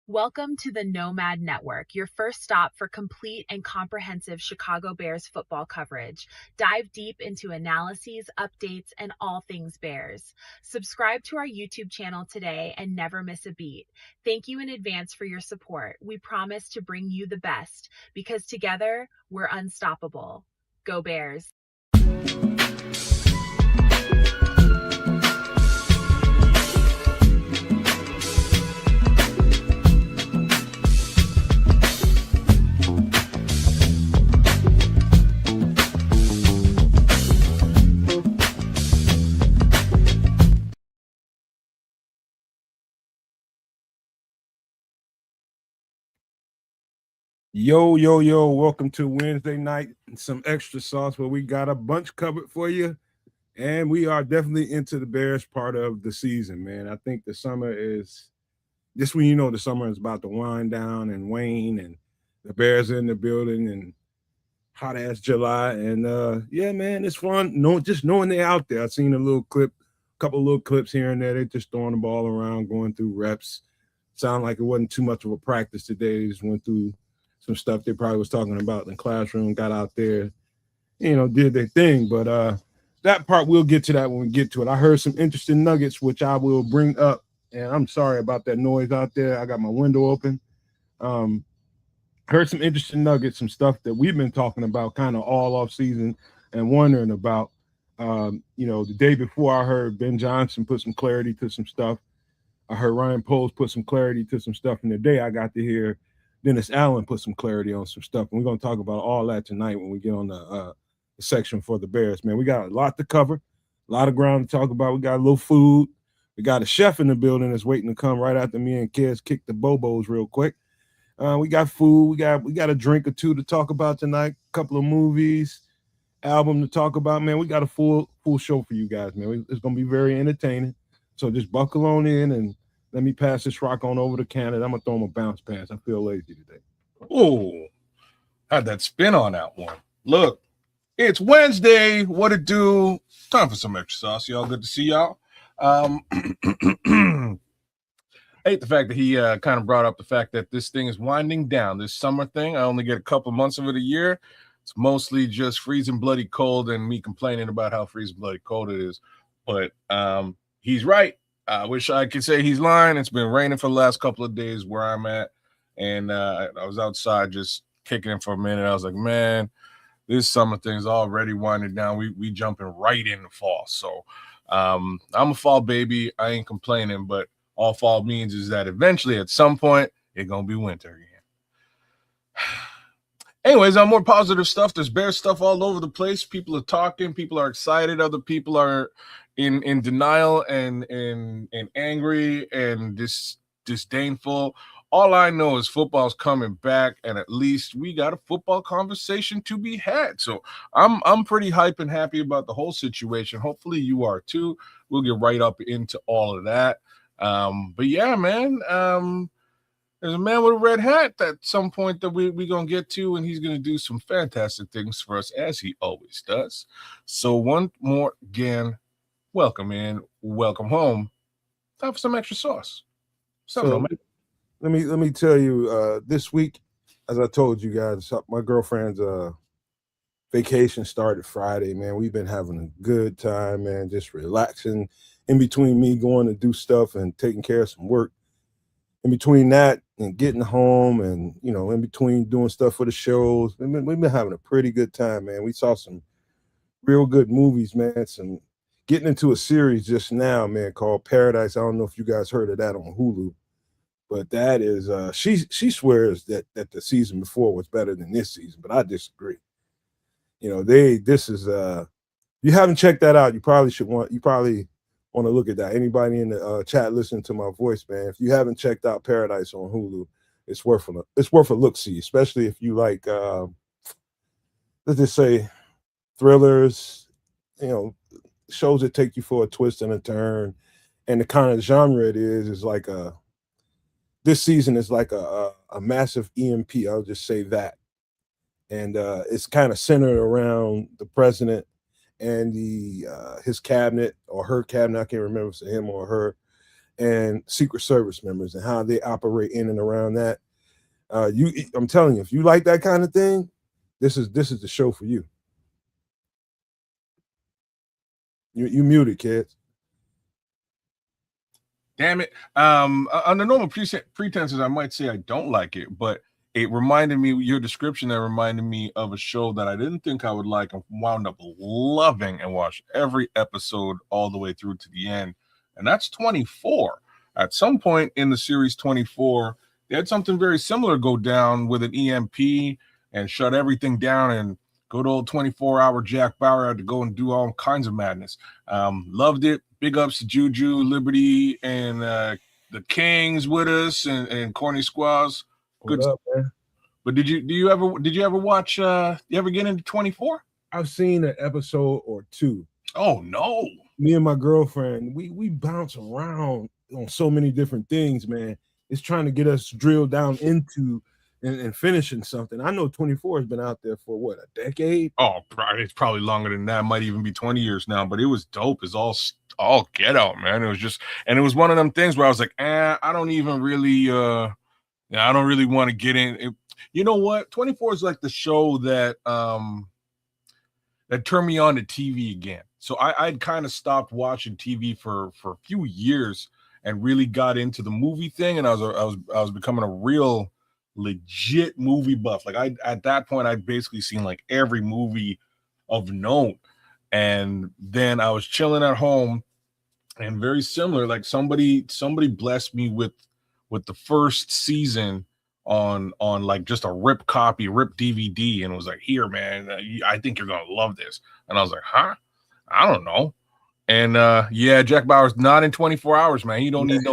Welcome to the Nomad Network, your first stop for complete and comprehensive Chicago Bears football coverage. Dive deep into analyses, updates, and all things Bears. Subscribe to our YouTube channel today and never miss a beat. Thank you in advance for your support. We promise to bring you the best because together we're unstoppable. Go Bears! Yo, welcome to Wednesday night and some extra sauce where we got a bunch covered for you. And we are definitely into the Bears part of the season, man. I think the summer is just when the summer is about to wind down and wane and the Bears are in the building and hot ass July. And yeah, man, it's fun. Just knowing they're out there. I've seen a couple little clips here and there. They're just throwing the ball around, going through reps. Sound like it wasn't too much of a practice today. They just went through some stuff they probably was talking about in the classroom, got out there, did their thing. But that part, we'll get to that when we get to it. I heard some interesting nuggets, which I will bring up. And I'm sorry about that noise out there. I got my window open. Heard some interesting nuggets, some stuff that we've been talking about kind of all off season and wondering about. The day before I heard Ben Johnson put some clarity to some stuff. I heard Ryan Poles put some clarity to some stuff. And the day I got to hear Dennis Allen put some clarity on some stuff. And we're going to talk about all that tonight when we get on the section for the Bears, man. We got a lot to cover, a lot of ground to talk about. We got a little food. We got a chef in the building that's waiting to come right after me and Kez kick the Bobos real quick. We got food. We got a drink or two to talk about tonight, a couple of movies, album to talk about, man. We got a full show for you guys, man. It's going to be very entertaining. So just buckle on in and let me pass this rock on over to Canada. I'm going to throw him a bounce pass. I feel lazy today. Oh, had that spin on that one. Look, it's Wednesday. What it do? Time for some extra sauce. Y'all good to see y'all. I hate the fact that he kind of brought up the fact that this thing is winding down. This summer thing, I only get a couple months of it a year. It's mostly just freezing bloody cold and me complaining about how freezing bloody cold it is. But he's right. I wish I could say he's lying. It's been raining for the last couple of days where I'm at. And I was outside just kicking it for a minute. I was like, man, this summer thing's already winding down. We jumping right into fall. So I'm a fall baby. I ain't complaining. But all fall means is that eventually at some point, it's going to be winter again. Anyways, on more positive stuff, there's Bear stuff all over the place. People are talking. People are excited. Other people are in denial and angry and disdainful. All I know is football's coming back, and at least we got a football conversation to be had. So I'm pretty hype and happy about the whole situation. Hopefully you are too. We'll get right up into all of that. But yeah, man, there's a man with a red hat at some point that we're going to get to, and he's going to do some fantastic things for us, as he always does. So one more again, welcome in, welcome home. Time for some extra sauce. Man. Let me tell you, this week, as I told you guys, my girlfriend's vacation started Friday, man. We've been having a good time, man, just relaxing in between me going to do stuff and taking care of some work. In between that and getting home and, in between doing stuff for the shows, we've been having a pretty good time, man. We saw some real good movies, man. Getting into a series just now, man, called Paradise. I don't know if you guys heard of that on Hulu, but that is she swears that the season before was better than this season, but I disagree. This is you haven't checked that out, you probably want to look at that. Anybody in the chat listening to my voice, man, if you haven't checked out Paradise on Hulu, it's worth a look-see, especially if you like let's just say thrillers, shows that take you for a twist and a turn. And the kind of genre it is like this season is like a massive EMP. I'll just say that. And it's kind of centered around the president and his cabinet or her cabinet. I can't remember if it's him or her. and Secret Service members and how they operate in and around that. I'm telling you, if you like that kind of thing, this is the show for you. You muted, kids. Damn it. Under normal pretenses, I might say I don't like it, but it reminded me, your description that reminded me of a show that I didn't think I would like and wound up loving and watched every episode all the way through to the end. And that's 24. At some point in the series 24, they had something very similar go down with an EMP and shut everything down, and good old 24-hour Jack Bauer had to go and do all kinds of madness. Loved it. Big ups to Juju, Liberty, and the Kings with us, and Corny Squaws. Good. What up, man? But did you ever watch? You ever get into 24? I've seen an episode or two. Oh no! Me and my girlfriend, we bounce around on so many different things, man. It's trying to get us drilled down into and finishing something. I know 24 has been out there for what, a decade? Oh, it's probably longer than that. It might even be 20 years now. But it was dope. It's all get out, man. It was just, and it was one of them things where I was like, I don't even really, I don't really want to get in. You know what? 24 is like the show that that turned me on to TV again. So I'd kind of stopped watching TV for a few years and really got into the movie thing, and I was becoming a real legit movie buff. Like at that point I'd basically seen like every movie of note, and then I was chilling at home, and very similar, like somebody blessed me with the first season on like just a rip DVD, and was like, here man, I think you're gonna love this. And I was like, huh? I don't know. And yeah, Jack Bauer's not in 24 hours, man. You don't need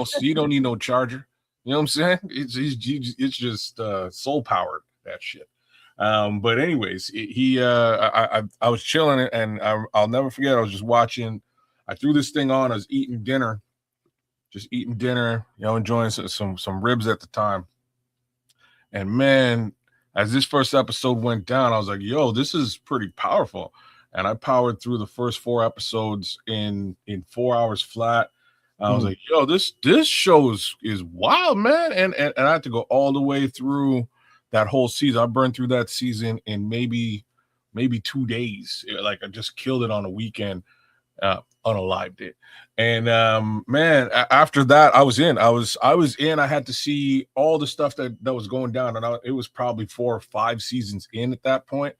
no charger. You know what I'm saying? It's just soul powered, that shit. But anyways, I was chilling, and I'll never forget. I was just watching. I threw this thing on. I was eating dinner, enjoying some ribs at the time. And man, as this first episode went down, I was like, yo, this is pretty powerful. And I powered through the first 4 episodes in 4 hours flat. I was like, yo, this show is wild, man. And I had to go all the way through that whole season. I burned through that season in maybe 2 days. Like I just killed it on a weekend, unalived it. And man, after that, I was in. I had to see all the stuff that was going down, and it was probably 4 or 5 seasons in at that point.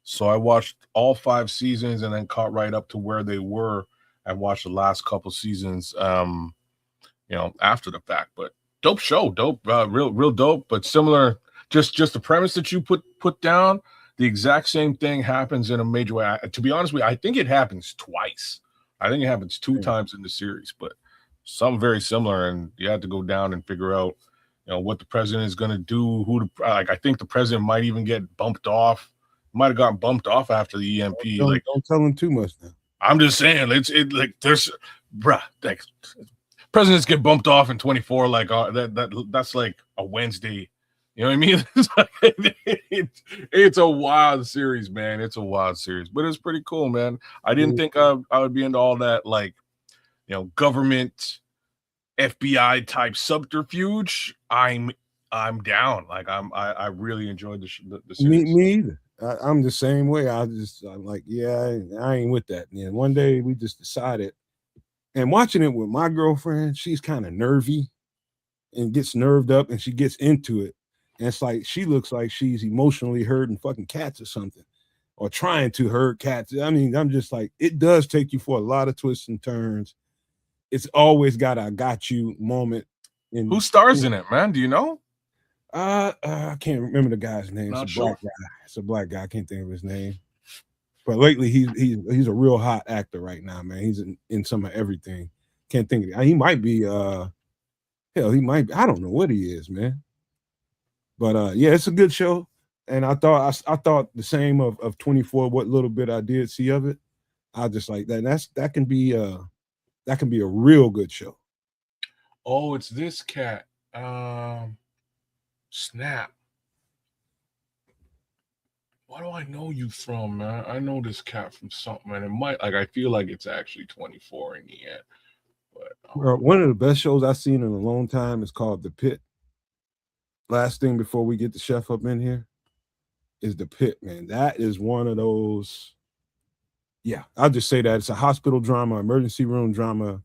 So I watched all 5 seasons and then caught right up to where they were and watched the last couple seasons, after the fact. But dope show, real dope, but similar. Just the premise that you put down, the exact same thing happens in a major way. To be honest with you, I think it happens twice. I think it happens 2 times in the series, but something very similar. And you have to go down and figure out, what the president is going to do. I think the president might even get bumped off. Might have gotten bumped off after the EMP. Don't tell him too much now. I'm just saying, there's presidents get bumped off in 24. Like that's like a Wednesday. You know what I mean? It's a wild series, man. It's a wild series, but it's pretty cool, man. I didn't think I would be into all that, like, government FBI type subterfuge. I'm down. Like I really enjoyed the series. Me either. I'm the same way. I'm like, yeah, I ain't with that. And one day we just decided, and watching it with my girlfriend, she's kind of nervy and gets nerved up, and she gets into it. And it's like she looks like she's emotionally hurting fucking cats or something, or trying to hurt cats. I mean, I'm just like, it does take you for a lot of twists and turns. It's always got a got you moment. Who stars in it, man? Do you know? I can't remember the guy's name. Not it's a sure. black guy. It's a black guy. I can't think of his name. But lately, he's a real hot actor right now, man. He's in some of everything. Can't think of it. He might be. He might be. I don't know what he is, man. But yeah, it's a good show. And I thought the same of 24. What little bit I did see of it, I just like that. That can be a real good show. Oh, it's this cat. Snap. What do I know you from, man? I know this cat from something, and it might, I feel like it's actually 24 in the end. One of the best shows I've seen in a long time is called The Pit. Last thing before we get the chef up in here is The Pit, man. That is one of those. Yeah, I'll just say that it's a hospital drama, emergency room drama.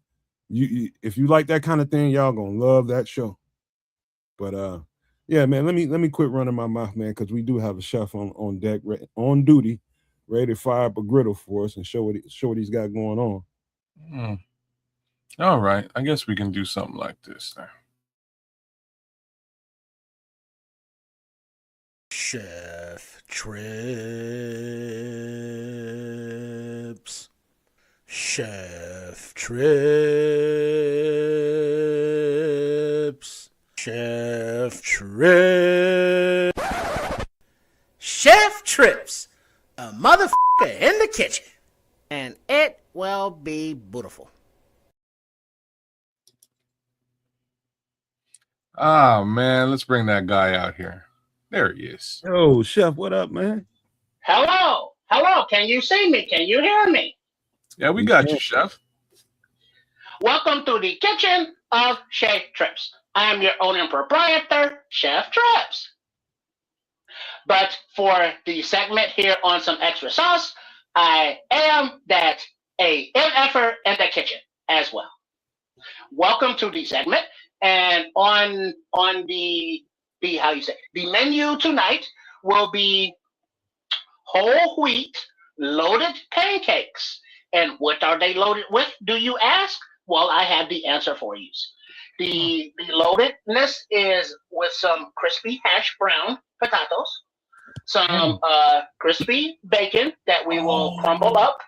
You if you like that kind of thing, y'all gonna love that show. But yeah, man, let me quit running my mouth, man, because we do have a chef on deck, on duty, ready to fire up a griddle for us and show what he's got going on. All right, I guess we can do something like this then. Chef Trips. Chef Trips. Chef Trips. Chef Trips. A motherfucker in the kitchen. And it will be beautiful. Ah, man, let's bring that guy out here. There he is. Yo, chef, what up, man? Hello. Hello. Can you see me? Can you hear me? Yeah, we got you, chef. Welcome to the kitchen of Chef Trips. I am your owner and proprietor, Chef Trips. But for the segment here on some extra sauce, I am that a MFer in the kitchen as well. Welcome to the segment. And on the menu tonight will be whole wheat loaded pancakes. And what are they loaded with, do you ask? Well, I have the answer for you. The loadedness is with some crispy hash brown potatoes, some crispy bacon that we will crumble up,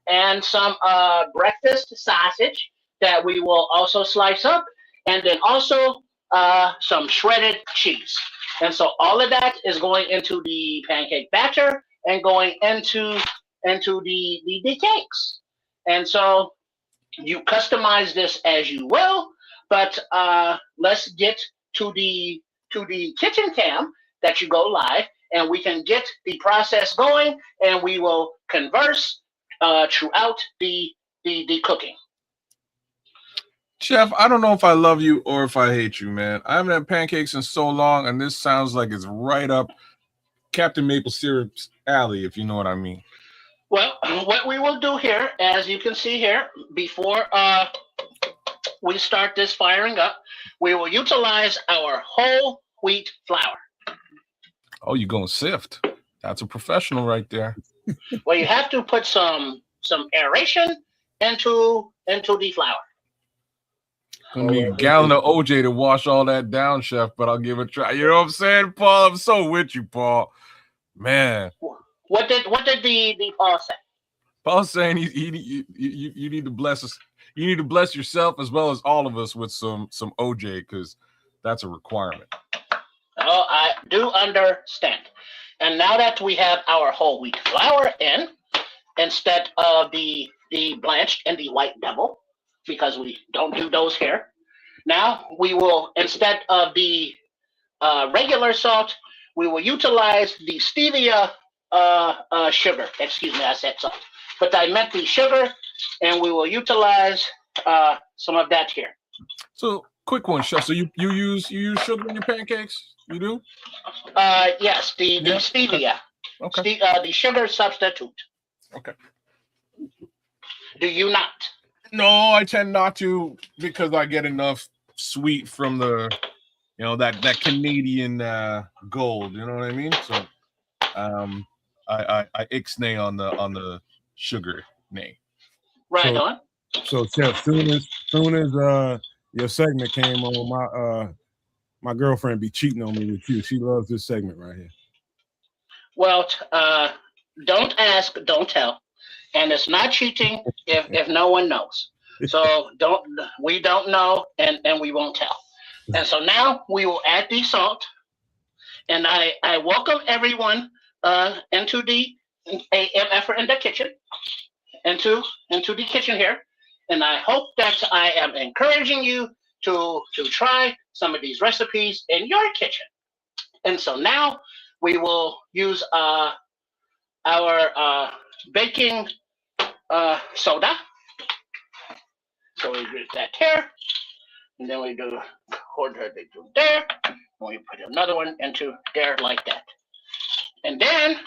and some breakfast sausage that we will also slice up, and then also some shredded cheese. And so all of that is going into the pancake batter and going into the cakes. And so you customize this as you will, but let's get to the kitchen cam that you go live, and we can get the process going, and we will converse throughout the cooking. Chef, I don't know if I love you or if I hate you, man. I haven't had pancakes in so long, and this sounds like it's right up Captain Maple Syrup's alley, if you know what I mean. Well, what we will do here, as you can see here, before we start this firing up, we will utilize our whole wheat flour. Oh, you're going sift. That's a professional right there. Well, you have to put some aeration into the flour. Gonna need a gallon of OJ to wash all that down, chef, but I'll give it a try. You know what I'm saying, Paul? I'm so with you, Paul. Man. What did the Paul say? Paul's saying you need to bless us. You need to bless yourself as well as all of us with some OJ, because that's a requirement. Oh, I do understand. And now that we have our whole wheat flour in, instead of the blanched and the white devil, because we don't do those here, now we will, instead of the regular salt, we will utilize the stevia sugar. Excuse me, I said salt, but I meant the sugar, and we will utilize some of that here. So, quick one, chef. So you use sugar in your pancakes? You do? Yes, the stevia. Okay. The sugar substitute. Okay. Do you not? No, I tend not to, because I get enough sweet from the, that Canadian gold. You know what I mean? So, I ixnay on the sugar nay. Right on. So, chef, soon as your segment came on, my girlfriend be cheating on me with you. She loves this segment right here. Well, don't ask, don't tell, and it's not cheating if no one knows. So we don't know, and we won't tell. And so now we will add the salt, and I welcome everyone into the MF in the kitchen, into the kitchen here, and I hope that I am encouraging you to try some of these recipes in your kitchen. And so now we will use our baking soda. So we do that here, and then we do quarter they do there, and we put another one into there like that. And then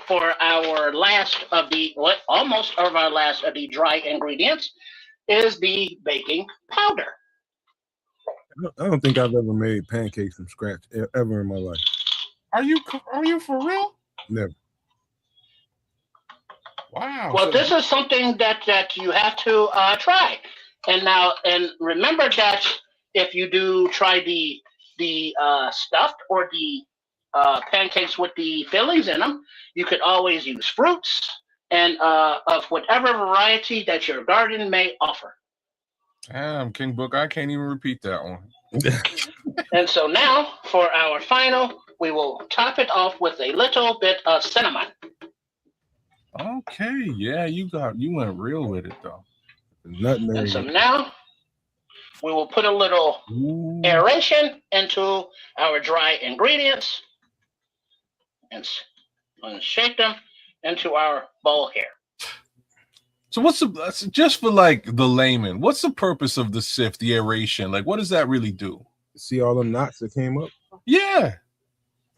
for our last of the almost of our last of the dry ingredients is the baking powder. I don't think I've ever made pancakes from scratch ever in my life. Are you for real? Never. Wow. Well, So- this is something that you have to try. And remember that if you do try the stuffed or the pancakes with the fillings in them, you could always use fruits and of whatever variety that your garden may offer. Damn, King Book, I can't even repeat that one. And so now for our final, we will top it off with a little bit of cinnamon. Okay, yeah, you went real with it though. Nutmeg. And so now we will put a little Ooh. aeration into our dry ingredients and shake them into our bowl here. So what's just for like the layman, what's the purpose of the sift, the aeration? Like, what does that really do? See all them knots that came up? Yeah.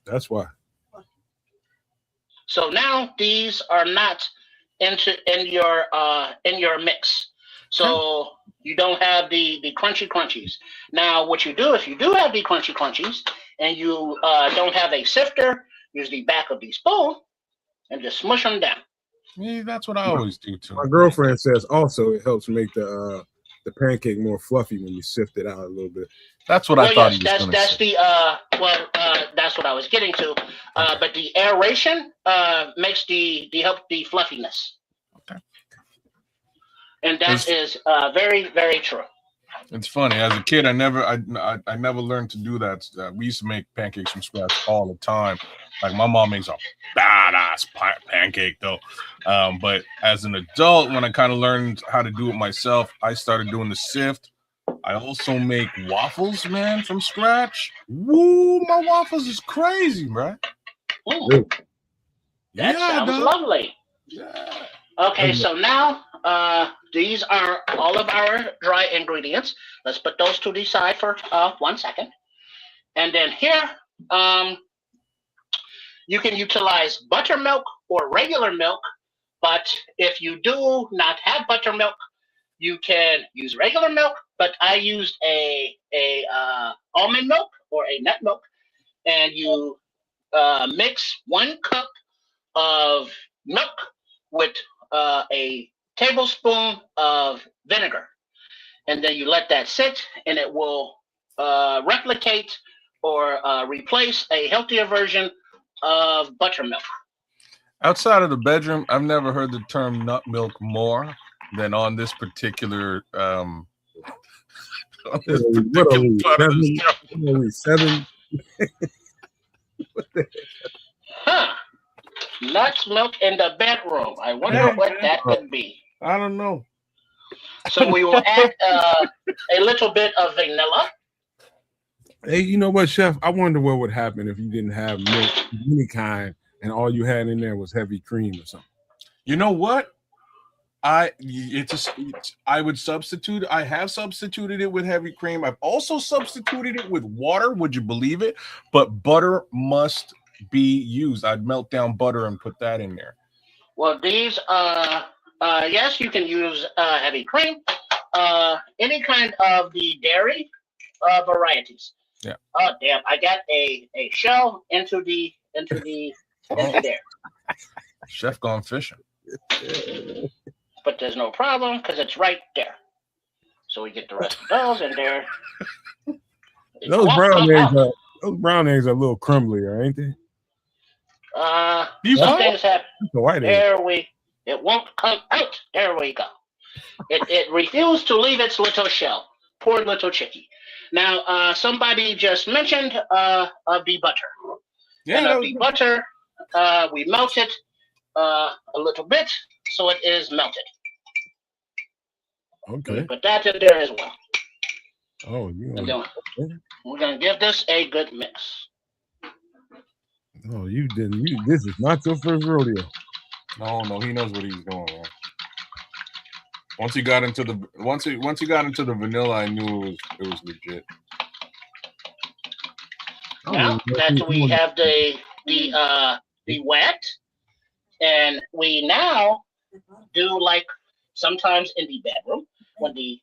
That's why. So now these are not in your mix. So you don't have the crunchy crunchies. Now what you do if you do have the crunchy crunchies and you don't have a sifter, use the back of the spoon and just smush them down. Yeah, that's what I always do too. My girlfriend says also it helps make the pancake more fluffy when you sift it out a little bit. That's what I thought he was that's gonna that's say. that's what I was getting to. But the aeration makes help the fluffiness. Okay. And that is very, very true. It's funny. As a kid, I never learned to do that. We used to make pancakes from scratch all the time. Like my mom makes a badass pancake though. But as an adult, when I kind of learned how to do it myself, I started doing the sift. I also make waffles, man, from scratch. Woo, my waffles is crazy, bro. That sounds lovely. Yeah. Okay, so now these are all of our dry ingredients. Let's put those to the side for 1 second. And then here, you can utilize buttermilk or regular milk. But if you do not have buttermilk, you can use regular milk. But I used a almond milk or a nut milk, and you mix 1 cup of milk with a tablespoon of vinegar, and then you let that sit, and it will replicate or replace a healthier version of buttermilk. Outside of the bedroom, I've never heard the term nut milk more than on this particular on this particular part of the show. 7? Huh. Nuts milk in the bedroom. I wonder what that could be. I don't know. So we will add a little bit of vanilla. Hey, you know what, Chef? I wonder what would happen if you didn't have milk of any kind and all you had in there was heavy cream or something. You know what? I would substitute. I have substituted it with heavy cream. I've also substituted it with water. Would you believe it? But butter must be used. I'd melt down butter and put that in there. Well, these yes, you can use heavy cream, any kind of the dairy varieties. Yeah. Oh damn! I got a shell into there. Chef gone fishing. But there's no problem because it's right there. So we get the rest of those in there. Those brown eggs are a little crumblier, ain't they? Some things happen. The white egg. It won't come out. There we go. It refused to leave its little shell. Poor little chickie. Now, somebody just mentioned of the butter. Yeah, and of the butter, we melt it a little bit so it is melted. Okay. Put that in there as well. Oh, we're gonna give this a good mix. Oh, you didn't. This is not your first rodeo. No, he knows what he's doing, man. Once he got into the vanilla, I knew it was legit. Now that we have the wet, and we now do like sometimes in the bedroom when the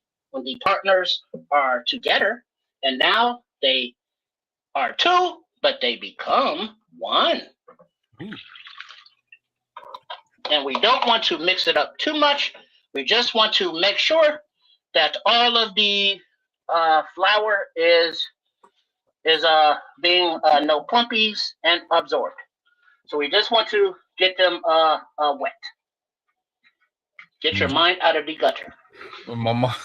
partners are together, and now they are two, but they become one. And we don't want to mix it up too much. We just want to make sure that all of the flour is being no plumpies and absorbed. So we just want to get them wet. Get your mind out of the gutter. My mind.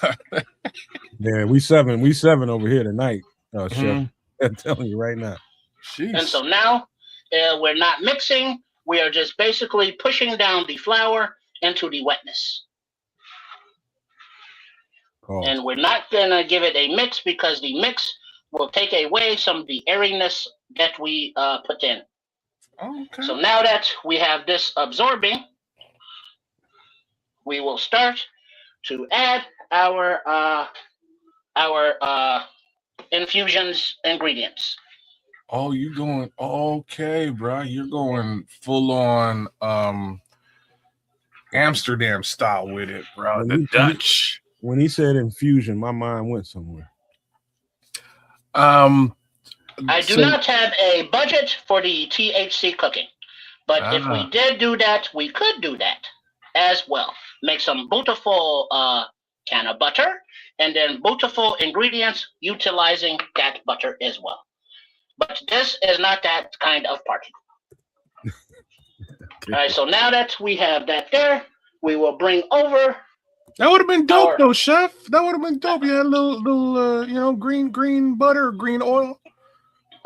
Yeah, we seven over here tonight, Chef. I'm telling you right now. Jeez. And so now we're not mixing. We are just basically pushing down the flour into the wetness. And we're not going to give it a mix because the mix will take away some of the airiness that we put in. Okay. So now that we have this absorbing, we will start to add our infusions ingredients. Oh, you going okay, bro? You're going full on Amsterdam style with it, bro. The Dutch. When he said infusion, my mind went somewhere. I do not have a budget for the THC cooking, but if we did do that, we could do that as well. Make some beautiful can of butter, and then beautiful ingredients utilizing that butter as well. But this is not that kind of party. Okay. All right, so now that we have that there, we will bring over. That would have been dope, though, Chef. That would have been dope. You had a little, green butter, green oil.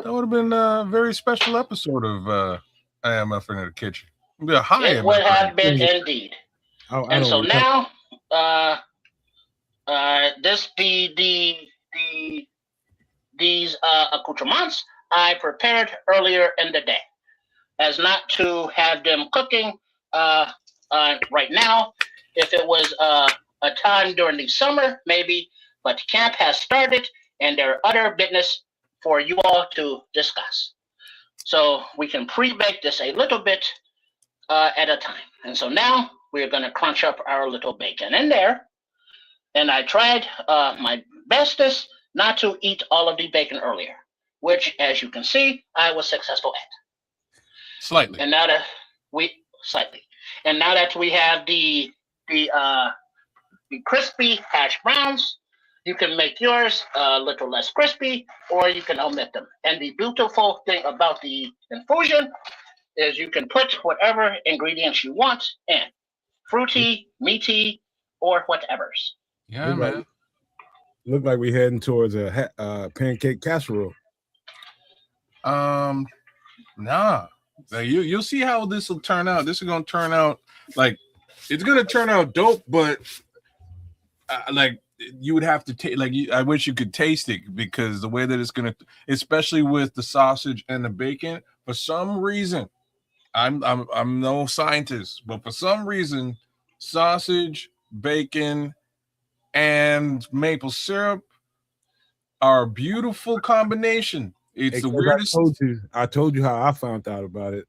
That would have been a very special episode of IMF in the kitchen. It would have been indeed. And so now, these accoutrements I prepared earlier in the day, as not to have them cooking right now. If it was a time during the summer, maybe, but camp has started, and there are other business for you all to discuss. So we can pre-bake this a little bit at a time. And so now we're going to crunch up our little bacon in there. And I tried my bestest not to eat all of the bacon earlier, which, as you can see, I was successful at. Slightly. And now that we have the crispy hash browns, you can make yours a little less crispy, or you can omit them. And the beautiful thing about the infusion is you can put whatever ingredients you want in. Fruity, meaty, or whatever's. Yeah, man. Look like we're heading towards a pancake casserole. Nah. You'll see how this will turn out. This is gonna turn out it's gonna turn out dope, but you would have to take I wish you could taste it, because the way that it's gonna, especially with the sausage and the bacon, for some reason, I'm no scientist, but for some reason, sausage, bacon, and maple syrup are a beautiful combination. It's the weirdest. I told you how I found out about it.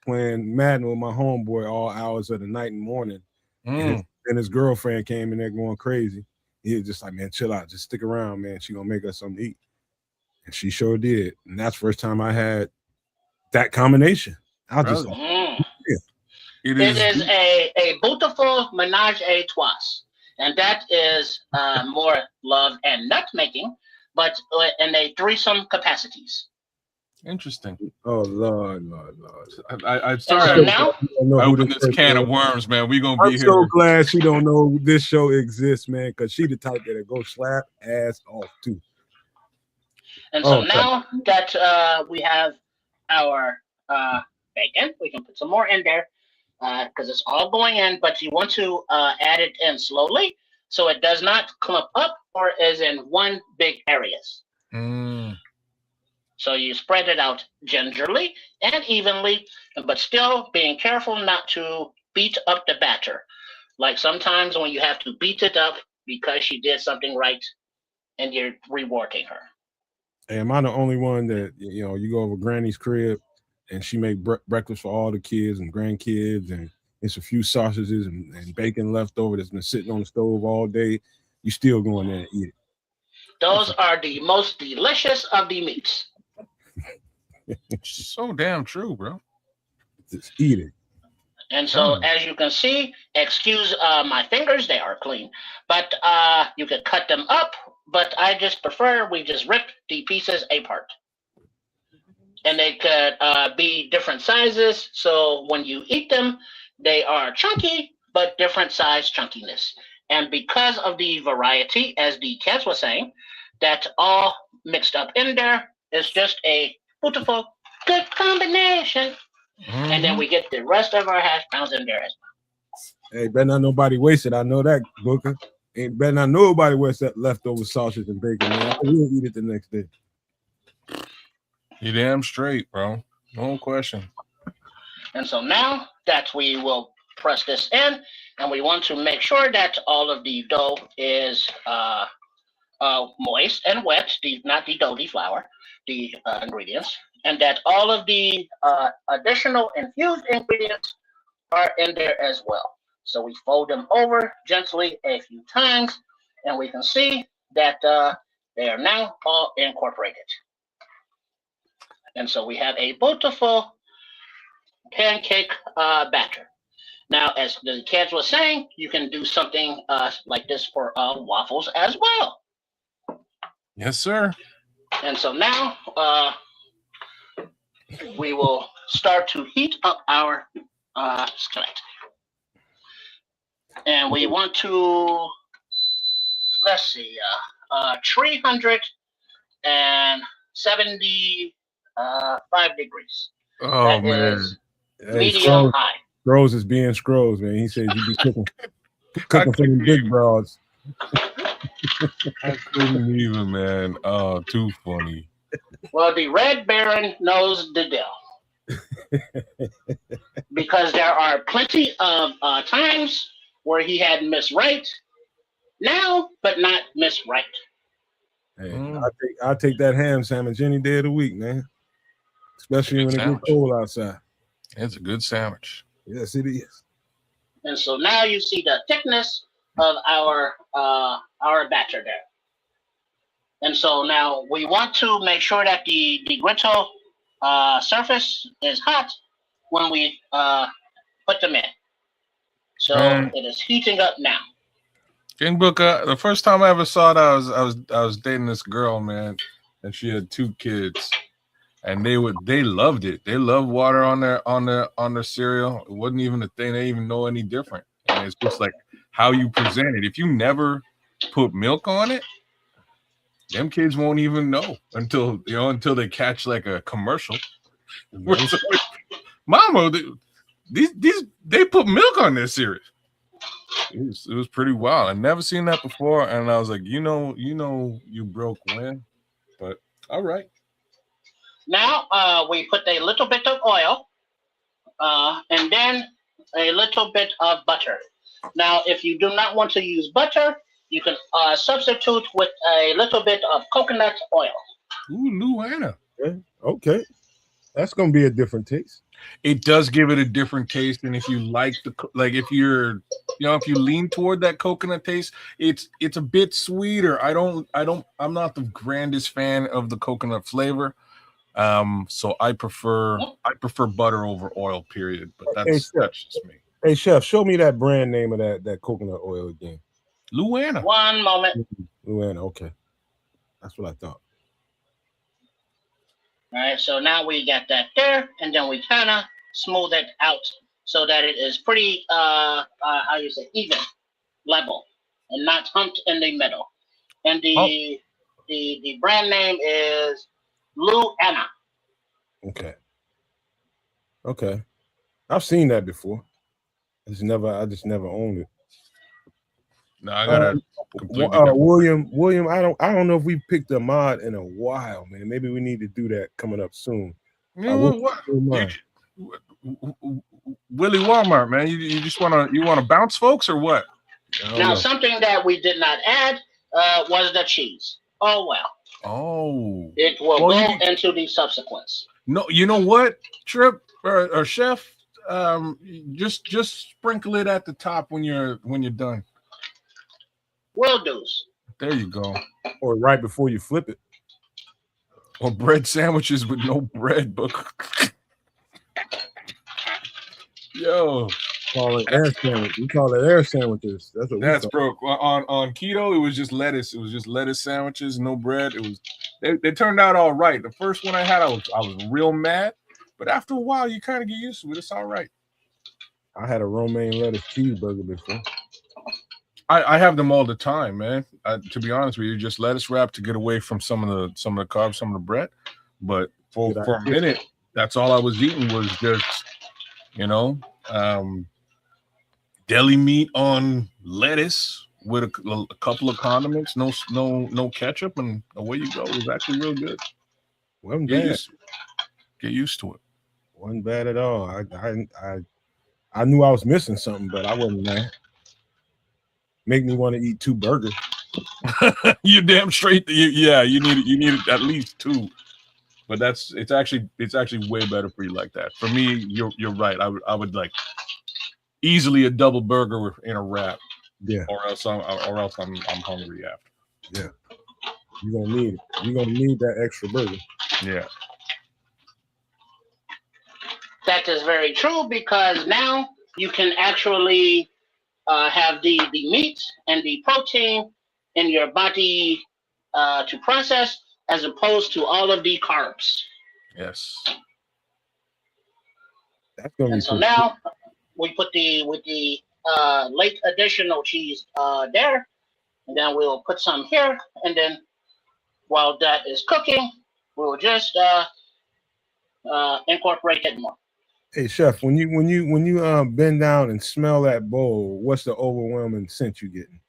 Playing Madden with my homeboy all hours of the night and morning. And his girlfriend came in there going crazy. He was just like, man, chill out. Just stick around, man. She gonna make us something to eat. And she sure did. And that's the first time I had that combination. I just It is a beautiful menage a trois. And that is more love and nut making, but in a threesome capacities. Interesting. Oh Lord. I'm sorry. I opened this can of worms, man. We gonna be here. I'm so glad she don't know this show exists, man, because she the type that'll go slap ass off too. And so now that we have our bacon, we can put some more in there because it's all going in, but you want to add it in slowly so it does not clump up or is in one big areas. So you spread it out gingerly and evenly, but still being careful not to beat up the batter. Like sometimes when you have to beat it up because she did something right and you're rewarding her. Hey, am I the only one that, you know, you go over Granny's crib and she make breakfast for all the kids and grandkids, and it's a few sausages and bacon left over that's been sitting on the stove all day? You still go in there and eat it. Those are the most delicious of the meats. So damn true, bro. Just eat it. And so, as you can see, excuse my fingers, they are clean. But you could cut them up, but I just prefer we just rip the pieces apart. And they could be different sizes, so when you eat them, they are chunky, but different size chunkiness. And because of the variety, as the cats were saying, that all mixed up in there is just a beautiful, good combination. Mm-hmm. And then we get the rest of our hash browns in there as well. Hey, better not nobody waste it. I know that, Booker. Ain't better not nobody waste that leftover sausage and bacon, man. We'll eat it the next day. You damn straight, bro. No question. And so now that we will press this in, and we want to make sure that all of the dough is moist and wet, not the dough, the flour, the ingredients, and that all of the additional infused ingredients are in there as well. So we fold them over gently a few times, and we can see that they are now all incorporated. And so we have a beautiful pancake batter. Now, as the kids were saying, you can do something like this for waffles as well. Yes, sir. And so now we will start to heat up our skillet. And we want to, let's see, 375 degrees. Oh, that man. Is medium high. Scrolls is being Scrolls, man. He said you be cooking for them big broads. I couldn't even, man. Oh, too funny. Well, the Red Baron knows the deal. Because there are plenty of times where he had Miss Wright now, but not Miss Wright. Hey, I'll take that ham sandwich any day of the week, man. Especially when it gets cold outside. It's a good sandwich. Yes, it is. And so now you see the thickness of our batter there. And so now we want to make sure that the griddle surface is hot when we put them in. So it is heating up now. King Booker, the first time I ever saw it, I was dating this girl, man, and she had 2 kids, and they loved it. They loved water on their cereal. It wasn't even a thing. They didn't even know any different. And it's just like how you present it. If you never put milk on it, them kids won't even know until they catch like a commercial. Mama, they put milk on their cereal. It was pretty wild. I'd never seen that before, and I was like, you broke when, but all right. Now we put a little bit of oil, and then a little bit of butter. Now, if you do not want to use butter, you can substitute with a little bit of coconut oil. Ooh, Luana. Okay. That's gonna be a different taste. It does give it a different taste, and if you like if you lean toward that coconut taste, it's a bit sweeter. I'm not the grandest fan of the coconut flavor, so I prefer butter over oil. Period. But that's just me. Hey, Chef, show me that brand name of that coconut oil again. Luana. One moment. Luana. Okay, that's what I thought. All right, so now we got that there, and then we kind of smooth it out so that it is pretty, even, level, and not humped in the middle. And the brand name is Luana. Okay. I've seen that before. I just never owned it. No, I gotta William. I don't know if we picked a mod in a while, man. Maybe we need to do that coming up soon. Willie Walmart, man. You just wanna bounce folks or what? Now, something that we did not add was the cheese. Oh well. Oh, it will go into the subsequents. No, you know what, Trip or Chef, just sprinkle it at the top when you're done. Will do. There you go. Or right before you flip it. Or bread sandwiches with no bread, but yo. Call it air sandwich. We call it air sandwiches. That's broke. On keto, it was just lettuce. It was just lettuce sandwiches, no bread. It was they turned out all right. The first one I had, I was real mad, but after a while, you kind of get used to it. It's all right. I had a romaine lettuce cheeseburger before. I have them all the time, man. To be honest with you, just lettuce wrap to get away from some of the carbs, some of the bread. But for a minute, that's all I was eating was just, deli meat on lettuce with a couple of condiments, no ketchup, and away you go. It was actually real good. Wasn't bad. Get used to it. Wasn't bad at all. I knew I was missing something, but I wasn't mad. Make me want to eat 2 burgers. You're damn straight. You need at least 2. But it's actually way better for you like that. For me, you're right. I would like easily a double burger in a wrap. Yeah. Or else I'm hungry after. Yeah. You're gonna need it. You're gonna need that extra burger. Yeah. That is very true, because now you can actually have the meat and the protein in your body to process, as opposed to all of the carbs. Yes. That's gonna be so now we put the late additional cheese there, and then we'll put some here, and then while that is cooking, we'll just incorporate it more. Hey Chef, when you bend down and smell that bowl, what's the overwhelming scent you getting?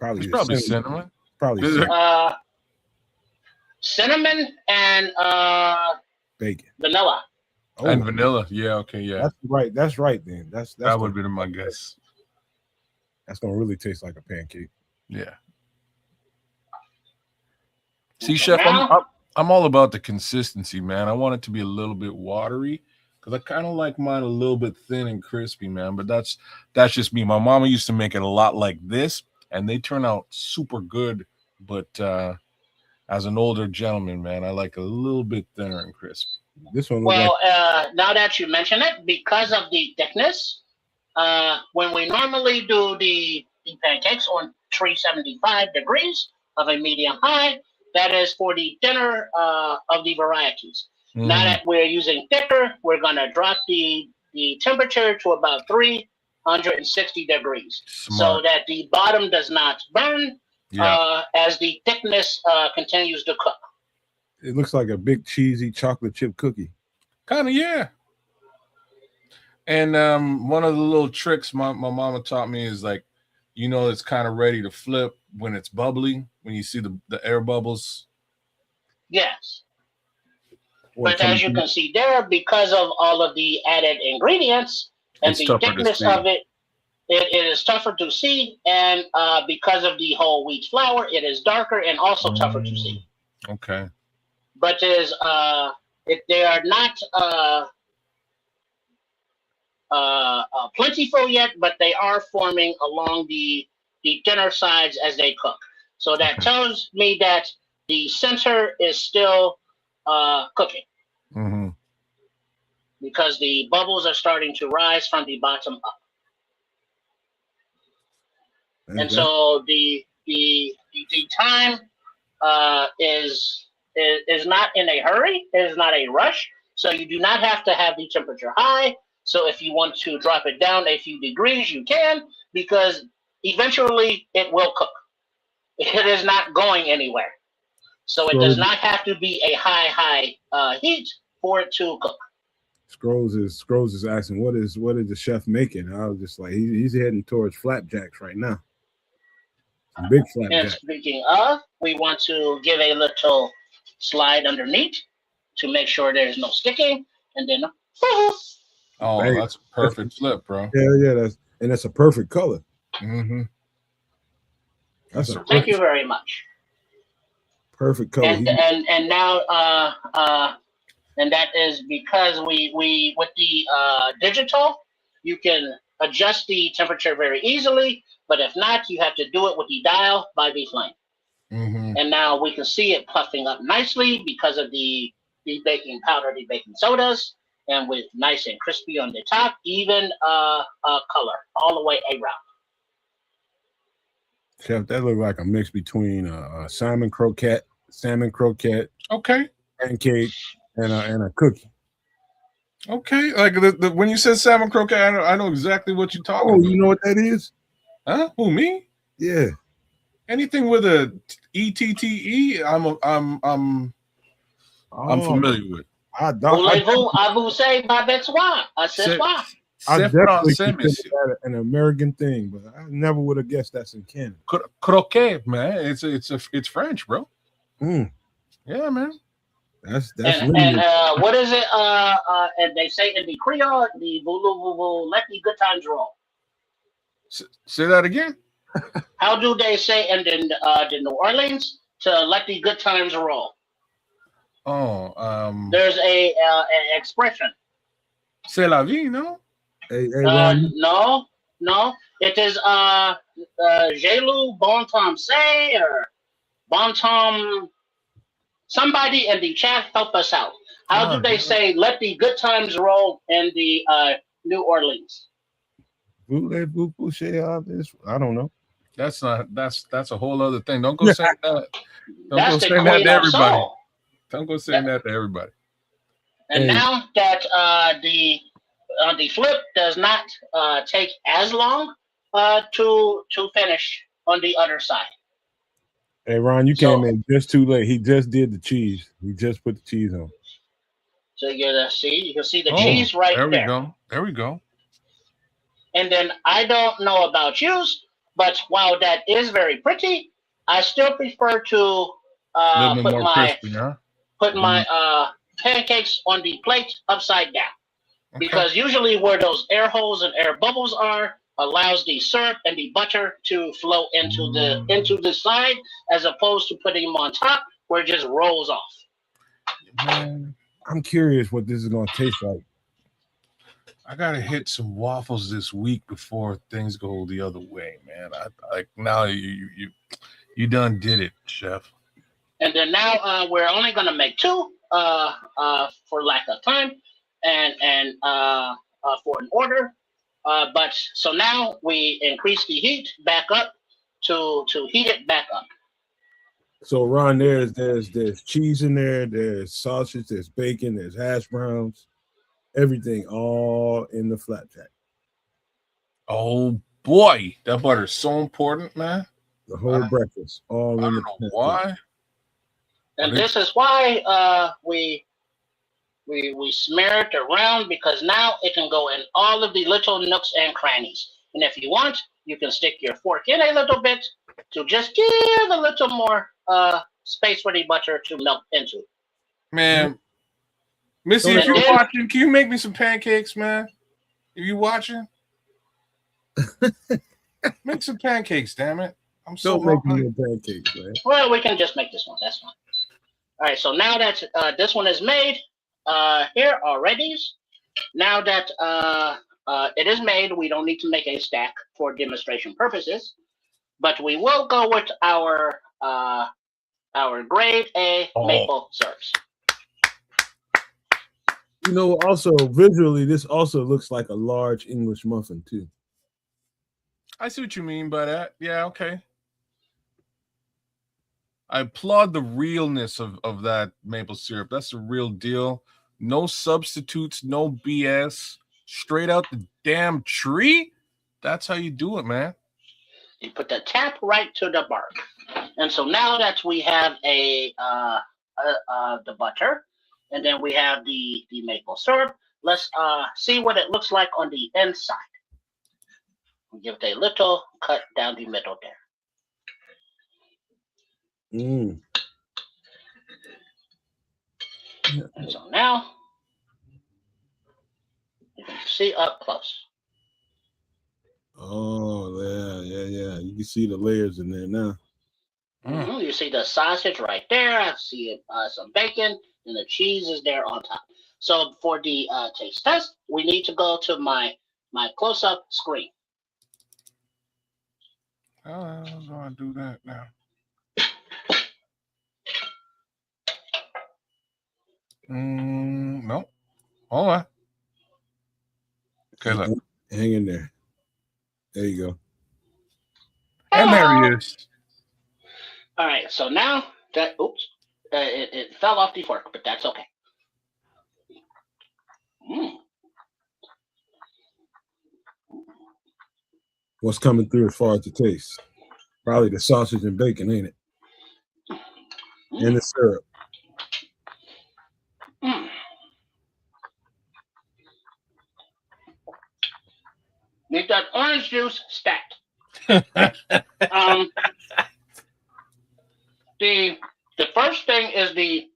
Probably cinnamon. Probably cinnamon. Cinnamon and bacon. Vanilla. Oh, and vanilla. Yeah, okay, yeah. That's right then. That would have been my guess. That's gonna really taste like a pancake. Yeah. See, Chef, I'm all about the consistency, man. I want it to be a little bit watery, because I kind of like mine a little bit thin and crispy, man. But that's just me. My mama used to make it a lot like this, and they turn out super good. But as an older gentleman, man, I like a little bit thinner and crisp. This one. Well, now that you mention it, because of the thickness, when we normally do the pancakes on 375 degrees of a medium high, that is for the thinner of the varieties. Now that we're using thicker, we're going to drop the temperature to about 360 degrees. So that the bottom does not burn as the thickness continues to cook. It looks like a big cheesy chocolate chip cookie. Kind of, yeah. And one of the little tricks my mama taught me is like, it's kind of ready to flip when it's bubbly, when you see the air bubbles. Yes. But as you can see there, because of all of the added ingredients and the thickness of it, it is tougher to see. And because of the whole wheat flour, it is darker and also tougher to see. Okay. But they are not plentiful yet, but they are forming along the thinner sides as they cook. So that tells me that the center is still cooking, because the bubbles are starting to rise from the bottom up. And so the time is not in a hurry. It is not a rush. So you do not have to have the temperature high. So if you want to drop it down a few degrees, you can, because eventually it will cook. It is not going anywhere. So it does not have to be a high heat for it to cook. Scrolls is asking, what is the chef making? I was just like, he's heading towards flapjacks right now. Some big flapjacks. And speaking of, we want to give a little slide underneath to make sure there's no sticking, and then Oh, Bang. that's a perfect flip, bro. Yeah, that's a perfect color. Mm-hmm. That's a Thank you very much. perfect color. And now and that is because we with the digital, you can adjust the temperature very easily. But if not, you have to do it with the dial by the flame. Mm-hmm. And now we can see it puffing up nicely because of the baking powder, the baking sodas, and with nice and crispy on the top, even color all the way around. Chef, that looked like a mix between a salmon croquette, Okay. pancake, and a cookie. Okay. Like the when you said salmon croquette, I know exactly what you're talking Oh, about. you know what that is? Huh? Who, me? Yeah. Anything with a ETTE, I'm Oh, familiar with. Voulez-vous abuser babetsois? C'est I c'est definitely français, consider monsieur. that an American thing, but I never would have guessed that's in Canada. Croquet, man. It's French, bro. Mm, Yeah, man. that's And lineage. what is it? And they say in the Creole, the voulez-vous let the good times roll. Say that again. How do they say in the New Orleans to let the good times roll? Oh, There's an expression. c'est la vie, no? Hey, Ron. No. It is Jelu Bon Tom say or Bon Tom. Somebody in the chat help us out. How do they say let the good times roll in the New Orleans? I don't know. That's a whole other thing. Don't go saying that. Don't That's go the saying that queen to of everybody. soul. Don't go saying that to everybody. And Hey. now that the flip does not take as long to finish on the other side. Hey, Ron, you So- came in just too late. He just did the cheese. He just put the cheese on. So you can see the cheese right there. there. There we go. And then I don't know about you, but while that is very pretty, I still prefer to A little bit put more my crispy, huh? pancakes on the plate upside down. Okay. Because usually where those air holes and air bubbles are allows the syrup and the butter to flow into the side, as opposed to putting them on top where it just rolls off. Man, I'm curious what this is going to taste like. I gotta hit some waffles this week before things go the other way, man. I now you done did it, chef. And then now we're only gonna make two for lack of time and for an order. But so now we increase the heat back up to heat it back up. So, Ron, there's cheese in there, there's sausage, there's bacon, there's hash browns, everything all in the flapjack. Oh boy, that butter's so important, man. The whole breakfast, all I in don't the know why. And this is why we smear it around, because now it can go in all of the little nooks and crannies. And if you want, you can stick your fork in a little bit to just give a little more space for the butter to melt into. Man, Missy, if you're watching, can you make me some pancakes, man? If you watching, make some pancakes, damn it. I'm so Don't make me no pancakes, man. Well, we can just make this one. That's fine. All right, so now that this one is made, here are ready. Now that it is made, we don't need to make a stack for demonstration purposes, but we will go with our grade A maple syrups. You know, also visually, this also looks like a large English muffin too. I see what you mean by that. Yeah, okay. I applaud the realness of that maple syrup. That's the real deal. No substitutes, no BS. Straight out the damn tree. That's how you do it, man. You put the tap right to the bark. And so now that we have the butter, and then we have the maple syrup, let's see what it looks like on the inside. Give it a little cut down the middle there. Mm. And so now see up close. Oh, yeah. You can see the layers in there now. You see the sausage right there. I see some bacon, and the cheese is there on top. So for the taste test, we need to go to my close-up screen. I'm going to do that now. No. Hold on. Okay, look. Hang in there. There you go. And there he is. All right, so now that, it fell off the fork, but that's okay. What's coming through as far as the taste? Probably the sausage and bacon, ain't it? And the syrup. Need that orange juice stacked. The first thing is the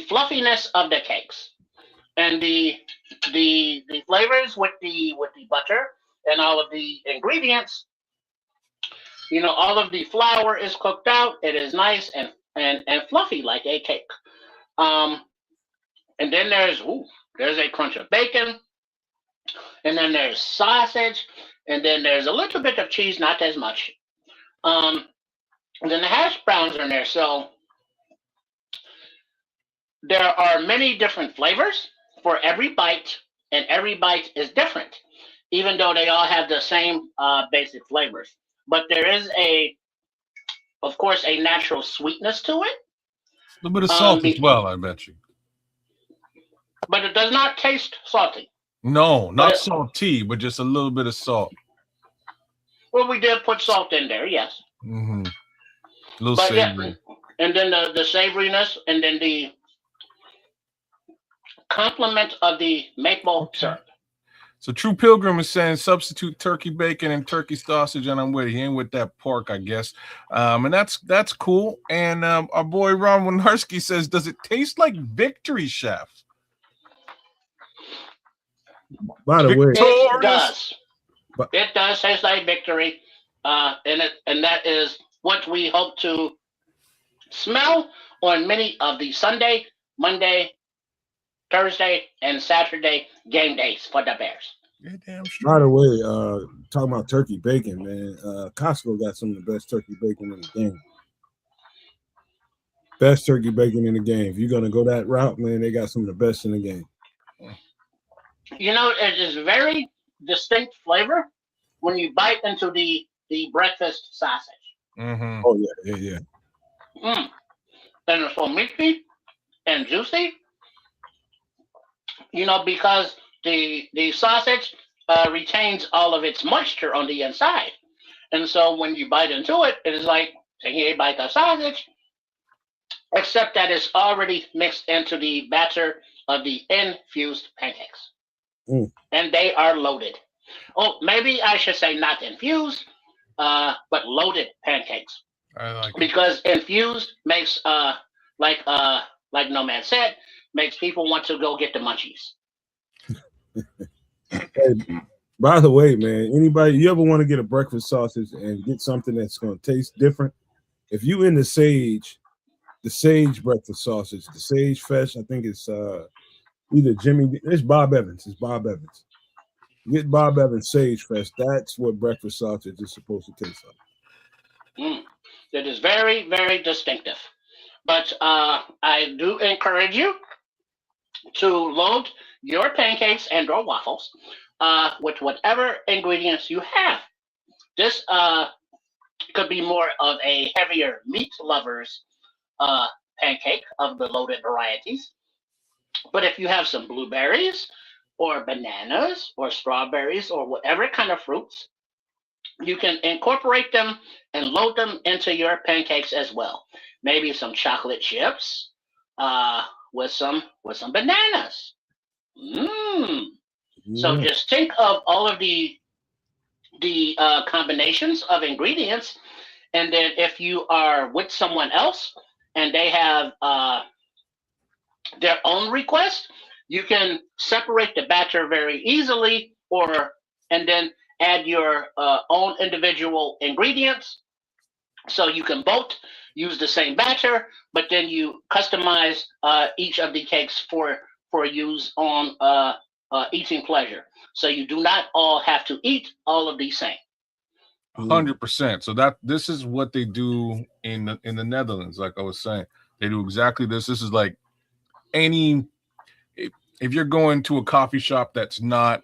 fluffiness of the cakes, and the flavors with the butter and all of the ingredients. You know, all of the flour is cooked out. It is nice and fluffy like a cake. And then there's a crunch of bacon, and then there's sausage, and then there's a little bit of cheese, not as much. And then the hash browns are in there. So there are many different flavors for every bite, and every bite is different, even though they all have the same basic flavors. But there is of course, a natural sweetness to it. A little bit of salt as well, I bet you. But it does not taste salty. No, not salty, but just a little bit of salt. Well, we did put salt in there, yes. Mm-hmm. A little savory. Yeah, and then the savoriness, and then the complement of the maple syrup. So True Pilgrim is saying substitute turkey bacon and turkey sausage, and I'm with you. He ain't with that pork, I guess. And that's cool. And our boy Ron Winarski says, does it taste like Victory, Chef? By the way, it does. It does taste like Victory, and that is what we hope to smell on many of the Sunday, Monday, Thursday, and Saturday game days for the Bears. By the way, talking about turkey bacon, man, Costco got some of the best turkey bacon in the game. Best turkey bacon in the game. If you're gonna go that route, man, they got some of the best in the game. You know, it is very distinct flavor when you bite into the breakfast sausage. Mm-hmm. Oh yeah. And it's so meaty and juicy. You know, because the sausage retains all of its moisture on the inside, and so when you bite into it, it is like taking a bite of sausage, except that it's already mixed into the batter of the infused pancakes. And they are loaded. Oh, maybe I should say not infused, but loaded pancakes. I like it. Because infused makes, like Nomad said, makes people want to go get the munchies. Hey, by the way, man, anybody, you ever want to get a breakfast sausage and get something that's going to taste different? If you in the sage breakfast sausage, the Sage Fresh, I think it's either Jimmy, it's Bob Evans. It's Bob Evans. Get Bob Evans Sage Fresh. That's what breakfast sausage is supposed to taste like. It is very, very distinctive. But I do encourage you to load your pancakes and or waffles with whatever ingredients you have. This could be more of a heavier meat lovers pancake of the loaded varieties. But if you have some blueberries or bananas or strawberries or whatever kind of fruits, you can incorporate them and load them into your pancakes as well. Maybe some chocolate chips with some bananas. So just think of all of the combinations of ingredients, and then if you are with someone else and they have their own request, you can separate the batter very easily, and then add your own individual ingredients. So you can both use the same batter, but then you customize each of the cakes for use on eating pleasure. So you do not all have to eat all of the same. 100%. So this is what they do in the Netherlands. Like I was saying, they do exactly this. This is like if you're going to a coffee shop that's not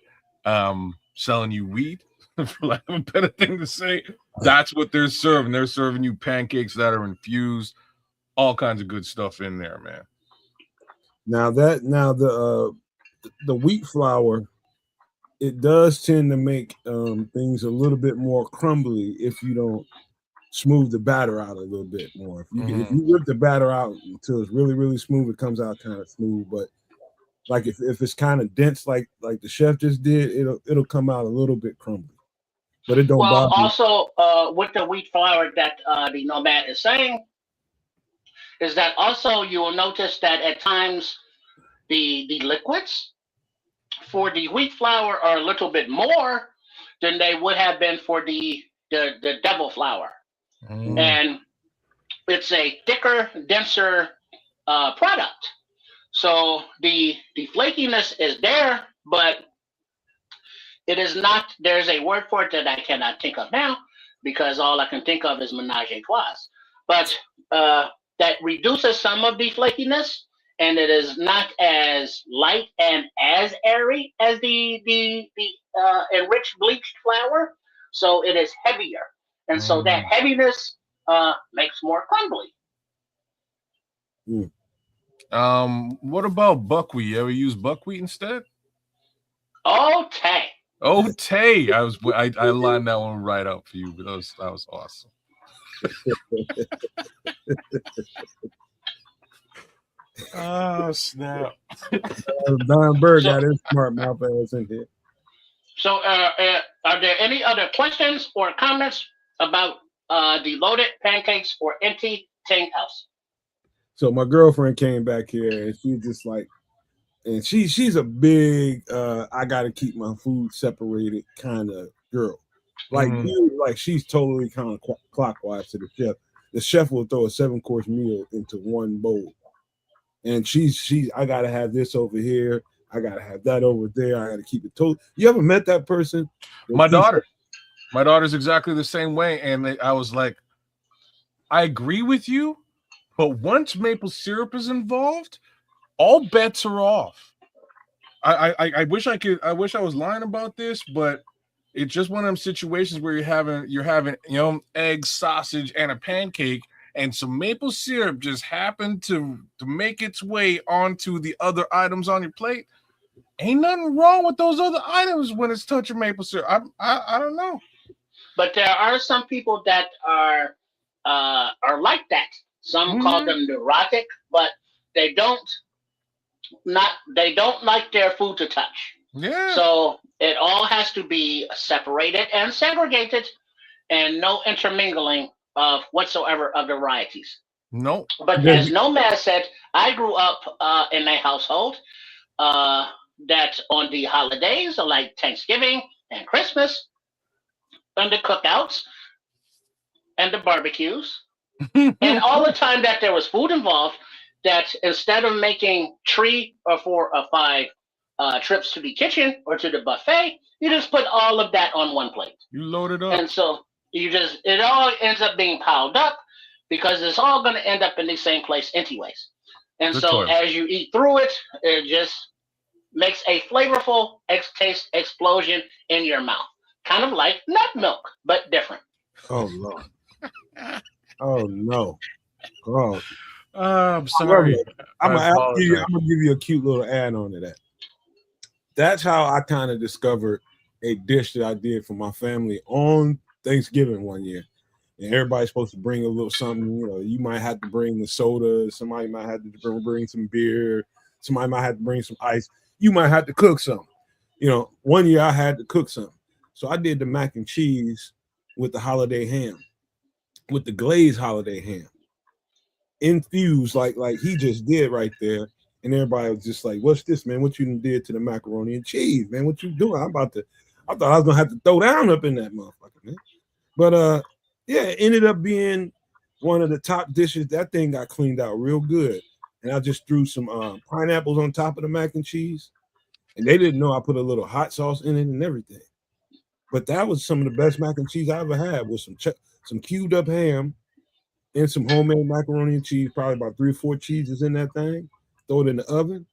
selling you weed, for lack of a better thing to say, that's what they're serving. They're serving you pancakes that are infused, all kinds of good stuff in there, man. Now the wheat flour, it does tend to make things a little bit more crumbly if you don't smooth the batter out a little bit more. If you whip the batter out until it's really, really smooth, it comes out kind of smooth. But like if it's kind of dense, like the chef just did, it'll come out a little bit crumbly. But it don't Well, bother me. also with the wheat flour that the Nomad is saying, is that also you will notice that at times the liquids for the wheat flour are a little bit more than they would have been for the devil flour. And it's a thicker, denser product. So the flakiness is there, but it is not. There's a word for it that I cannot think of now because all I can think of is menage a trois. But that reduces some of the flakiness, and it is not as light and as airy as the enriched bleached flour. So it is heavier, and so that heaviness makes more crumbly. What about buckwheat? You ever use buckwheat instead? Okay. Okay, I lined that one right up for you, but that was awesome. Oh snap! Don Berg got his smart mouth ass in here. So, are there any other questions or comments about the loaded pancakes or anything else? So my girlfriend came back here and she just like, and she's a big I gotta keep my food separated kind of girl. Like you, like she's totally kind of clockwise to the chef. The chef will throw a 7-course meal into one bowl. And she's I gotta have this over here, I gotta have that over there, I gotta keep it total. You ever met that person? My daughter's exactly the same way. And I was like, I agree with you, but once maple syrup is involved, all bets are off. I wish I was lying about this, but it's just one of them situations where you're having egg, sausage, and a pancake, and some maple syrup just happened to make its way onto the other items on your plate. Ain't nothing wrong with those other items when it's touching maple syrup. I don't know. But there are some people that are like that. Some call them neurotic, but they don't like their food to touch. Yeah. So it all has to be separated and segregated, and no intermingling of whatsoever of the varieties. No. But as Nomad said, I grew up in a household that on the holidays like Thanksgiving and Christmas, and the cookouts and the barbecues, and all the time that there was food involved, that instead of making 3 or 4 or 5 trips to the kitchen or to the buffet, you just put all of that on one plate. You load it up. And so it all ends up being piled up because it's all going to end up in the same place anyways. And Good so choice. as you eat through it, it just makes a flavorful taste explosion in your mouth. Kind of like nut milk, but different. Oh Lord. Oh no. Oh. I'm sorry. I'm gonna give you a cute little add-on to that. That's how I kind of discovered a dish that I did for my family on Thanksgiving one year. And everybody's supposed to bring a little something. You might have to bring the soda. Somebody might have to bring some beer. Somebody might have to bring some ice. You might have to cook something. One year I had to cook something. So I did the mac and cheese with the holiday ham, with the glazed holiday ham, infused like he just did right there. And everybody was just like, "What's this, man? What you done did to the macaroni and cheese, man? What you doing?" I thought I was gonna have to throw down up in that motherfucker, man. But yeah, it ended up being one of the top dishes. That thing got cleaned out real good. And I just threw some pineapples on top of the mac and cheese. And they didn't know I put a little hot sauce in it and everything. But that was some of the best mac and cheese I ever had, with some cubed up ham and some homemade macaroni and cheese, probably about 3 or 4 cheeses in that thing. Throw it in the oven.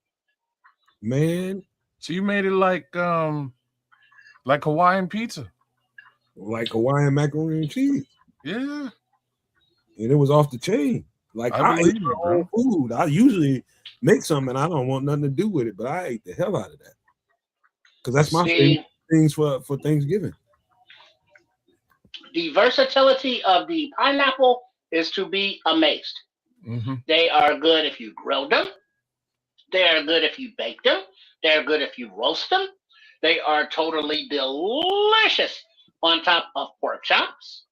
Man. So you made it like Hawaiian pizza. Like Hawaiian macaroni and cheese. Yeah. And it was off the chain. Like I ate my own food. I usually make something and I don't want nothing to do with it, but I ate the hell out of that. Because that's my favorite things for Thanksgiving. The versatility of the pineapple is to be amazed. Mm-hmm. They are good if you grill them. They are good if you bake them. They are good if you roast them. They are totally delicious on top of pork chops.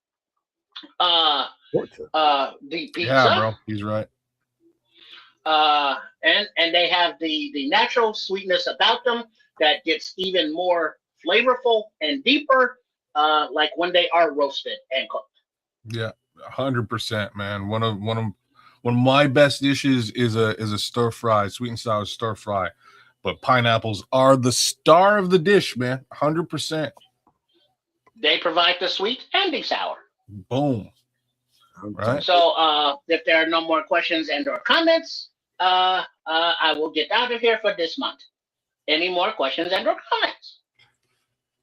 The pizza. Yeah, bro, he's right. And they have the natural sweetness about them that gets even more flavorful and deeper, like when they are roasted and cooked. Yeah, 100%, man. One of my best dishes is a stir fry, sweet and sour stir fry. But pineapples are the star of the dish, man. 100%. They provide the sweet and the sour. Boom. Right. So if there are no more questions and or comments, I will get out of here for this month. Any more questions and or comments?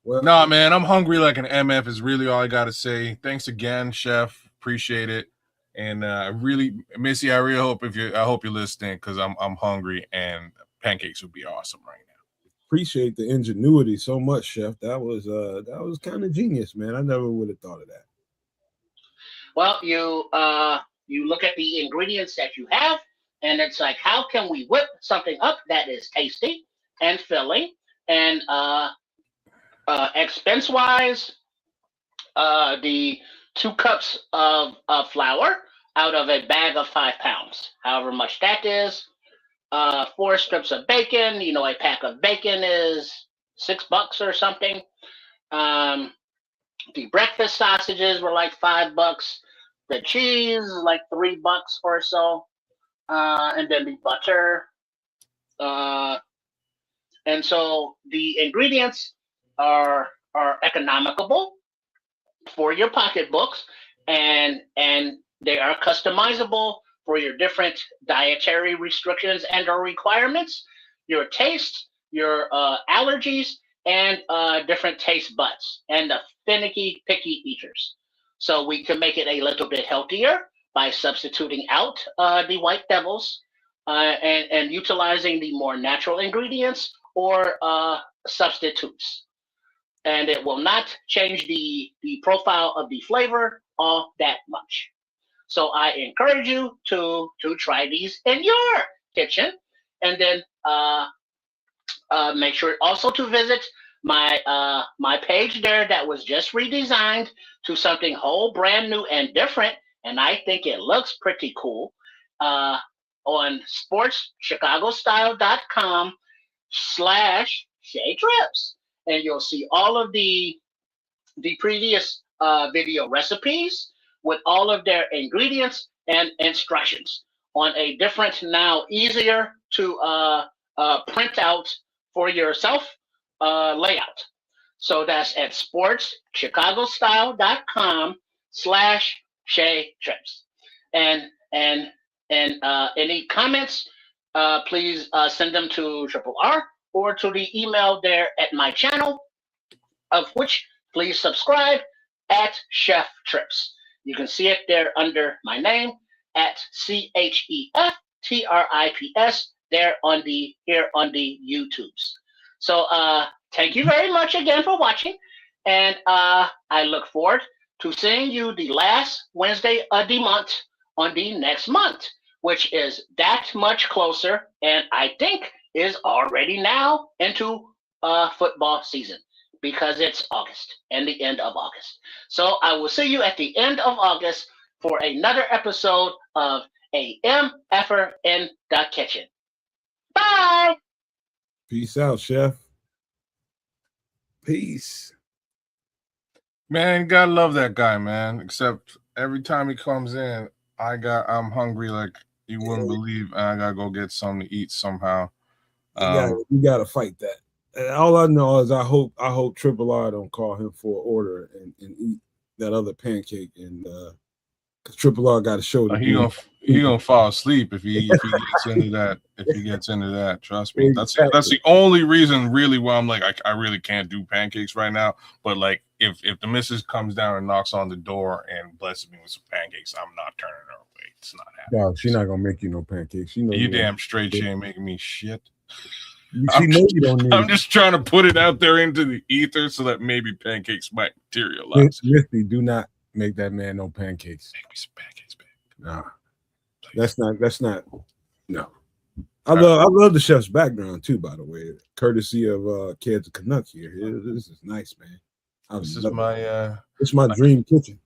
Well, no, man, I'm hungry like an MF is really all I got to say. Thanks again, Chef. Appreciate it. And really, Missy, I really hope I hope you're listening, because I'm hungry and pancakes would be awesome right now. Appreciate the ingenuity so much, Chef. That was kind of genius, man. I never would have thought of that. Well, you look at the ingredients that you have, and it's like, how can we whip something up that is tasty and filling and expense-wise, the 2 cups of flour out of a bag of 5 pounds, however much that is. 4 strips of bacon. You know, a pack of bacon is $6 or something. The breakfast sausages were like $5. The cheese like $3 or so, and then the butter. And so the ingredients are economical for your pocketbooks, and they are customizable for your different dietary restrictions and or requirements, your taste, your allergies, and different taste buds, and the finicky, picky eaters. So we can make it a little bit healthier by substituting out the white devils and utilizing the more natural ingredients or substitutes. And it will not change the profile of the flavor all that much. So I encourage you to try these in your kitchen, and then make sure also to visit my page there that was just redesigned to something whole brand new and different, and I think it looks pretty cool, on sportschicagostyle.com/shaytrips, and you'll see all of the previous video recipes with all of their ingredients and instructions on a different, now easier to print out for yourself layout. So that's at sportschicagostyle.com/shaytrips. And any comments, please send them to Triple R or to the email there at my channel, of which please subscribe at Chef Trips. You can see it there under my name at CHEFTRIPS there on the YouTubes. So thank you very much again for watching, and I look forward to seeing you the last Wednesday of the month on the next month, which is that much closer, and I think is already now into football season, because it's August and the end of August. So I will see you at the end of August for another episode of A MFer in the Kitchen. Bye. Peace out, Chef. Peace. Man, you gotta love that guy, man. Except every time he comes in, I'm hungry like you wouldn't believe, and I gotta go get something to eat somehow. You gotta fight that. And all I know is I hope Triple R don't call him for an order and eat that other pancake, and because Triple R got a show to do. He gonna fall asleep if he gets into that. If he gets into that, trust me. That's the only reason really why I'm like I really can't do pancakes right now. But like if the missus comes down and knocks on the door and blesses me with some pancakes, I'm not turning her away. It's not happening. No, she's not gonna make you no pancakes. You damn straight she ain't making me shit. I'm just trying to put it out there into the ether so that maybe pancakes might materialize. Misty, do not make that man no pancakes. Make me some pancakes, babe. Nah. That's not no. I love the chef's background too, by the way. Courtesy of Kids of Canuck here. This is nice, man. This is my dream kitchen.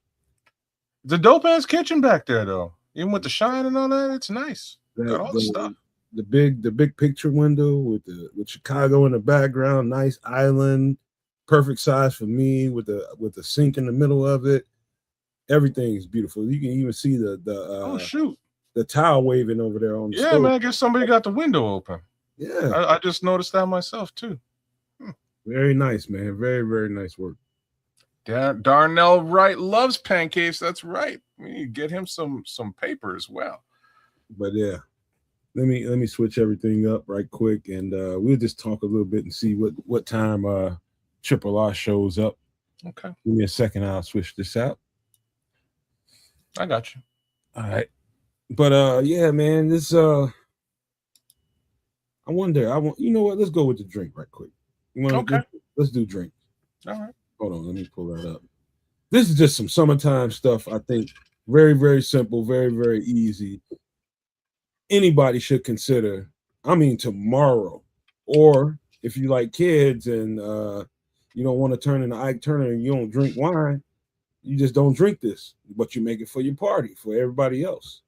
The dope ass kitchen back there though. Even with the shine and all that, it's nice. Got all the stuff. The big picture window with Chicago in the background, nice island, perfect size for me with the sink in the middle of it. Everything is beautiful. You can even see the towel waving over there on the stove. Man, I guess somebody got the window open. Yeah. I just noticed that myself too. Very nice, man. Very, very nice work. Darnell Wright loves pancakes. That's right. We need to get him some paper as well. But yeah, let me switch everything up right quick, and we'll just talk a little bit and see what time Triple R shows up. Okay. Give me a second. I'll switch this out. I got you. All right. But yeah, man, this I want you know what? Let's go with the drink right quick. Let's do drinks. All right. Hold on, let me pull that up. This is just some summertime stuff. I think very, very simple, very, very easy. Anybody should consider. I mean, tomorrow, or if you like kids and you don't want to turn into Ike Turner and you don't drink wine, you just don't drink this, but you make it for your party, for everybody else.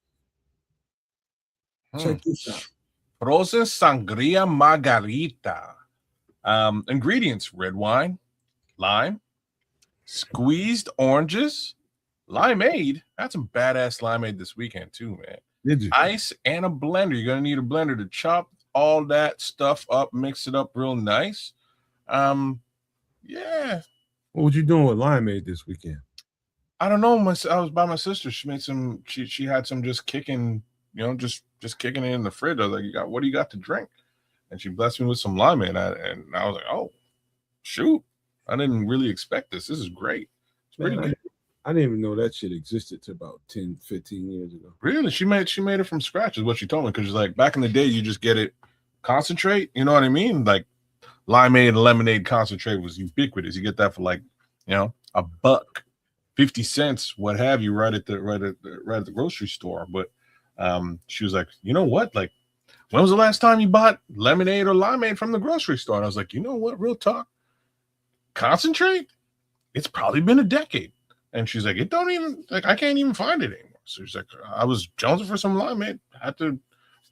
Check this out. Frozen Sangria Margarita. Ingredients: red wine, lime, squeezed oranges, limeade. That's some badass limeade this weekend too, man. Did you? Ice and a blender. You're gonna need a blender to chop all that stuff up, mix it up real nice. Yeah. What was you doing with limeade this weekend? I don't know. I was by my sister. She made some. She had some just kicking. Just kicking it in the fridge. I was like, what do you got to drink? And she blessed me with some limeade. And I was like, oh, shoot. I didn't really expect this. This is great. It's pretty good. I didn't even know that shit existed till about 10, 15 years ago. Really? She made it from scratch is what she told me. Because like back in the day, you just get it concentrate. You know what I mean? Like limeade and lemonade concentrate was ubiquitous. You get that for like, $1, 50 cents, what have you, right at the grocery store. But she was like, you know what? Like, when was the last time you bought lemonade or limeade from the grocery store? And I was like, you know what? Real talk. Concentrate? It's probably been a decade. And she's like, I can't even find it anymore. So she's like, I was jonesing for some limeade. I had to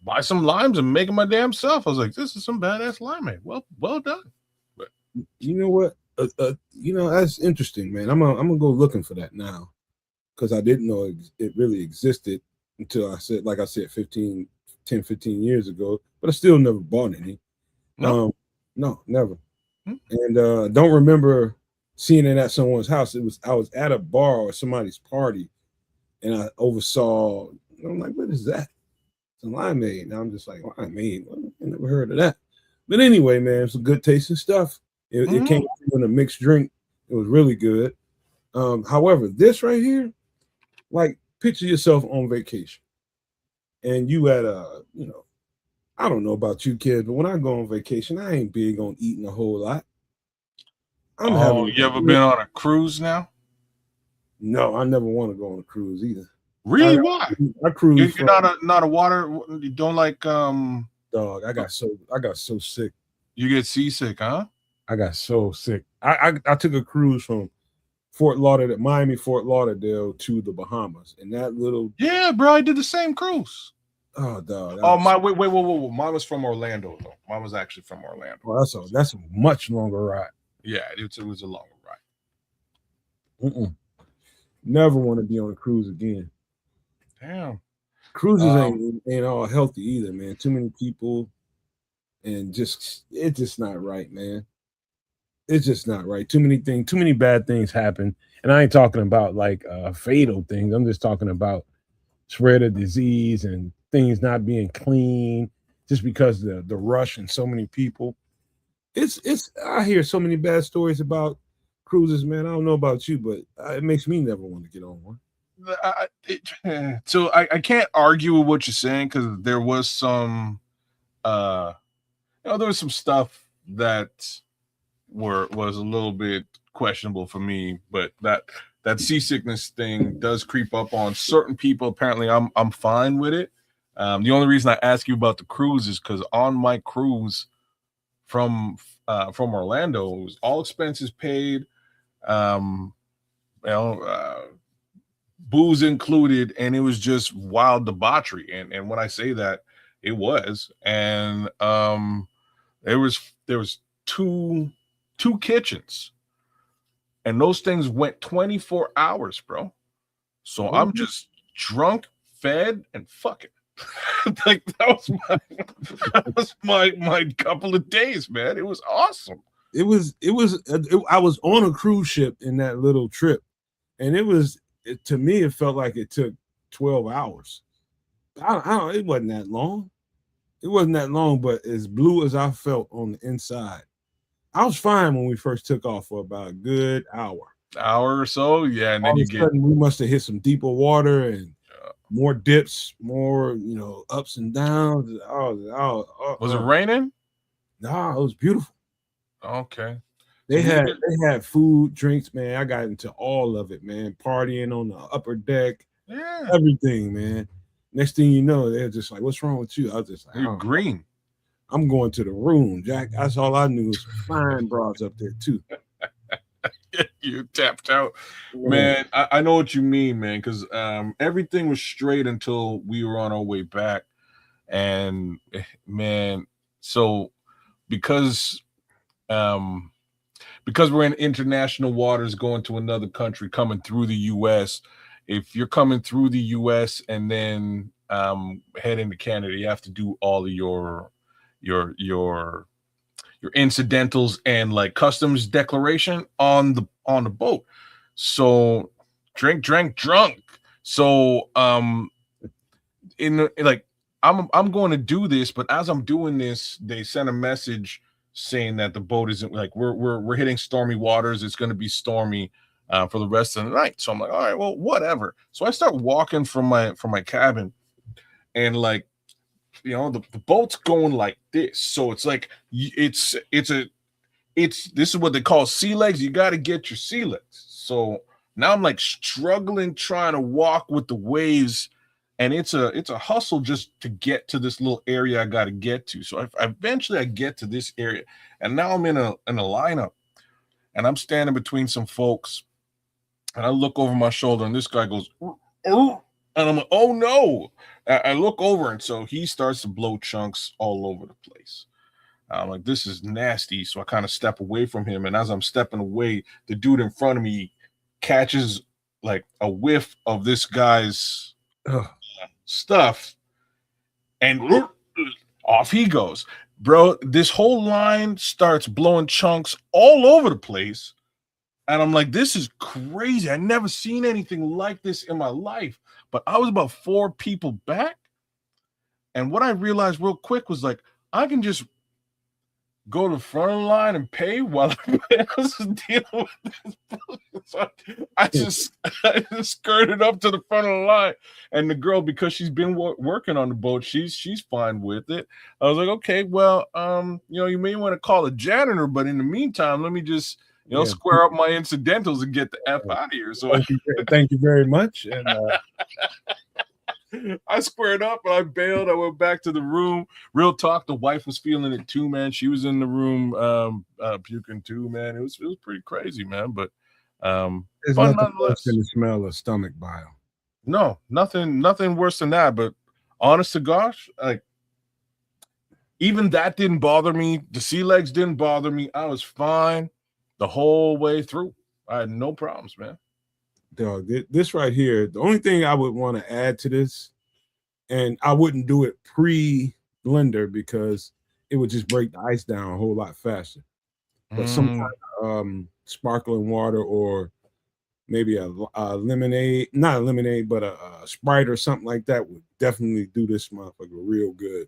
buy some limes and make it my damn self. I was like, this is some badass limeade. Well done. But you know what? That's interesting, man. I'm gonna go looking for that now, because I didn't know it really existed until I said 15 years ago. But I still never bought any. No, never. And don't remember seeing it at someone's house. I was at a bar or somebody's party, and I oversaw. I'm like, what is that? It's a limeade. And I'm just like, limeade. I never heard of that. But anyway, man, it's a good tasting stuff. It came in a mixed drink. It was really good. However, this right here, like, picture yourself on vacation, and you at I don't know about you kids, but when I go on vacation, I ain't big on eating a whole lot. You ever been on a cruise now? No, I never want to go on a cruise either. Really? Why? I cruise. You're not a water. You don't like dog. I got so sick. You get seasick, huh? I got so sick. I took a cruise from Miami, Fort Lauderdale to the Bahamas, and that little. Yeah, bro, I did the same cruise. Oh, dog. Oh, wait. Mine was from Orlando though. Mine was actually from Orlando. Well, that's a much longer ride. Yeah, it was a longer ride. Never want to be on a cruise again. Damn. Cruises ain't all healthy either, man. Too many people, and it's just not right, man. It's just not right. Too many bad things happen. And I ain't talking about like fatal things. I'm just talking about spread of disease and things not being clean just because the rush and so many people. I hear so many bad stories about cruises, man. I don't know about you, but it makes me never want to get on one. So I can't argue with what you're saying because there was some, there was some stuff that was a little bit questionable for me, but that seasickness thing does creep up on certain people. Apparently, I'm fine with it. The only reason I ask you about the cruise is because on my cruise from Orlando, it was all expenses paid. Booze included, and it was just wild debauchery. And when I say that, it was. And there was two kitchens, and those things went 24 hours, bro. So I'm just drunk, fed, and fucking. Like that was my couple of days, man. It was awesome. I was on a cruise ship in that little trip, and to me, it felt like it took 12 hours. It wasn't that long. It wasn't that long, but as blue as I felt on the inside, I was fine when we first took off for about a good hour or so. Yeah. And then we must have hit some deeper water and more dips, more, ups and downs. Was it raining? No, it was beautiful. Okay. They had food, drinks, man. I got into all of it, man. Partying on the upper deck, everything, man. Next thing you know, they're just like, "What's wrong with you?" I was just like, "You're green." I'm going to the room, Jack. That's all I knew was fine bras up there too. You tapped out, man. I know what you mean, man. Because everything was straight until we were on our way back, and man, so because we're in international waters going to another country, coming through the U.S., if you're coming through the U.S. and then heading to Canada, you have to do all of your incidentals and like customs declaration on the boat. So drunk. So I'm going to do this, but as I'm doing this, they sent a message saying that the boat isn't like we're hitting stormy waters. It's going to be stormy for the rest of the night. So I'm like, all right, well, whatever. So I start walking from my cabin, and like, the boat's going like this. So it's like this is what they call sea legs. You got to get your sea legs. So now I'm like struggling trying to walk with the waves. And it's a hustle just to get to this little area I got to get to. So eventually I get to this area, and now I'm in a lineup, and I'm standing between some folks, and I look over my shoulder, and this guy goes, "Oh," and I'm like, "Oh no!" I look over, and so he starts to blow chunks all over the place. I'm like, "This is nasty." So I kind of step away from him, and as I'm stepping away, the dude in front of me catches like a whiff of this guy's stuff, and off he goes, bro. This whole line starts blowing chunks all over the place, and I'm like, this is crazy. I never seen anything like this in my life. But I was about 4 people back, and what I realized real quick was like, I can just go to the front of the line and pay while everybody else is dealing with this bullshit. So I just skirted up to the front of the line, and the girl, because she's been working on the boat, she's fine with it. I was like, okay, well, you may want to call a janitor, but in the meantime, let me just square up my incidentals and get the F out of here. So thank you very much. And I squared up and I bailed. I went back to the room. Real talk, the wife was feeling it too, man. She was in the room puking too, man. It was pretty crazy, man. But there's nothing worse than the smell of stomach bile. No, nothing worse than that. But honest to gosh, like even that didn't bother me. The sea legs didn't bother me. I was fine the whole way through. I had no problems, man. Dog, this right here, the only thing I would want to add to this, and I wouldn't do it pre-blender because it would just break the ice down a whole lot faster. But some kind of sparkling water or maybe a lemonade, not a lemonade, but a Sprite or something like that would definitely do this motherfucker real good.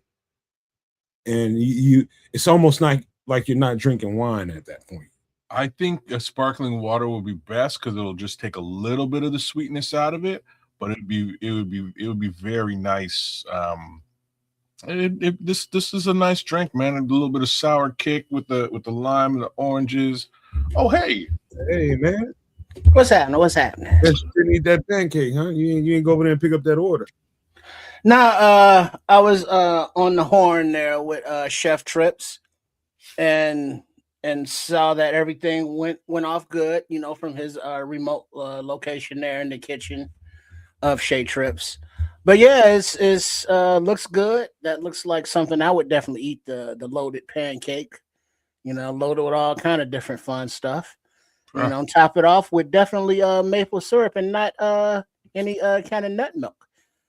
And it's almost like you're not drinking wine at that point. I think a sparkling water will be best because it'll just take a little bit of the sweetness out of it, but it would be very nice. This is a nice drink, man. A little bit of sour kick with the lime and the oranges. Oh, hey, man, what's happening? What's happening? You need that pancake, huh? You ain't go over there and pick up that order. Nah, I was on the horn there with Chef Trips, and saw that everything went off good, you know, from his remote location there in the kitchen of Shea Trips. But yeah, it's looks good. That looks like something I would definitely eat, the loaded pancake, you know, loaded with all kind of different fun stuff. You know, top it off with definitely maple syrup and not any kind of nut milk.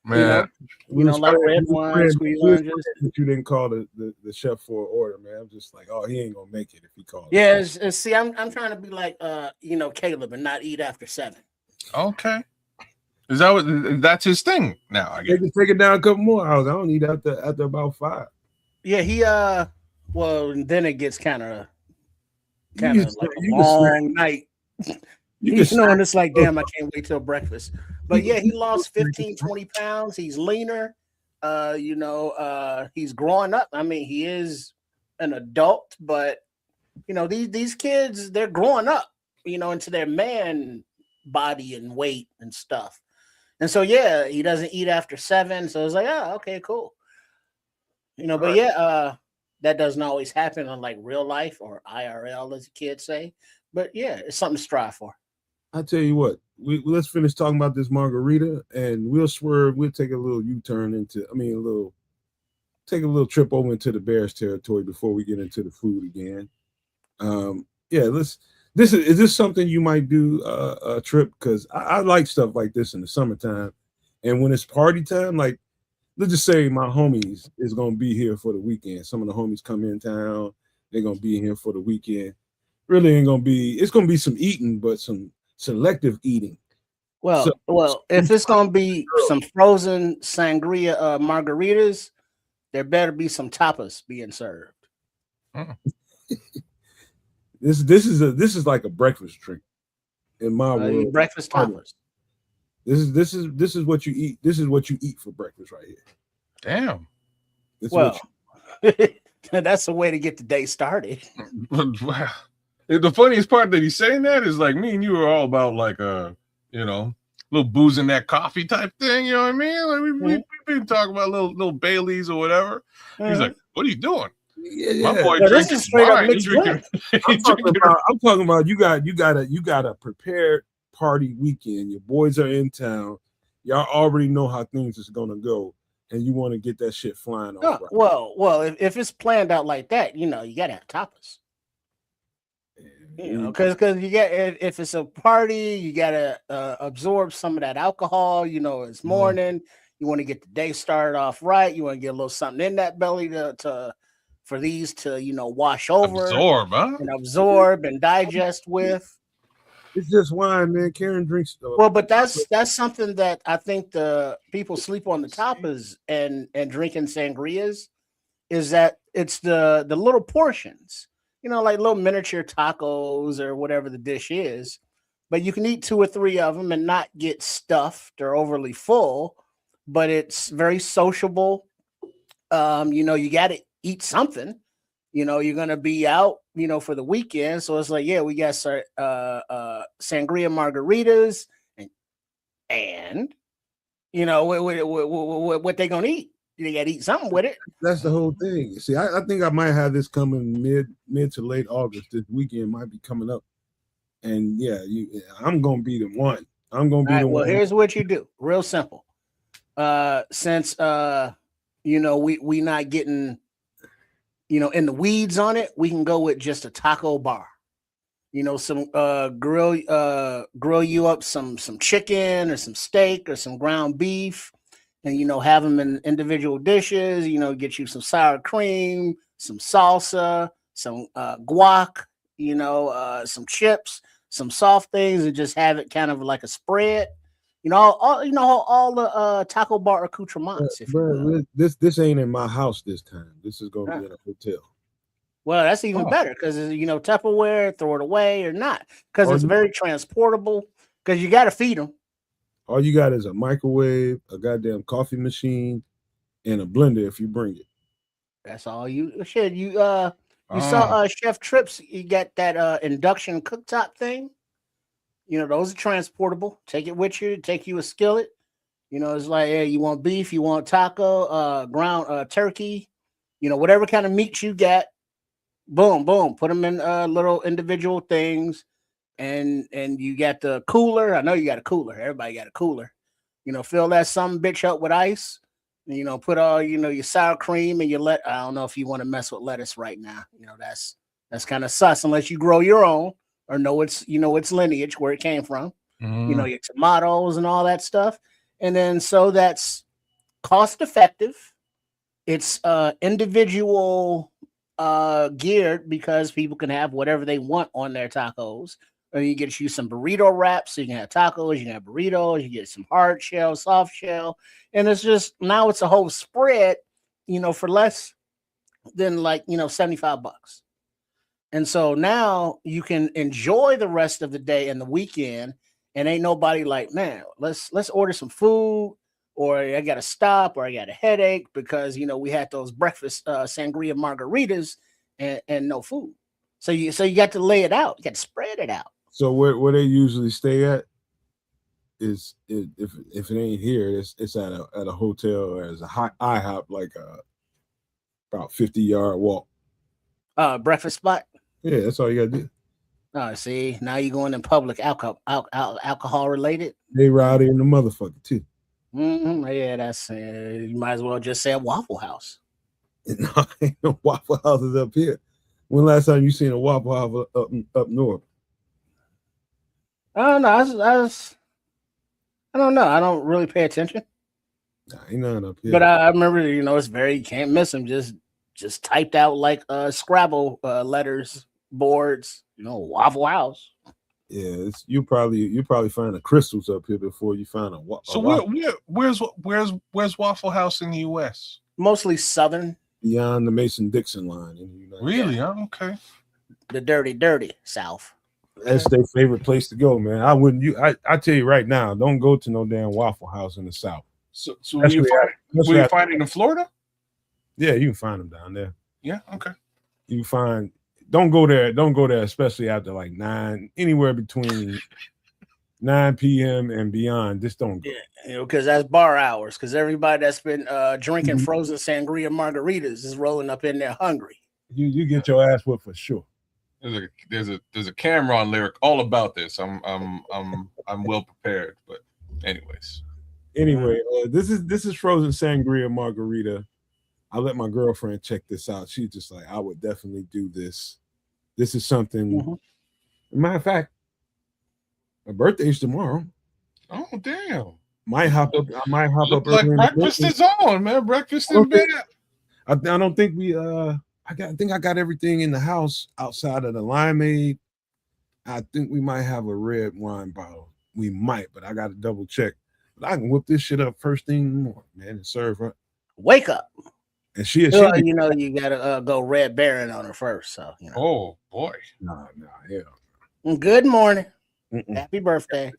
Man, you know like red wine, squeeze oranges. You didn't call the chef for an order, man. I'm just like, oh, he ain't gonna make it if he calls. Yeah, see, I'm trying to be like Caleb and not eat after 7. Okay. Is that what that's his thing now? I guess. Take it down a couple more hours. I don't eat after about 5. Yeah, he well, then it gets kind of like a long night. You know, and it's like, damn, I can't wait till breakfast. But yeah, he lost 15, 20 pounds. He's leaner. He's growing up. I mean, he is an adult, but you know, these kids, they're growing up, you know, into their man body and weight and stuff. And so yeah, he doesn't eat after 7. So it's like, oh, okay, cool. You know, but yeah, that doesn't always happen on like real life or IRL, as the kids say. But yeah, it's something to strive for. I tell you what, let's finish talking about this margarita, and we'll swerve. We'll take a little U-turn take a little trip over into the Bears territory before we get into the food again. Is this something you might do a trip? Because I like stuff like this in the summertime, and when it's party time, like let's just say my homies is gonna be here for the weekend. Some of the homies come in town, they're gonna be here for the weekend. Really ain't gonna be. It's gonna be some eating, but some selective eating. Well, if it's gonna be some frozen sangria margaritas, there better be some tapas being served. This is like a breakfast drink in my world. Breakfast tapas. This is what you eat. This is what you eat for breakfast right here. Damn. That's a way to get the day started. Wow. The funniest part that he's saying that is like me and you are all about like little booze in that coffee type thing, you know what I mean? Like we've been talking about little Baileys or whatever. He's like, "What are you doing?" Yeah. My boy this is straight up mixed drink. I'm talking about you got a prepared party weekend. Your boys are in town. Y'all already know how things is gonna go, and you want to get that shit flying off. Right? Well, if it's planned out like that, you know, you gotta have tapas. You know, because you get, if it's a party, you gotta absorb some of that alcohol. You know, it's morning. You want to get the day started off right. You want to get a little something in that belly for these to wash over, absorb and digest with. It's just wine, man. Karen drinks. Well, but that's something that I think the people sleep on the tapas and drinking sangrias, is that it's the little portions. You know, like little miniature tacos or whatever the dish is, but you can eat 2 or 3 of them and not get stuffed or overly full, but it's very sociable. You got to eat something, you're going to be out, for the weekend. So it's like, yeah, we got sangria margaritas and what they going to eat. You got to eat something with it. That's the whole thing. See, I think I might have this coming mid to late August. This weekend might be coming up, and yeah, I'm gonna be the one. I'm gonna be the one. Well, here's what you do. Real simple. Since we not getting, in the weeds on it, we can go with just a taco bar. Some grill you up some chicken or some steak or some ground beef, and have them in individual dishes. Get you some sour cream, some salsa, some guac, some chips, some soft things, and just have it kind of like a spread. All the taco bar accoutrements, if you will. This ain't in my house this time. This is gonna be in a hotel. Well, that's even better because Tupperware, throw it away or not, because it's very transportable. Because you got to feed them. All you got is a microwave, a goddamn coffee machine, and a blender. If you bring it, that's all you should. You saw Chef Trips. You got that induction cooktop thing. Those are transportable. Take it with you. Take you a skillet. It's like, hey, you want beef, you want taco, ground turkey, whatever kind of meat you got. Boom, boom. Put them in little individual things, and you got the cooler. I know you got a cooler. Everybody got a cooler. Fill that some bitch up with ice. And, put all your sour cream and your I don't know if you want to mess with lettuce right now. That's kind of sus unless you grow your own or know its lineage where it came from. Your tomatoes and all that stuff. And then so that's cost effective. It's individual geared because people can have whatever they want on their tacos. Or you get you some burrito wraps, so you can have tacos, you can have burritos, you get some hard shell, soft shell, and it's just now it's a whole spread, for less than $75. And so now you can enjoy the rest of the day and the weekend, and ain't nobody like, man, let's order some food, or I got to stop, or I got a headache because we had those breakfast sangria margaritas and no food. So you got to lay it out, you got to spread it out. So where they usually stay at is if it ain't here, it's at a hotel or as a IHOP, like about 50-yard walk. Breakfast spot. Yeah, that's all you gotta do. See, now you're going in public alcohol related. They rowdy in the motherfucker too. Yeah, that's you might as well just say a Waffle House. No, ain't no Waffle Houses up here. When last time you seen a Waffle House up north? I don't know. I don't know. I don't really pay attention. Nah, ain't none up here. But I remember, it's very, you can't miss them. Just typed out like Scrabble letters, boards. Waffle House. Yeah, you probably find the crystals up here before you find a Waffle. So where's Waffle House in the U.S.? Mostly southern. Beyond the Mason-Dixon line in the United States. Really? Okay. The dirty South. That's their favorite place to go, man. I tell you right now, don't go to no damn Waffle House in the South. So will you find it in Florida? Yeah, you can find them down there. Yeah, okay. Don't go there, especially after like 9, anywhere between 9 p.m. and beyond. Just don't go. Yeah, because that's bar hours. Because everybody that's been drinking frozen sangria margaritas is rolling up in there hungry. You get your ass whipped for sure. There's a Cameron lyric all about this. I'm well prepared, but anyways. Anyway, this is frozen sangria margarita. I let my girlfriend check this out. She's just like, I would definitely do this. This is something. Matter of fact, my birthday's tomorrow. Oh damn! I might hop up. Like breakfast is on, man. Breakfast in bed. I don't think we. I think I got everything in the house outside of the limeade. I think we might have a red wine bottle. We might, but I got to double check. But I can whip this shit up first thing in the morning, man, and serve her. Wake up. And you got to go Red Baron on her first. So, Oh, boy. Nah, yeah. Good morning. Happy birthday.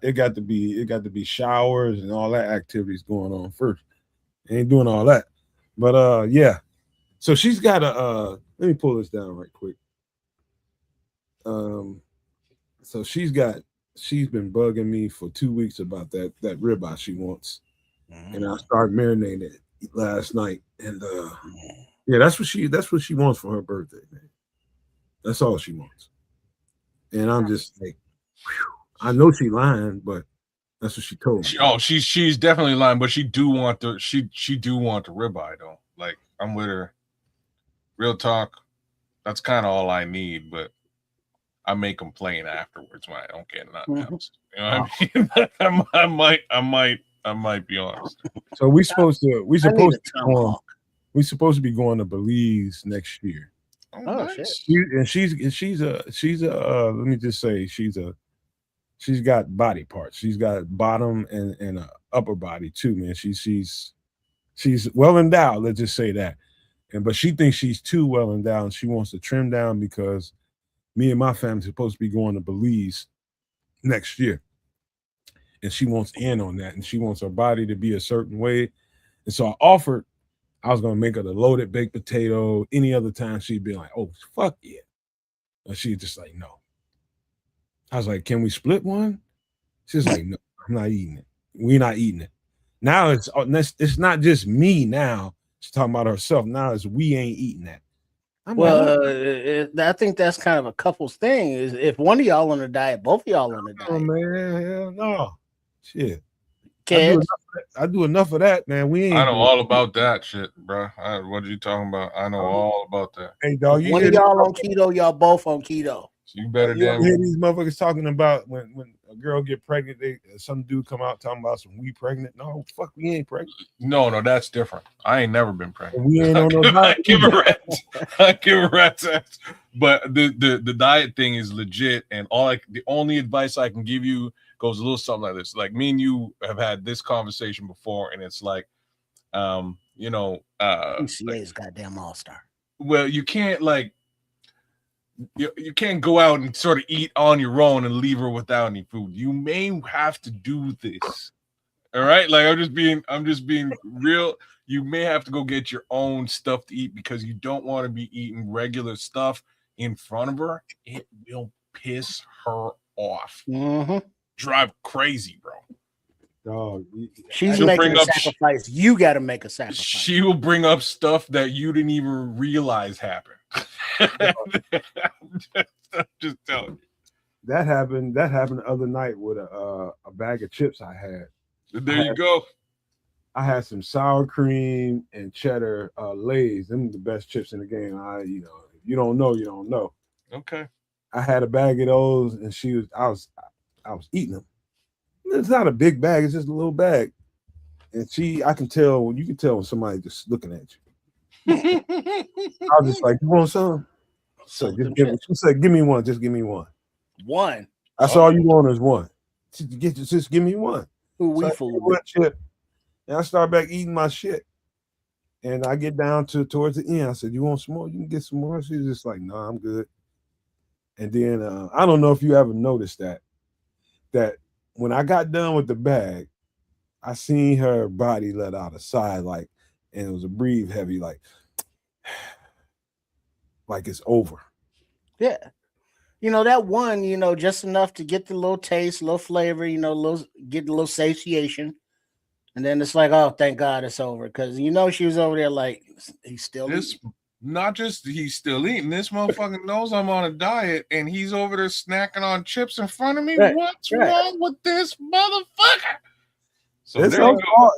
It got to be showers and all that activities going on first. Ain't doing all that. But, yeah. So she's got let me pull this down right quick. So she's been bugging me for 2 weeks about that ribeye she wants. And I started marinating it last night. And yeah, that's what she wants for her birthday, man. That's all she wants. And I'm just like, whew. I know she lying, but That's what she told me. She's definitely lying, but she do want the ribeye though. Like I'm with her. Real talk. That's kind of all I need, but I may complain afterwards when I don't get nothing else. You know what I mean? I might be honest. So we supposed to be going to Belize next year. Oh, nice. She's a let me just say she's got body parts. She's got bottom and a upper body too, man. She's well endowed. Let's just say that. But she thinks she's too well endowed. She wants to trim down because me and my family are supposed to be going to Belize next year. And she wants in on that. And she wants her body to be a certain way. And so I offered, I was going to make her the loaded baked potato. Any other time she'd be like, oh, fuck yeah. And she's just like, no. I was like, can we split one? She's like, no, I'm not eating it. We're not eating it. Now it's not just me now. She's talking about herself. Now it's we ain't eating that. I think that's kind of a couple's thing. Is if one of y'all on a diet, both of y'all on a diet. Oh man, hell no, shit. Kids, I do enough of that, man. We ain't. I know all about that shit, bro. What are you talking about? I know all about that. Hey, dog, one of y'all on keto, y'all both on keto. So you better hear these motherfuckers talking about when a girl get pregnant, some dude come out talking about we pregnant. No, fuck, we ain't pregnant. No, that's different. I ain't never been pregnant. We ain't on no diet. I give a rat's ass. But the diet thing is legit, and the only advice I can give you goes a little something like this. Like me and you have had this conversation before, and it's like, UCA's goddamn all-star. Well, you can't you can't go out and sort of eat on your own and leave her without any food. You may have to do this. All right. Like I'm just being real. You may have to go get your own stuff to eat because you don't want to be eating regular stuff in front of her. It will piss her off. Mm-hmm. Drive crazy, bro. Dog, she's making a sacrifice. You got to make a sacrifice. She will bring up stuff that you didn't even realize happened. just telling you. That happened the other night with a bag of chips I had. You go. I had some sour cream and cheddar Lay's. Them are the best chips in the game. If you don't know, you don't know. Okay. I had a bag of those, and I was eating them. It's not a big bag; it's just a little bag. And you can tell when somebody just looking at you. I was just like, "You want some?" So she said, "Give me one. Just give me one." One. That's all you want is one. Just give me one. Chip. And I start back eating my shit. And I get down towards the end. I said, "You want some more? You can get some more." She's just like, "No, I'm good." And then I don't know if you ever noticed that when I got done with the bag, I seen her body let out a sigh, and it was a breathe heavy, like it's over. Yeah. That one, just enough to get the little taste, little flavor, get the little satiation. And then it's like, oh, thank God it's over. Because, she was over there like, he's still eating. Not just he's still eating. This motherfucker knows I'm on a diet, and he's over there snacking on chips in front of me. Right, what's wrong with this motherfucker? So it's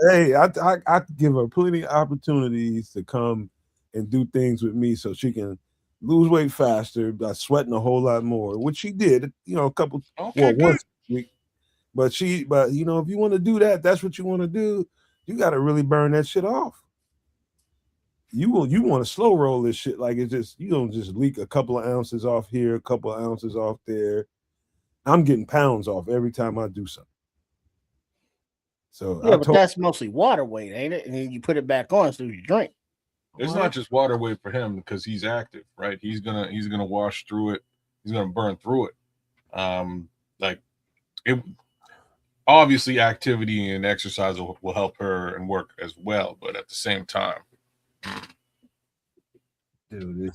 hey, I give her plenty of opportunities to come and do things with me so she can lose weight faster by sweating a whole lot more, which she did, a couple once a week. But if you want to do that, that's what you want to do. You got to really burn that shit off. You want to slow roll this shit like it's just you don't just leak a couple of ounces off here, a couple of ounces off there. I'm getting pounds off every time I do something. So yeah, but that's mostly water weight, ain't it? And then you put it back on so you drink. It's not just water weight for him because he's active, right? He's gonna wash through it. He's gonna burn through it. Obviously, activity and exercise will help her and work as well, but at the same time, dude,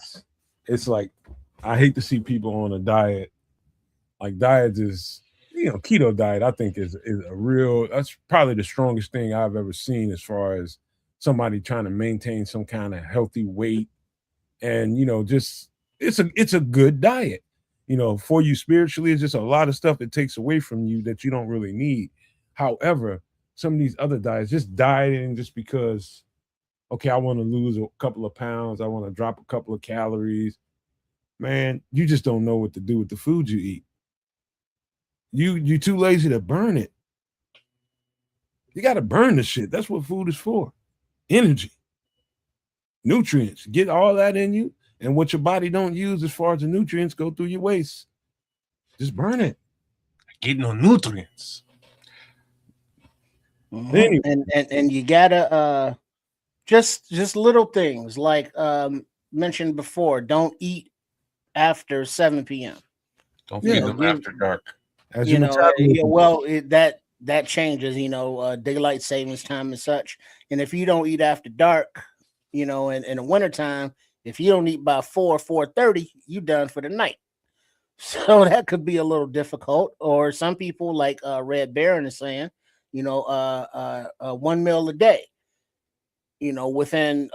it's like I hate to see people on a diet. Like diet is, keto diet. I think is a real. That's probably the strongest thing I've ever seen as far as somebody trying to maintain some kind of healthy weight, and just it's a good diet. For you spiritually, it's just a lot of stuff it takes away from you that you don't really need. However, some of these other diets, just dieting just because, okay, I want to lose a couple of pounds, I want to drop a couple of calories. Man, you just don't know what to do with the food you eat. You too lazy to burn it. You got to burn the shit. That's what food is for. Energy, nutrients. Get all that in you, and what your body don't use as far as the nutrients go through your waste. Just burn it. Get no nutrients. Mm-hmm. Anyway. And you gotta just little things like mentioned before. Don't eat after 7 p.m. Don't feed them after dark. As You your know, metabolism- well, that changes. You know, daylight savings time and such. And if you don't eat after dark, you know, in the wintertime, if you don't eat by 4:30, you done for the night. So that could be a little difficult. Or some people, like Red Baron is saying, you know, 1 meal a day. You know, within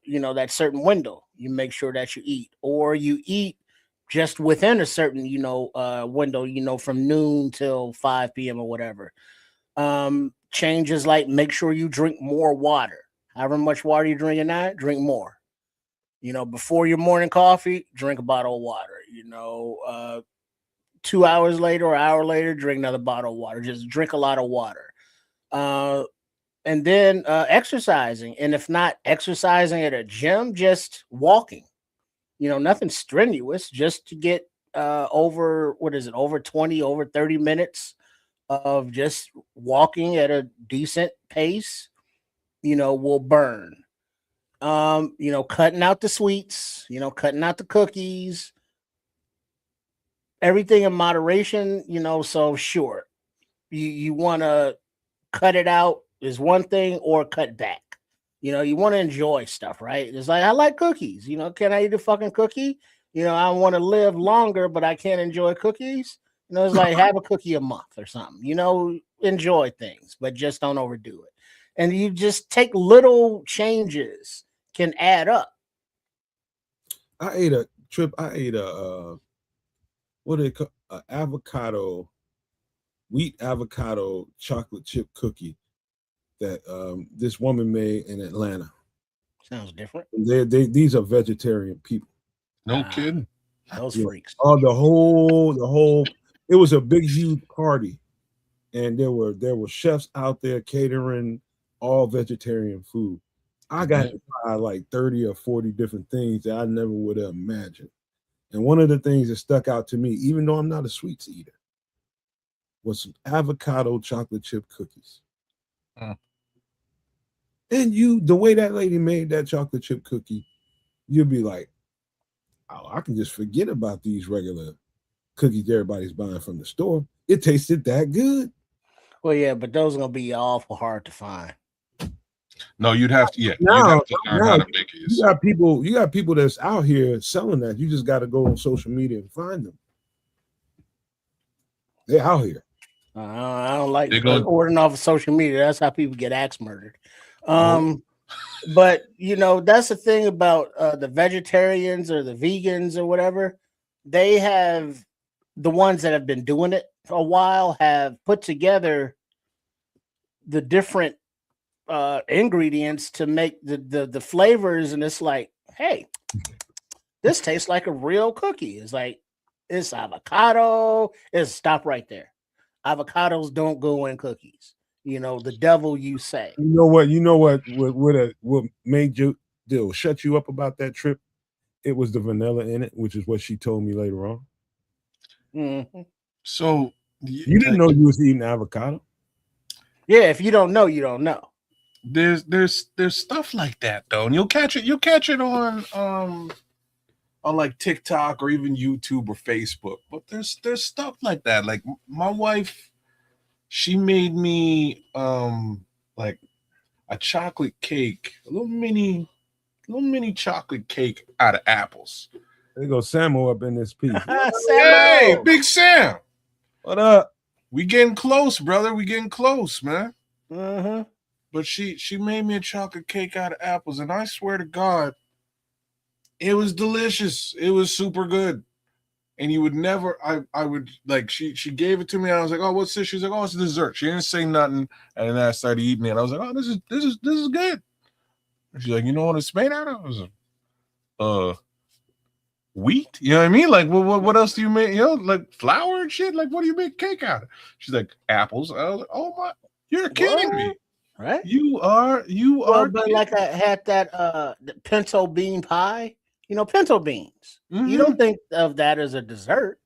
you know, that certain window, you make sure that you eat, or you eat just within a certain, you know, window, you know, from noon till 5 p.m. or whatever. Changes like make sure you drink more water. However much water you drink a night, drink more. You know, before your morning coffee, drink a bottle of water. You know, 2 hours later or an hour later, drink another bottle of water. Just drink a lot of water. And then exercising. And if not exercising at a gym, just walking. You know, nothing strenuous, just to get over 20, over 30 minutes of just walking at a decent pace, you know, will burn. You know, cutting out the sweets, you know, cutting out the cookies, everything in moderation, you know. So sure, you want to cut it out is one thing, or cut back. You know, you want to enjoy stuff, right? It's like, I like cookies. You know, can I eat a fucking cookie? You know, I want to live longer, but I can't enjoy cookies. You know, it's like, have a cookie a month or something. You know, enjoy things, but just don't overdo it. And you just take little changes can add up. I ate a what do they call avocado, wheat avocado chocolate chip cookie that this woman made in Atlanta. Sounds different. These are vegetarian people. No kidding. Those Yeah. freaks. Oh, the whole. It was a big, huge party, and there were chefs out there catering all vegetarian food. I got to try like 30 or 40 different things that I never would have imagined. And one of the things that stuck out to me, even though I'm not a sweets eater, was some avocado chocolate chip cookies. And the way that lady made that chocolate chip cookie, you'll be like, oh, I can just forget about these regular cookies everybody's buying from the store. It tasted that good. Well, yeah, but those are gonna be awful hard to find. No, you'd have to. Yeah, Now- you'd have to learn now how to make it. You got people that's out here selling that. You just got to go on social media and find them. They're out here. I don't like They're gonna- ordering off of social media. That's how people get axe murdered. But you know, that's the thing about the vegetarians or the vegans or whatever. They have, the ones that have been doing it for a while, have put together the different ingredients to make the flavors, and it's like, hey, this tastes like a real cookie. It's like, it's avocado. Stop right there. Avocados don't go in cookies. You know, the devil, you say. You know what made you shut you up about that trip? It was the vanilla in it, which is what she told me later on. Mm-hmm. So you didn't know you was eating avocado? Yeah, if you don't know, you don't know. There's stuff like that though, and you'll catch it on like TikTok or even YouTube or Facebook. But there's stuff like that. Like my wife, she made me like a chocolate cake, a little mini chocolate cake out of apples. There goes Samo up in this piece. Hey, Big Sam. What up? We getting close, brother. We getting close, man. Mm-hmm. But she made me a chocolate cake out of apples, and I swear to God, it was delicious. It was super good. and you would never. I would like she gave it to me, and I was like, "Oh, what's this?" She's like, "Oh, it's dessert." She didn't say nothing, and then I started eating it. I was like, "Oh, this is good." And she's like, "You know what it's made out of?" I was like, wheat. You know what I mean? Like, what else do you make? You know, like flour and shit. Like, what do you make cake out of? She's like, apples. I was like, oh my, you're kidding me. Right? You are. But like I had that the pinto bean pie. You know, pinto beans. Mm-hmm. You don't think of that as a dessert.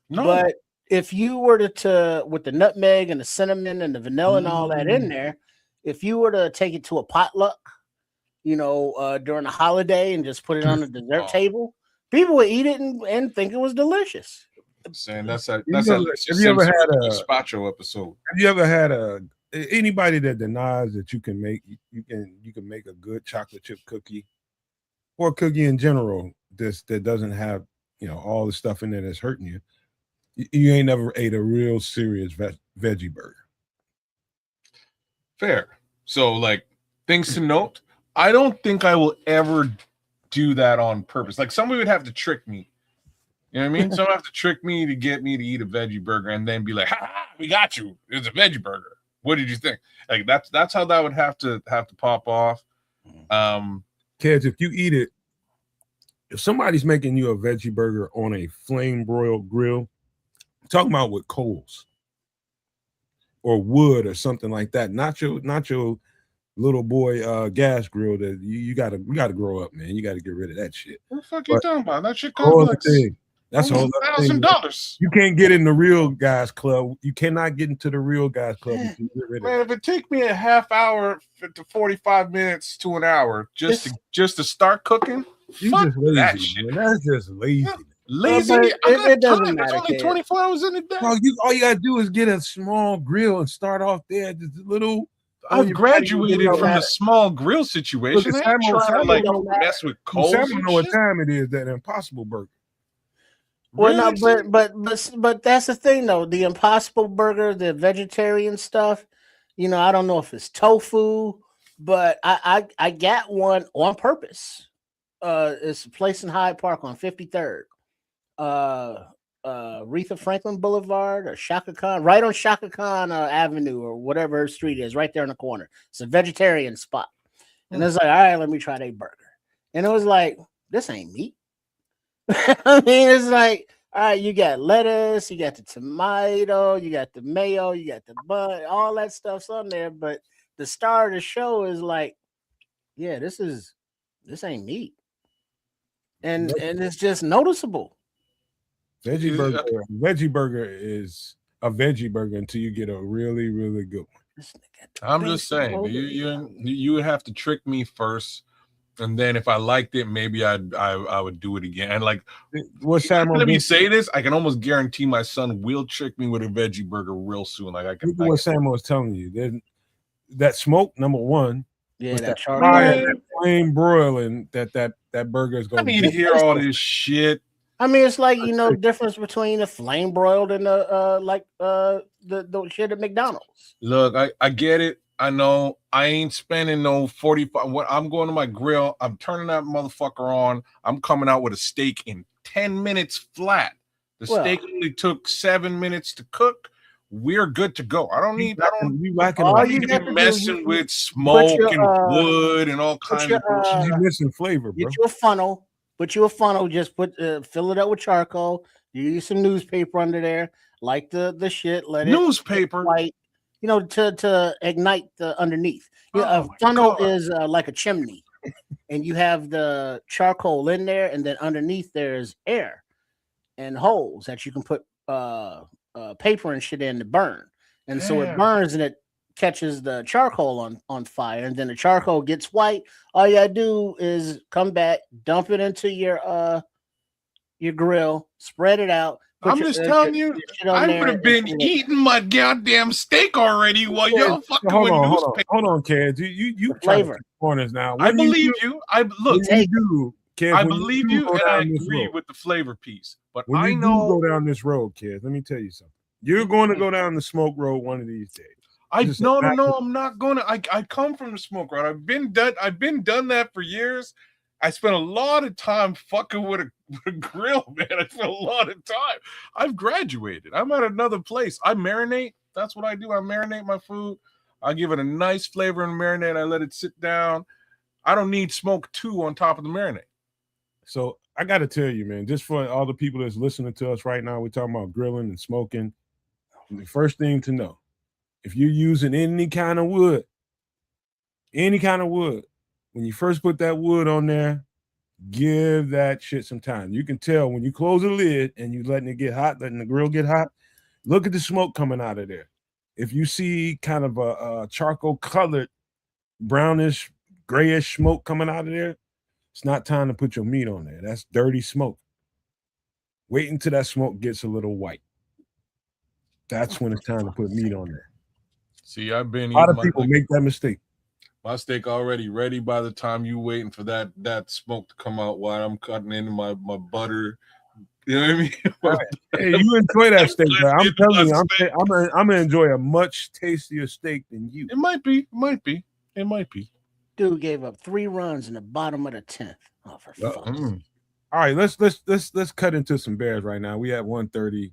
No. But if you were to with the nutmeg and the cinnamon and the vanilla and all that in there, if you were to take it to a potluck, you know, during a holiday and just put it on the dessert table, people would eat it and think it was delicious. I'm saying that's a Have you ever had a gazpacho episode? Have you ever had anybody that denies that you can make a good chocolate chip cookie or a cookie in general that doesn't have, you know, all the stuff in there that's hurting you? You ain't never ate a real serious veggie burger. Fair. So, like, things to note. I don't think I will ever do that on purpose. Like, somebody would have to trick me. You know what I mean? Someone have to trick me to get me to eat a veggie burger and then be like, "Ha, we got you. It's a veggie burger. What did you think?" Like, that's how that would have to pop off. Kids, if you eat it, if somebody's making you a veggie burger on a flame broiled grill, I'm talking about with coals or wood or something like that, not your little boy gas grill that you gotta grow up, man. You gotta get rid of that shit. What the fuck are you talking about? That shit costs like that's all $1,000. You can't get in the real guys club. You cannot get into the real guys club. Man, if it take me a half hour to 45 minutes to an hour just to start cooking, fuck just lazy, that shit. Man. That's just lazy. Yeah. Lazy. It doesn't matter. There's only 24 hours in the day. Well, all you gotta do is get a small grill and start off there. Just a little. I've graduated from the small grill situation. I ain't trying to like mess with coals. Sam know what time it is. That Impossible Burger. Well, no, but that's the thing though. The Impossible Burger, the vegetarian stuff. You know, I don't know if it's tofu, but I got one on purpose. It's a place in Hyde Park on 53rd. Aretha Franklin Boulevard or Shaka Khan, right on Shaka Khan Avenue or whatever her street is, right there in the corner. It's a vegetarian spot. And it's like, all right, let me try that burger. And it was like, this ain't meat. I mean, it's like, all right, you got lettuce, you got the tomato, you got the mayo, you got the bun, all that stuff's on there. But the star of the show is like, yeah, this ain't meat. And it's just noticeable. Veggie burger is a veggie burger until you get a really, really good one. I'm just saying, you would have to trick me first, and then if I liked it, maybe I would do it again. And like, let me say this, I can almost guarantee my son will trick me with a veggie burger real soon. Like, I can. What Sam was telling you, that smoke, number one. Yeah, that flame broiling that burger is going. I need to hear all this shit. I mean, it's like, you know, the difference between a flame broiled and the shit at McDonald's. Look, I get it. I know I ain't spending no 45. When I'm going to my grill, I'm turning that motherfucker on. I'm coming out with a steak in 10 minutes flat. The steak only took 7 minutes to cook. We're good to go. I don't need to be messing with smoke and wood and all kinds of bullshit. You're missing flavor, bro. Get you a funnel. Just fill it up with charcoal. You use some newspaper under there, light the shit. Let it newspaper, light, you know, to ignite the underneath. A funnel is like a chimney, and you have the charcoal in there, and then underneath there's air and holes that you can put paper and shit in to burn, and so it burns and it catches the charcoal on fire, and then the charcoal gets white. All you gotta do is come back, dump it into your grill, spread it out. I'm just telling you, I would have been eating my goddamn steak already while y'all fucking with newspaper. Hold on, kids. You flavor corners now. I believe you. I believe you, and I agree with the flavor piece. But when you go down this road, kids, let me tell you something. You're going to go down the smoke road one of these days. No, I'm not gonna. I come from the smoke road. I've been done that for years, I spent a lot of time fucking with a grill, man. I spent a lot of time. I've graduated. I'm at another place. I marinate. That's what I do. I marinate my food. I give it a nice flavor and marinate. I let it sit down. I don't need smoke too on top of the marinade. So I got to tell you, man, just for all the people that's listening to us right now, we're talking about grilling and smoking. The first thing to know, if you're using any kind of wood, when you first put that wood on there, give that shit some time. You can tell when you close the lid and you letting it get hot, letting the grill get hot, look at the smoke coming out of there. If you see kind of a charcoal colored, brownish, grayish smoke coming out of there, it's not time to put your meat on there. That's dirty smoke. Wait until that smoke gets a little white. That's when it's time to put meat on there. See, I've been a lot of people make that mistake. My steak already ready by the time you waiting for that smoke to come out while I'm cutting into my butter. You know what I mean? Right. Hey, you enjoy that steak, bro. I'm telling you, I'm gonna enjoy a much tastier steak than you. It might be. Dude gave up 3 runs in the bottom of the 10th. Oh, for fuck's sake. All right, let's cut into some Bears right now. We at 1:30,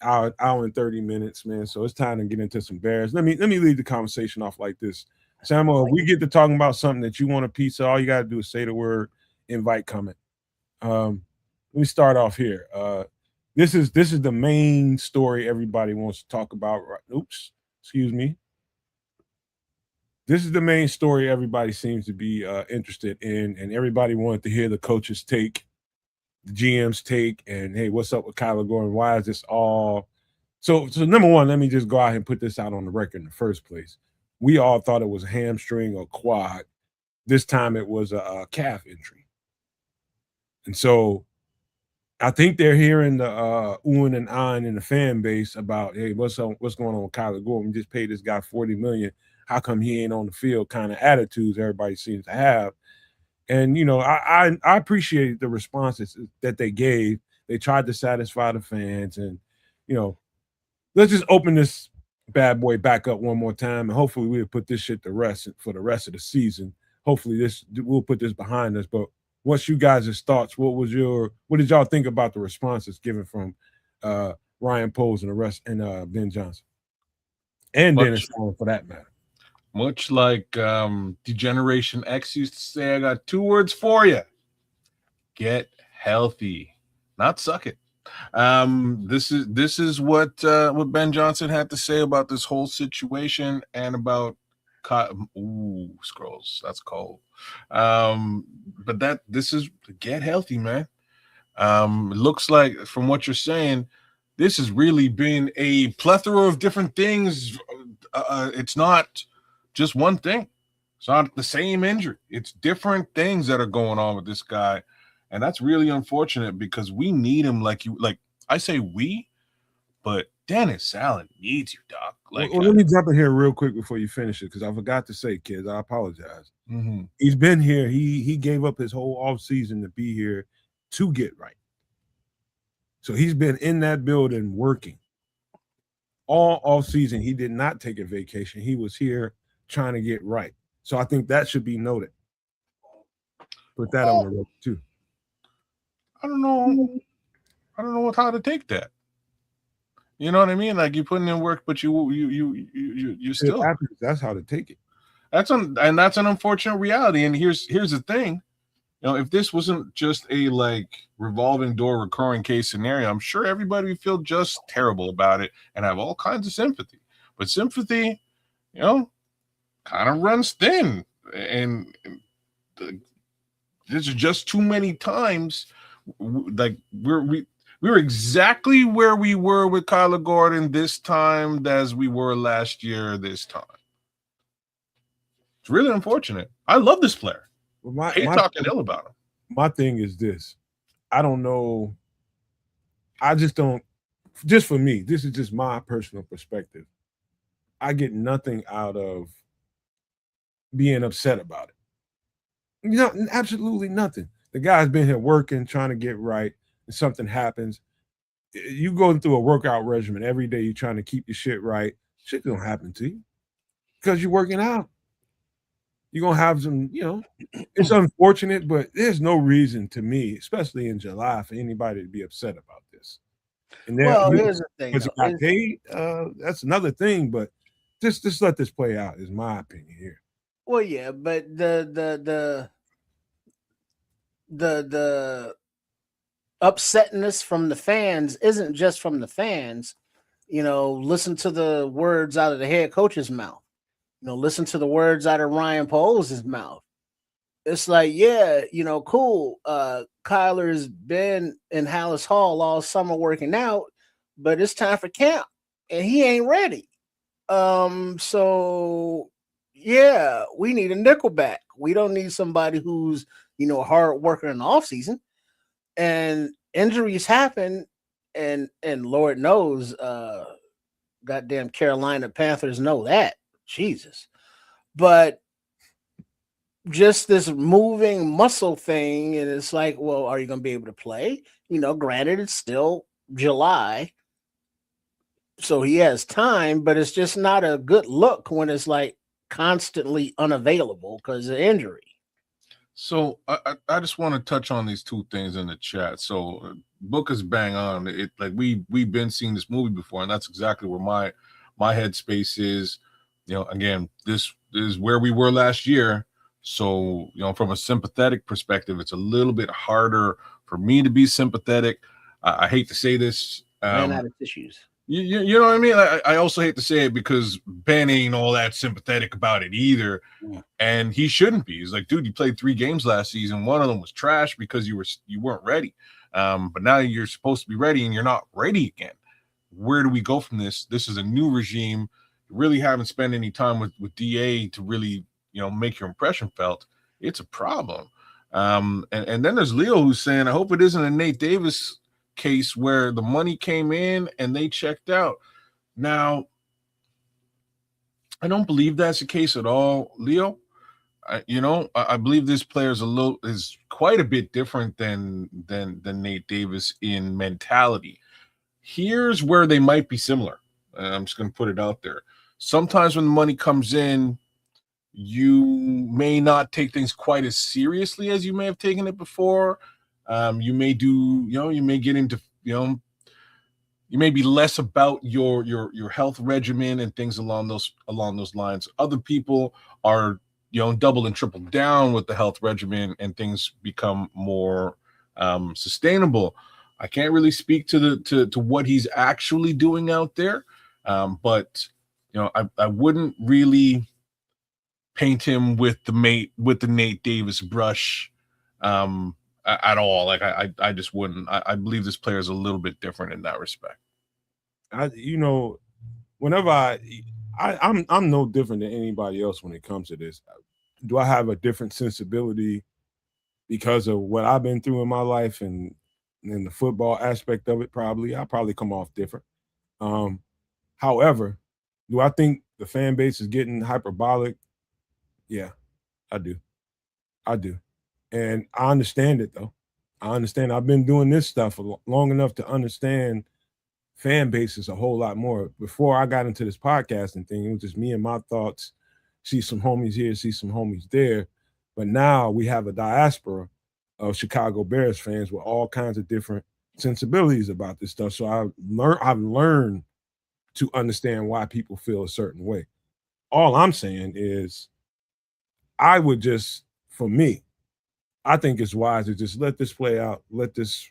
hour and 30 minutes, man. So it's time to get into some Bears. Let me lead the conversation off like this. Samuel, if we get to talking about something that you want a piece of, all you got to do is say the word, invite, comment. Let me start off here. This is the main story everybody wants to talk about. Oops, excuse me. This is the main story everybody seems to be interested in, and everybody wanted to hear the coach's take, the GM's take, and hey, what's up with Kyler Gordon? Why is this all? So number one, let me just go out and put this out on the record in the first place. We all thought it was a hamstring or quad. This time it was a calf injury. And so I think they're hearing the oohing and ahhing in the fan base about, hey, what's going on with Kyler Gordon? We just paid this guy $40 million. How come he ain't on the field? Kind of attitudes everybody seems to have. And, you know, I appreciate the responses that they gave. They tried to satisfy the fans. And, you know, let's just open this bad boy back up one more time, and hopefully we'll put this shit to rest for the rest of the season. Hopefully we'll put this behind us. But what's you guys' thoughts? What did y'all think about the responses given from Ryan Poles and the rest and Ben Johnson and Dennis Allen for that matter? Much like Degeneration X used to say, I got 2 words for you: get healthy, not suck it. This is what Ben Johnson had to say about this whole situation and about scrolls. That's cold. But this is get healthy, man. It looks like from what you're saying, this has really been a plethora of different things. It's not just one thing. It's not the same injury. It's different things that are going on with this guy. And that's really unfortunate because we need him like I say we, but Dennis Allen needs you, Doc. Let me jump in here real quick before you finish it because I forgot to say, kids, I apologize. Mm-hmm. He's been here. He gave up his whole offseason to be here to get right. So he's been in that building working. All offseason, he did not take a vacation. He was here trying to get right. So I think that should be noted. Put that on the record too. I don't know how to take that. You know what I mean? Like you're putting in work, but you still. That's how to take it. That's an unfortunate reality. And here's the thing, you know, if this wasn't just a like revolving door recurring case scenario, I'm sure everybody would feel just terrible about it and have all kinds of sympathy. But sympathy, you know, kind of runs thin, and there's just too many times. Like we were exactly where we were with Kyler Gordon this time as we were last year this time. It's really unfortunate. I love this player. I hate talking ill about him. My thing is this. I don't know. I just don't. Just for me, this is just my personal perspective. I get nothing out of being upset about it. You know, absolutely nothing. The guy's been here working, trying to get right, and something happens. You going through a workout regimen every day, you're trying to keep your shit right. Shit don't happen to you because you're working out. You're gonna have some, it's unfortunate, but there's no reason to me, especially in July, for anybody to be upset about this. And then Well, here's the thing, because he though. got paid, that's another thing. But just let this play out, is my opinion here. Well, yeah, but the upsetness from the fans isn't just from the fans. Listen to the words out of the head coach's mouth. Listen to the words out of Ryan Poles' mouth. It's like, yeah, cool. Kyler's been in Hallis Hall all summer working out, but it's time for camp, and he ain't ready. So yeah, we need a nickelback. We don't need somebody who's a hard worker in the off season. And injuries happen, and Lord knows, goddamn Carolina Panthers know that. Jesus. But just this moving muscle thing, and it's like, well, are you going to be able to play? Granted, it's still July, so he has time, but it's just not a good look when it's like constantly unavailable because of injury. So I just want to touch on these two things in the chat. So Book is bang on. It like we've been seeing this movie before, and that's exactly where my headspace is. Again, this is where we were last year. So from a sympathetic perspective, it's a little bit harder for me to be sympathetic. I hate to say this. Ran out of tissues. You know what I mean? I also hate to say it because Ben ain't all that sympathetic about it either. Yeah. And he shouldn't be. He's like, dude, you played 3 games last season. One of them was trash because you weren't ready. But now you're supposed to be ready and you're not ready again. Where do we go from this? This is a new regime. You really haven't spent any time with DA to really, make your impression felt. It's a problem. And then there's Leo who's saying, I hope it isn't a Nate Davis case where the money came in and they checked out. Now, I don't believe that's the case at all, Leo. I believe this player is quite a bit different than Nate Davis in mentality. Here's where they might be similar. I'm just going to put it out there. Sometimes when the money comes in, you may not take things quite as seriously as you may have taken it before. You may you may get into, you may be less about your health regimen and things along those lines. Other people are, double and triple down with the health regimen and things become more sustainable. I can't really speak to what he's actually doing out there. But I wouldn't really paint him with the Nate Davis brush at all. Like I just wouldn't. I believe this player is a little bit different in that respect. Whenever I'm no different than anybody else when it comes to this. Do I have a different sensibility because of what I've been through in my life and in the football aspect of it? Probably. I'll probably come off different. However, do I think the fan base is getting hyperbolic? Yeah, I do. And I understand it, though. I understand. I've been doing this stuff long enough to understand fan bases a whole lot more. Before I got into this podcasting thing, it was just me and my thoughts. See some homies here, see some homies there. But now we have a diaspora of Chicago Bears fans with all kinds of different sensibilities about this stuff. So I've learned to understand why people feel a certain way. All I'm saying is I would just, for me, I think it's wise to just let this play out, let this,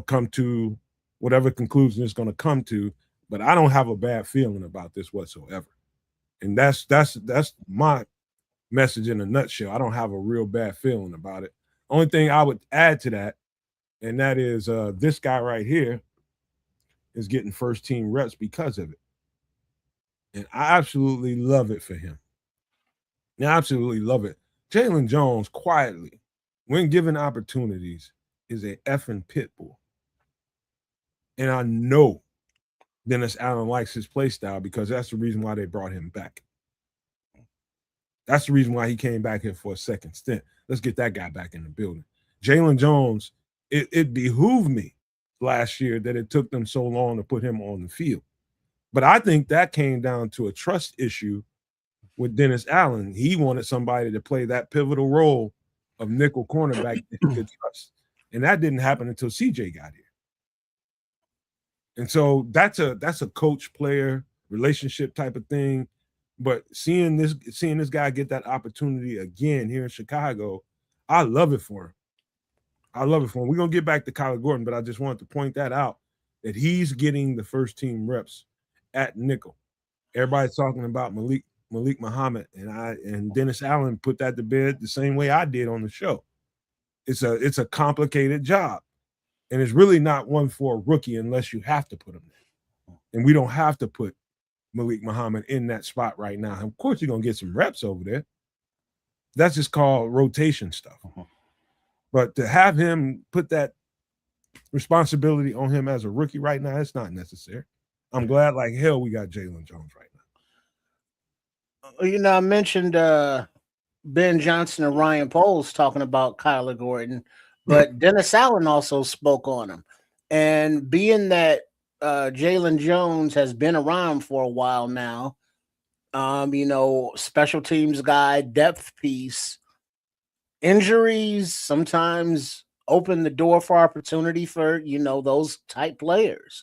come to whatever conclusion it's going to come to. But I don't have a bad feeling about this whatsoever. And that's my message in a nutshell. I don't have a real bad feeling about it. Only thing I would add to that, and that is this guy right here is getting first team reps because of it. And I absolutely love it for him. I absolutely love it. Jalen Jones, quietly, when given opportunities, is a effing pit bull. And I know Dennis Allen likes his play style because that's the reason why they brought him back. That's the reason why he came back here for a second stint. Let's get that guy back in the building. Jalen Jones, it behooved me last year that it took them so long to put him on the field. But I think that came down to a trust issue with Dennis Allen. He wanted somebody to play that pivotal role of nickel cornerback that he could trust. And that didn't happen until CJ got here. And so that's a coach player relationship type of thing. But seeing this guy get that opportunity again here in Chicago, I love it for him. I love it for him. We're gonna get back to Kyler Gordon, but I just wanted to point that out that he's getting the first team reps at nickel. Everybody's talking about Malik Muhammad, and Dennis Allen put that to bed the same way I did on the show. It's a complicated job, and it's really not one for a rookie unless you have to put him there. And we don't have to put Malik Muhammad in that spot right now. Of course, you're gonna get some reps over there. That's just called rotation stuff. But to have him put that responsibility on him as a rookie right now, it's not necessary. I'm glad like hell we got Jalen Jones right now. You know, I mentioned Ben Johnson and Ryan Poles talking about Kyler Gordon, but Dennis Allen also spoke on him. And being that Jalen Jones has been around for a while now, you know, special teams guy, depth piece, injuries sometimes open the door for opportunity for, you know, those type players.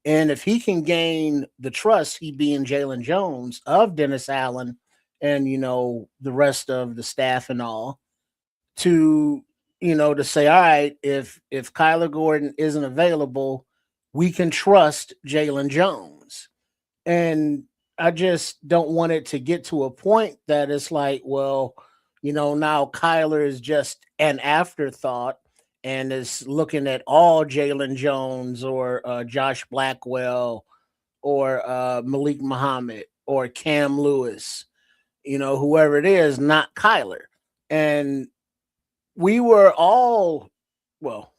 And if he can gain the trust, he being Jalen Jones, of Dennis Allen and, you know, the rest of the staff and all, to, you know, to say, all right, if Kyler Gordon isn't available, we can trust Jalen Jones. And I just don't want it to get to a point that it's like, well, you know, now Kyler is just an afterthought and is looking at all Jalen Jones or Josh Blackwell or Malik Muhammad or Cam Lewis, you know, whoever it is, not Kyler. And we were all, well,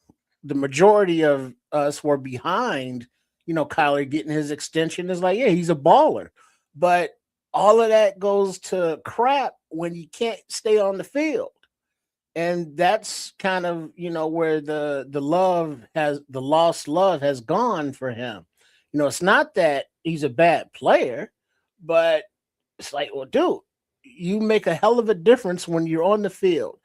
the majority of us were behind, you know, Kyler getting his extension. Is like, yeah, he's a baller. But all of that goes to crap when you can't stay on the field. And that's kind of, you know, where the lost love has gone for him. You know, it's not that he's a bad player, but it's like, well, dude, you make a hell of a difference when you're on the field.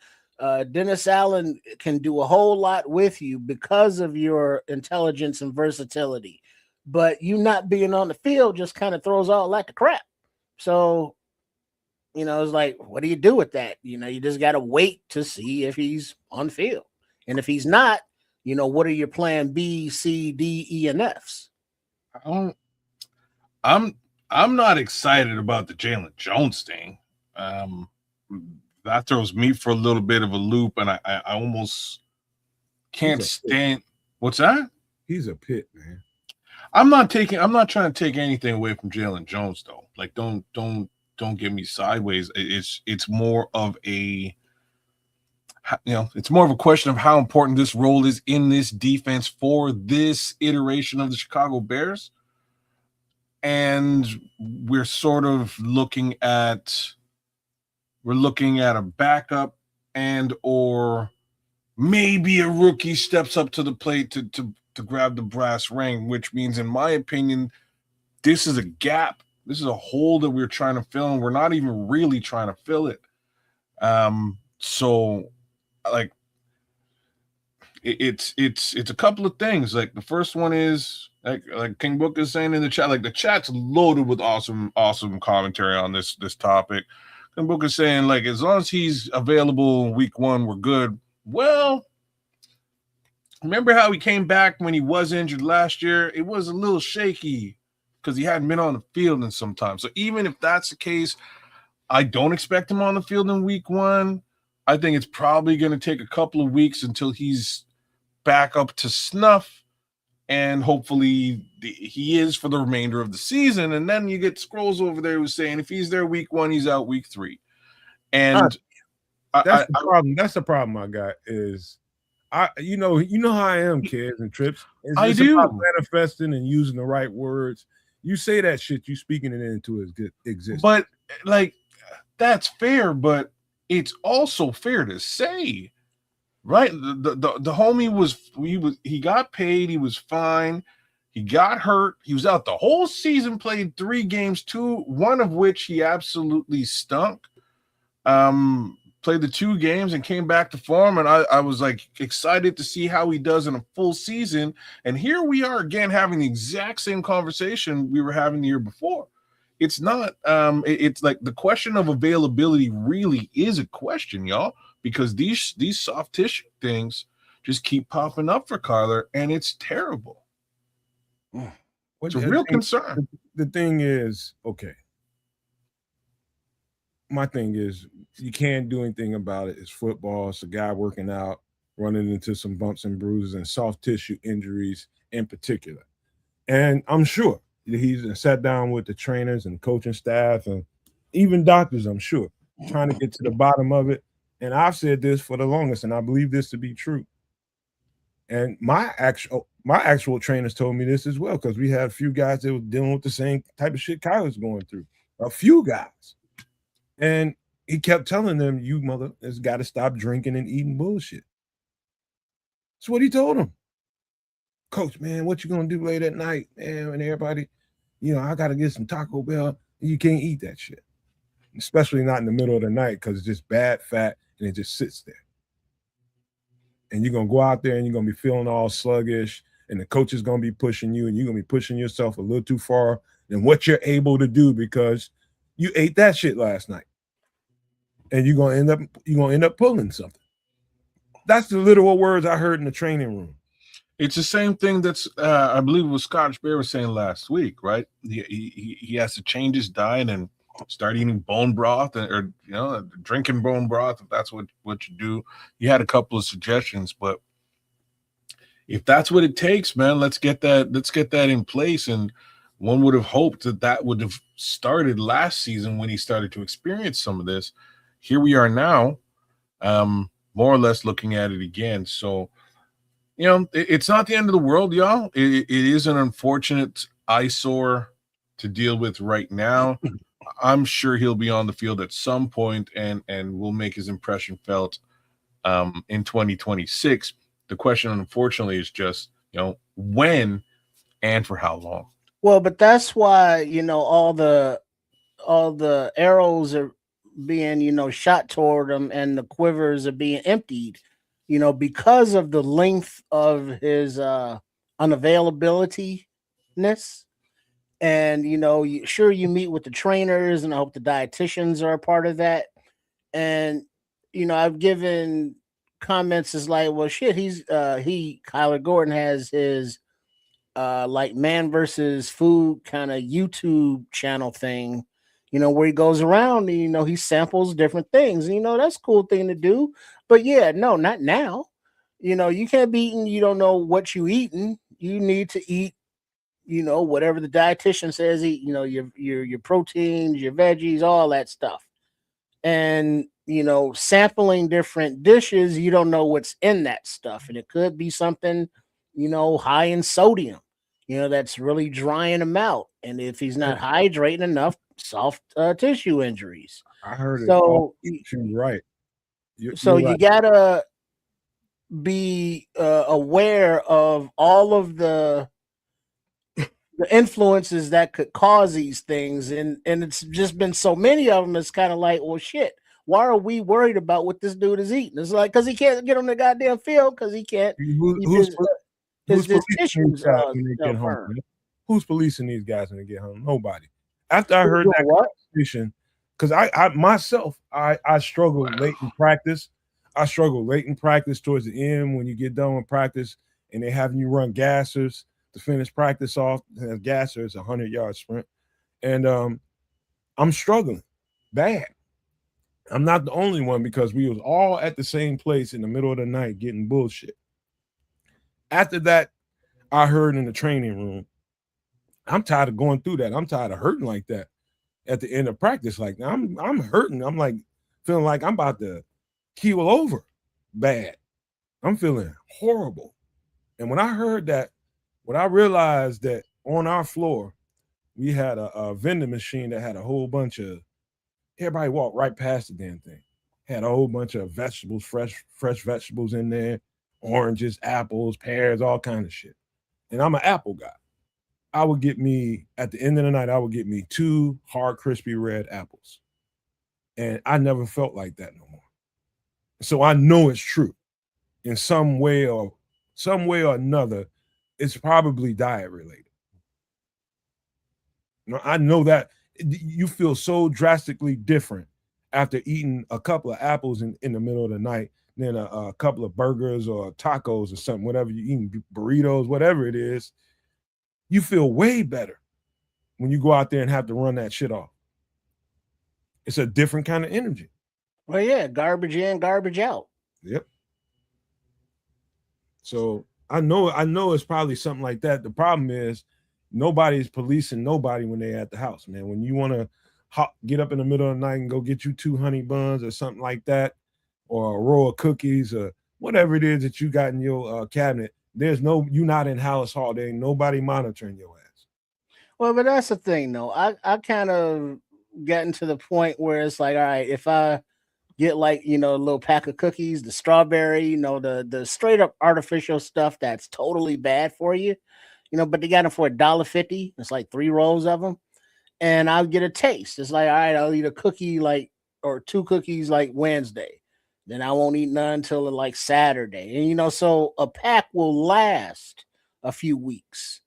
Dennis Allen can do a whole lot with you because of your intelligence and versatility, but you not being on the field just kind of throws all that to crap. So, you know, it's like, what do you do with that? You know, you just got to wait to see if he's on field. And if he's not, you know, what are your plan B, C, D, E, and F's? I'm not excited about the Jalen Jones thing. That throws me for a little bit of a loop, and I almost can't stand. What's that? He's a pit, man. I'm not trying to take anything away from Jalen Jones, though. Like, don't get me sideways. It's more of a, you know, it's more of a question of how important this role is in this defense for this iteration of the Chicago Bears. And we're sort of looking at a backup and or maybe a rookie steps up to the plate to grab the brass ring, which means, in my opinion, this is a gap. This is a hole that we're trying to fill, and we're not even really trying to fill it. So, like, it's a couple of things. Like, the first one is, like King Book is saying in the chat, like, the chat's loaded with awesome commentary on this topic. King Book is saying, like, as long as he's available week 1, we're good. Well, remember how he came back when he was injured last year? It was a little shaky because he hadn't been on the field in some time. So even if that's the case, I don't expect him on the field in week 1. I think it's probably going to take a couple of weeks until he's back up to snuff, and hopefully he is for the remainder of the season. And then you get Scrolls over there who's saying if he's there week 1, he's out week 3. And that's the problem. That's the problem I got is you know how I am, kids and trips. It's about manifesting and using the right words. You say that shit, you speaking it into existence. But, like, that's fair, but it's also fair to say, right? The homie he got paid, he was fine. He got hurt. He was out the whole season, played 3 games, one of which he absolutely stunk. Played the 2 games and came back to form, and I was like excited to see how he does in a full season. And here we are again having the exact same conversation we were having the year before. It's not it's like the question of availability really is a question, y'all, because these soft tissue things just keep popping up for Kyler, and it's terrible. It's a real concern. The thing is, okay. My thing is, you can't do anything about it. It's football. It's a guy working out, running into some bumps and bruises and soft tissue injuries in particular. And I'm sure he's sat down with the trainers and coaching staff and even doctors, I'm sure, trying to get to the bottom of it. And I've said this for the longest, and I believe this to be true. And my actual trainers told me this as well, because we had a few guys that were dealing with the same type of shit Kyler's going through. A few guys. And he kept telling them, you mother has got to stop drinking and eating bullshit. That's what he told them. Coach, man, what you going to do late at night? Man, and everybody, I got to get some Taco Bell. You can't eat that shit. Especially not in the middle of the night, because it's just bad fat and it just sits there. And you're going to go out there and you're going to be feeling all sluggish, and the coach is going to be pushing you, and you're going to be pushing yourself a little too far than what you're able to do because you ate that shit last night. And you're going to end up pulling something. That's the literal words I heard in the training room. It's the same thing that's I believe what Scottish Bear was saying last week, right? He has to change his diet and start eating bone broth or drinking bone broth if that's what you do. You had a couple of suggestions, but if that's what it takes, man, let's get that in place. And one would have hoped that would have started last season when he started to experience some of this. Here we are now, more or less looking at it again. So, it's not the end of the world, y'all. It is an unfortunate eyesore to deal with right now. I'm sure he'll be on the field at some point and will make his impression felt in 2026. The question, unfortunately, is just, when and for how long. Well, but that's why, all the arrows are being, shot toward him and the quivers are being emptied, because of the length of his unavailability ness. And, you meet with the trainers, and I hope the dietitians are a part of that. And, I've given comments as like, well, shit, Kyler Gordon has his like man versus food kind of YouTube channel thing, where he goes around and, he samples different things. And, that's a cool thing to do. But yeah, no, not now. You can't be eating, you don't know what you eating. You need to eat, whatever the dietitian says eat, your proteins, your veggies, all that stuff. And, sampling different dishes, you don't know what's in that stuff. And it could be something, high in sodium, that's really drying him out. And if he's not hydrating enough, soft tissue injuries. I heard it. So you're right. You right. gotta be aware of all of the influences that could cause these things, and it's just been so many of them. It's kind of like, well, shit, why are we worried about what this dude is eating? It's like, because he can't get on the goddamn field, because he can't. Who's tissues Who's policing these guys when they get home? Nobody. After I heard that conversation, because I myself struggle late in practice. I struggle late in practice towards the end when you get done with practice and they having you run gassers to finish practice off. Gasser is a 100-yard sprint. And I'm struggling bad. I'm not the only one, because we was all at the same place in the middle of the night getting bullshit. After that, I heard in the training room, I'm tired of going through that. I'm tired of hurting like that at the end of practice. Like, I'm hurting. I'm like feeling like I'm about to keel over bad. I'm feeling horrible. And when I heard that, when I realized that on our floor, we had a vending machine that had a whole bunch of, everybody walked right past the damn thing. Had a whole bunch of vegetables, fresh vegetables in there, oranges, apples, pears, all kind of shit. And I'm an apple guy. I would get me at the end of the night, I would get me 2 hard, crispy red apples. And I never felt like that no more. So I know it's true. In some way or another, it's probably diet related. I know that you feel so drastically different after eating a couple of apples in the middle of the night than a couple of burgers or tacos or something, whatever you're eating, burritos, whatever it is. You feel way better when you go out there and have to run that shit off. It's a different kind of energy. Well, yeah, garbage in, garbage out. Yep. So I know it's probably something like that. The problem is nobody's policing nobody when they're at the house, man. When you want to get up in the middle of the night and go get you 2 honey buns or something like that, or a roll of cookies or whatever it is that you got in your cabinet, you're not in house hall. There ain't nobody monitoring your ass. Well, but that's the thing, though. I kind of gotten to the point where it's like, all right, if I get like, a little pack of cookies, the strawberry, the straight up artificial stuff that's totally bad for you, but they got them for $1.50. It's like 3 rolls of them. And I'll get a taste. It's like, all right, I'll eat a cookie or 2 cookies like Wednesday. Then I won't eat none until like Saturday. And, so a pack will last a few weeks.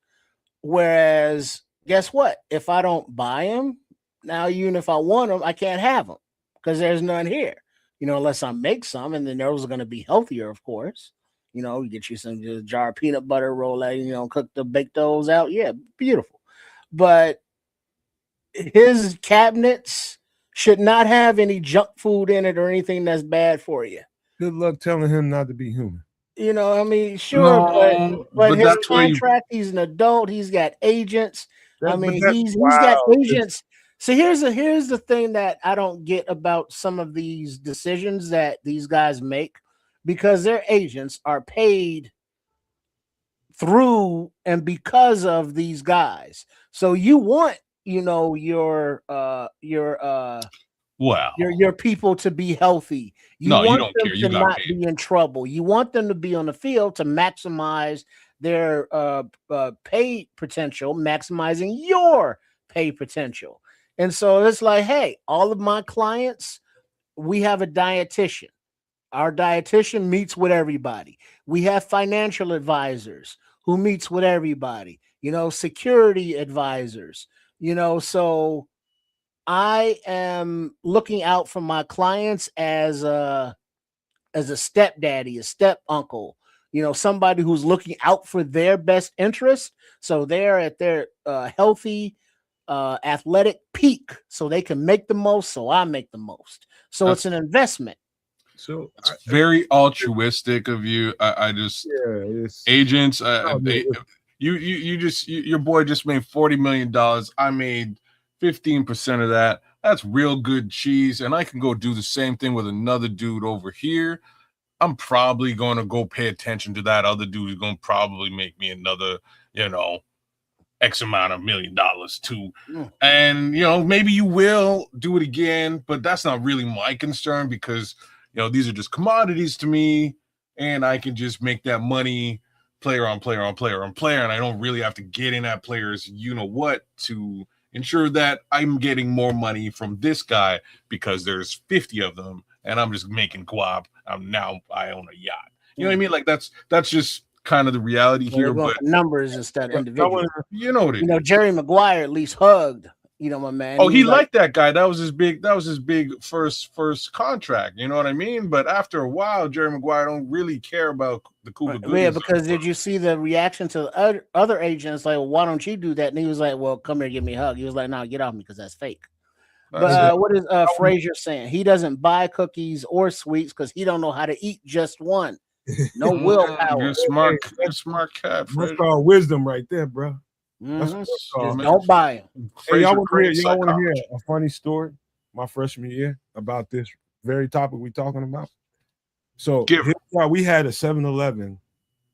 Whereas, guess what? If I don't buy them, now even if I want them, I can't have them because there's none here, unless I make some, and then those are going to be healthier, of course. You get you some just jar of peanut butter, roll that, bake those out. Yeah, beautiful. But his cabinets should not have any junk food in it or anything that's bad for you. Good luck telling him not to be human. Sure, No, but his that's where contract, he's an adult, he's got agents. He's wow. got agents. So here's the thing that I don't get about some of these decisions that these guys make, because their agents are paid through and because of these guys. So you want, your people to be healthy. You want them to not be in trouble. You want them to be on the field to maximize their pay potential, maximizing your pay potential. And so it's like, hey, all of my clients, we have a dietitian. Our dietitian meets with everybody. We have financial advisors who meets with everybody, security advisors, so I am looking out for my clients as a stepdaddy, a step uncle, somebody who's looking out for their best interest. So they're at their healthy, athletic peak, so they can make the most. So I make the most. So it's an investment. So it's very altruistic of you. Agents. Your boy just made $40 million. I made 15% of that. That's real good cheese, and I can go do the same thing with another dude over here. I'm probably going to go pay attention to that other dude. Who's going to probably make me another, X amount of $1 million too. And, maybe you will do it again, but that's not really my concern, because, these are just commodities to me, and I can just make that money player on player on player on player. And I don't really have to get in at players, to ensure that I'm getting more money from this guy because there's 50 of them and I'm just making guap. I own a yacht. You know what I mean? Like that's just kind of the reality here. But numbers instead of individuals. What it is. Jerry Maguire at least hugged, my man. Oh, he liked that guy. That was his big first contract. You know what I mean? But after a while, Jerry Maguire don't really care about the Cuba Goodings. Yeah, because did you see the reaction to other agents? Like, well, why don't you do that? And he was like, well, come here, give me a hug. He was like, no, get off me because that's fake. But what is Frazier saying? He doesn't buy cookies or sweets because he don't know how to eat just one. No willpower. You're smart cat. That's called wisdom right there, bro. Don't buy them. Hey, y'all want to hear a funny story? My freshman year about this very topic we talking about. So we had a 7-Eleven.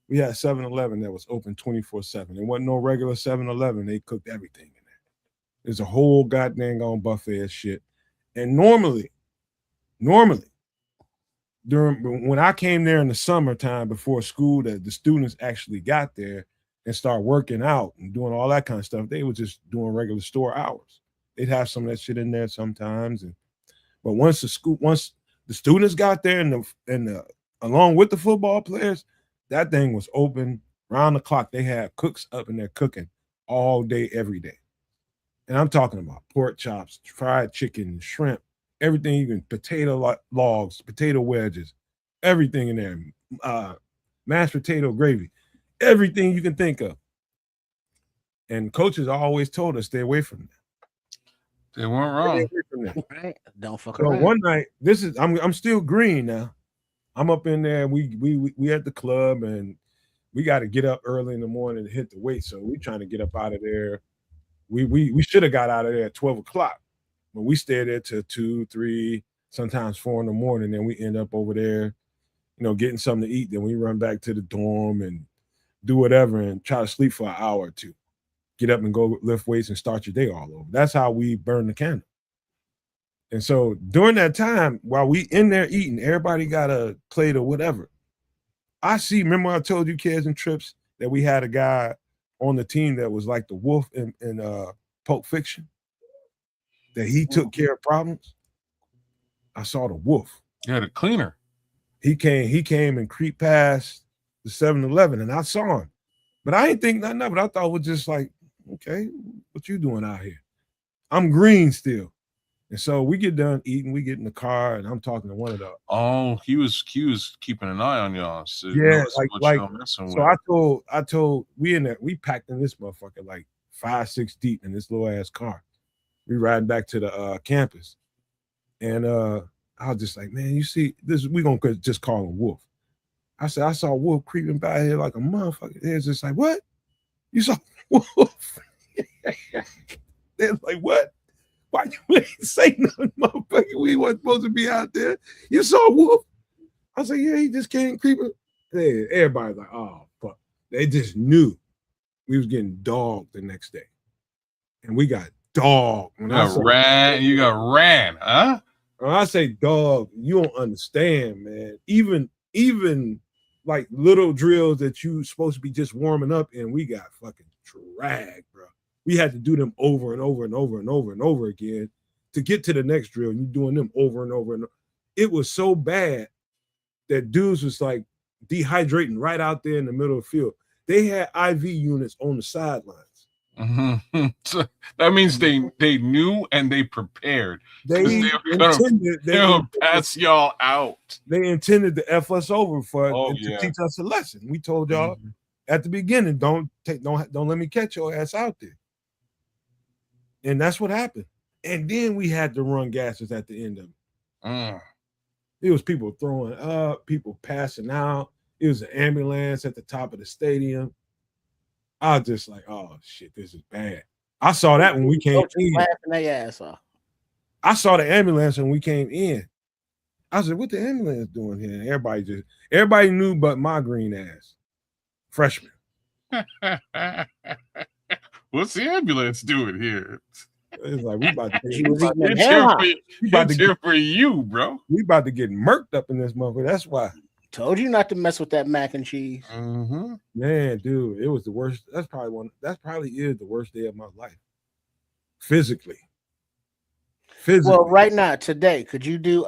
We had a 7-Eleven that was open 24/7. It wasn't no regular 7-Eleven. They cooked everything in there. There's a whole goddamn on buffet of shit. And normally, when I came there in the summertime before school, that the students actually got there, and start working out and doing all that kind of stuff, they were just doing regular store hours. They'd have some of that shit in there sometimes. But once the students got there and the along with the football players, that thing was open round the clock. They had cooks up in there cooking all day, every day. And I'm talking about pork chops, fried chicken, shrimp, everything you can, potato logs, potato wedges, everything in there, mashed potato gravy, everything you can think of. And coaches always told us stay away from that. They weren't wrong. Right? Don't fuck So around. one night, I'm still green now. I'm up in there. We at the club, and we got to get up early in the morning to hit the weight. So we trying to get up out of there. We should have got out of there at 12 o'clock, but we stayed there till 2, 3, sometimes 4 in the morning. Then we end up over there, getting something to eat. Then we run back to the dorm and do whatever and try to sleep for an hour or two. Get up and go lift weights and start your day all over. That's how we burn the candle. And so during that time, while we in there eating, everybody got a plate or whatever. Remember I told you kids and trips that we had a guy on the team that was like the wolf in Pulp Fiction, that he took care of problems. I saw the wolf. Yeah, the cleaner. He came and creeped past the 7-Eleven, and I saw him. But I didn't think nothing of it. I thought it was just like, okay, what you doing out here? I'm green still. And so we get done eating, we get in the car, and I'm talking to one of the. Oh, he was keeping an eye on y'all. So yeah, so I told we packed in this motherfucker like 5, 6 deep in this little ass car. We riding back to the campus, and I was just like, man, you see this? We gonna just call him Wolf. I said I saw Wolf creeping by here like a motherfucker. It's just like, what? You saw Wolf? They're like, what? Why you ain't say nothing, motherfucker? We weren't supposed to be out there. You saw Wolf? I said, yeah, he just came creeping. Hey, everybody's like, oh, fuck. They just knew we was getting dogged the next day. And we got dogged. You got ran, huh? When I say dog, you don't understand, man. Even like little drills that you supposed to be just warming up in, we got fucking dragged, bro. We had to do them over and over and over and over and over again to get to the next drill. And you're doing them over and over and over. It was so bad that dudes was like dehydrating right out there in the middle of the field. They had IV units on the sidelines. Mm-hmm. So that means they knew and they prepared. They gonna pass y'all out. They intended to F us over to teach us a lesson. We told y'all at the beginning, don't let me catch your ass out there. And that's what happened. And then we had to run gases at the end of it. It was people throwing up, people passing out. It was an ambulance at the top of the stadium. I was just like, oh shit, this is bad. I saw that when we came in. Laughing their ass off. I saw the ambulance when we came in. I said, what the ambulance doing here? And everybody knew but my green ass. Freshman. What's the ambulance doing here? It's like we about to it's here for you, bro. We about to get murked up in this motherfucker. That's why. Told you not to mess with that mac and cheese. Man, dude, it was the worst. That probably is the worst day of my life. Physically. Well, right now, today, could you do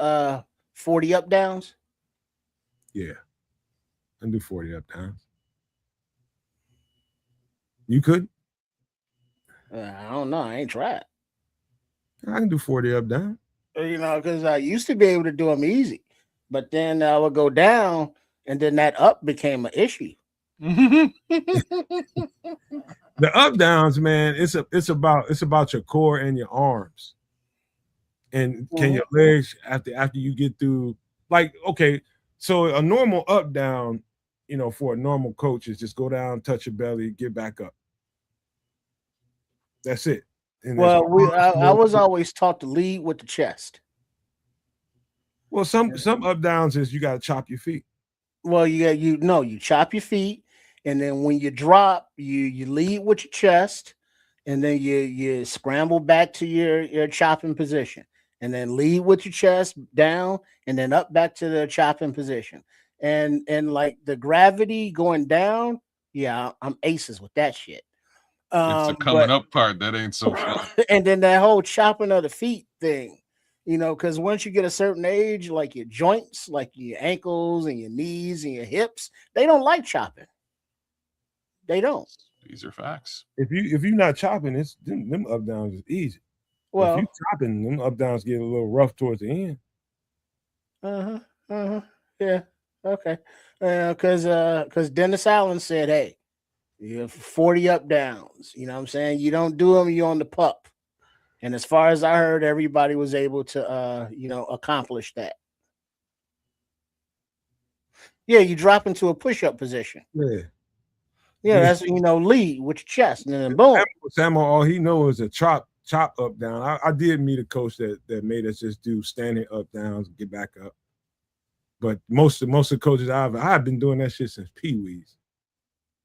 40 up downs? Yeah. I can do 40 up downs. You could? I don't know. I ain't tried. I can do 40 up down. Because I used to be able to do them easy, but then I would go down, and then that up became an issue. The up downs, man, it's about your core and your arms. And can your legs after you get through, like, okay, so a normal up down, for a normal coach is just go down, touch your belly, get back up. That's it. And well, I was always taught to lead with the chest. Well, some up downs is you got to chop your feet. Well, you chop your feet, and then when you drop, you lead with your chest, and then you scramble back to your chopping position, and then lead with your chest down, and then up back to the chopping position. And like the gravity going down, Yeah, I'm aces with that shit. It's the coming up part that ain't so fun. And then that whole chopping of the feet thing, because once you get a certain age, like your joints, like your ankles and your knees and your hips, they don't like chopping. They don't. These are facts. If you're not chopping, it's them up downs is easy. Well, if you chopping, them up downs get a little rough towards the end. Yeah. Okay. Because Dennis Allen said, hey, you have 40 up downs. You know what I'm saying? You don't do them, you're on the pup. And as far as I heard, everybody was able to accomplish that. Yeah, you drop into a push-up position. Yeah, that's lead with your chest, and then boom. Samuel, all he knows is a chop up down. I did meet a coach that made us just do standing up downs and get back up. But most of the coaches I've been doing that shit since Pee-wees.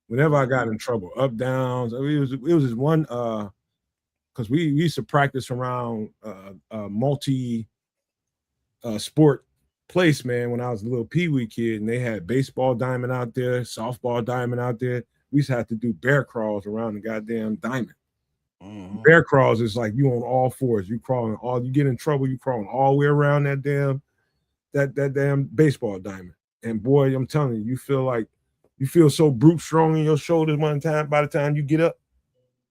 Whenever I got in trouble, up downs. I mean, it was just one because we used to practice around multi sport place, man. When I was a little Pee-wee kid, and they had baseball diamond out there, softball diamond out there. We used to have to do bear crawls around the goddamn diamond. Mm-hmm. Bear crawls is like you on all fours. You crawling you get in trouble. You crawling all the way around that damn baseball diamond. And boy, I'm telling you, you feel so brute strong in your shoulders by the time you get up.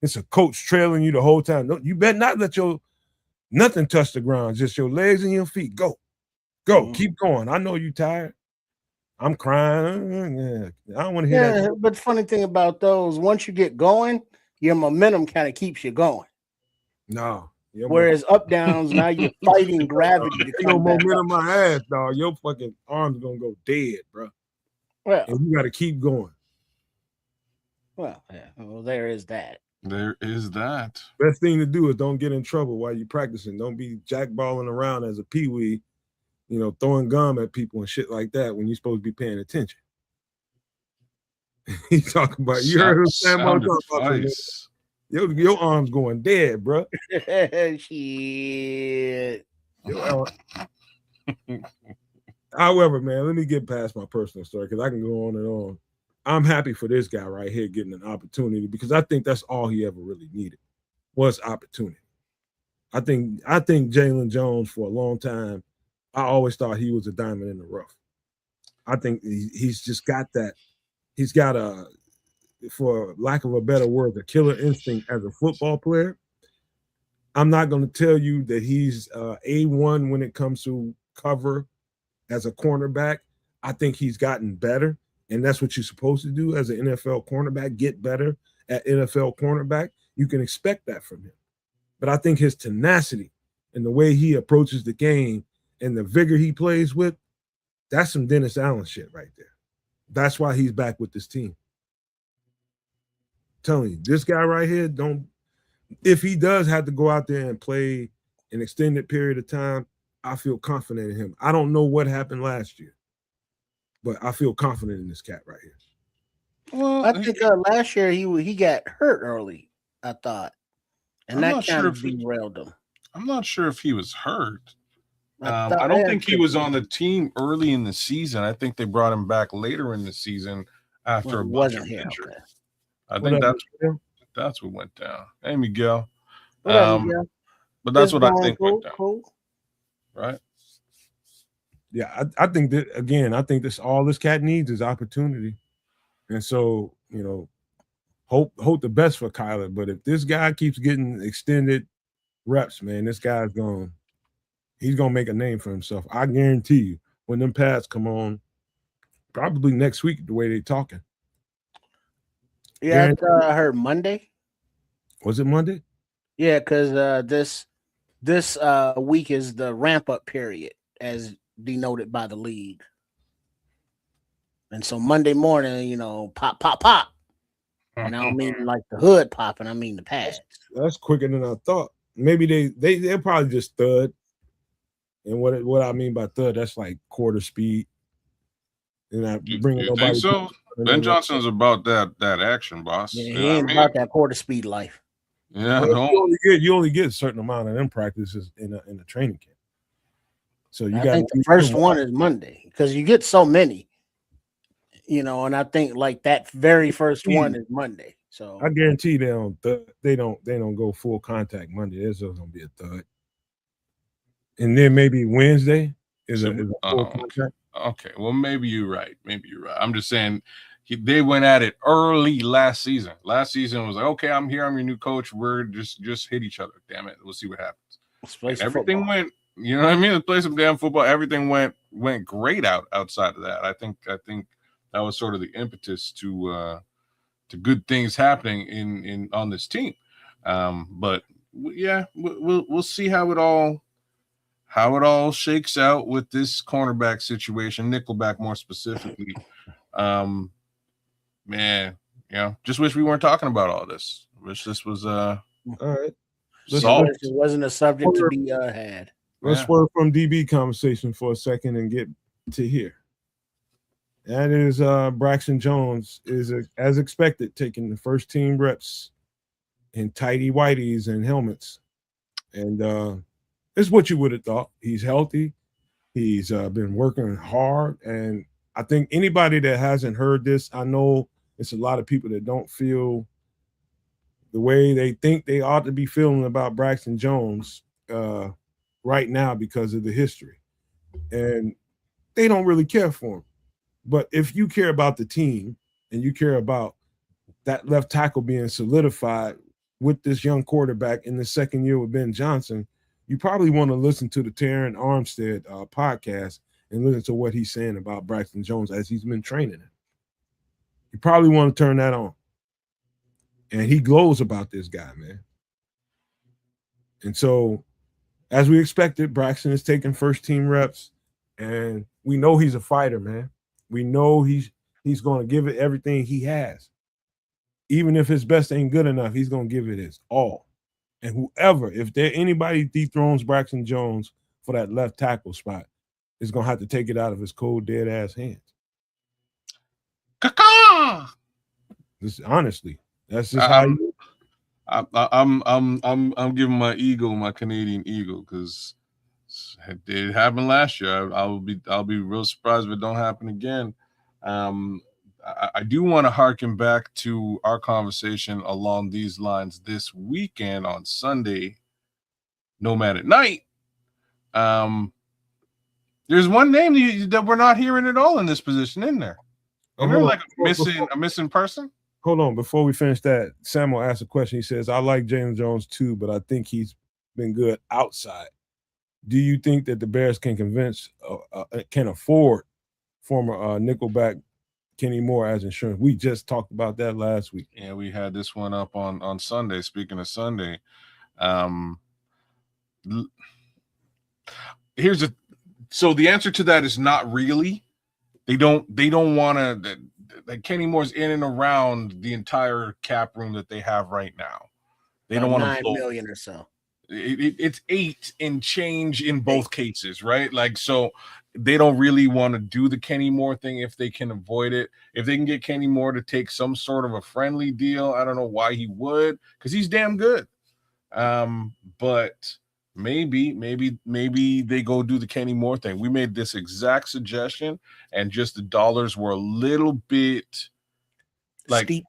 It's a coach trailing you the whole time. No, you better not let nothing touch the ground. Just your legs and your feet. Go. Mm-hmm. Keep going. I know you tired. I'm crying. Yeah, I don't want to hear that. But the funny thing about those, once you get going, your momentum kind of keeps you going. No. Whereas up downs, now you're fighting gravity. No momentum my ass, dog. Your fucking arms gonna go dead, bro. Well, and you got to keep going. Well, yeah. Well, there is that. There is that. Best thing to do is don't get in trouble while you're practicing. Don't be jackballing around as a peewee, throwing gum at people and shit like that when you're supposed to be paying attention. He's talking about you heard Sam talking about your arms going dead, bro. Shit. However, man, let me get past my personal story because I can go on and on. I'm happy for this guy right here getting an opportunity because I think that's all he ever really needed was opportunity. I think Jalen Jones for a long time, I always thought he was a diamond in the rough. I think he's just got that. He's got for lack of a better word, a killer instinct as a football player. I'm not going to tell you that he's A1 when it comes to cover as a cornerback. I think he's gotten better, and that's what you're supposed to do as an NFL cornerback, get better at NFL cornerback. You can expect that from him. But I think his tenacity and the way he approaches the game and the vigor he plays with, that's some Dennis Allen shit right there. That's why he's back with this team. I'm telling you, this guy right here, if he does have to go out there and play an extended period of time, I feel confident in him. I don't know what happened last year, but I feel confident in this cat right here. Well, I think last year he got hurt early, I thought. And that kind of derailed him. I'm not sure if he was hurt. I don't think he was on the team early in the season. I think they brought him back later in the season after a bunch of injury. Okay. I think that's what went down. Hey, Miguel. Miguel? But that's what I think went down. Cool. Right? Yeah, I think that, again, I think all this cat needs is opportunity. And so, hope the best for Kyler. But if this guy keeps getting extended reps, man, this guy's he's going to make a name for himself. I guarantee you, when them pads come on, probably next week, the way they're talking. Yeah, I heard Monday. Was it Monday? Yeah, because this week is the ramp-up period, as denoted by the league. And so Monday morning, pop, pop, pop. And I don't mean like the hood popping, I mean the pads. That's quicker than I thought. Maybe they're probably just thud. And what I mean by thud, that's like quarter speed. And I bring nobody. Think so? Ben Johnson's about that action, boss. Yeah, he ain't about that quarter speed life. Yeah, well, you only get a certain amount of them practices in a training camp. So I think the first one is Monday because you get so many. And I think like that very first one is Monday. So I guarantee they don't go full contact Monday. There's just gonna be a thud, and then maybe Wednesday is a full contact. Okay, well maybe you're right. I'm just saying they went at it early last season. Last season was like, okay, I'm here. I'm your new coach. We're just hit each other. Damn it, we'll see what happens. And everything went. You know what I mean? Let's play some damn football. Everything went great outside of that. I think that was sort of the impetus to good things happening in on this team. But yeah, we'll see how it all shakes out with this cornerback situation, nickelback more specifically. Man, just wish we weren't talking about all this. Wish this was all right. It wasn't a subject to be had. Let's swerve from DB conversation for a second and get to here. That is Braxton Jones is as expected taking the first team reps in tighty whiteys and helmets, and it's what you would have thought. He's healthy. He's been working hard, and I think anybody that hasn't heard this, I know it's a lot of people that don't feel the way they think they ought to be feeling about Braxton Jones right now because of the history, and they don't really care for him. But if you care about the team and you care about that left tackle being solidified with this young quarterback in the second year with Ben Johnson, you probably want to listen to the Terran Armstead podcast and listen to what he's saying about Braxton Jones as he's been training him. You probably want to turn that on. And he glows about this guy, man. And so, as we expected, Braxton is taking first team reps, and we know he's a fighter, man. We know he's going to give it everything he has. Even if his best ain't good enough, he's going to give it his all. And whoever, if anybody dethrones Braxton Jones for that left tackle spot, is going to have to take it out of his cold, dead-ass hands. Honestly, that's just how you. I'm giving my eagle, my Canadian eagle, because it happened last year. I'll be real surprised if it don't happen again. I do want to harken back to our conversation along these lines this weekend on Sunday, Nomad at Night. There's one name that we're not hearing at all in this position, isn't there? Isn't there like a missing person? Hold on, before we finish that, Samuel asked a question. He says, I like James Jones too, but I think he's been good outside. Do you think that the Bears can afford former nickelback Kenny Moore as insurance? We just talked about that last week. Yeah, we had this one up on Sunday. Speaking of Sunday, so the answer to that is not really. They don't want to. Like Kenny Moore's in and around the entire cap room that they have right now. They don't want to $9 million or so. It's 8 and change in both cases, right? Like, so they don't really want to do the Kenny Moore thing if they can avoid it. If they can get Kenny Moore to take some sort of a friendly deal, I don't know why he would, because he's damn good. But maybe they go do the Kenny Moore thing. We made this exact suggestion, and just the dollars were a little bit like steep.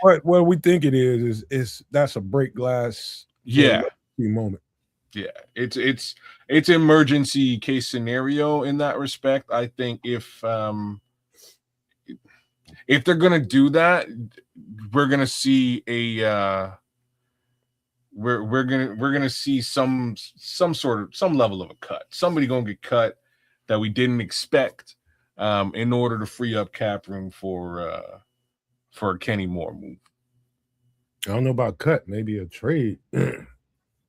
What we think it is that's a break glass moment. Yeah, it's emergency case scenario in that respect. I think if they're gonna do that, we're gonna see we're gonna see some level of a cut. Somebody gonna get cut that we didn't expect in order to free up cap room for a Kenny Moore move. I don't know about cut, maybe a trade, and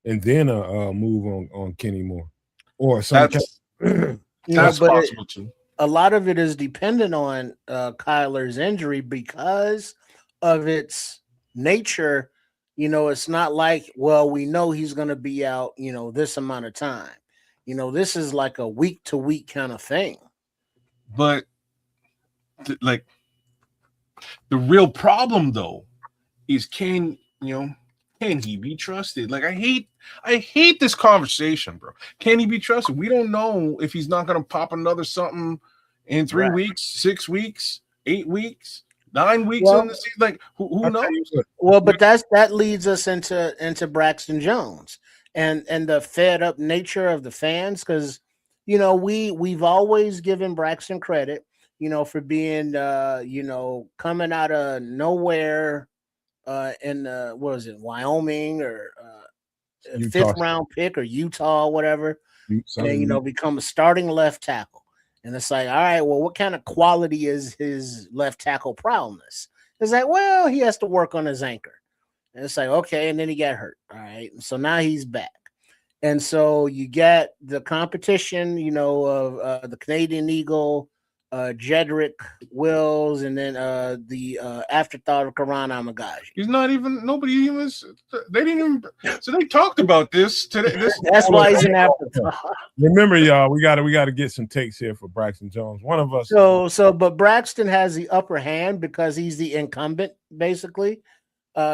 then a move on Kenny Moore, or something. That's possible too. A lot of it is dependent on Kyler's injury because of its nature. It's not like, well, we know he's going to be out, this amount of time. This is like a week to week kind of thing. But the real problem though is can he be trusted? Like, I hate this conversation, bro. Can he be trusted? We don't know if he's not going to pop another something in 3 weeks, 6 weeks, 8 weeks, 9 weeks in the season? Like who knows? Well, but that leads us into Braxton Jones and the fed up nature of the fans, because we've always given Braxton credit, for being coming out of nowhere in what was it, Wyoming or fifth round pick or Utah or whatever, and become a starting left tackle. And it's like, all right, well, what kind of quality is his left tackle prowess? It's like, well, he has to work on his anchor. And it's like, okay, and then he got hurt. All right. So now he's back. And so you get the competition, of the Canadian Eagle, Jedrick Wills, and then the afterthought of Karan Amagaji. He's not even, nobody even, they didn't even, so they talked about this today. That's why he's an afterthought. Remember, y'all, we gotta get some takes here for Braxton Jones. One of us. But Braxton has the upper hand because he's the incumbent, basically.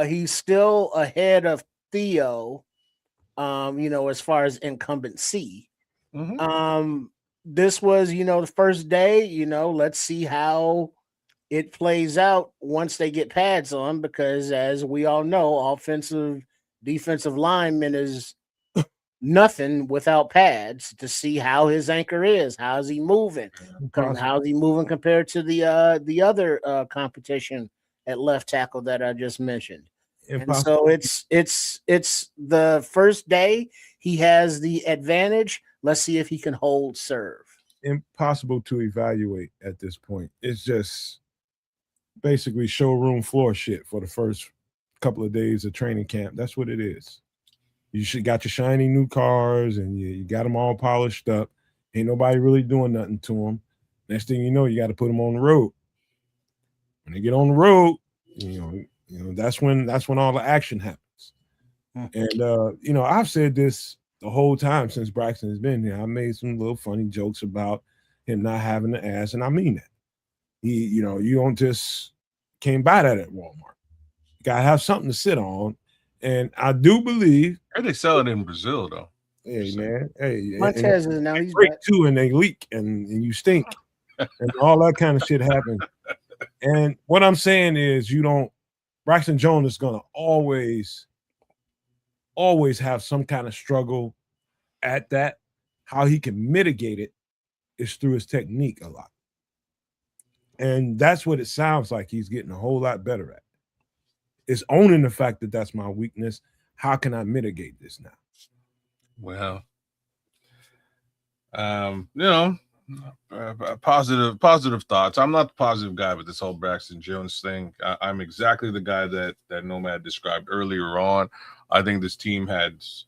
He's still ahead of Theo, as far as incumbency. Mm-hmm. This was, the first day, let's see how it plays out once they get pads on, because as we all know, defensive lineman is nothing without pads to see how his anchor is. How's he moving? How's he moving compared to the other competition at left tackle that I just mentioned? Impossible. And so it's the first day. He has the advantage. Let's see if he can hold serve. Impossible to evaluate at this point. It's just basically showroom floor shit for the first couple of days of training camp. That's what it is. You got your shiny new cars and you got them all polished up. Ain't nobody really doing nothing to them. Next thing you know, you got to put them on the road. When they get on the road, that's when all the action happens. And I've said this the whole time since Braxton has been here. I made some little funny jokes about him not having the ass, and I mean that. You don't just can't buy that at Walmart. You gotta have something to sit on. And I do believe they sell it in Brazil though. Hey man, hey, montez is now he's break too, and they leak and you stink, and all that kind of shit happens. And what I'm saying is, Braxton Jones is gonna always have some kind of struggle at that. How he can mitigate it is through his technique a lot. And that's what it sounds like he's getting a whole lot better at. Is owning the fact that that's my weakness. How can I mitigate this now? Well, positive thoughts. I'm not the positive guy with this whole Braxton Jones thing. I'm exactly the guy that Nomad described earlier on. I think this team has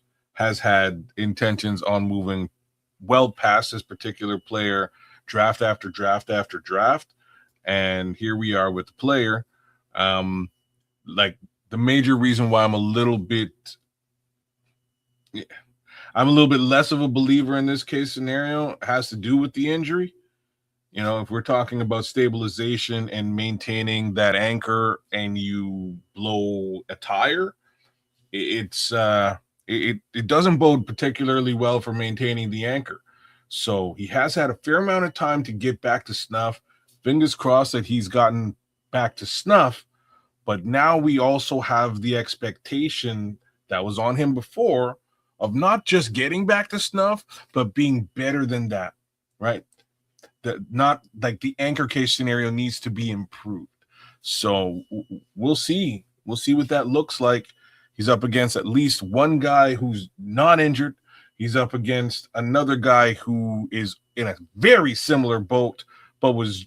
had intentions on moving well past this particular player, draft after draft after draft, and here we are with the player. Like the major reason why I'm a little bit less of a believer in this case scenario has to do with the injury. If we're talking about stabilization and maintaining that anchor and you blow a tire, it doesn't bode particularly well for maintaining the anchor. So he has had a fair amount of time to get back to snuff. Fingers crossed that he's gotten back to snuff. But now we also have the expectation that was on him before of not just getting back to snuff, but being better than that, right? Not like the anchor case scenario needs to be improved. So we'll see. We'll see what that looks like. He's up against at least one guy who's not injured. He's up against another guy who is in a very similar boat, but was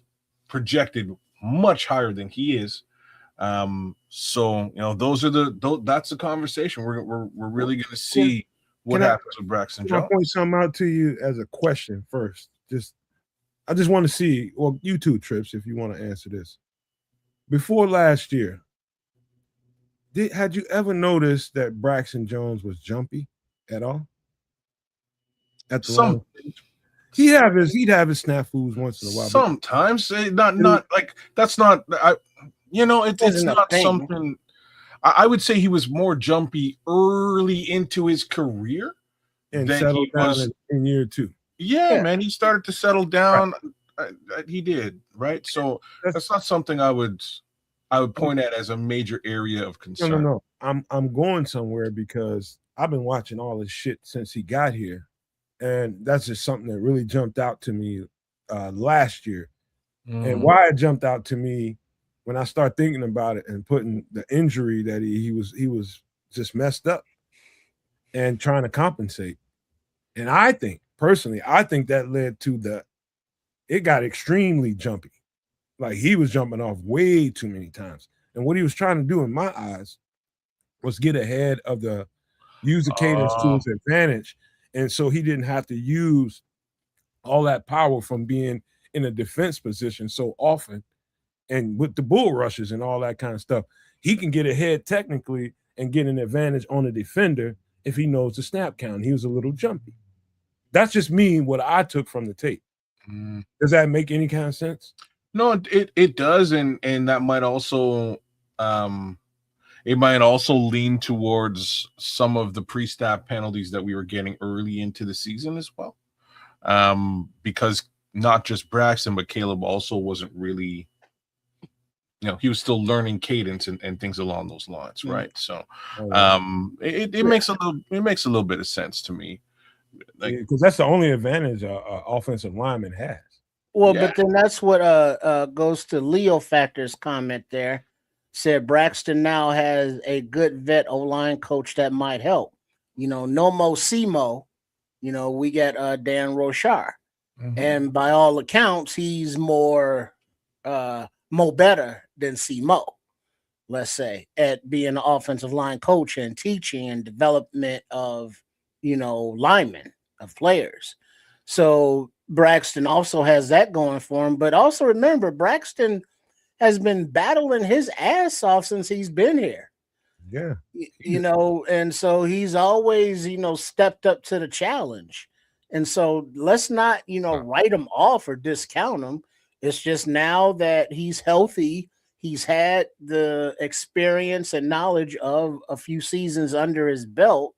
projected much higher than he is. So that's the conversation. We're really going to see what happens with Braxton Jones. I'll point something out to you as a question first. I just want to see, well, you two, Trips, if you want to answer this. Before last year, had you ever noticed that Braxton Jones was jumpy at all? At the line? He'd have his snafus once in a while. Sometimes, not like that's not. It's not something. I would say he was more jumpy early into his career and settled down in year two. Yeah, man, he started to settle down. He did, right? So That's, that's not something I would point at as a major area of concern. no. I'm going somewhere because I've been watching all this shit since he got here, and that's just something that really jumped out to me last year. And why it jumped out to me when I start thinking about it and putting the injury that he was just messed up and trying to compensate. And I think personally, that led to it got extremely jumpy. Like he was jumping off way too many times. And what he was trying to do in my eyes was get ahead of use the cadence to his advantage. And so he didn't have to use all that power from being in a defense position so often. And with the bull rushes and all that kind of stuff, he can get ahead technically and get an advantage on a defender if he knows the snap count. He was a little jumpy. That's just me, what I took from the tape. Does that make any kind of sense? No, it does, and that might also it might also lean towards some of the pre-snap penalties that we were getting early into the season as well. Because not just Braxton, but Caleb also wasn't really, he was still learning cadence and things along those lines, right? So it makes a little bit of sense to me. Because that's the only advantage offensive lineman has. Well, but then that's what goes to Leo Factor's comment there. Said Braxton now has a good vet O-line coach that might help. No Mo Simo, we got Dan Rochar. And by all accounts, he's more better than Simo, let's say, at being an offensive line coach and teaching and development of, linemen, of players. So Braxton also has that going for him. But also remember, Braxton has been battling his ass off since he's been here. Yeah. And so he's always, stepped up to the challenge. And so let's not, write him off or discount him. It's just now that he's healthy, he's had the experience and knowledge of a few seasons under his belt.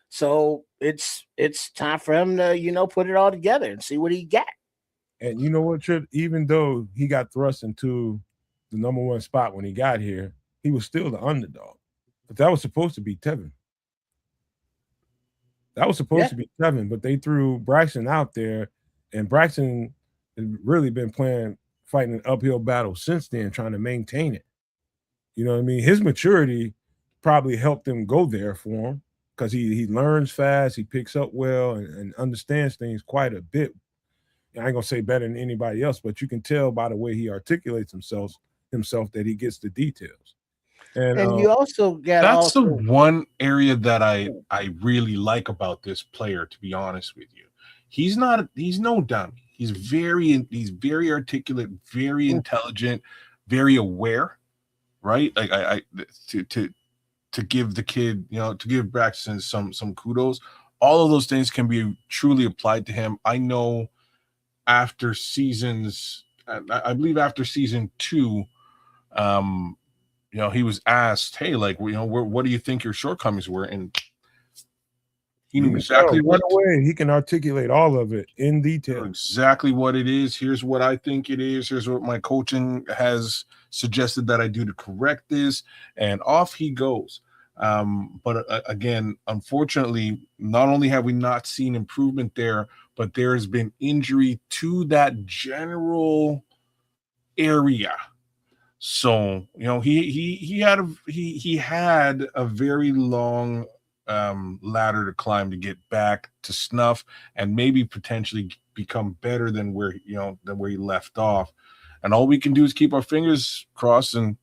So it's time for him to, put it all together and see what he got. And you know what, Trip? Even though he got thrust into the number one spot when he got here, he was still the underdog. But that was supposed to be Tevin. To be Tevin, but they threw Braxton out there, and Braxton has really been fighting an uphill battle since then, trying to maintain it. You know what I mean? His maturity probably helped him go there for him because he learns fast, he picks up well, and understands things quite a bit. I ain't gonna say better than anybody else, but you can tell by the way he articulates himself that he gets the details. And you also got that's the one area that I really like about this player, to be honest with you. He's no dummy. He's very articulate, very intelligent, very aware, right? Like I to give the kid, to give Braxton some kudos. All of those things can be truly applied to him. I know after seasons, I believe after season 2, he was asked, "Hey, what do you think your shortcomings were?" And he knew exactly what way he can articulate all of it in detail. Exactly what it is. Here's what I think it is. Here's what my coaching has suggested that I do to correct this, and off he goes. But again, unfortunately, not only have we not seen improvement there, but there has been injury to that general area. So he had a very long ladder to climb to get back to snuff and maybe potentially become better than where he left off. And all we can do is keep our fingers crossed and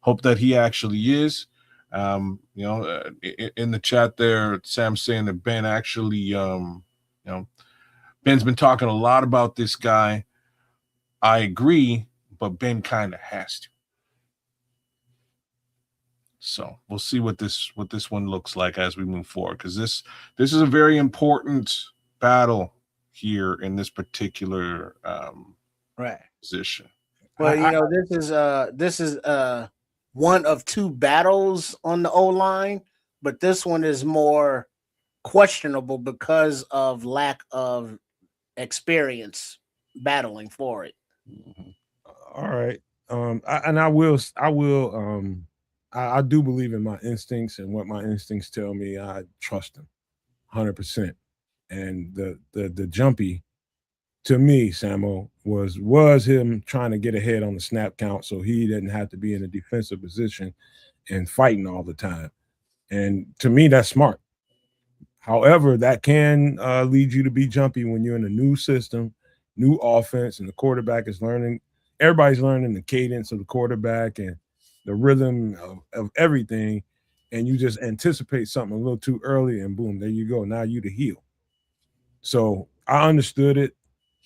hope that he actually is. In the chat there, Sam's saying that Ben actually, Ben's been talking a lot about this guy. I agree, but Ben kind of has to. So we'll see what this one looks like as we move forward, because this is a very important battle here in this particular position. Well, this is one of 2 battles on the O-line, but this one is more questionable because of lack of experience battling for it. All right. I do believe in my instincts and what my instincts tell me. I trust them 100%. And the jumpy to me, Samo, was him trying to get ahead on the snap count so he didn't have to be in a defensive position and fighting all the time. And to me, that's smart. However, that can lead you to be jumpy when you're in a new system, new offense, and the quarterback is learning. Everybody's learning the cadence of the quarterback and the rhythm of everything. And you just anticipate something a little too early, and boom, there you go. Now you the heel. So I understood it.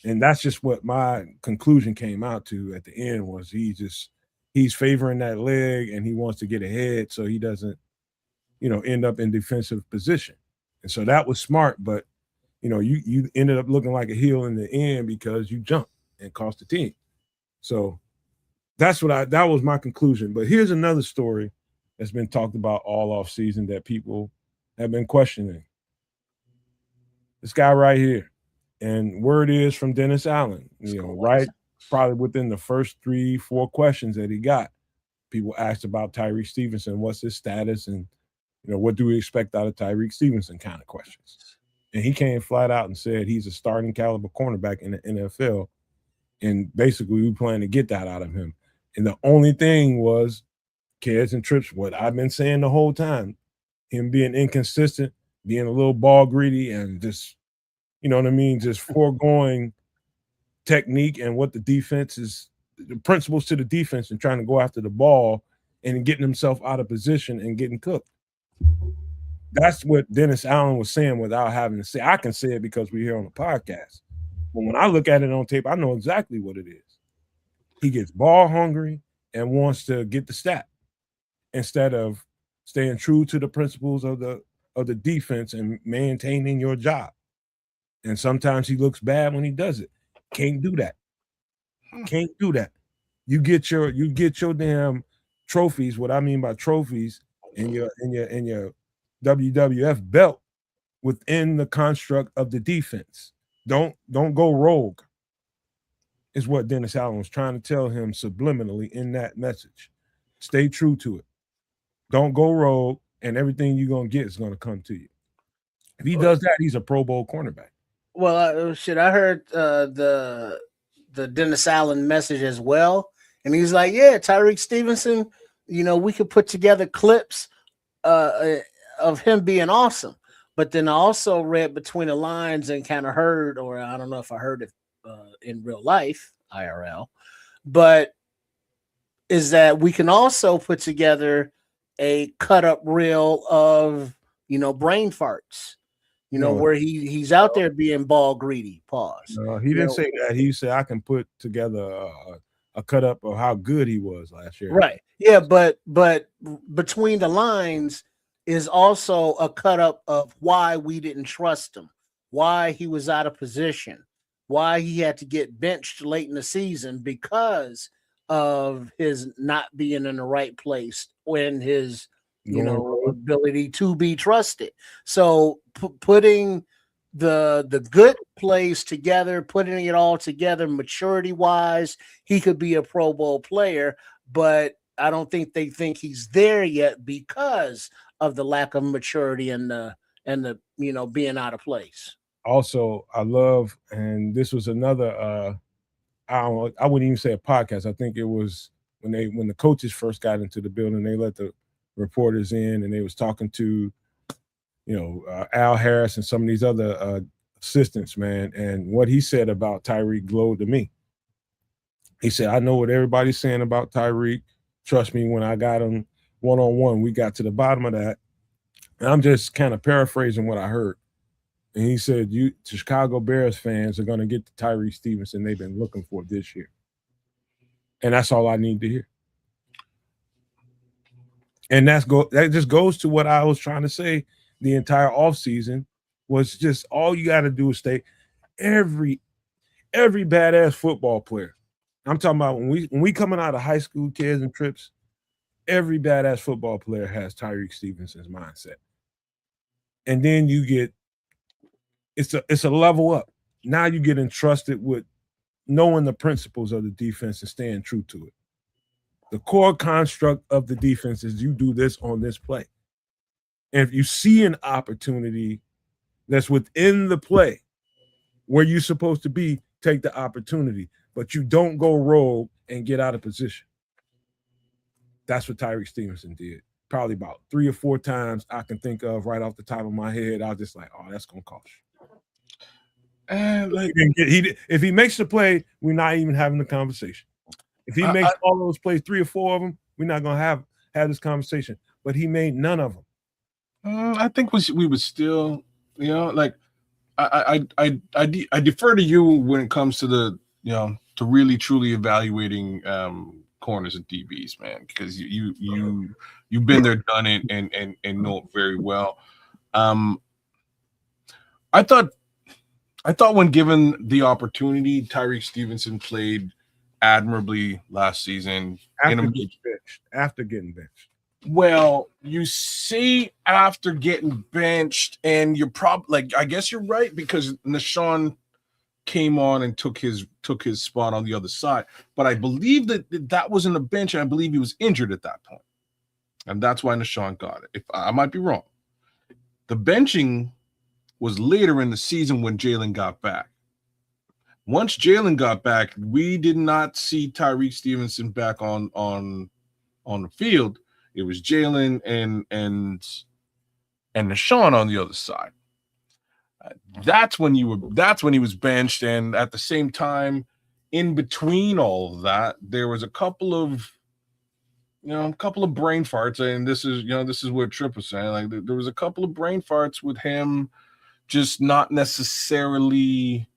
And that's just what my conclusion came out to at the end was he's favoring that leg and he wants to get ahead so he doesn't, end up in defensive position. And so that was smart, but you ended up looking like a heel in the end because you jumped and cost the team. So that was my conclusion. But here's another story that's been talked about all off season that people have been questioning. This guy right here. And word is from Dennis Allen, right? Probably within the first 3-4 questions that he got, people asked about Tyreek Stevenson, what's his status, and what do we expect out of Tyreek Stevenson kind of questions. And he came flat out and said he's a starting caliber cornerback in the NFL. And basically we plan to get that out of him. And the only thing was kids and trips, what I've been saying the whole time, him being inconsistent, being a little ball greedy, and just just foregoing technique and what the defense is, the principles to the defense, and trying to go after the ball and getting himself out of position and getting cooked. That's what Dennis Allen was saying without having to say. I can say it because we're here on the podcast. But when I look at it on tape, I know exactly what it is. He gets ball hungry and wants to get the stat instead of staying true to the principles of the defense and maintaining your job. And sometimes he looks bad when he does it. Can't do that. Can't do that. You get your damn trophies. What I mean by trophies in your WWF belt within the construct of the defense. Don't go rogue. Is what Dennis Allen was trying to tell him subliminally in that message. Stay true to it. Don't go rogue, and everything you're gonna get is gonna come to you. If he does that, he's a Pro Bowl cornerback. Well, I heard the Dennis Allen message as well, and he's like, "Yeah, Tyreek Stevenson, we could put together clips of him being awesome." But then I also read between the lines and kind of heard, or I don't know if I heard it in real life, IRL, but is that we can also put together a cut up reel of brain farts. Where he's out there being ball greedy. Pause. He didn't say that. He said I can put together a cut up of how good he was last year. Right. Yeah, but between the lines is also a cut up of why we didn't trust him, why he was out of position, why he had to get benched late in the season because of his not being in the right place when his ability to be trusted. So putting the good plays together, putting it all together maturity wise, he could be a Pro Bowl player, but I don't think they think he's there yet because of the lack of maturity and the being out of place. Also, I love, and this was another I wouldn't even say a podcast. I think it was when the coaches first got into the building, they let the reporters in and they was talking to Al Harris and some of these other assistants, man, and what he said about Tyreek glowed to me. He said, I know what everybody's saying about Tyreek. Trust me, when I got him one-on-one, we got to the bottom of that. And I'm just kind of paraphrasing what I heard. And he said, the Chicago Bears fans are going to get the Tyreek Stevenson they've been looking for this year. And that's all I need to hear. And that just goes to what I was trying to say the entire offseason was just all you got to do is stay. Every badass football player. I'm talking about when we coming out of high school, kids and trips, every badass football player has Tyreek Stevenson's mindset. And then you get it's a level up. Now you get entrusted with knowing the principles of the defense and staying true to it. The core construct of the defense is you do this on this play. And if you see an opportunity that's within the play where you're supposed to be, take the opportunity. But you don't go rogue and get out of position. That's what Tyreek Stevenson did. Probably about 3 or 4 times I can think of right off the top of my head. I was just like, oh, that's going to cost you. And if he makes the play, we're not even having the conversation. If he makes all those plays, 3 or 4 of them, we're not going to have this conversation. But he made none of them. I think we would still, like I defer to you when it comes to the, to really truly evaluating corners and DBs, man, because you've been there, done it, and know it very well. I thought when given the opportunity, Tyreek Stevenson played admirably last season. After getting benched. Well, you see, after getting benched, and you're probably I guess you're right, because Nashawn came on and took his spot on the other side. But I believe that wasn't a bench, and I believe he was injured at that point, and that's why Nashawn got it. If I might be wrong, the benching was later in the season when Jalen got back. Once Jalen got back, we did not see Tyreek Stevenson back on the field. It was Jalen and Nashawn on the other side. That's when he was benched, and at the same time, in between all of that, there was a couple of brain farts, and this is what Tripp was saying. Like there was a couple of brain farts with him, just not necessarily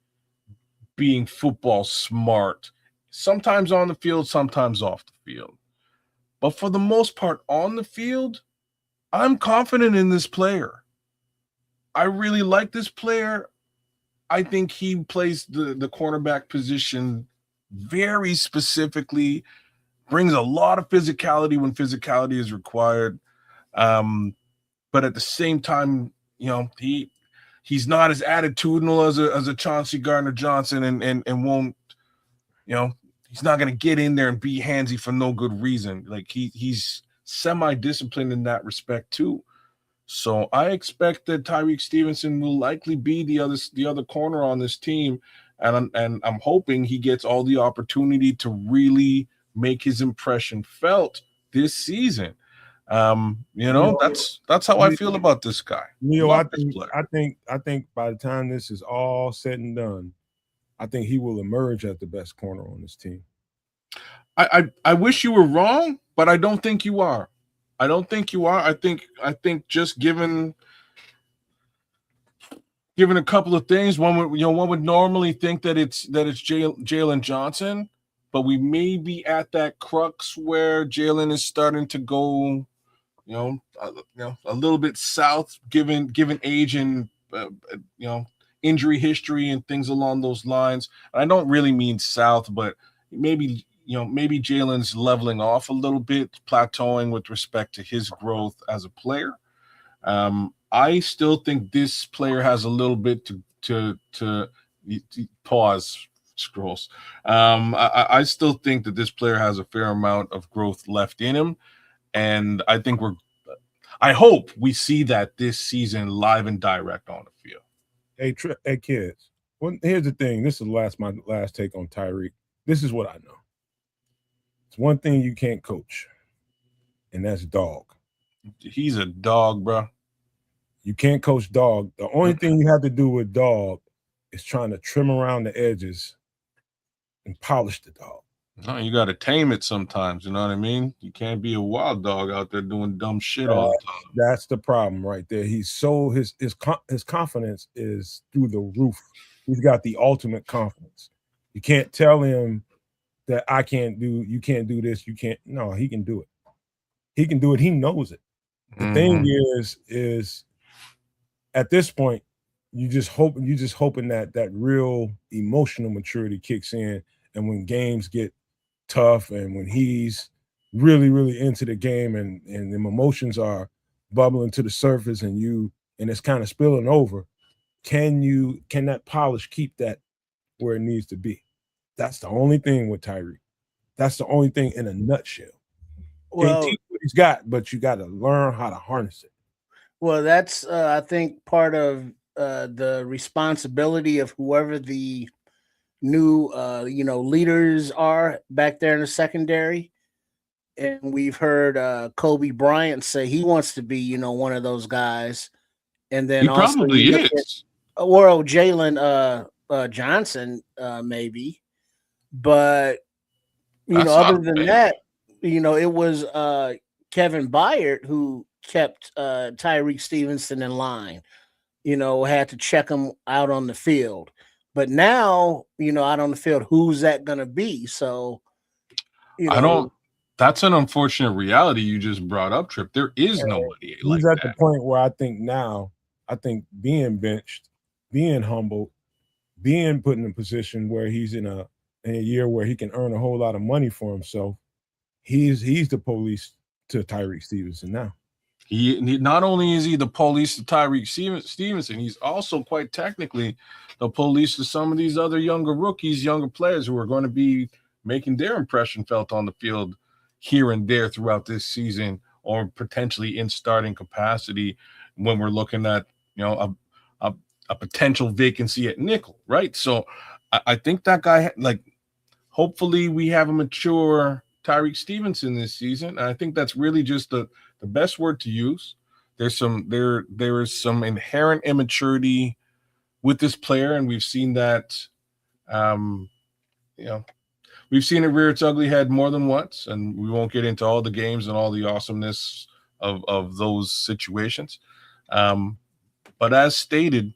being football smart. Sometimes on the field, sometimes off the field. But for the most part, on the field, I'm confident in this player. I really like this player. I think he plays the cornerback position very specifically, brings a lot of physicality when physicality is required. But at the same time, he's not as attitudinal as a Chauncey Gardner-Johnson, and won't, he's not going to get in there and be handsy for no good reason. Like he's semi-disciplined in that respect too. So I expect that Tyreek Stevenson will likely be the other corner on this team, and I'm hoping he gets all the opportunity to really make his impression felt this season. That's how I feel about this guy. I think by the time this is all said and done, I think he will emerge as the best corner on this team. I wish you were wrong, but I don't think you are. I don't think you are. I think just given a couple of things, one would normally think that it's Jalen Johnson, but we may be at that crux where Jalen is starting to go, a little bit south, given age and injury history and things along those lines. I don't really mean south, but maybe Jalen's leveling off a little bit, plateauing with respect to his growth as a player. I still think this player has a little bit to pause scrolls. I still think that this player has a fair amount of growth left in him, and I hope we see that this season live and direct on the field. Hey kids, here's the thing. This is my last take on Tyreek. This is what I know. It's one thing you can't coach, and that's dog. He's a dog, bro. You can't coach dog. The only thing you have to do with dog is trying to trim around the edges and polish the dog. No, you got to tame it sometimes. You know what I mean? You can't be a wild dog out there doing dumb shit all the time. That's the problem right there. He's his confidence is through the roof. He's got the ultimate confidence. You can't tell him that you can't do this. You can't. No, he can do it. He can do it. He knows it. The thing is at this point, you just hoping that real emotional maturity kicks in, and when games get tough and when he's really, really into the game and the emotions are bubbling to the surface and it's kind of spilling over, can that polish keep that where it needs to be? That's the only thing with Tyreek. That's the only thing in a nutshell. Can't Well, teach what he's got, but you got to learn how to harness it. well, that's I think part of the responsibility of whoever the new leaders are back there in the secondary. And we've heard Kobe Bryant say he wants to be, one of those guys. And then He also probably you look is. at well, Jalen Johnson, maybe, but That's not other than bad. that, it was Kevin Byard who kept Tyreek Stevenson in line. Had to check him out on the field. But now, out on the field, who's that going to be? So, I don't. That's an unfortunate reality you just brought up, Trip. There is nobody like He's at the that. point where I think being benched, being humbled, being put in a position where he's in a year where he can earn a whole lot of money for himself. He's the police to Tyreek Stevenson now. He not only is he the police to Tyreek Stevenson, he's also quite technically the police to some of these other younger rookies, younger players who are going to be making their impression felt on the field here and there throughout this season, or potentially in starting capacity when we're looking at a potential vacancy at nickel, right? So I think that guy, like, hopefully we have a mature Tyreek Stevenson this season, and I think that's really just the best word to use. There is some inherent immaturity with this player, and we've seen that. We've seen it rear its ugly head more than once, and we won't get into all the games and all the awesomeness of those situations. But as stated,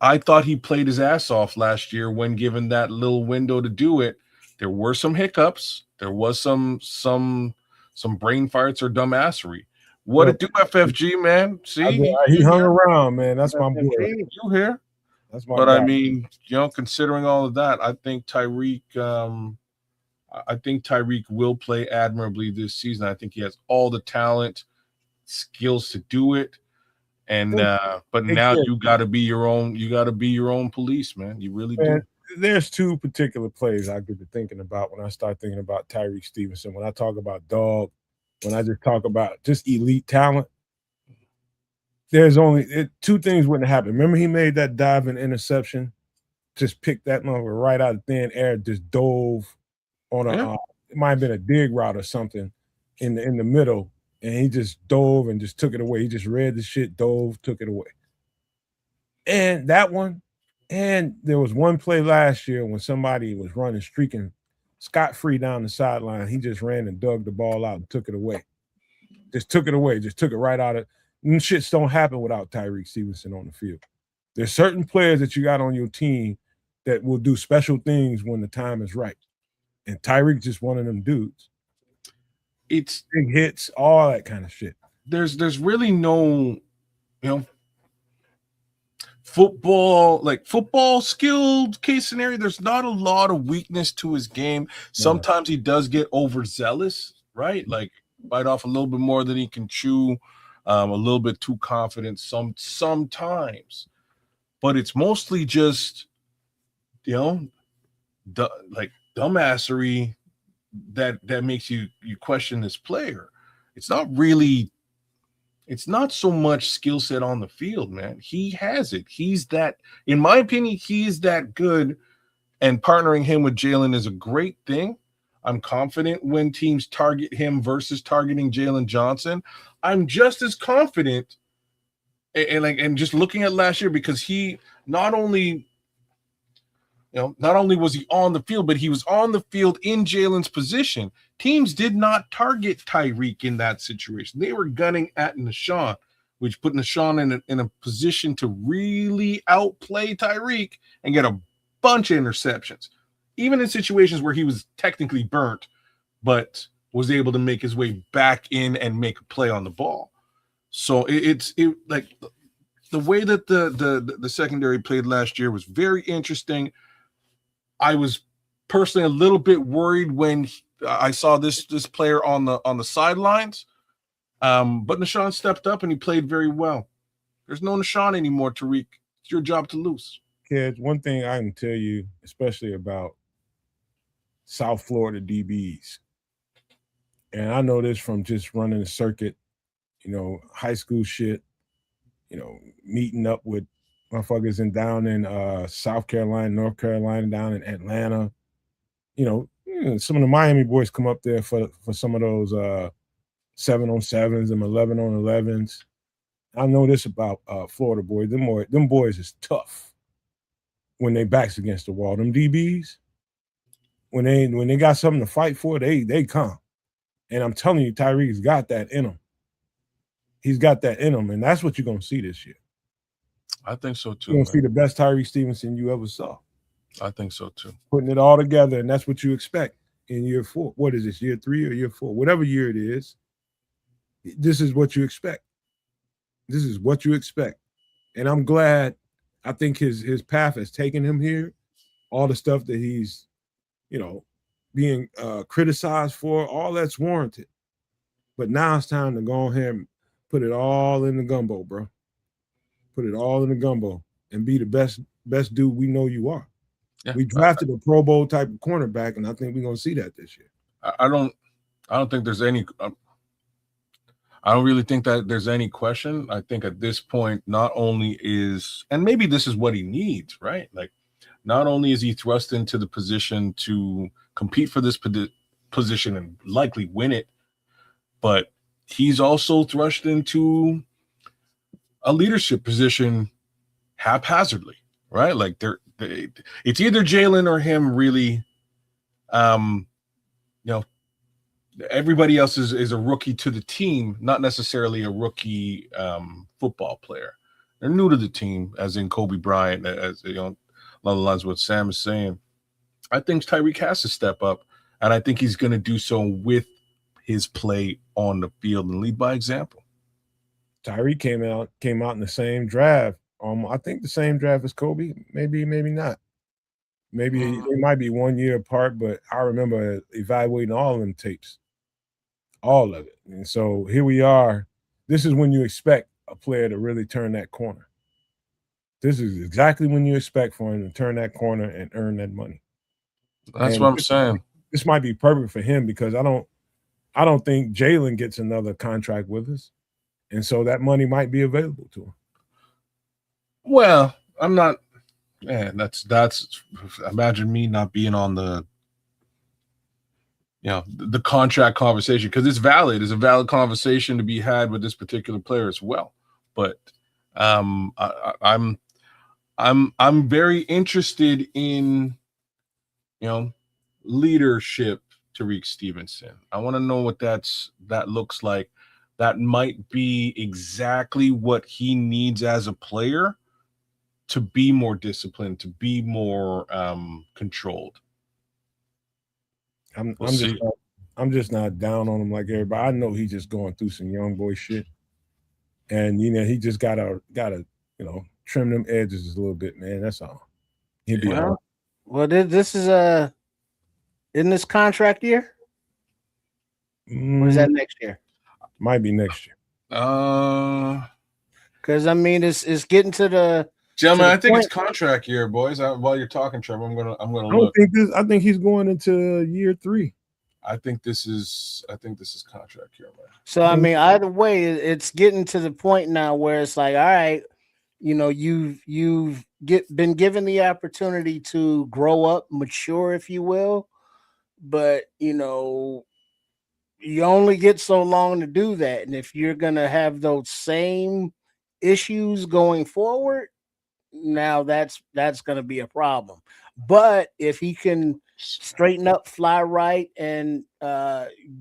I thought he played his ass off last year when given that little window to do it. There were some hiccups. There was some brain farts or dumbassery. What it do, FFG, man? See, he hung around, man. That's my boy. You here? That's my but guy. I mean, considering all of that, I think Tyreek will play admirably this season. I think he has all the talent, skills to do it. And but now you got to be your own police, man. You really do. There's two particular plays I get to thinking about when I start thinking about Tyreek Stevenson. When I talk about dog, when I just talk about just elite talent, there's only two things wouldn't happen. Remember, he made that diving interception, just picked that motherfucker right out of thin air, just dove on it might have been a dig route or something in the middle, and he just dove and just took it away. He just read the shit, dove, took it away. And that one, and there was one play last year when somebody was running, streaking scot-free down the sideline. He just ran and dug the ball out and took it away. Just took it away, just took it right out of. And shits don't happen without Tyreek Stevenson on the field. There's certain players that you got on your team that will do special things when the time is right. And Tyreek just one of them dudes. It's big hits, all that kind of shit. There's really no, football skilled case scenario. There's not a lot of weakness to his game. Sometimes he does get overzealous, right? Like bite off a little bit more than he can chew. A little bit too confident sometimes, but it's mostly just dumbassery that makes you question this player. It's not so much skill set on the field, man. He has it. He's that, in my opinion, he's that good, and partnering him with Jalen is a great thing. I'm confident when teams target him versus targeting Jalen Johnson. I'm just as confident, and just looking at last year, because he not only was he on the field, but he was on the field in Jalen's position. Teams did not target Tyreek in that situation. They were gunning at Nashawn, which put Nashawn in a position to really outplay Tyreek and get a bunch of interceptions, even in situations where he was technically burnt, but was able to make his way back in and make a play on the ball. So it's like the way that the secondary played last year was very interesting. I was personally a little bit worried when I saw this player on the sidelines, but Nashawn stepped up and he played very well. There's no Nashawn anymore, Tariq. It's your job to lose. Kids, one thing I can tell you, especially about South Florida DBs. And I know this from just running the circuit, high school shit, meeting up with motherfuckers down in South Carolina, North Carolina, down in Atlanta. Some of the Miami boys come up there for some of those 7-on-7s and 11-on-11s. I know this about Florida boys. Them boys is tough when they backs against the wall. Them DBs, when they got something to fight for, they come. And I'm telling you, Tyreek's got that in him. He's got that in him, and that's what you're gonna see this year. I think so too. You're gonna see the best Tyree Stevenson you ever saw. I think so too. Putting it all together, and that's what you expect in year 4. What is this, year 3 or year 4? Whatever year it is, this is what you expect. This is what you expect. And I'm glad. I think his path has taken him here. All the stuff that he's, being criticized for, all that's warranted. But now it's time to go ahead and put it all in the gumbo, bro. Put it all in the gumbo and be the best dude we know you are. Yeah, we drafted a Pro Bowl type of cornerback, and I think we're gonna see that this year. I don't think there's any. I don't really think that there's any question. I think at this point, not only is, and maybe this is what he needs, right? Like, not only is he thrust into the position to compete for this position and likely win it, but he's also thrust into a leadership position haphazardly, right? Like it's either Jalen or him really, everybody else is a rookie to the team, not necessarily a rookie football player. They're new to the team, as in Kobe Bryant, as along the lines of what Sam is saying. I think Tyreek has to step up, and I think he's going to do so with his play on the field and lead by example. Tyreek came out in the same draft. I think the same draft as Kobe. Maybe not. Maybe they might be 1 year apart, but I remember evaluating all of them tapes. All of it. And so here we are. This is when you expect a player to really turn that corner. This is exactly when you expect for him to turn that corner and earn that money. That's what I'm saying. This might be perfect for him because I don't think Jalen gets another contract with us. And so that money might be available to him. Well, I'm not. Man, that's imagine me not being on the contract conversation, because it's valid. It's a valid conversation to be had with this particular player as well. But I'm very interested in leadership. Tariq Stevenson. I want to know what that looks like. That might be exactly what he needs as a player to be more disciplined, to be more controlled. I'm just not down on him like everybody. I know he's just going through some young boy shit, and he just gotta trim them edges a little bit, man. That's all. He'll be all right. Well, this is isn't this contract year? Or is that next year? Might be next year. Because it's getting to the gentlemen. I think it's contract year, boys. While you're talking, Trevor, I'm gonna look. I think he's going into year 3. I think this is contract year, man. So either way, it's getting to the point now where it's like, all right, you've been given the opportunity to grow up, mature, if you will, but you only get so long to do that, and if you're gonna have those same issues going forward, now that's gonna be a problem. But if he can straighten up, fly right, and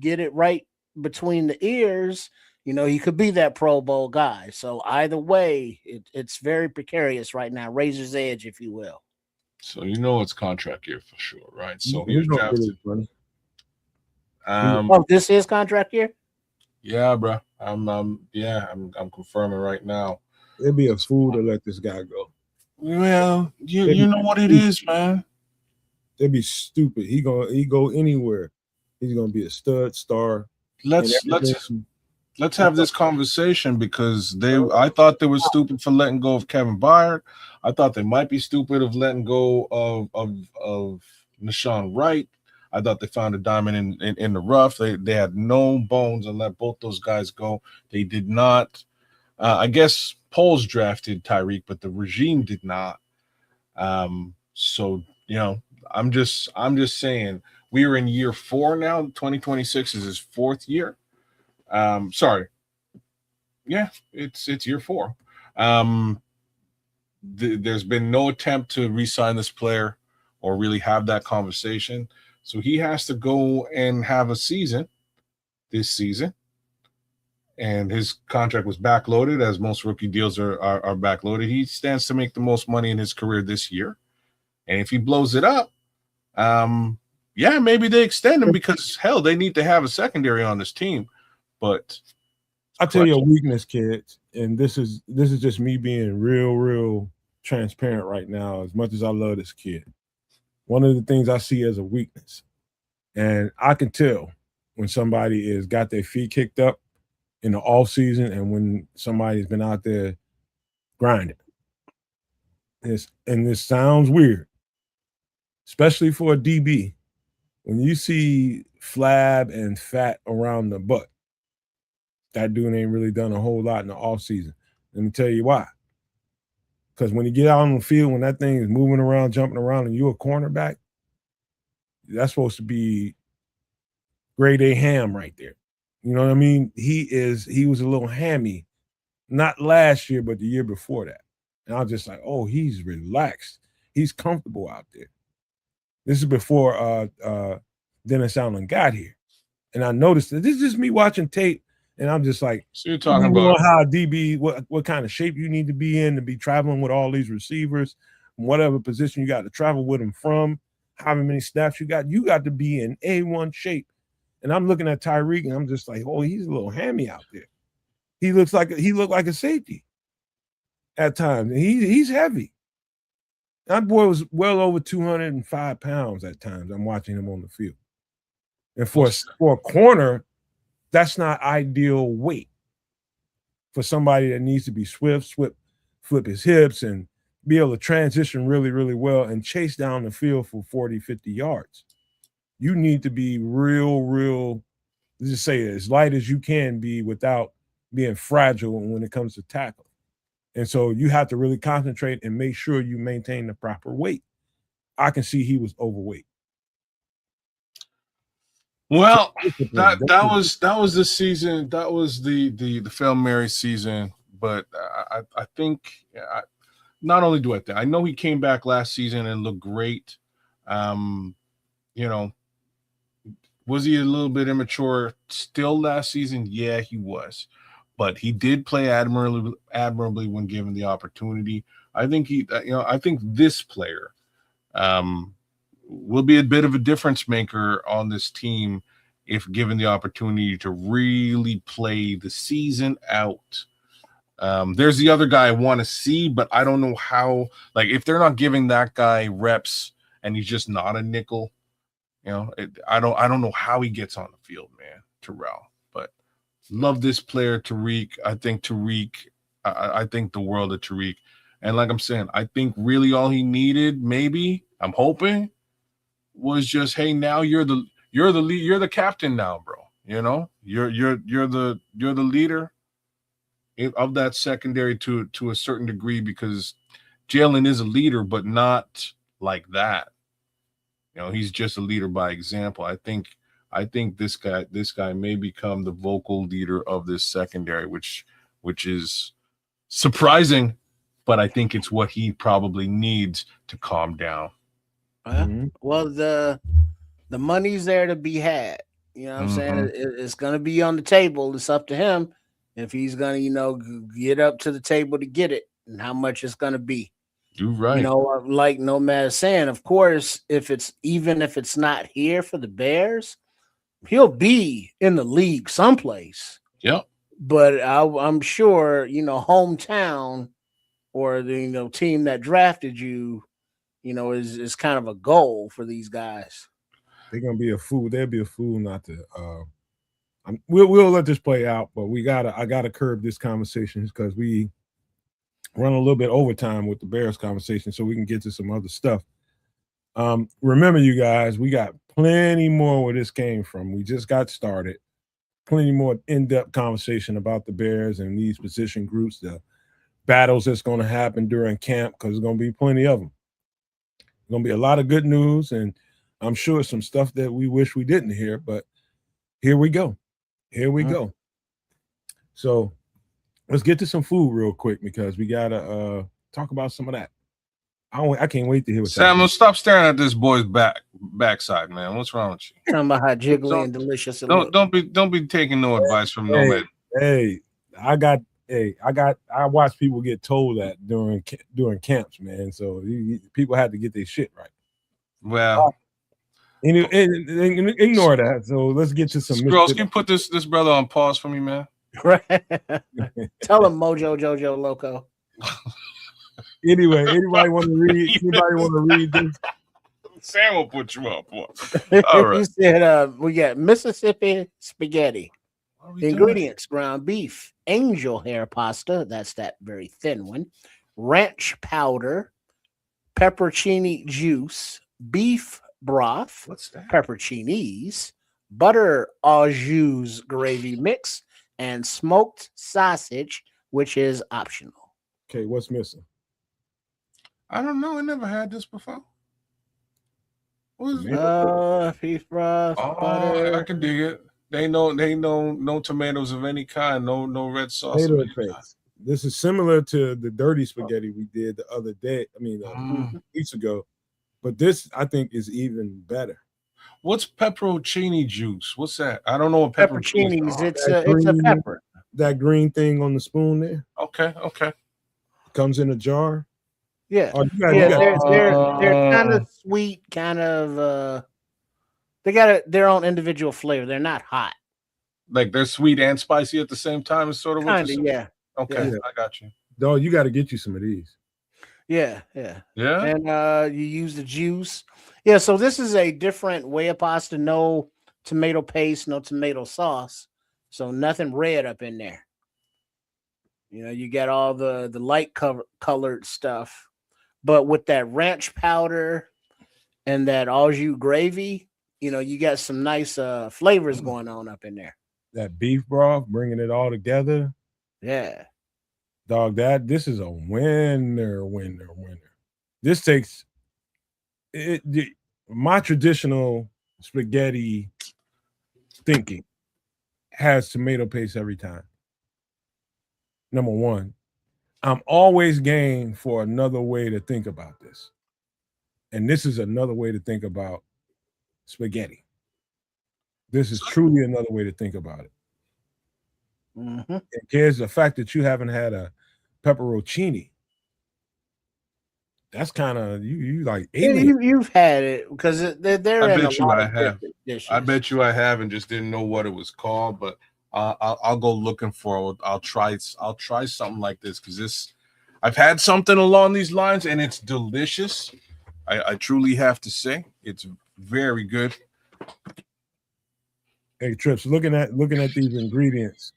get it right between the ears, he could be that Pro Bowl guy. So either way, it's very precarious right now, razor's edge, if you will. So it's contract year for sure, right? So he's drafted. This is contract year? Yeah, bro. I'm confirming right now. It'd be a fool to let this guy go. Well, you know what it is, man. They'd be stupid. He go anywhere. He's gonna be a stud star. Let's have this conversation, because I thought they were stupid for letting go of Kevin Byard. I thought they might be stupid of letting go of Nashawn Wright. I thought they found a diamond in the rough. They had no bones and let both those guys go. They did not. I guess polls drafted Tyreek, but the regime did not. So I'm just saying we are in year 4 now. 2026 is his 4th year. Sorry. Yeah, it's year 4. There's been no attempt to re-sign this player or really have that conversation. So he has to go and have a season this season. And his contract was backloaded, as most rookie deals are backloaded. He stands to make the most money in his career this year. And if he blows it up, maybe they extend him because, hell, they need to have a secondary on this team. But I'll tell you a weakness, kids, and this is just me being real transparent right now, as much as I love this kid. One of the things I see as a weakness, and I can tell when somebody is got their feet kicked up in the off season and when somebody's been out there grinding. This sounds weird, especially for a DB. When you see flab and fat around the butt, that dude ain't really done a whole lot in the off season. Let me tell you why. Because when you get out on the field, when that thing is moving around, jumping around, and you're a cornerback, that's supposed to be grade A ham right there. You know what I mean? He was a little hammy, not last year, but the year before that. And I was just like, oh, he's relaxed. He's comfortable out there. This is before Dennis Allen got here. And I noticed that this is just me watching tape, and I'm just like, so you're talking about how DB, what kind of shape you need to be in to be traveling with all these receivers, whatever position you got to travel with them from, how many snaps you got to be in A1 shape. And I'm looking at Tyreek, and I'm just like, oh, he's a little hammy out there. He looked like a safety at times. And he's heavy. That boy was well over 205 pounds at times. I'm watching him on the field. And for a corner, that's not ideal weight for somebody that needs to be swift, flip his hips, and be able to transition really, really well and chase down the field for 40, 50 yards. You need to be real, let's just say as light as you can be without being fragile when it comes to tackle. And so you have to really concentrate and make sure you maintain the proper weight. I can see he was overweight. Well, that was the season. That was the Hail Mary season. But I think not only do I think, I know he came back last season and looked great. Was he a little bit immature still last season? Yeah, he was. But he did play admirably when given the opportunity. I think I think this player will be a bit of a difference maker on this team if given the opportunity to really play the season out. There's the other guy I want to see, but I don't know how. Like, if they're not giving that guy reps and he's just not a nickel, I don't know how he gets on the field, man. Terrell, but love this player, Tariq. I think I think the world of Tariq. And like I'm saying, I think really all he needed, maybe, I'm hoping, was just, hey, now you're the lead, you're the captain now, bro. You're the leader of that secondary to a certain degree, because Jalen is a leader, but not like that. He's just a leader by example. I think this guy may become the vocal leader of this secondary, which is surprising, but I think it's what he probably needs to calm down. Well, the money's there to be had. You know what I'm saying? It's going to be on the table. It's up to him if he's going to, get up to the table to get it, and how much it's going to be. You're right. Like Nomad's saying, of course, if it's not here for the Bears, he'll be in the league someplace. Yep. But I'm sure, hometown or the team that drafted you, is kind of a goal for these guys. They're gonna be a fool. They'll be a fool not to. We'll let this play out, but I gotta curb this conversation because we run a little bit overtime with the Bears conversation, so we can get to some other stuff. Remember, you guys, we got plenty more where this came from. We just got started. Plenty more in-depth conversation about the Bears and these position groups, the battles that's going to happen during camp, because there's going to be plenty of them. There's going to be a lot of good news, and I'm sure some stuff that we wish we didn't hear, but here we go. Here we go. So let's get to some food real quick, because we got to talk about some of that. I can't wait to hear what Samuel, stop staring at this boy's backside, man. What's wrong with you? Talking about how jiggly and delicious it looks. Don't be taking no advice from no man. Hey, I watch people get told that during camps, man. So people had to get their shit right. Well, ignore that. So let's get to some. Girls, can you put this brother on pause for me, man? Right. Tell him Mojo Jojo Loco. Anyway, anybody want to read this? Sam will put you up. All right. He said we got Mississippi spaghetti. The ingredients: ground beef, angel hair pasta, that's that very thin one, ranch powder, peppercini juice, beef broth, what's that? Peppercinis, butter au jus gravy mix, and smoked sausage, which is optional. Okay, what's missing? I don't know. I never had this before. What is it? Beef broth, butter. I can dig it. They know no tomatoes of any kind, no red sauce. This is similar to the dirty spaghetti we did the other day. I mean, weeks ago. But this, I think, is even better. What's pepperoni juice? What's that? I don't know what pepperoni is. It's a pepper. That green thing on the spoon there. Okay. Comes in a jar. Yeah. They're kind of sweet, kind of. They got their own individual flavor. They're not hot. Like they're sweet and spicy at the same time. Is sort of kind of, yeah. Okay, yeah. I got you. No, you got to get you some of these. Yeah. And you use the juice. Yeah, so this is a different way of pasta. No tomato paste, no tomato sauce. So nothing red up in there. You know, you got all the light colored stuff. But with that ranch powder and that au jus gravy, you know, you got some nice flavors going on up in there. That beef broth, bringing it all together. Yeah. Dog, this is a winner. This takes my traditional spaghetti thinking has tomato paste every time. Number one, I'm always game for another way to think about this. And this is another way to think about spaghetti. This is truly another way to think about it. Mm-hmm. And here's the fact that you haven't had a pepperoni. That's kind of you like alien. You've had it because they're in a lot of different dishes. I bet you I have and just didn't know what it was called, but I'll go looking for it. I'll try something like this because I've had something along these lines and it's delicious. I truly have to say it's very good. Hey Trips, looking at these ingredients.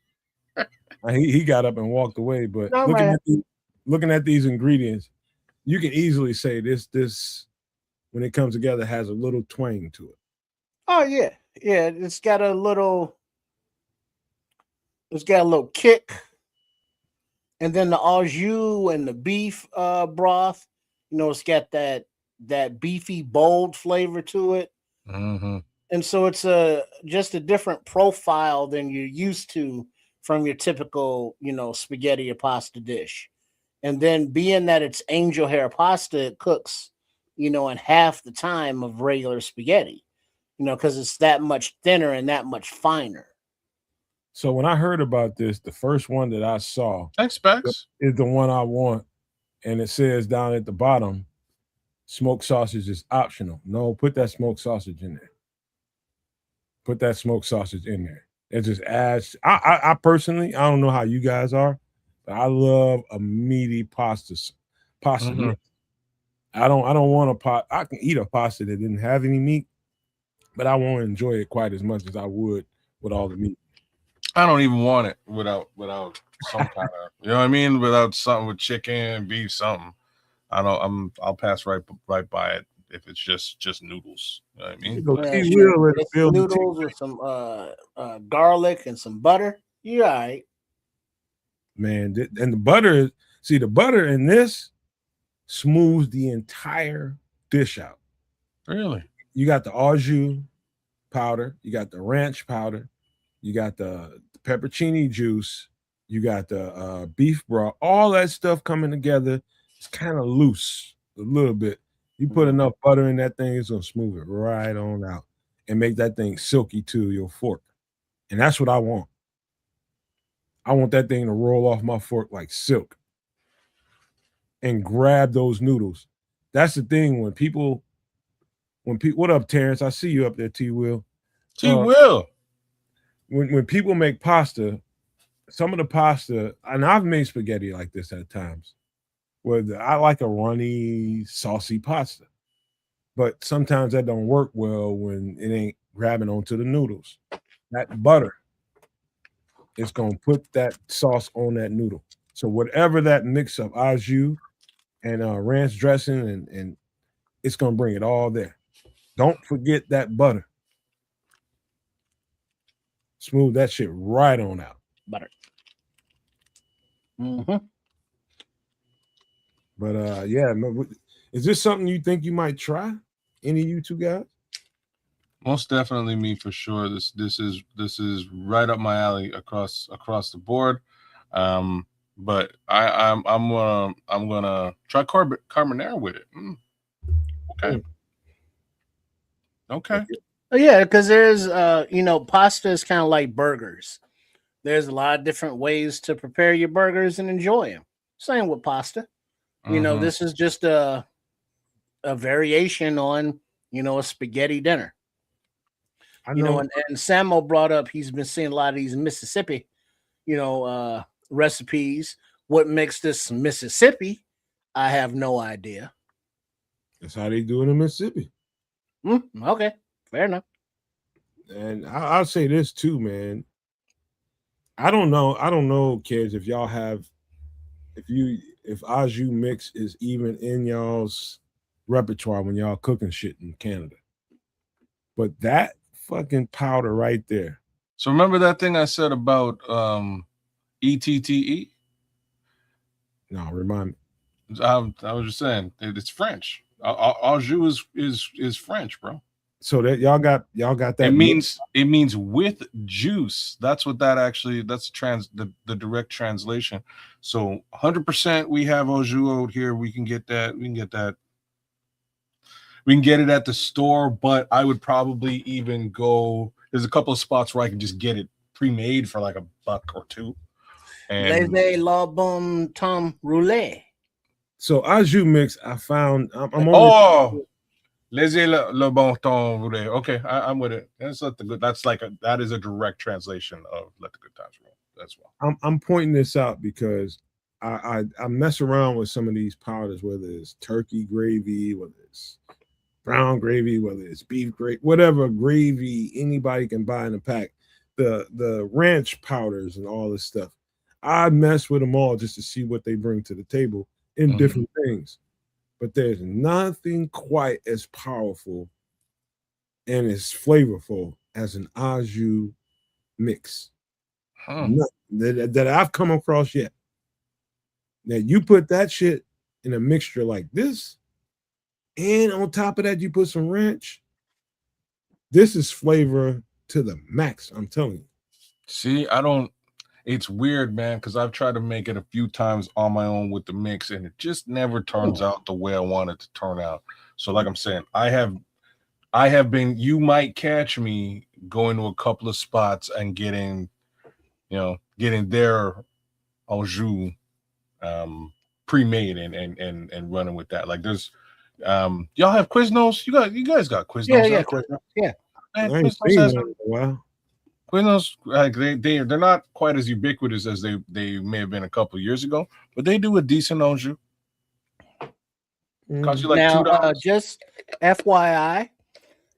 He got up and walked away, but looking at these ingredients, you can easily say this when it comes together has a little twang to it. Oh yeah. It's got a little kick, and then the au jus and the beef broth. You know, it's got that beefy, bold flavor to it, and so it's just a different profile than you're used to from your typical, you know, spaghetti or pasta dish. And then being that it's angel hair pasta, it cooks, you know, in half the time of regular spaghetti, you know, because it's that much thinner and that much finer. So when I heard about this, the first one that I saw is the one I want. And it says down at the bottom, smoked sausage is optional. No, put that smoked sausage in there. Put that smoked sausage in there. It just adds. I personally, I don't know how you guys are, but I love a meaty pasta mix. I don't want a pot. I can eat a pasta that didn't have any meat, but I won't enjoy it quite as much as I would with all the meat. I don't even want it without some kind of, you know what I mean? Without something with chicken, beef, something. I'll pass right by it. if it's just noodles. You know what I mean? You go Man, T shit, Will in the it's building. noodles with some garlic and some butter. You all right? Man, and the butter. See, the butter in this smooths the entire dish out. Really? You got the au jus powder, you got the ranch powder, you got the peppercini juice, you got the beef broth, all that stuff coming together. It's kind of loose a little bit. You put enough butter in that thing, it's gonna smooth it right on out and make that thing silky to your fork. And that's what I want. I want that thing to roll off my fork like silk and grab those noodles. That's the thing when people, what up, Terrence? I see you up there, T Will. T Will. When people make pasta, some of the pasta, and I've made spaghetti like this at times, where I like a runny, saucy pasta. But sometimes that don't work well when it ain't grabbing onto the noodles. That butter is gonna put that sauce on that noodle. So whatever that mix of au jus and ranch dressing, and it's gonna bring it all there. Don't forget that butter. Smooth that shit right on out. Butter. Mm-hmm. But yeah, is this something you think you might try? Any of you two guys? Most definitely me for sure. This is right up my alley across the board. But I'm gonna try carbonara with it. Okay. Okay. Oh, yeah, because there's pasta is kind of like burgers. There's a lot of different ways to prepare your burgers and enjoy them. Same with pasta. This is just a variation on a spaghetti dinner. I know. And Samo brought up he's been seeing a lot of these Mississippi, recipes. What makes this Mississippi? I have no idea. That's how they do it in Mississippi. Okay, fair enough. And I'll say this too, man. I don't know, kids, if y'all have, if au jus mix is even in y'all's repertoire when y'all cooking shit in Canada. But that fucking powder right there. So remember that thing I said about ETTE? No, remind me. I was just saying it's French. Au jus is French, bro. So that y'all got that. It means with juice. That's what that actually. That's the direct translation. So 100% we have au jus out here. We can get that. We can get it at the store, but I would probably even go. There's a couple of spots where I can just get it pre-made for like $1 or $2. And la bon temps roulé. So au jus mix, I found. I'm only. Laissez le bon temps roulé. Okay, I'm with it. That's not the good. That is a direct translation of let the good times roll. That's well. I'm pointing this out because I mess around with some of these powders, whether it's turkey gravy, whether it's brown gravy, whether it's beef gravy, whatever gravy anybody can buy in a pack. The ranch powders and all this stuff. I mess with them all just to see what they bring to the table in different things. But there's nothing quite as powerful and as flavorful as an au jus mix. That I've come across yet. Now you put that shit in a mixture like this, and on top of that, you put some ranch. This is flavor to the max, I'm telling you. See, it's weird, man, because I've tried to make it a few times on my own with the mix, and it just never turns out the way I want it to turn out. So, like I'm saying, I have been. You might catch me going to a couple of spots and getting their au jus pre-made and running with that. Like there's, y'all have Quiznos. You guys got Quiznos. Yeah, Quiznos. Yeah, man, I ain't seen that in a while. Quiznos, like they're not quite as ubiquitous as they may have been a couple of years ago, but they do a decent au jus. Cost you like $2. Just FYI,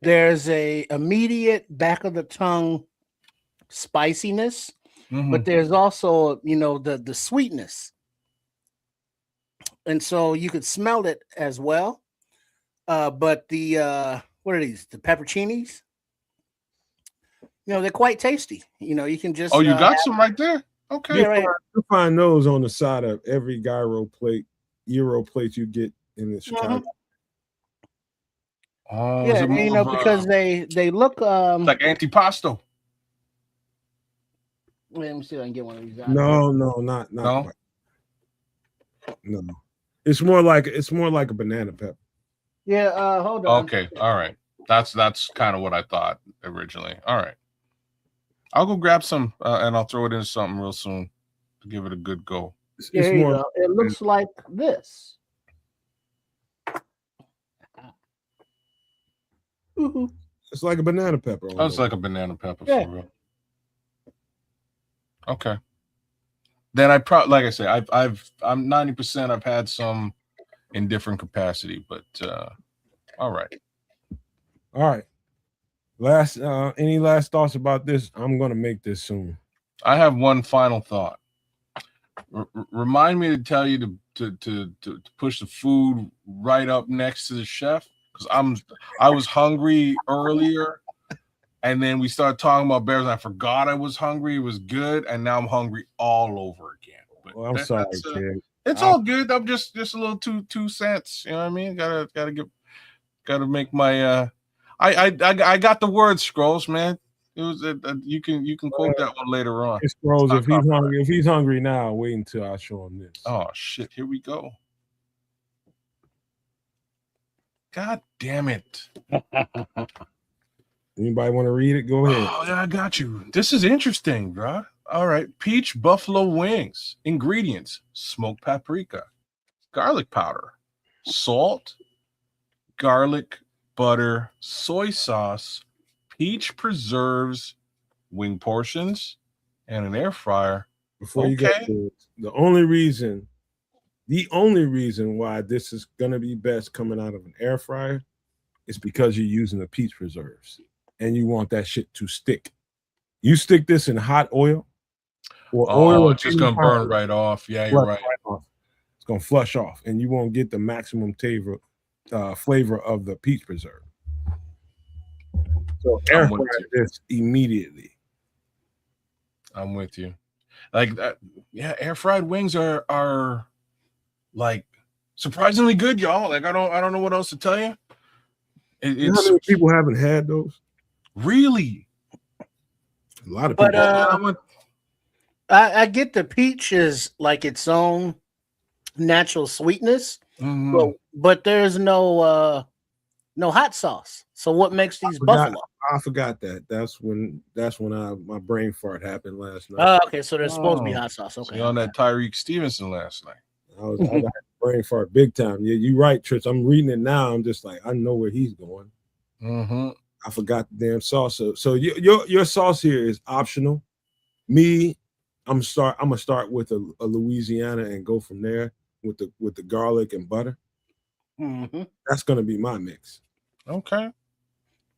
there's a immediate back of the tongue spiciness, but there's also the sweetness, and so you could smell it as well. But the what are these? The pepperoncinis? They're quite tasty. You can just. Oh, you got some right there. Okay. Yeah, right. You find those on the side of every gyro plate, Euro plate you get in the Chicago. Mhm. Oh, Yeah, is it more of because they look. like antipasto? Let me see if I can get one of these out. No, not No? quite. No, it's more like a banana pepper. Yeah, hold on. Okay, all right. That's kind of what I thought originally. All right, I'll go grab some and I'll throw it into something real soon to give it a good go. Yeah, It's here you more. go. It looks like this. Mhm. It's like a banana pepper. Oh, it's like a banana pepper Yeah. for real. Okay. Then like I say, I'm 90%. I've had some in different capacity, but all right. All right. Any last thoughts about this? I'm gonna make this soon. I have one final thought. Remind me to tell you to push the food right up next to the chef because I was hungry earlier, and then we started talking about bears, and I forgot I was hungry. It was good, and now I'm hungry all over again. But Well, I'm sorry, kid. It's all good. I'm just a little 2 cents. You know what I mean? Gotta make my I got the word scrolls, man. It was you can quote that one later on. It's Rose, if he's hungry now, wait until I show him this. Oh shit! Here we go. God damn it! Anybody want to read it? Go ahead. Oh yeah, I got you. This is interesting, bro. All right, peach buffalo wings. Ingredients: smoked paprika, garlic powder, salt, garlic, butter, soy sauce, peach preserves, wing portions, and an air fryer. Before you get to it, the only reason why this is gonna be best coming out of an air fryer is because you're using the peach preserves and you want that shit to stick. You stick this in hot oil or oil, it's just gonna burn right off. Yeah, you're right. It's gonna flush off, and you won't get the maximum flavor of the peach preserve. So air fry this immediately. I'm with you. Like that, yeah. Air fried wings are like surprisingly good, y'all. Like I don't know what else to tell you. You know how many people haven't had those? Really? A lot of people. I get the peach is like its own natural sweetness, but there's no hot sauce. So what makes these buffalo? I forgot that. That's when my brain fart happened last night. Oh, okay. So there's supposed to be hot sauce. Okay. So on that Tyreek Stevenson last night. I got brain fart big time. Yeah, you're right, Trish. I'm reading it now. I'm just like, I know where he's going. I forgot the damn sauce. So your sauce here is optional. Me, I'm gonna start with a Louisiana and go from there with the garlic and butter. That's gonna be my mix. Okay.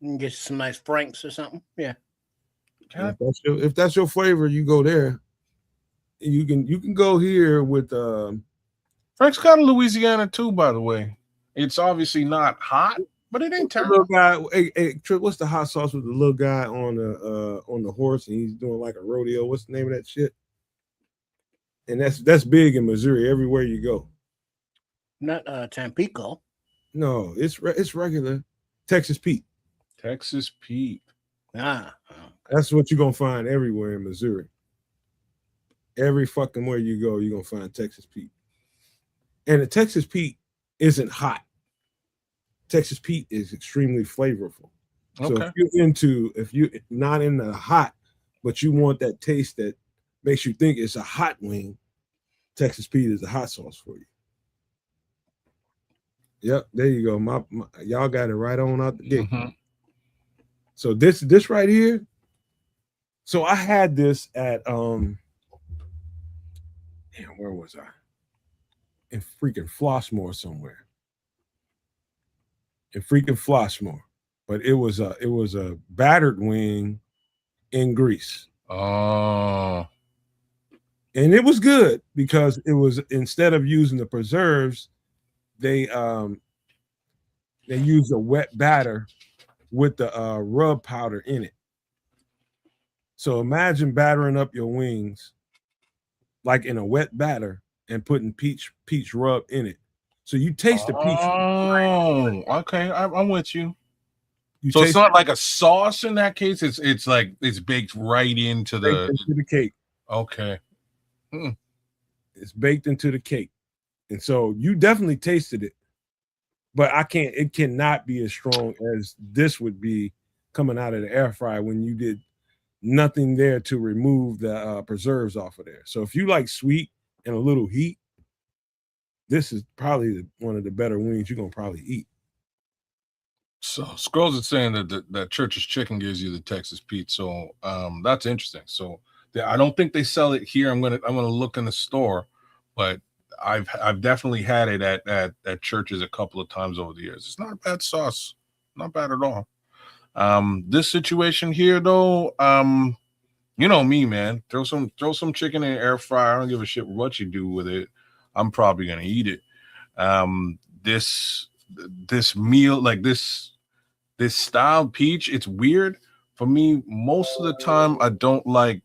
You can get some nice Franks or something. Yeah. If that's your flavor, you go there. You can go here with Frank's got a Louisiana too, by the way. It's obviously not hot, but it ain't terrible. Little guy, hey, what's the hot sauce with the little guy on the horse and he's doing like a rodeo? What's the name of that shit? And that's big in Missouri everywhere you go. Not Tampico. No, it's regular Texas Pete. Texas Pete. That's what you're gonna find everywhere in Missouri. Every fucking where you go, you're gonna find Texas Pete. And the Texas Pete isn't hot. Texas Pete is extremely flavorful. So if you're not in the hot, but you want that taste that makes you think it's a hot wing, Texas Pete is a hot sauce for you. Yep, there you go. My y'all got it right on out the gate. So this right here. So I had this at where was I? In freaking Flossmoor somewhere. In freaking Flossmoor. But it was a battered wing in grease. Oh. And it was good because it was, instead of using the preserves, they they use a wet batter with the rub powder in it. So imagine battering up your wings like in a wet batter and putting peach rub in it. So you taste the peach. Oh, okay. I'm with you. You So it's taste not like a sauce in that case. It's like it's baked right into baked into the cake. Okay. It's baked into the cake. And so you definitely tasted it. But it cannot be as strong as this would be coming out of the air fryer when you did nothing there to remove the preserves off of there. So if you like sweet and a little heat, this is probably one of the better wings you're gonna probably eat. So Scrolls is saying that Church's Chicken gives you the Texas Pete. So that's interesting. So I don't think they sell it here. I'm gonna look in the store, but I've definitely had it at Church's a couple of times over the years. It's not a bad sauce, not bad at all. This situation here though, you know me, man. Throw some chicken in the air fryer. I don't give a shit what you do with it. I'm probably gonna eat it. This meal, like this style peach, it's weird for me. Most of the time, I don't like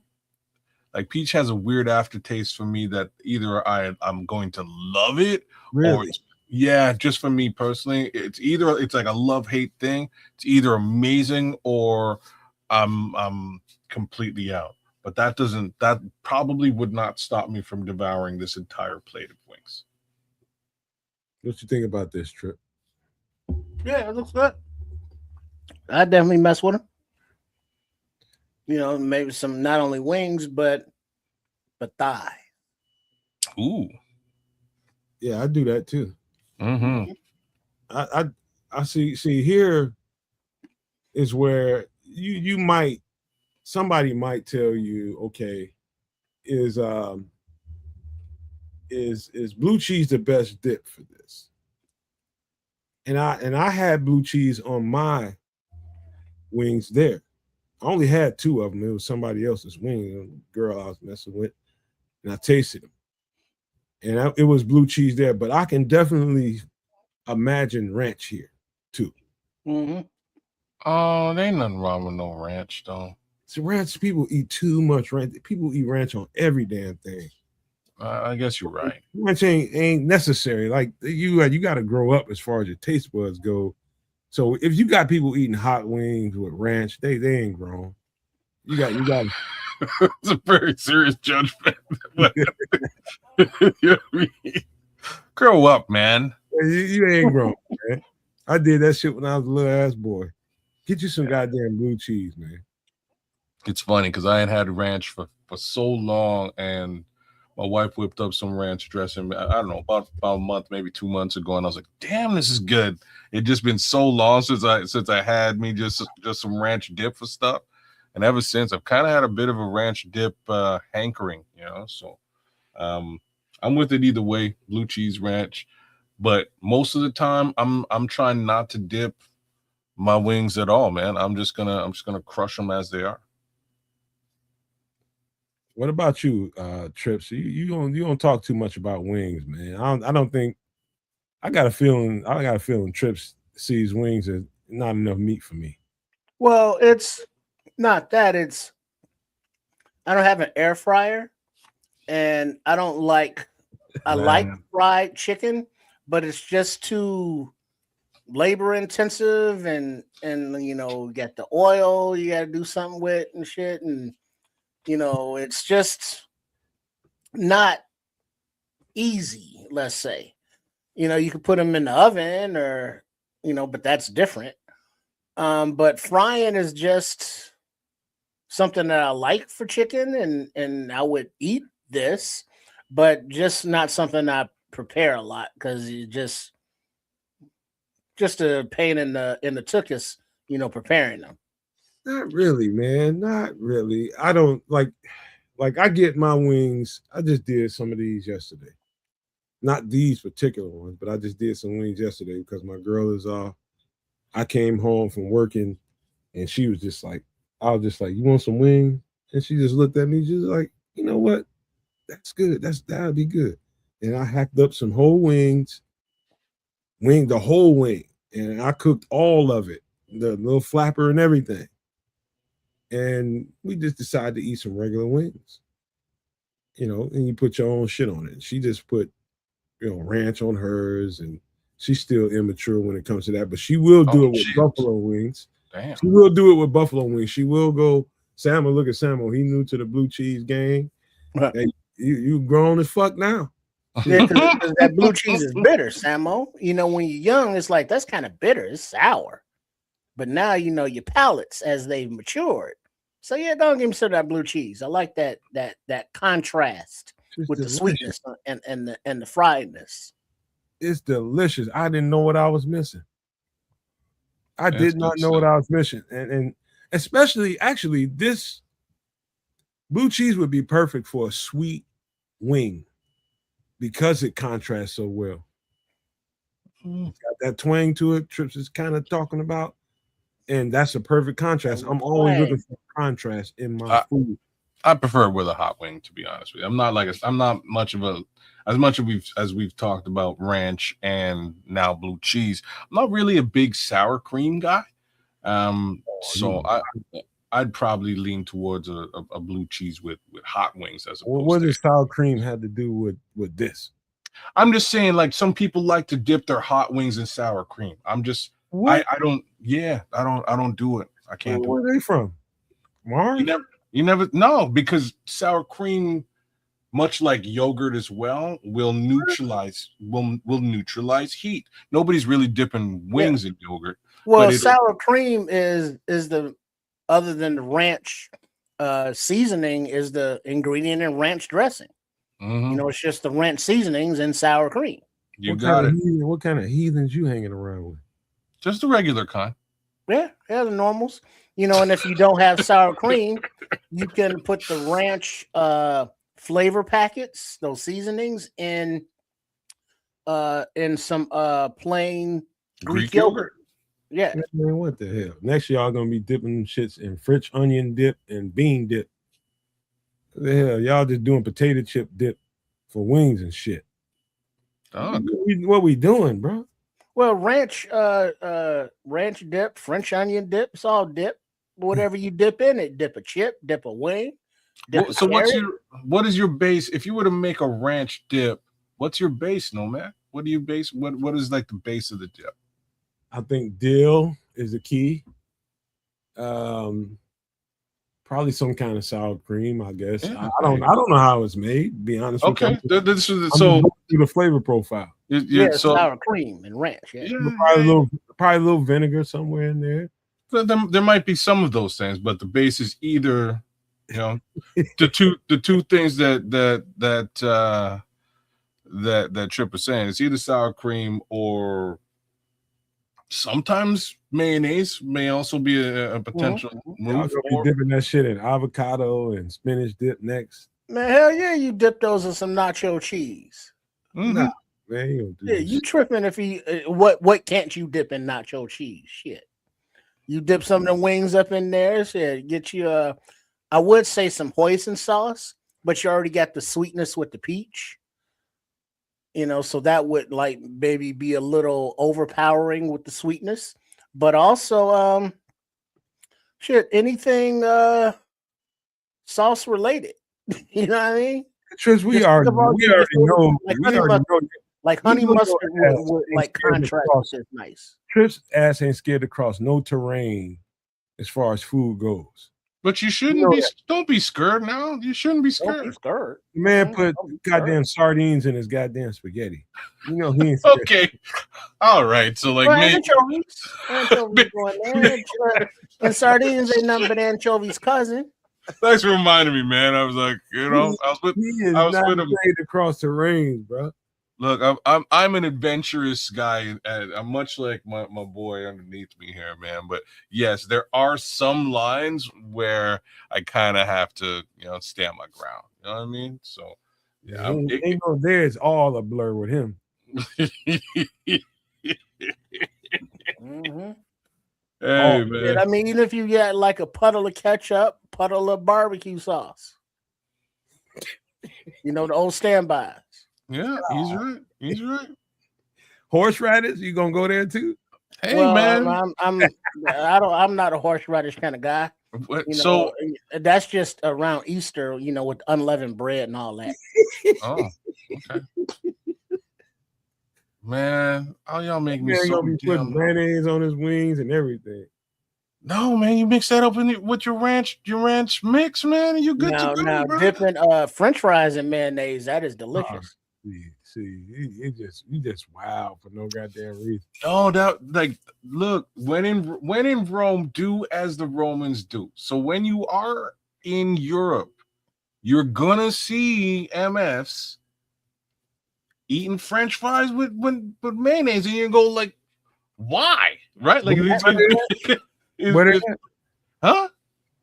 peach has a weird aftertaste for me that either I'm going to love it or yeah, just for me personally, it's like a love-hate thing. It's either amazing or I'm completely out. But that probably would not stop me from devouring this entire plate of wings. What you think about this, Trip? Yeah, it looks good. I definitely mess with them. You know, maybe some not only wings but thigh. Ooh. Yeah, I do that too. Mm-hmm. I see here is where somebody might tell you, okay, is blue cheese the best dip for this? And I had blue cheese on my wings there. I only had 2 of them. It was somebody else's wing, a girl I was messing with, and I tasted them. And it was blue cheese there, but I can definitely imagine ranch here too. Mm-hmm. Oh, there ain't nothing wrong with no ranch though. So ranch, people eat too much ranch. People eat ranch on every damn thing. I guess you're right. Ranch ain't necessary. Like you got to grow up as far as your taste buds go. So if you got people eating hot wings with ranch, they ain't grown. You got. It's a very serious judgment. You know what I mean? Grow up, man. You ain't grown, man. I did that shit when I was a little ass boy. Get you some goddamn blue cheese, man. It's funny because I had ranch for so long, and my wife whipped up some ranch dressing. I don't know, about a month, maybe 2 months ago, and I was like, "Damn, this is good." It just been so long since I had me just some ranch dip for stuff, and ever since I've kind of had a bit of a ranch dip hankering, you know. So I'm with it either way, blue cheese, ranch. But most of the time, I'm trying not to dip my wings at all, man. I'm just gonna crush them as they are. What about you, Trips? You don't talk too much about wings, man. I don't think. I got a feeling Trips sees wings as not enough meat for me. Well, it's not that. It's I don't have an air fryer, and I don't like. I like fried chicken, but it's just too labor intensive, and you know, you got the oil you got to do something with and shit, and you know, it's just not easy. Let's say, you know, you could put them in the oven, or you know, but that's different. But frying is just something that I like for chicken, and I would eat this, but just not something I prepare a lot because you just a pain in the tuchus, you know, preparing them. Not really, man. Not really. I don't like I get my wings. I just did some of these yesterday. Not these particular ones, but I just did some wings yesterday because my girl is off. I came home from working and she was just like, I was just like, "You want some wings?" And she just looked at me, just like, "You know what? That's good. That'll be good." And I hacked up some whole wings, the whole wing. and I cooked all of it, the little flapper and everything. And we just decided to eat some regular wings, and you put your own shit on it. She just put, ranch on hers, and she's still immature when it comes to that, but she will do it with buffalo wings. Damn. She will do it with buffalo wings. She will go, Samo, look at Samo. He new to the blue cheese gang. Right. Hey, you grown as fuck now. Yeah, because that blue cheese is bitter, Samo. When you're young, it's like, that's kind of bitter. It's sour. But now, your palates as they've matured. So yeah, don't give me some of that blue cheese. I like that contrast with the sweetness and the friedness. It's delicious. I didn't know what I was missing. I did not know what I was missing. And especially, actually, this blue cheese would be perfect for a sweet wing because it contrasts so well. It's got that twang to it, Trips is kind of talking about. And that's a perfect contrast. I'm always looking for contrast in my food. I prefer it with a hot wing, to be honest with you. I'm not much of a, as we've talked about ranch and now blue cheese. I'm not really a big sour cream guy. So I'd probably lean towards a blue cheese with hot wings as opposed. What does sour cream have to do with this? I'm just saying, like, some people like to dip their hot wings in sour cream. I don't do it. I can't. Where are they from? Mars? You never know, because sour cream, much like yogurt as well, will neutralize heat. Nobody's really dipping wings in yogurt. Well, sour cream is the, other than the ranch seasoning, is the ingredient in ranch dressing. Mm-hmm. It's just the ranch seasonings and sour cream. What kind of heathens you hanging around with? Just the regular kind. Yeah, the normals. And if you don't have sour cream, you can put the ranch flavor packets, those seasonings, in some plain Greek yogurt. Yeah. Man, what the hell? Next year, y'all gonna be dipping shits in French onion dip and bean dip. What the hell? Y'all just doing potato chip dip for wings and shit. What we doing, bro? Well, ranch dip, French onion dip, it's all dip. Whatever you dip in it, dip a chip, dip a wing. So what is your base? If you were to make a ranch dip, what's your base, Nomad? What do you base? What is like the base of the dip? I think dill is the key. Probably some kind of sour cream, I guess. Yeah. I don't know how it's made, to be honest with you. Okay. So the flavor profile. So sour cream and ranch. Yeah. Probably a little vinegar somewhere in there. There might be some of those things, but the base is either, the two things that Trip was saying. It's either sour cream or sometimes mayonnaise may also be a potential move. I'll be dipping that shit in avocado and spinach dip next. Man, hell yeah, you dip those in some nacho cheese. Mm-hmm. Nah, man, you don't do you tripping if you what can't you dip in nacho cheese? Shit. You dip some of the wings up in there, shit, get you I would say some hoisin sauce, but you already got the sweetness with the peach. So that would like maybe be a little overpowering with the sweetness, but also anything sauce related. You know what I mean? Trish, we already know. Like honey mustard would like contrast is nice. Tripp's ass ain't scared to cross no terrain as far as food goes. But you shouldn't be. Don't be scared now. You shouldn't be scared. Don't be scared. The man put goddamn sardines in his goddamn spaghetti. He ain't scared. Okay, all right. So like, anchovies going there. And sardines ain't nothing but anchovies' cousin. Thanks for reminding me, man. I was like, I was with him. Afraid to cross the range, bro. Look, I'm an adventurous guy, and I'm much like my boy underneath me here, man. But yes, there are some lines where I kind of have to, stand my ground. You know what I mean? So yeah, there's all a blur with him. Mm-hmm. Hey, man. I mean, even if you get like a puddle of ketchup, puddle of barbecue sauce, the old standbys. Yeah, he's right. Horseradish, you gonna go there too? Hey, Well, man. I'm not a horseradish kind of guy. So, That's just around Easter, with unleavened bread and all that. oh, okay. Man, how y'all make me Man so gonna be putting damn. mayonnaise on his wings and everything. No, man, you mix that up with your ranch mix, man, and you good to go, Now bro. dipping French fries in mayonnaise, that is delicious. See, you just wow for no goddamn reason. Oh, look, when in Rome, do as the Romans do. So when you are in Europe, you're gonna see MFs eating French fries with mayonnaise, and you go like, why? Right? Like, huh?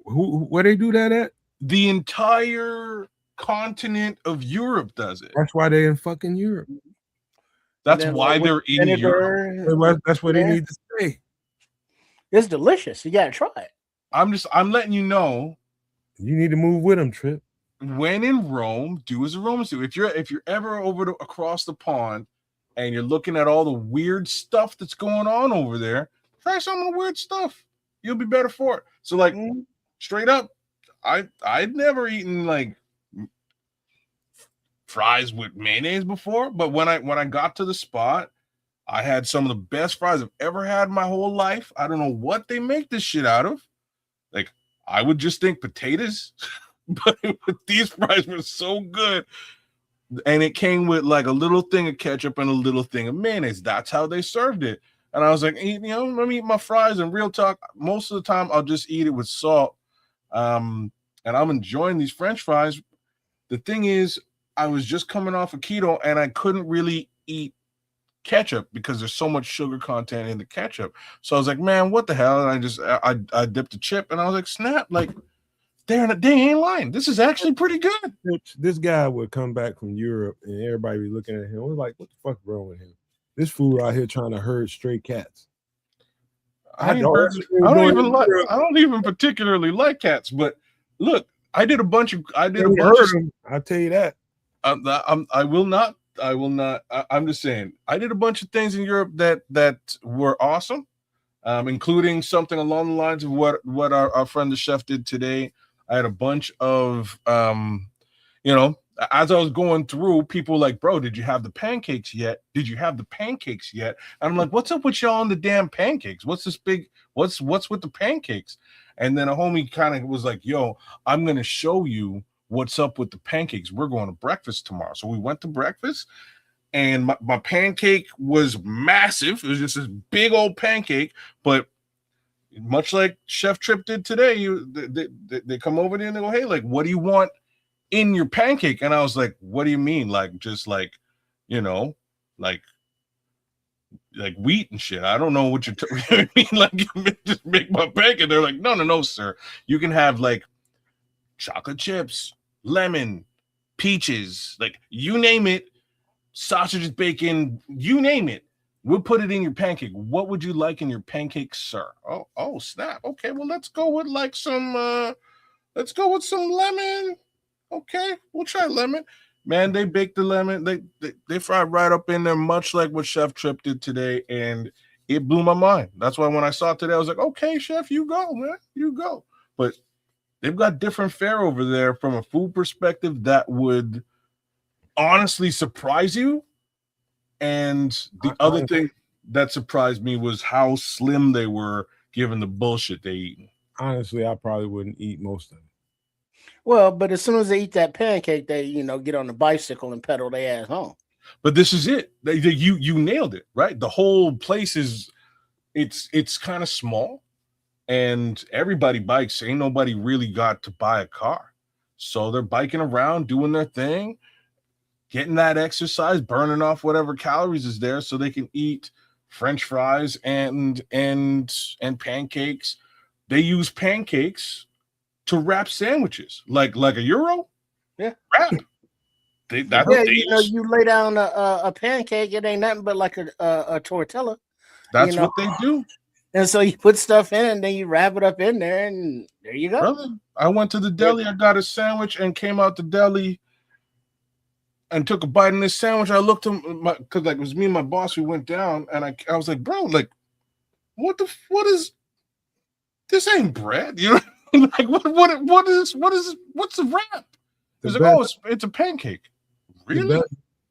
Where they do that at? The entire continent of Europe does it. That's why they're in fucking Europe. That's why they're in Europe. That's what they need to say. It's delicious. You gotta try it. I'm letting you know. You need to move with them, Trip. When in Rome, do as the Romans do. If you're ever across the pond and you're looking at all the weird stuff that's going on over there, try some of the weird stuff. You'll be better for it. So, like, straight up, I'd never eaten like fries with mayonnaise before, but when I got to the spot, I had some of the best fries I've ever had in my whole life. I don't know what they make this shit out of. Like, I would just think potatoes. But these fries were so good. And it came with like a little thing of ketchup and a little thing of mayonnaise. That's how they served it. And I was like, let me eat my fries. And real talk, most of the time I'll just eat it with salt. And I'm enjoying these French fries. The thing is, I was just coming off of keto and I couldn't really eat ketchup because there's so much sugar content in the ketchup. So I was like, man, what the hell? And I dipped a chip and I was like, snap, like, they ain't lying. This is actually pretty good. This guy would come back from Europe and everybody be looking at him. We're like, what the fuck wrong with him? This fool out here trying to herd stray cats. I don't even particularly like cats, but look, I did a bunch of. I'll tell you that. I will not. I'm just saying. I did a bunch of things in Europe that were awesome, including something along the lines of what our friend the chef did today. I had a bunch of, as I was going through, people were like, bro, did you have the pancakes yet? Did you have the pancakes yet? And I'm like, what's up with y'all on the damn pancakes? What's with the pancakes? And then a homie kind of was like, yo, I'm going to show you what's up with the pancakes. We're going to breakfast tomorrow. So we went to breakfast and my pancake was massive. It was just this big old pancake, but much like Chef Trip did today, they come over there and they go, hey, like, what do you want in your pancake? And I was like, what do you mean? Like, just like, like wheat and shit. I don't know what you're mean. Like, just make my pancake. They're like, no, sir. You can have like chocolate chips, lemon, peaches, like you name it, sausages, bacon, you name it. We'll put it in your pancake. What would you like in your pancake, sir? Oh, snap. Okay, well, let's go with some lemon. Okay, we'll try lemon. Man, they baked the lemon. They fried right up in there, much like what Chef Trip did today, and it blew my mind. That's why when I saw it today, I was like, okay, Chef, you go, man. You go. But they've got different fare over there from a food perspective that would honestly surprise you. And the other thing that surprised me was how slim they were given the bullshit they eat. Honestly, I probably wouldn't eat most of it. Well, but as soon as they eat that pancake, they get on the bicycle and pedal their ass home. But this is it. You nailed it, right? The whole place it's kind of small, and everybody bikes. Ain't nobody really got to buy a car, so they're biking around doing their thing, getting that exercise, burning off whatever calories is there so they can eat French fries and pancakes. They use pancakes to wrap sandwiches like a Euro. Yeah. Wrap. You lay down a pancake, it ain't nothing but like a tortilla. That's what they do. And so you put stuff in and then you wrap it up in there and there you go. Brother, I went to the deli, I got a sandwich and came out the deli and took a bite in this sandwich. I looked at because like it was me and my boss, we went down and I was like, bro, like what is this? Ain't bread, you know? Like what's the wrap? It's like, it's a pancake. Really?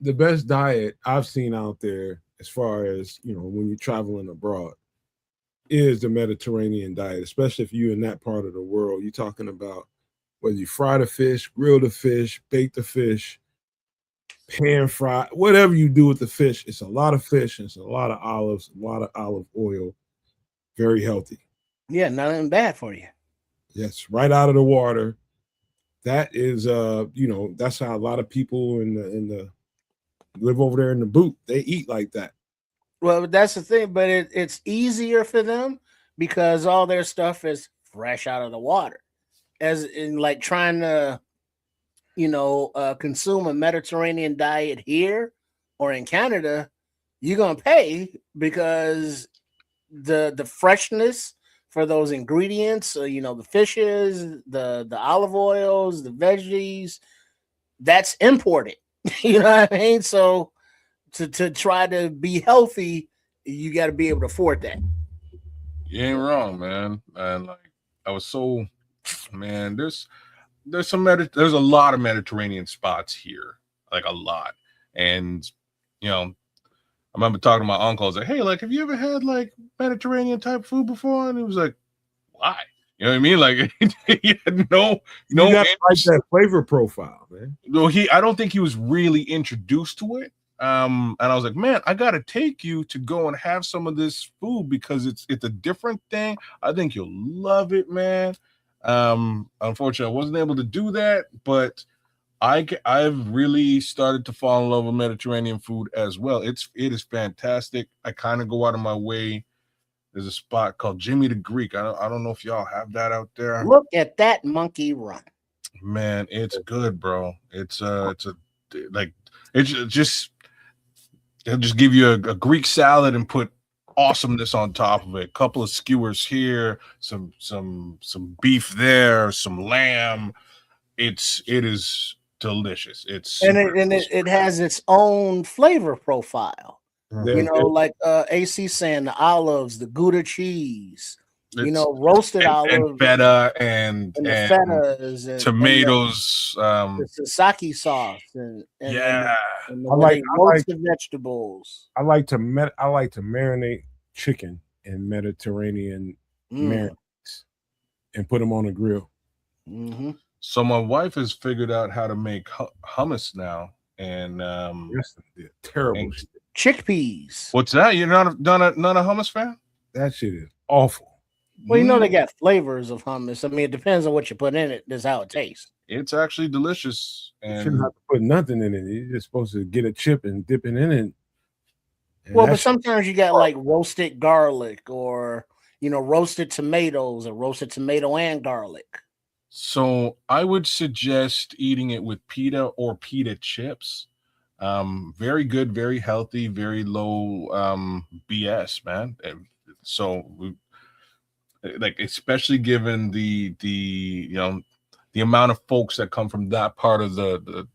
The best diet I've seen out there, as far as when you're traveling abroad, is the Mediterranean diet, especially if you're in that part of the world. You're talking about whether you fry the fish, grill the fish, bake the fish, pan fry, whatever you do with the fish. It's a lot of fish, and it's a lot of olives, a lot of olive oil. Very healthy. Yeah, nothing bad for you. Yes, right out of the water. That is, that's how a lot of people in the live over there in the boot. They eat like that. Well, that's the thing, but it's easier for them because all their stuff is fresh out of the water. As in, like trying to, consume a Mediterranean diet here or in Canada, you're gonna pay because the freshness for those ingredients, the fishes, the olive oils, the veggies, that's imported. You know what I mean? So to try to be healthy, you got to be able to afford that. You ain't wrong, man. And like I was so, man, there's a lot of Mediterranean spots here, like a lot. And I remember talking to my uncle. I was like, hey, like, have you ever had like Mediterranean type food before? And he was like, why? You know what I mean? Like, he had no like that flavor profile, man. No, I don't think he was really introduced to it. And I was like, man, I gotta take you to go and have some of this food because it's a different thing. I think you'll love it, man. Unfortunately, I wasn't able to do that, but I've really started to fall in love with Mediterranean food as well. It is fantastic. I kind of go out of my way. There's a spot called Jimmy the Greek. I don't know if y'all have that out there. Look at that monkey run. Man, it's good, bro. They'll just give you a Greek salad and put awesomeness on top of it. A couple of skewers here, some beef there, some lamb. It is delicious. It has its own flavor profile. Like AC saying the olives, the Gouda cheese, roasted olives, and feta and the fetas, and tomatoes, the sake sauce, and roasted vegetables. I like to marinate chicken in Mediterranean marinades and put them on the grill. Mm-hmm. So my wife has figured out how to make hummus now, and terrible shit. Chickpeas. What's that? You're not a hummus fan? That shit is awful. Well, they got flavors of hummus. I mean, it depends on what you put in it. That's how it tastes. It's actually delicious. And you shouldn't have to put nothing in it. You're just supposed to get a chip and dip it in it. Well, but sometimes you got like roasted garlic or, roasted tomatoes or roasted tomato and garlic. So I would suggest eating it with pita or pita chips. Very good, very healthy, very low BS, man. So especially given the amount of folks that come from that part of the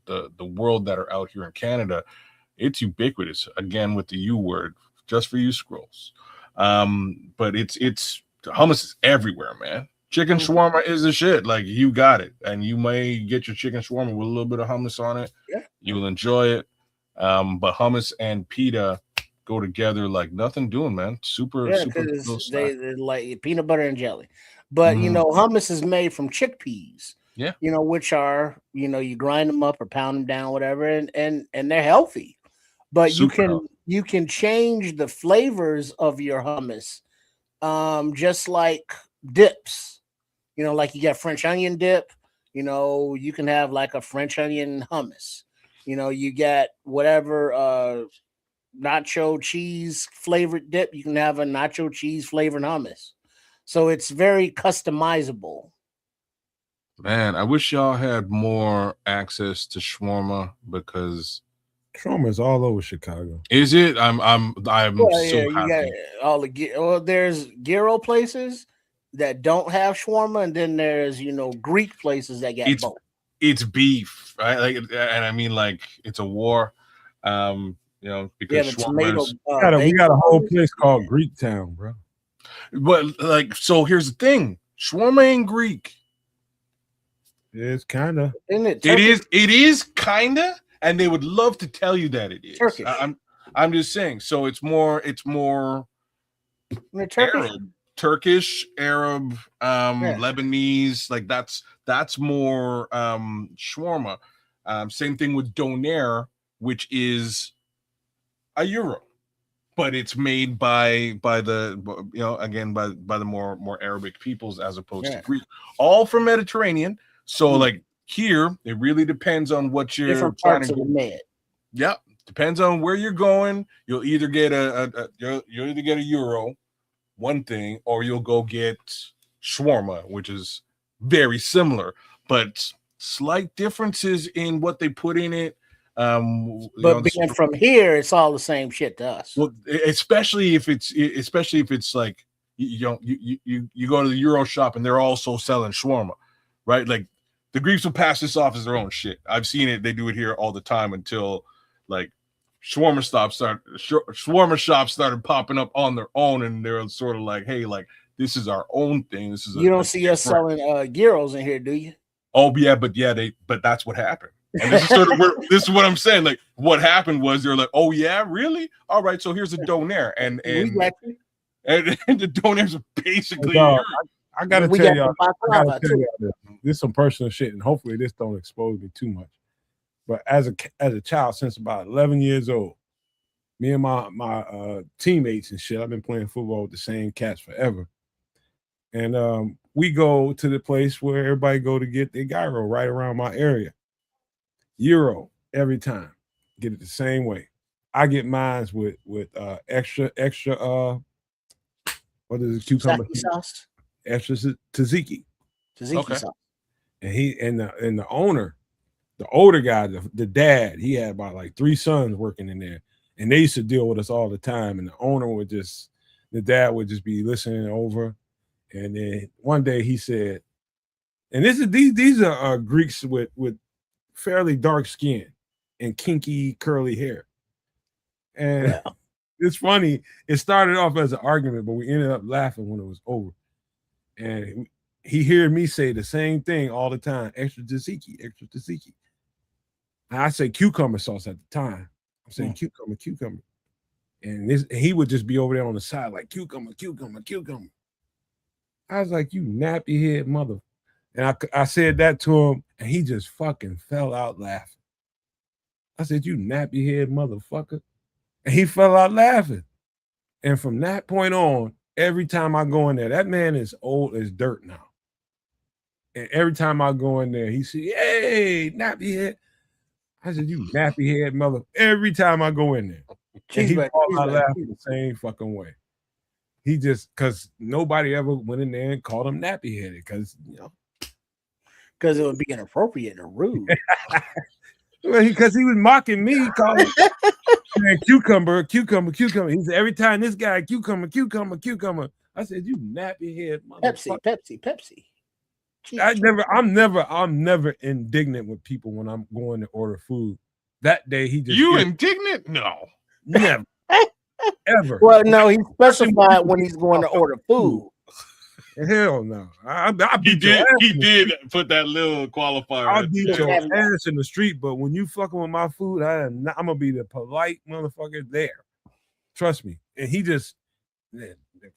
world that are out here in Canada, it's ubiquitous. Again, with the U word, just for you scrolls. But it's hummus is everywhere, man. Chicken shawarma is the shit. Like, you got it. And you may get your chicken shawarma with a little bit of hummus on it. Yeah. You will enjoy it. But hummus and pita go together like nothing doing, man. Super because they like peanut butter and jelly. But hummus is made from chickpeas. Yeah. Which are, you grind them up or pound them down, whatever, and they're healthy. But you can change the flavors of your hummus. Just like dips. Like you got French onion dip, you can have like a French onion hummus. You got whatever nacho cheese flavored dip, you can have a nacho cheese flavored hummus. So it's very customizable. Man, I wish y'all had more access to shawarma because shawarma is all over Chicago. Is it? I'm so happy. There's gyro places that don't have shawarma, and then there's Greek places that get both. It's beef, right? Like, and I mean, like, it's a war. Because tomato. We got a whole place called Greek Town, bro. But like, so here's the thing: shawarma ain't Greek. It's kind of. Isn't it It Turkish? is kinda, and they would love to tell you that it is. Turkish. I'm just saying. So it's more Turkish? Turkish, Arab, Lebanese. Like that's more shawarma. Same thing with doner, which is a euro, but it's made by the again by the more Arabic peoples as opposed to Greek, all from Mediterranean. So like here, it really depends on what you're different trying parts to of the med. Yep, depends on where you're going. You'll either get you'll either get a euro, one thing, or you'll go get shawarma, which is very similar, but slight differences in what they put in it. But being from here, it's all the same shit to us. Well, especially if it's like you go to the Euro shop and they're also selling shawarma, right? Like the Greeks will pass this off as their own shit. I've seen it; they do it here all the time until like shawarma shops started popping up on their own, and they're sort of like, hey, like this is our own thing. This is you don't see us selling gyros in here, do you? Oh yeah, but that's what happened. And this is sort of this is what I'm saying. Like what happened was they're like, oh yeah, really? All right, so here's a doner, and the doners are basically. I gotta tell y'all this is some personal shit, and hopefully this don't expose me too much. But as a child, since about 11 years old, me and my teammates and shit, I've been playing football with the same cats forever. And we go to the place where everybody go to get their gyro right around my area. Euro every time. Get it the same way. I get mine with extra what is it, cucumber sauce? Extra tzatziki sauce. And the owner, the older guy, the dad, he had about like 3 sons working in there, and they used to deal with us all the time. And the dad would just be listening over. And then one day he said, and these are Greeks with fairly dark skin and kinky curly hair. And it's funny, it started off as an argument, but we ended up laughing when it was over. And he heard me say the same thing all the time: extra tzatziki. And I say cucumber sauce at the time. I'm saying cucumber. And he would just be over there on the side like cucumber. I was like, you nappy head mother. And I said that to him, and he just fucking fell out laughing. I said, you nappy head motherfucker. And he fell out laughing. And from that point on, every time I go in there, that man is old as dirt now. And every time I go in there, he said, hey, nappy head. I said, you nappy head mother. Every time I go in there. And he falls out laughing the same fucking way. He just, because nobody ever went in there and called him nappy headed, because, because it would be inappropriate and rude. Well, because he was mocking me, calling man, cucumber. He said, every time this guy, cucumber. I said, you nappy head motherfucker. Pepsi. I'm never indignant with people when I'm going to order food. That day he just indignant? No. Never. Ever. Well, no, he specified when he's going to order food. Hell no. He did put that little qualifier. I'll beat your ass in the street, but when you fucking with my food, I'm gonna be the polite motherfucker there. Trust me. And he just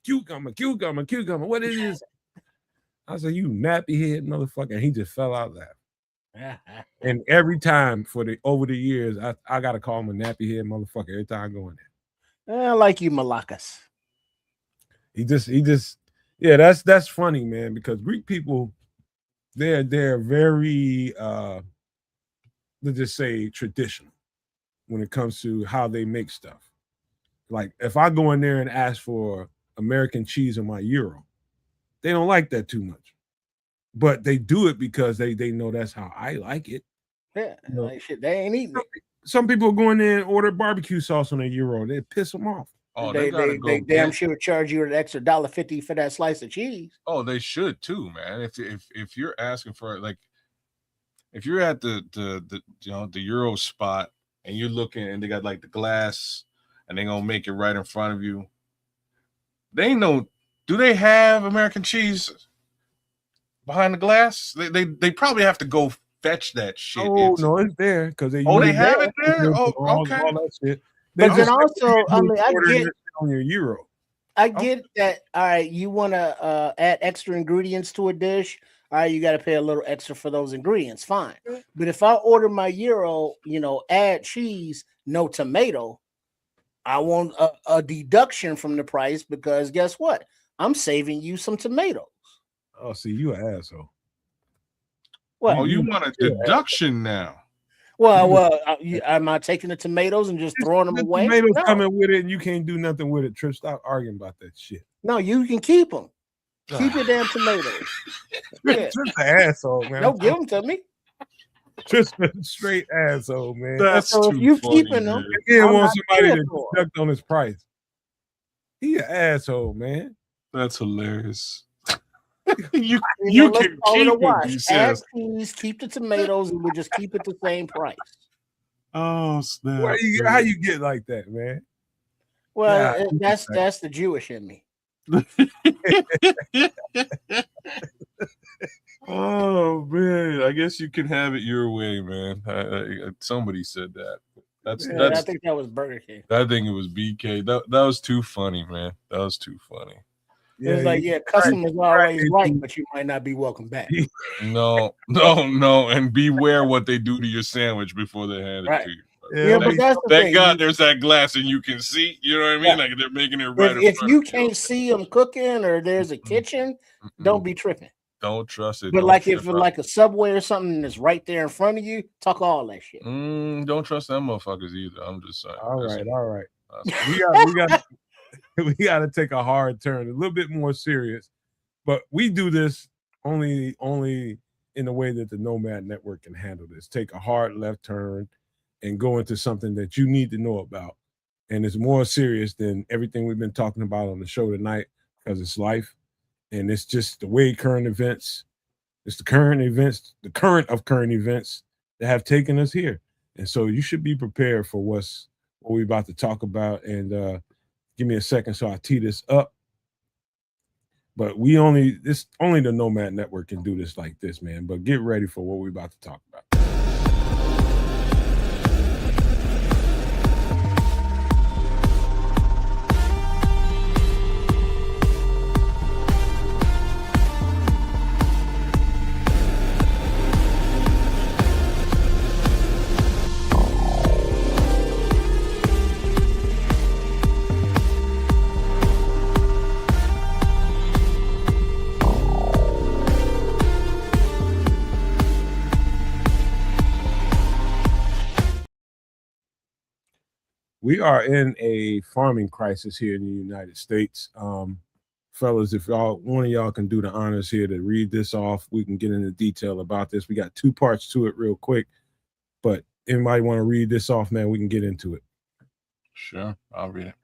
cucumber. What is this? I said, you nappy head motherfucker. And he just fell out laughing. And every time over the years, I gotta call him a nappy head motherfucker every time I go in there. I like you, Malakas. He just yeah, that's funny, man, because Greek people, they're very let's just say traditional when it comes to how they make stuff. Like if I go in there and ask for American cheese on my euro, they don't like that too much. But they do it because they know that's how I like it. Yeah, like shit, they ain't eating it. Some people go in there and order barbecue sauce on a euro. They piss them off. Oh, they damn sure charge you an extra $1.50 for that slice of cheese. Oh, they should too, man. If you're asking for it, like if you're at the Euro spot and you're looking and they got like the glass and they're gonna make it right in front of you, they ain't no, you know, 50 cents. They ain't gonna charge you $1.50 for that slice of cheese. Oh, they gotta go. Yeah. They ain't no Do they have American cheese behind the glass? They probably have to go fetch that shit. Oh no, it's there because they they use have it there. Oh, all okay. that shit. They But then just also, I mean, I order get it on your euro. I get that. All right, you want to add extra ingredients to a dish. All right, you got to pay a little extra for those ingredients. Fine. But if I order my euro, add cheese, no tomato, I want a deduction from the price because guess what? I'm saving you some tomatoes. Oh, see, you an asshole. What? Oh, you want a deduction now? Well, am I taking the tomatoes and just throwing them away? Tomatoes No. coming with it, and you can't do nothing with it. Trip, stop arguing about that shit. No, you can keep them. Keep your damn tomatoes. Yeah. Trip's an asshole, man. Don't give them to me. Trip's a straight asshole, man. That's so too if you funny, keeping them, He didn't I'm want not somebody paying to for it. deduct on his price. He an asshole, man. That's hilarious. you let's can call it keep a it, wash. he Add says. cheese, keep the tomatoes, and we'll just keep it the same price. Oh, snap. How you get like that, man? Well, Yeah. that's the Jewish in me. Oh man, I guess you can have it your way, man. Somebody said that. I think that was Burger King. I think it was BK. That was too funny, man. That was too funny. It was like, customers always right, but you might not be welcome back. No, and beware what they do to your sandwich before they hand it to you. Yeah, but that's the Thank thing. God there's that glass and you can see. You know what I mean? Like they're making it right. If you can't see them cooking or there's a kitchen, don't be tripping. Don't trust it. But like if like a Subway or something that's right there in front of you, talk all that shit. Don't trust them motherfuckers either. I'm just saying. All right. We got to take a hard turn, a little bit more serious. But we do this only in the way that the Nomad Network can handle this. Take a hard left turn and go into something that you need to know about. And it's more serious than everything we've been talking about on the show tonight because it's life. And it's just the way current events, it's the current of current events that have taken us here. And so you should be prepared for what we're about to talk about. And give me a second so I tee this up. But only the Nomad Network can do this like this, man. But get ready for what we're about to talk about. We are in a farming crisis here in the United States. Fellas, if one of y'all can do the honors here to read this off, we can get into detail about this. We got 2 parts to it real quick, but anybody want to read this off, man, we can get into it. Sure, I'll read it.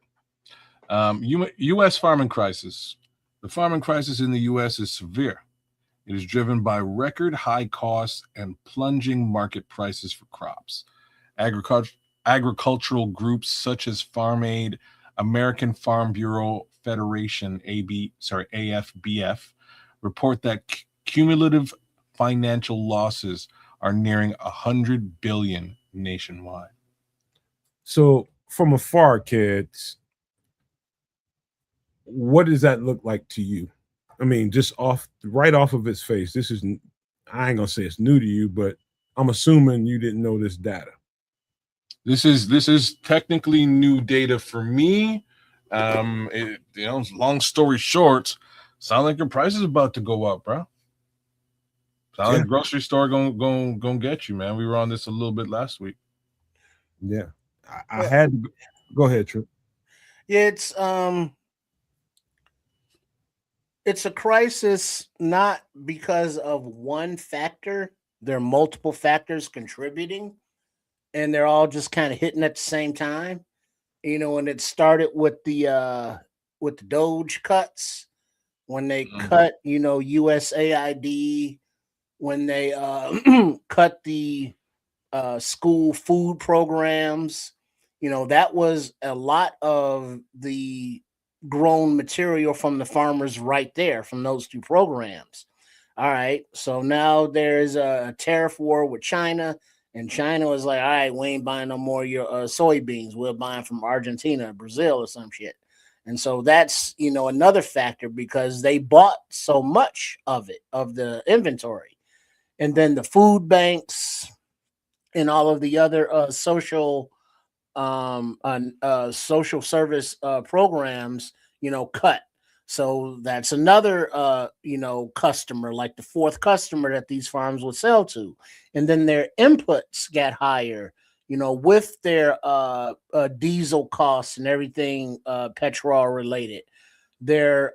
U.S. farming crisis. The farming crisis in the U.S. is severe. It is driven by record high costs and plunging market prices for crops. Agricultural groups such as Farm Aid, American Farm Bureau Federation, AFBF, report that cumulative financial losses are nearing $100 billion nationwide. So from afar, kids, what does that look like to you? I mean, just right off of its face, I ain't gonna say it's new to you, but I'm assuming you didn't know this data. This is technically new data for me. Long story short, sound like your price is about to go up, bro. Sound like grocery store gonna get you, man. We were on this a little bit last week. Yeah, I had to go ahead, Trip. Yeah, it's a crisis not because of one factor. There are multiple factors contributing, and they're all just kind of hitting at the same time. And it started with the Doge cuts when they cut, USAID, when they cut the school food programs. That was a lot of the grown material from the farmers right there from those two programs. All right. So now there's a tariff war with China, and China was like, all right, we ain't buying no more of your soybeans. We're buying from Argentina, Brazil, or some shit. And so that's, another factor because they bought so much of it, of the inventory. And then the food banks and all of the other social service programs, cut. So that's another customer, like the fourth customer that these farms would sell to. And then their inputs got higher, with their diesel costs and everything petrol related. Their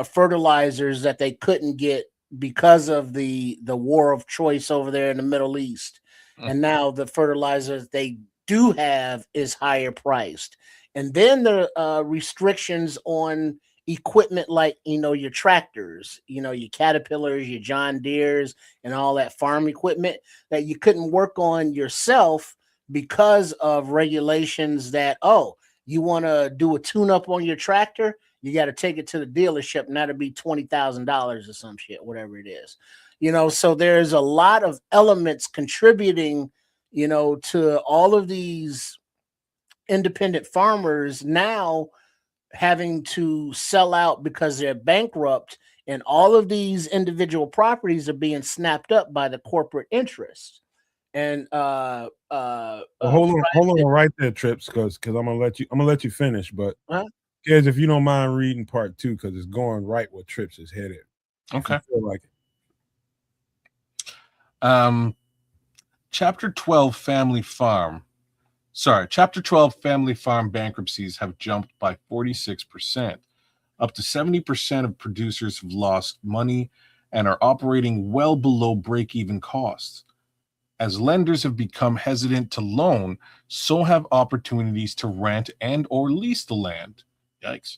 fertilizers that they couldn't get because of the war of choice over there in the Middle East. And now the fertilizers they do have is higher priced. And then the restrictions on equipment like, your tractors, your Caterpillars, your John Deeres, and all that farm equipment that you couldn't work on yourself because of regulations that, you want to do a tune-up on your tractor, you got to take it to the dealership, and that'll be $20,000 or some shit, whatever it is. So there's a lot of elements contributing, to all of these independent farmers now having to sell out because they're bankrupt, and all of these individual properties are being snapped up by the corporate interests. And hold on right there, Trips, because I'm gonna let you finish, but kids, if you don't mind reading part 2, because it's going right where Trips is headed. Okay. Feel like it. Chapter 12 family farm bankruptcies have jumped by 46%. Up to 70% of producers have lost money and are operating well below break-even costs. As lenders have become hesitant to loan, so have opportunities to rent and or lease the land. Yikes.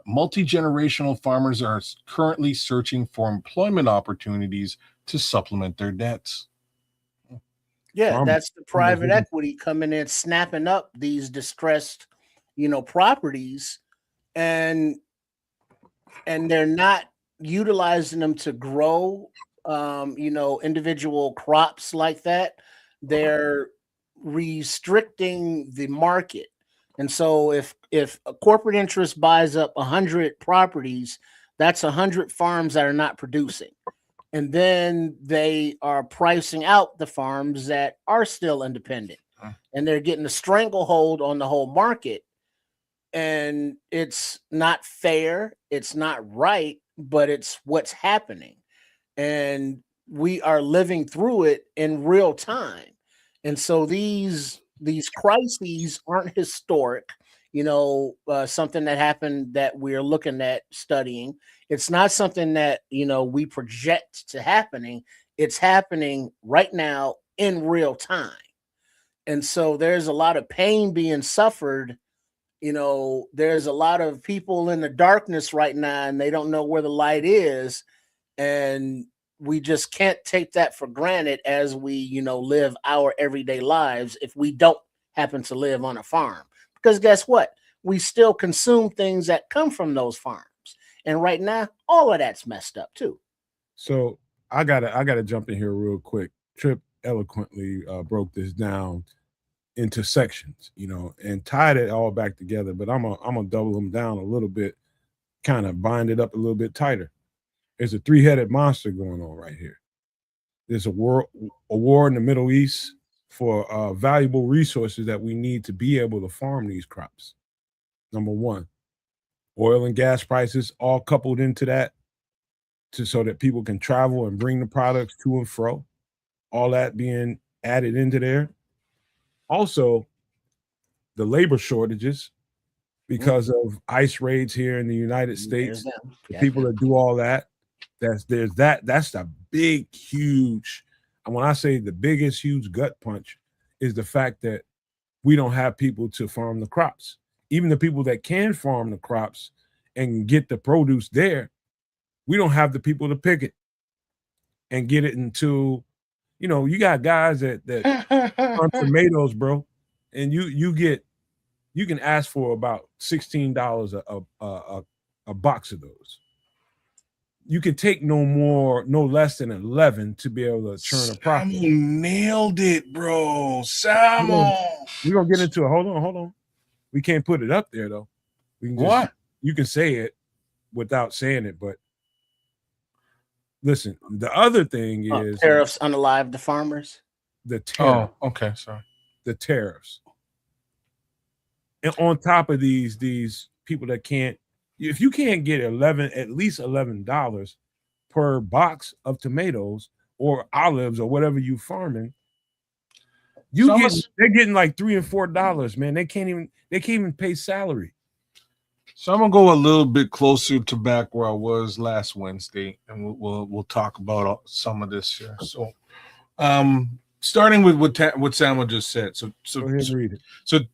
Multi-generational farmers are currently searching for employment opportunities to supplement their debts. Yeah, that's the private equity coming in, snapping up these distressed, properties, and they're not utilizing them to grow, individual crops like that. They're restricting the market. And so if a corporate interest buys up 100 properties, that's 100 farms that are not producing. And then they are pricing out the farms that are still independent, and they're getting a stranglehold on the whole market. And it's not fair. It's not right, but it's what's happening. And we are living through it in real time. And so these crises aren't historic, something that happened that we're looking at studying. It's not something that, we project to happening. It's happening right now in real time. And so there's a lot of pain being suffered. There's a lot of people in the darkness right now, and they don't know where the light is. And we just can't take that for granted as we, live our everyday lives if we don't happen to live on a farm. Because guess what? We still consume things that come from those farms. And right now, all of that's messed up too. So I gotta jump in here real quick. Trip eloquently broke this down into sections, and tied it all back together. But I'm gonna double them down a little bit, kind of bind it up a little bit tighter. There's a three-headed monster going on right here. There's a war in the Middle East for valuable resources that we need to be able to farm these crops. Number one, oil and gas prices all coupled into that so that people can travel and bring the products to and fro. All that being added into there. Also, the labor shortages because of ICE raids here in the United States. The people that do all that, that's the big, huge. And when I say the biggest, huge gut punch is the fact that we don't have people to farm the crops. Even the people that can farm the crops and get the produce there, we don't have the people to pick it and get it into, you got guys that farm tomatoes, bro, and you get you can ask for about $16 a box of those. You can take no less than 11 to be able to churn a profit. Samo nailed it, bro. Samo. We're gonna get into it. Hold on. We can't put it up there though. We can What? You can say it without saying it, but listen, the other thing is tariffs unalive the farmers. The tariff. Oh, okay, sorry. The tariffs. And on top of these people that can't, if you can't get at least $11 per box of tomatoes or olives or whatever you farming, they're getting like $3 and $4, man. They can't even pay salary. So I'm gonna go a little bit closer to back where I was last Wednesday, and we'll talk about some of this here. So, starting with what Samuel just said. So go ahead and read it.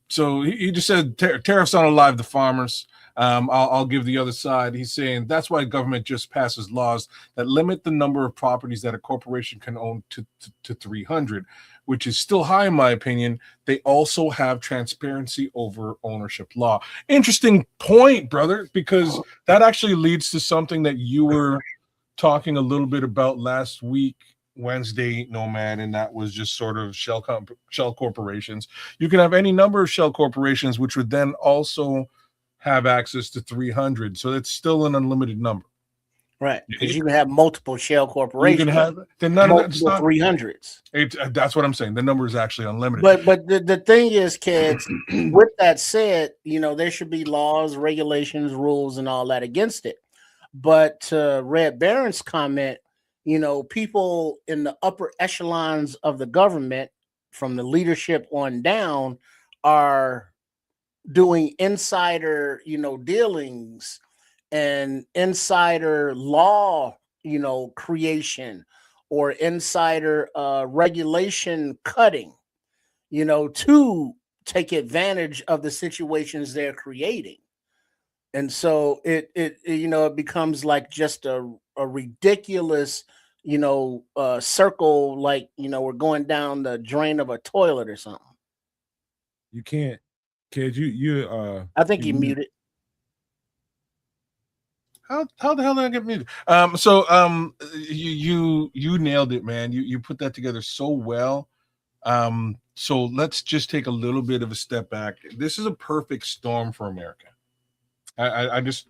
So he just said tariffs on alive the farmers. I'll give the other side. He's saying that's why government just passes laws that limit the number of properties that a corporation can own to 300, which is still high in my opinion. They also have transparency over ownership law. Interesting point, brother, because that actually leads to something that you were talking a little bit about last week, Wednesday, Nomad, and that was just sort of shell corporations. You can have any number of shell corporations, which would then also have access to 300. So it's still an unlimited number. Right, because you can have multiple shell corporations. You can have then none of that's not 300s. That's what I'm saying. The number is actually unlimited. But the thing is, kids, with that said, there should be laws, regulations, rules, and all that against it. But to Red Baron's comment, people in the upper echelons of the government, from the leadership on down, are doing insider, dealings and insider law, creation or insider regulation cutting, to take advantage of the situations they're creating. And so it becomes like just a ridiculous, circle, like, we're going down the drain of a toilet or something. You can't, kids, I think you muted. How the hell did I get muted? You nailed it, man. You put that together so well. So let's just take a little bit of a step back. This is a perfect storm for America. I just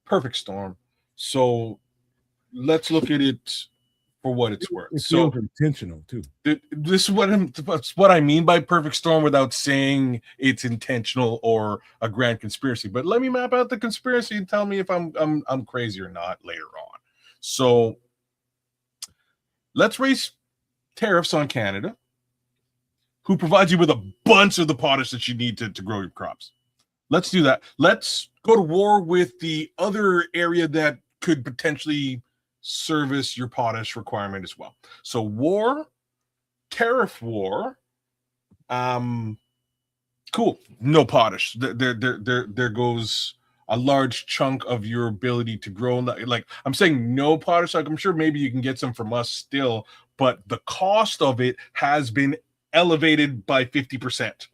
perfect storm. So let's look at it for what it's worth. It feels intentional too. This is what I mean by perfect storm without saying it's intentional or a grand conspiracy. But let me map out the conspiracy and tell me if I'm crazy or not later on. So let's raise tariffs on Canada, who provides you with a bunch of the potash that you need to grow your crops. Let's do that. Let's go to war with the other area that could potentially service your potash requirement as well. So war, tariff war, cool. No potash. There goes a large chunk of your ability to grow. Like I'm saying, no potash. Like I'm sure maybe you can get some from us still, but the cost of it has been elevated by 50%.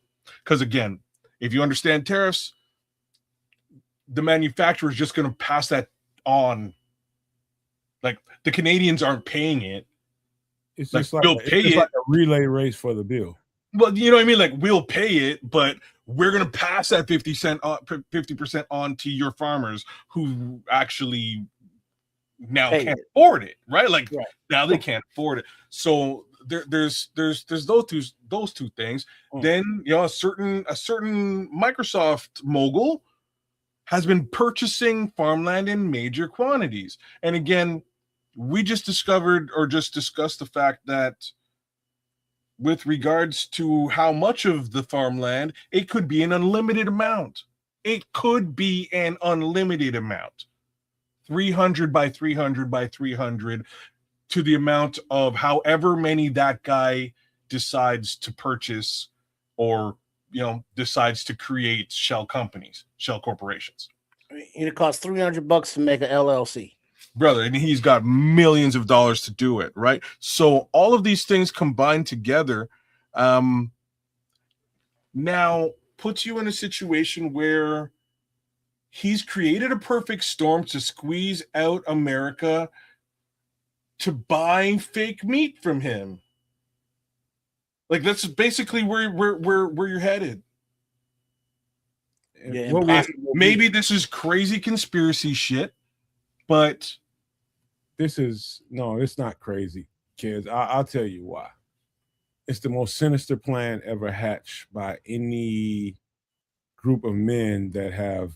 Because again, if you understand tariffs, the manufacturer is just going to pass that on. Like the Canadians aren't paying it. It's like, just like a relay race for the bill. Well, you know what I mean? Like we'll pay it, but we're going to pass that 50% on to your farmers who actually now can't afford it, right? Like now they can't afford it. So there's those two things. Then a certain Microsoft mogul has been purchasing farmland in major quantities. And again, we just discussed the fact that with regards to how much of the farmland, it could be an unlimited amount. It could be an unlimited amount. 300 by 300 by 300 to the amount of however many that guy decides to purchase or decides to create shell companies, shell corporations. It costs $300 to make an LLC, brother, and he's got millions of dollars to do it, right? So all of these things combined together. Now, puts you in a situation where he's created a perfect storm to squeeze out America to buy fake meat from him. Like, that's basically where you're headed. Yeah, Maybe this is crazy conspiracy shit, but it's not crazy, kids. I'll tell you why. It's the most sinister plan ever hatched by any group of men that have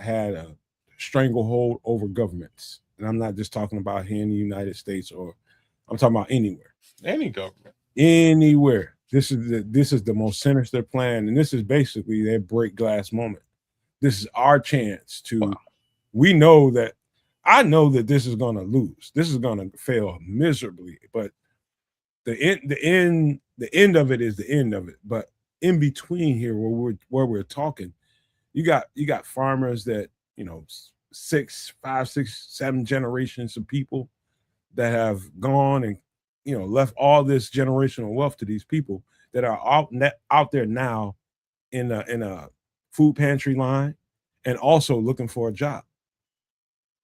had a stranglehold over governments. And I'm not just talking about here in the United States, or I'm talking about anywhere. Any government. Anywhere. This is the most sinister plan, and this is basically their break glass moment. This is our chance to. I know that this is going to lose. This is going to fail miserably, but the end of it is the end of it. But in between here, where we're talking, you got farmers that 5, 6, 7 generations of people that have gone and left all this generational wealth to these people that are out there now in a food pantry line and also looking for a job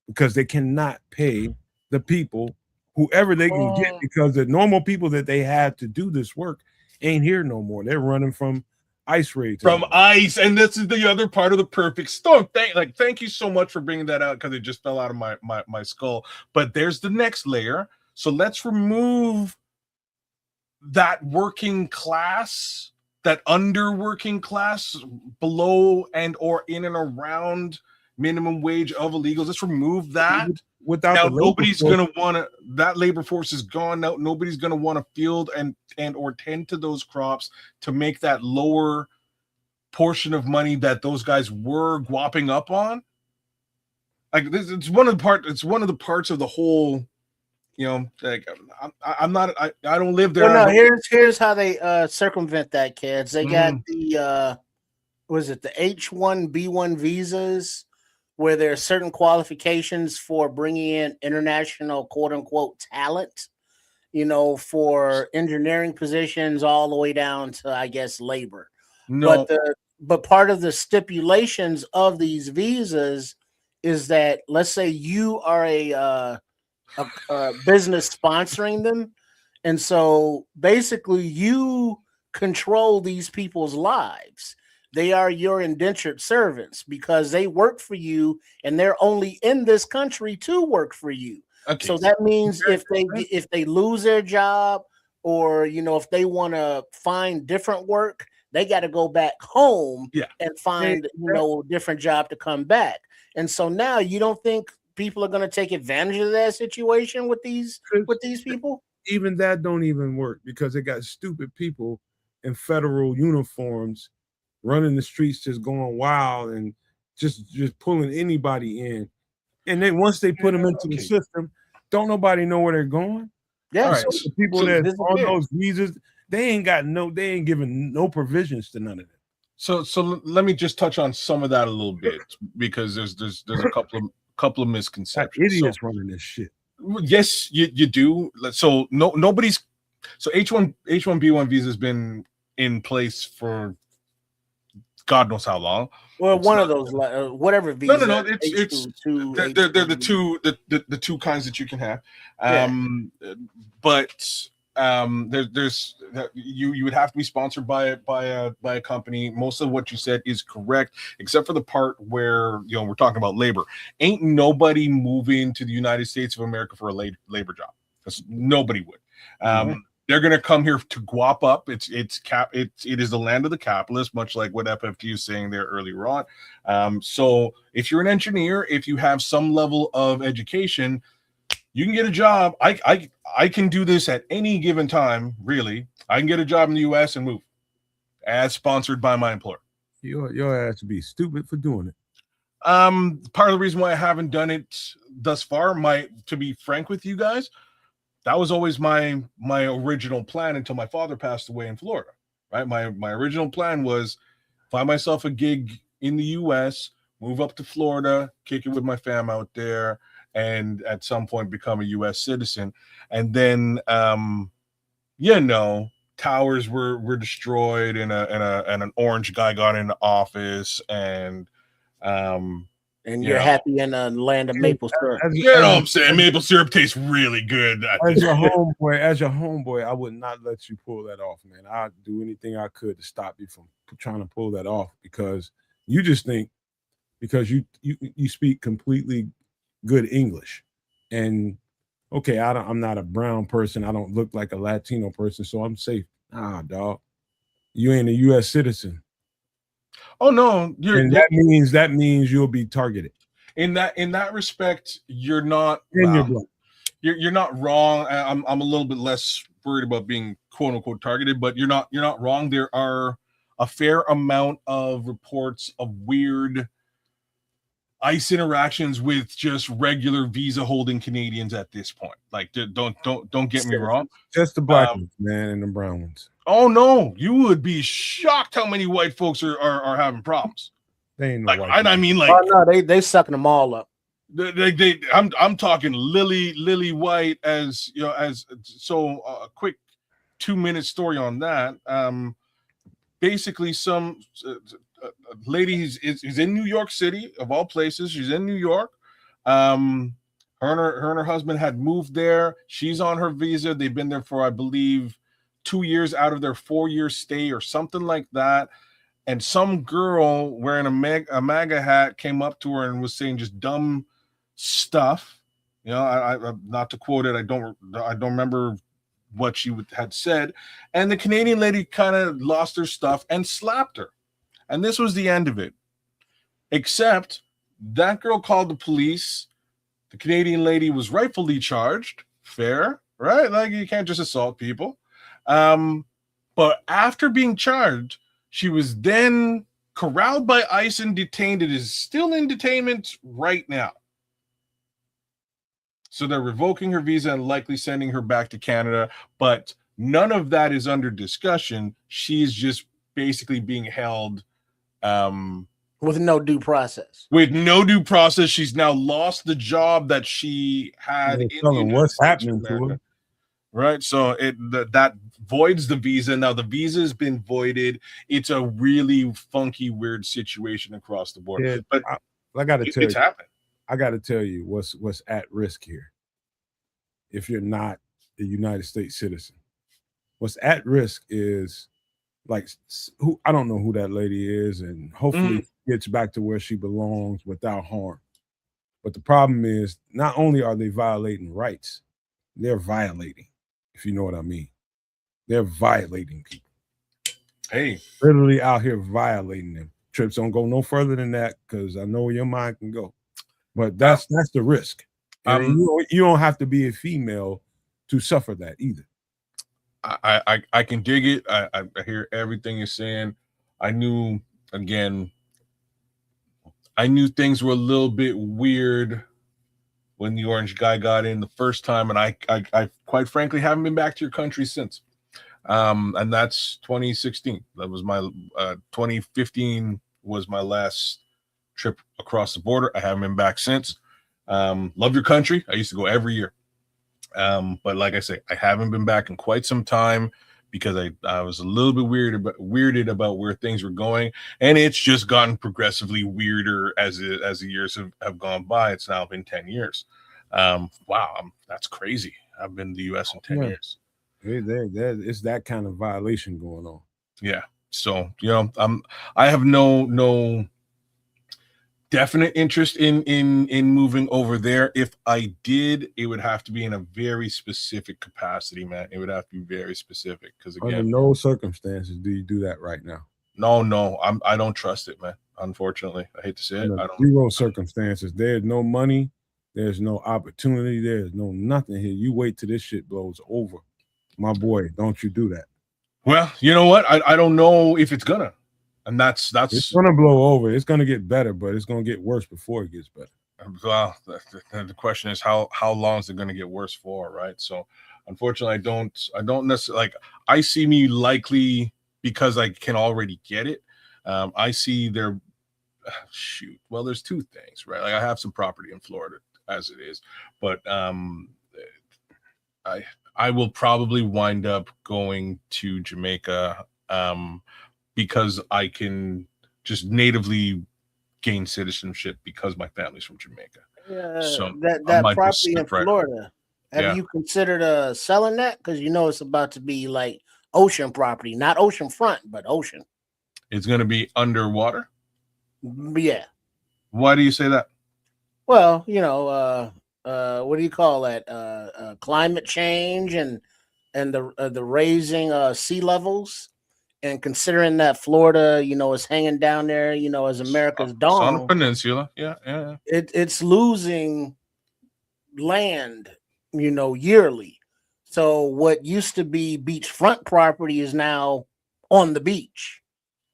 because they cannot pay the people whoever they can get, because the normal people that they had to do this work ain't here no more. They're running from ICE raids. From ICE, and this is the other part of the perfect storm. Thank you so much for bringing that out, because it just fell out of my skull. But there's the next layer. So let's remove that working class, that underworking class below and or in and around minimum wage of illegals. Let's remove that. Without now, nobody's going to want to. That labor force is gone now. Nobody's going to want to field and or tend to those crops to make that lower portion of money that those guys were whopping up on. Like this, it's one of the parts of the whole. Like I'm not. I don't live there. Well, no, here's how they circumvent that, kids. They got the the H-1B1 visas, where there are certain qualifications for bringing in international quote unquote talent, for engineering positions all the way down to, I guess, labor. No. But part of the stipulations of these visas is that, let's say you are a business sponsoring them, and so basically you control these people's lives. They are your indentured servants because they work for you, and they're only in this country to work for you. Okay. So that means if they lose their job, or if they want to find different work, they got to go back home and find different job to come back. And so now you don't think people are going to take advantage of that situation with these people? Even that don't even work, because they got stupid people in federal uniforms running the streets, just going wild and just pulling anybody in. And then once they put them into the system, don't nobody know where they're going. Yeah, so the people that on those visas, they ain't giving no provisions to none of them. So let me just touch on some of that a little bit, because there's a couple of misconceptions. Idiots running this shit. Yes, you do. So nobody's. So H-1B1 visa has been in place for God knows how long. Well, it's one of those, whatever visa. No. It's they're the two kinds that you can have. But there's you would have to be sponsored by a company. Most of what you said is correct, except for the part where we're talking about labor. Ain't nobody moving to the United States of America for a labor job. Because nobody would. They're going to come here to guap up. It is the land of the capitalist, much like what FFT is saying there earlier on. So if you're an engineer, if you have some level of education, you can get a job. I can do this at any given time. Really, I can get a job in the U.S. and move, as sponsored by my employer. Your ass would be stupid for doing it. Part of the reason why I haven't done it thus far, to be frank with you guys, that was always my original plan until my father passed away in Florida. Right, my original plan was find myself a gig in the U.S., move up to Florida, kick it with my fam out there, and at some point become a U.S. citizen. And then, towers were destroyed, and an orange guy got into office, and you're happy in the land of maple syrup. You know what I'm saying? Maple syrup tastes really good. As your homeboy, I would not let you pull that off, man. I'd do anything I could to stop you from trying to pull that off, because you just think because you speak completely good English, and okay, I'm not a brown person. I don't look like a Latino person, so I'm safe. Nah, dog, you ain't a U.S. citizen. Oh no, that means you'll be targeted. In that respect, you're not. You're not wrong. I'm a little bit less worried about being quote unquote targeted, but you're not wrong. There are a fair amount of reports of weird ICE interactions with just regular visa holding Canadians at this point. Like, don't get me wrong. Just the black ones, man, and the brown ones. Oh no, you would be shocked how many white folks are having problems. They ain't no like, white. I mean, like, oh no, they sucking them all up. I'm talking Lily White, as you know, as so a quick 2-minute story on that. Basically, some lady is in New York City, of all places. She's in New York. Her and her husband had moved there. She's on her visa. They've been there for, I believe, 2 years out of their 4-year stay or something like that. And some girl wearing a MAGA hat came up to her and was saying just dumb stuff. You know, I not to quote it, I don't remember what she had said. And the Canadian lady kind of lost her stuff and slapped her. And this was the end of it. Except that girl called the police. The Canadian lady was rightfully charged. Fair, right? Like, you can't just assault people. But after being charged, she was then corralled by ICE and detained. It is still in detainment right now. So they're revoking her visa and likely sending her back to Canada. But none of that is under discussion. She's just basically being held with no due process. With no due process. She's now lost the job that she had. What's happening to her? Right, so that voids the visa. Now the visa has been voided. It's a really funky, weird situation across the board. Yeah, but I got to tell it's you, happening. I got to tell you what's at risk here. If you're not a United States citizen, what's at risk is, like, who, I don't know who that lady is, and hopefully gets back to where she belongs without harm. But the problem is, not only are they violating rights, they're violating. If you know what I mean, they're violating people. Hey, literally out here violating them. Trips, don't go no further than that, because I know where your mind can go. But that's the risk. And you don't have to be a female to suffer that either. I can dig it. I hear everything you're saying. I knew things were a little bit weird when the orange guy got in the first time, and I quite frankly haven't been back to your country since. And that's 2016. That was my 2015 was my last trip across the border. I haven't been back since. Love your country. I used to go every year. But like I say, I haven't been back in quite some time because I was a little bit weirded about where things were going, and it's just gotten progressively weirder as the years have gone by. It's now been 10 years. Wow, that's crazy. I've been in the U.S. in 10 years. It's that kind of violation going on. Yeah. So, you know, I have no definite interest in moving over there. If I did, it would have to be in a very specific capacity, man. It would have to be very specific, because again, under no circumstances do you do that right now. No, I don't trust it, man. Unfortunately, I hate to say it. I don't. Zero circumstances. There's no money. There's no opportunity. There's no nothing here. You wait till this shit blows over, my boy. Don't you do that. Well, you know what? I don't know if it's gonna. And that's it's gonna blow over. It's gonna get better, but it's gonna get worse before it gets better. Well, the question is how long is it gonna get worse for, right? So, unfortunately, I don't necessarily, like, I see me likely, because I can already get it. I see there. Shoot. Well, there's two things, right? Like, I have some property in Florida as it is, but I I will probably wind up going to Jamaica because I can just natively gain citizenship because my family's from Jamaica. So I that might just property in skip right. Florida. Have Yeah. you considered selling that? Because you know it's about to be like ocean property, not ocean front, but ocean. It's going to be underwater. Yeah. Why do you say that? Well, what do you call that? Climate change and the raising sea levels, and considering that Florida, is hanging down there, as America's It's on a dong, peninsula. Yeah. it's losing land, yearly. So what used to be beachfront property is now on the beach,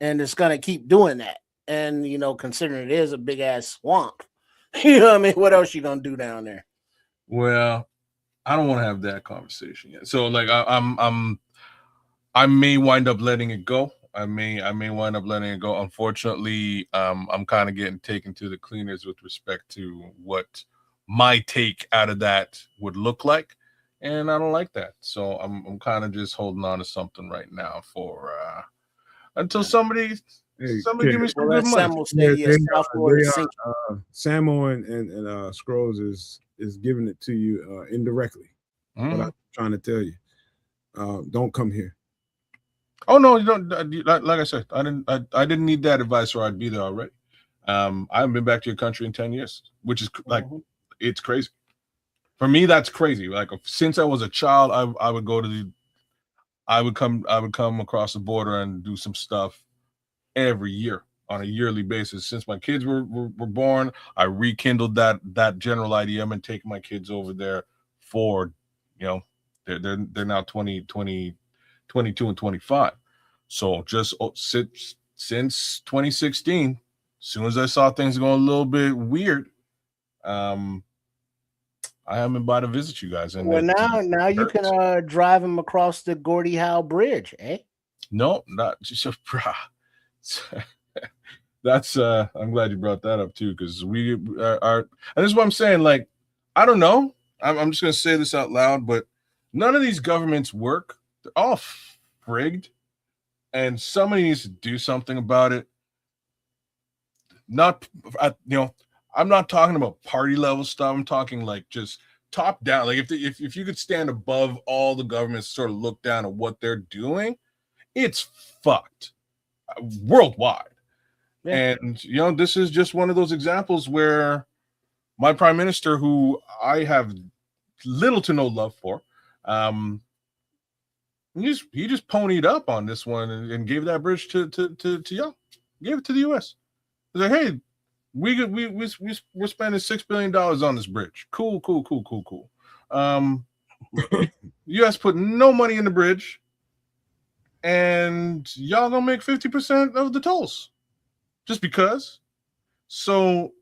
and it's going to keep doing that. And considering it is a big ass swamp, you know what I mean? What else you gonna do down there? Well, I don't want to have that conversation yet. So like I may wind up letting it go. I may wind up letting it go. Unfortunately, I'm kind of getting taken to the cleaners with respect to what my take out of that would look like, and I don't like that. So I'm kind of just holding on to something right now for until somebody give me some good money. Samuel say, yes, South Florida sinking. Samuel and Scrolls is giving it to you indirectly. What I'm trying to tell you, don't come here. Oh no, you don't. Like I said, I didn't need that advice, or I'd be there already. I haven't been back to your country in 10 years, which is like, it's crazy. For me, that's crazy. Like since I was a child, I would go to I would come across the border and do some stuff every year on a yearly basis. Since my kids were born, I rekindled that general idea. I'm taking my kids over there for, they're now 22 and 25. So just since 2016, as soon as I saw things going a little bit weird, I haven't been by to visit you guys. And well, now you can drive them across the Gordie Howe Bridge, eh? No, not just that's I'm glad you brought that up too, because we are, and this is what I'm saying. Like, I don't know. I'm just gonna say this out loud, but none of these governments work. They're all frigged, and somebody needs to do something about it. I'm not talking about party level stuff. I'm talking like just top down. Like if you could stand above all the governments, sort of look down at what they're doing, it's fucked worldwide. Yeah. And this is just one of those examples where my prime minister, who I have little to no love for, he just ponied up on this one and gave that bridge to y'all. Gave it to the U.S. He's like, hey, we're spending $6 billion on this bridge. Cool. U.S. put no money in the bridge, and y'all gonna make 50% of the tolls just because. So,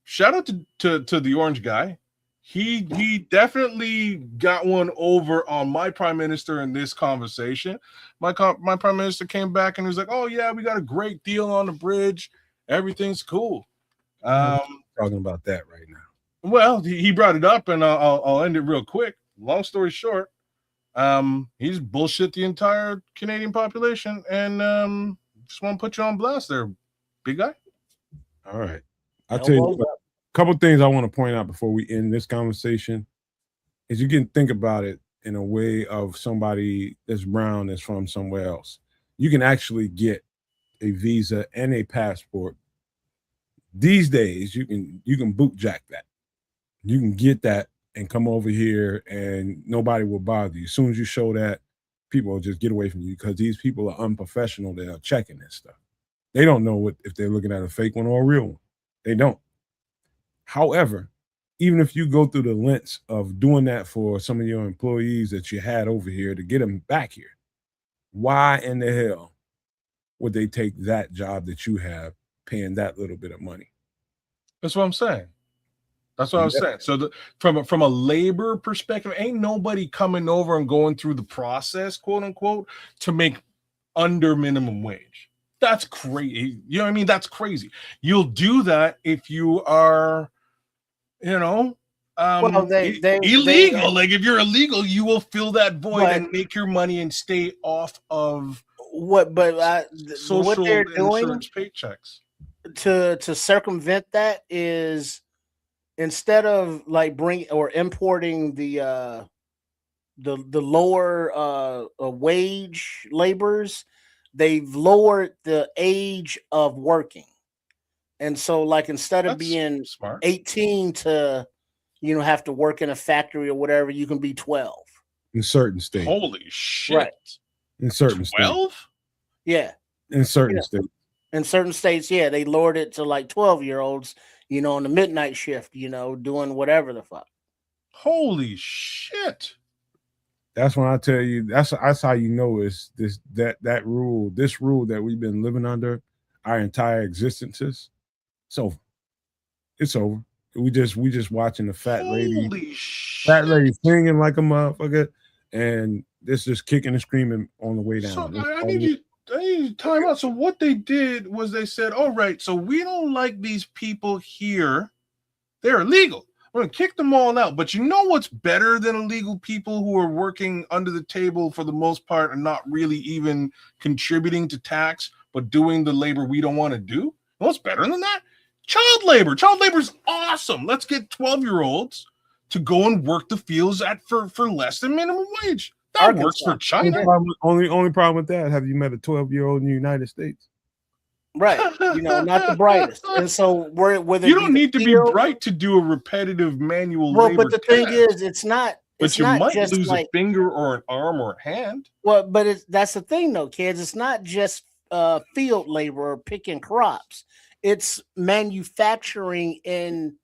shout out to the orange guy. He definitely got one over on my prime minister in this conversation. My prime minister came back and he was like, "Oh yeah, we got a great deal on the bridge. Everything's cool." Talking about that right now. Well, he brought it up, and I'll end it real quick. Long story short, he's bullshit the entire Canadian population, and just want to put you on blast there, big guy. All right, I'll tell you a couple things I want to point out before we end this conversation. Is you can think about it in a way of somebody that's brown that's from somewhere else. You can actually get a visa and a passport. These days, you can bootjack that. You can get that and come over here, and nobody will bother you. As soon as you show that, people will just get away from you because these people are unprofessional. They are checking this stuff. They don't know if they're looking at a fake one or a real one. They don't. However, even if you go through the lengths of doing that for some of your employees that you had over here to get them back here, why in the hell would they take that job that you have paying that little bit of money? That's what I'm saying. That's what I was saying. So from a labor perspective, ain't nobody coming over and going through the process, quote unquote, to make under minimum wage. That's crazy. You know what I mean? That's crazy. You'll do that if you are, Well, illegal. Like if you're illegal, you will fill that void and But- make your money and stay off of what social they're doing insurance paychecks. to circumvent that is, instead of like bring or importing the lower wage laborers, they've lowered the age of working. And so, like, instead of That's being smart. 18 to, have to work in a factory or whatever, you can be 12. In certain states. Holy shit. Right. In certain 12? states. Yeah. In certain states. In certain states, yeah, they lowered it to like 12-year-olds, on the midnight shift, doing whatever the fuck. Holy shit. That's when I tell you, that's how you know it's this rule that we've been living under our entire existences. It's over. It's over. We just watching the fat lady singing like a motherfucker, and this just kicking and screaming on the way down. So I need you to time out. So what they did was they said, all right, so we don't like these people here. They're illegal. We're going to kick them all out. But you know what's better than illegal people who are working under the table for the most part and not really even contributing to tax, but doing the labor we don't want to do? What's better than that? Child labor. Child labor is awesome. Let's get 12-year-olds to go and work the fields for less than minimum wage. That works for China. Only problem with that, have you met a 12-year-old in the United States? Right. Not the brightest. And so whether you don't need to be bright to do a repetitive manual labor. But the thing is, it's not. But you might lose a finger or an arm or a hand. Well, but that's the thing, though, kids. It's not just field labor or picking crops. It's manufacturing in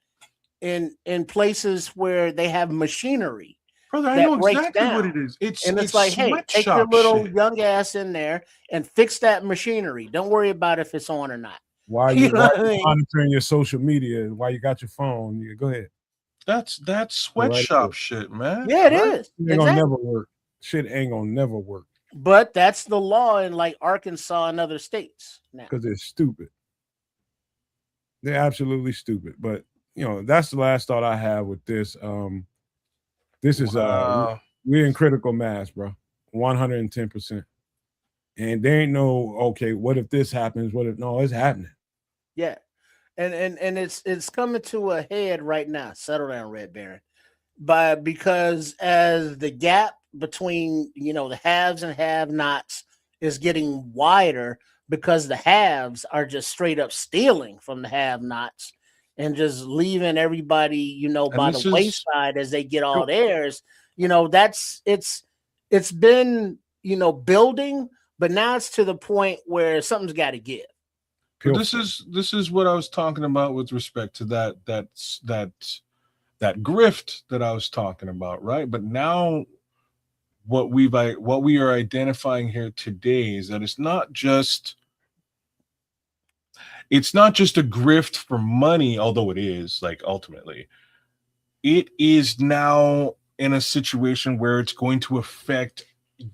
places where they have machinery. Brother, I know exactly what it is. It's like, hey, take your little young ass in there and fix that machinery. Don't worry about if it's on or not. Why you monitoring your social media? Why you got your phone? Go ahead. That's sweatshop shit, man. Yeah, it is. It ain't gonna never work. Shit ain't gonna never work. But that's the law in like Arkansas and other states now. Because they're stupid. They're absolutely stupid. But that's the last thought I have with this. This is we're in critical mass, bro. 110%. And there ain't no, okay, what if this happens? What if it's happening? Yeah. And it's coming to a head right now. Settle down, Red Baron. Because as the gap between the haves and have-nots is getting wider, because the haves are just straight up stealing from the have-nots and just leaving everybody, by the wayside as they get all theirs. It's been, building, but now it's to the point where something's got to give. But this is what I was talking about with respect to that grift that I was talking about, right? But now what we are identifying here today is that it's not just a grift for money, although it is, like, ultimately. It is now in a situation where it's going to affect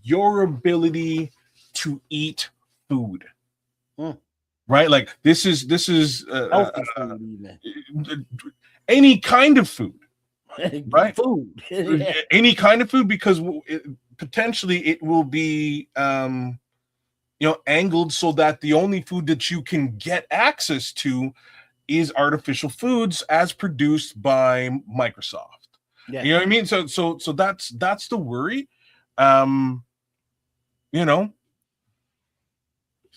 your ability to eat food. Right? Like this is any kind of food. Right? Food. Any kind of food, because potentially it will be angled so that the only food that you can get access to is artificial foods as produced by Microsoft. Yeah. You know what I mean? So that's the worry.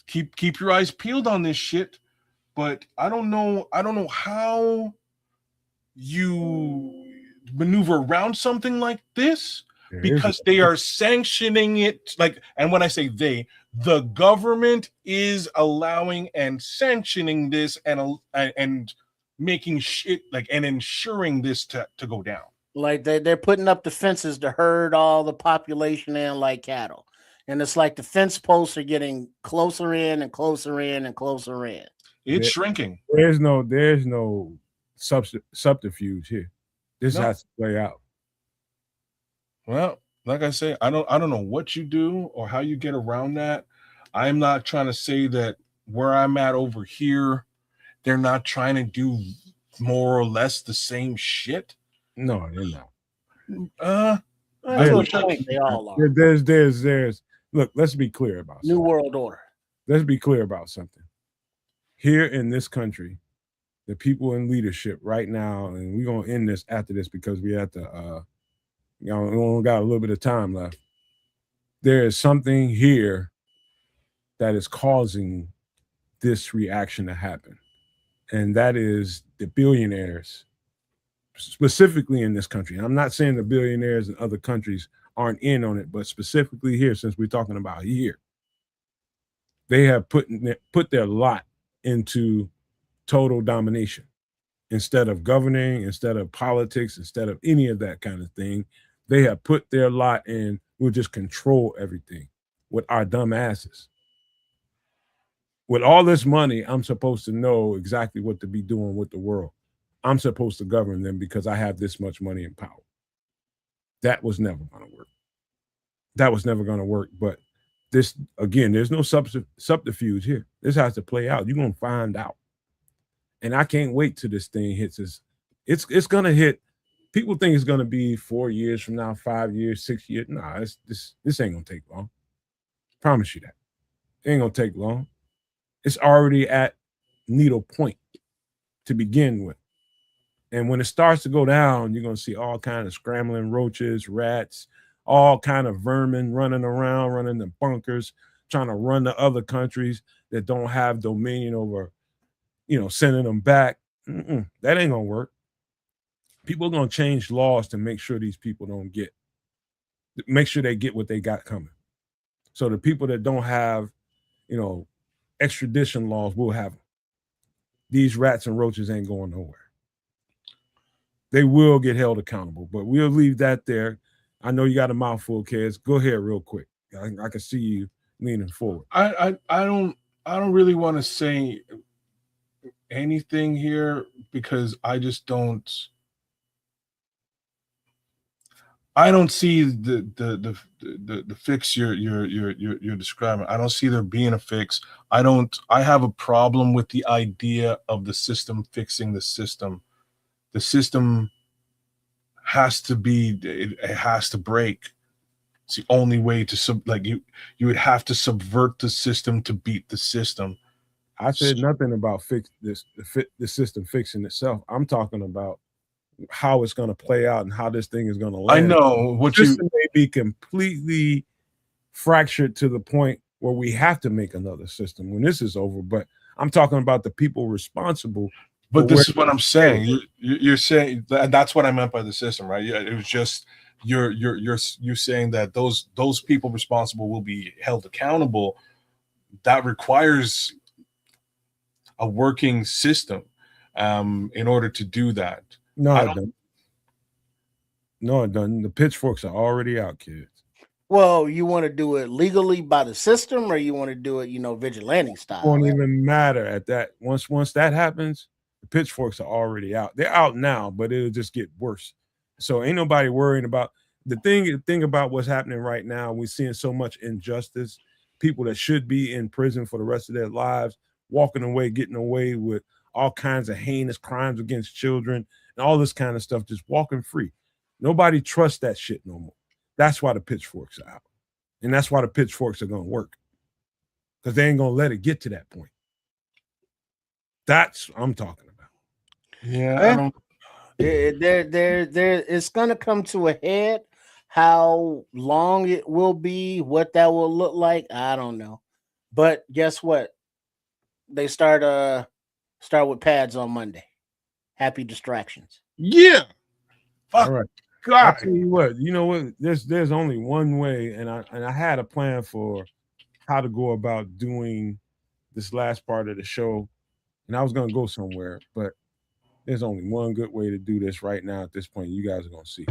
Keep your eyes peeled on this shit, but I don't know how you maneuver around something like this, because they are sanctioning it. Like, and when I say they, the government is allowing and sanctioning this and making shit like and ensuring this to go down. Like they're putting up the fences to herd all the population in like cattle. And it's like the fence posts are getting closer in and closer in and closer in. It's shrinking. There's no subterfuge here. This has to play out. Well, like I say, I don't know what you do or how you get around that. I'm not trying to say that where I'm at over here, they're not trying to do more or less the same shit. No, they're not. To a point, they all are. There's. Look, let's be clear about New something. World Order. Let's be clear about something. Here in this country, the people in leadership right now, and we're gonna end this after this because we have to. We only got a little bit of time left. There is something here that is causing this reaction to happen, and that is the billionaires, specifically in this country. I'm not saying the billionaires in other countries aren't in on it, but specifically here, since we're talking about here, they have put their lot into total domination. Instead of governing, instead of politics, instead of any of that kind of thing, they have put their lot in. We'll just control everything with our dumb asses. With all this money, I'm supposed to know exactly what to be doing with the world. I'm supposed to govern them because I have this much money and power. That was never going to work. That was never going to work. But this, again, there's no subterfuge here. This has to play out. You're going to find out. And I can't wait till this thing hits us. It's going to hit. People think it's going to be 4 years from now, 5 years, 6 years. Nah, this ain't going to take long. Promise you that. It ain't going to take long. It's already at needle point to begin with. And when it starts to go down, you're going to see all kind of scrambling roaches, rats, all kind of vermin running around, running the bunkers, trying to run to other countries that don't have dominion over, sending them back. That ain't going to work. People are going to change laws to make sure these people make sure they get what they got coming. So the people that don't have, extradition laws will have them. These rats and roaches ain't going nowhere. They will get held accountable, but we'll leave that there. I know you got a mouthful, kids. Go ahead real quick. I can see you leaning forward. I don't really want to say anything here because I just don't. I don't see the fix you're describing. I don't see there being a fix. I have a problem with the idea of the system fixing the system. The system has to it has to break. It's the only way to you would have to subvert the system to beat the system. I said nothing about the system fixing itself. I'm talking about how it's going to play out and how this thing is going to land. I know what the system may be completely fractured to the point where we have to make another system when this is over. But I'm talking about the people responsible. But this is what I'm saying. You're saying that's what I meant by the system, right? It was just you're saying that those people responsible will be held accountable. That requires a working system in order to do that. No, it doesn't. No, it doesn't. The pitchforks are already out, kids. Well, you want to do it legally by the system, or you want to do it, vigilante style? It won't even matter at that. Once that happens, the pitchforks are already out. They're out now, but it'll just get worse. So ain't nobody worrying about the thing about what's happening right now. We're seeing so much injustice. People that should be in prison for the rest of their lives, walking away, getting away with all kinds of heinous crimes against children and all this kind of stuff, just walking free. Nobody trusts that shit no more. That's why the pitchforks are out. And that's why the pitchforks are going to work. Because they ain't going to let it get to that point. That's what I'm talking about. Yeah. It's going to come to a head. How long it will be, what that will look like, I don't know. But guess what? They start with pads on Monday. Happy distractions. Yeah. Fuck. All right. God. I'll tell you what. You know what? There's only one way, and I had a plan for how to go about doing this last part of the show, and I was going to go somewhere, but there's only one good way to do this right now at this point. You guys are going to see.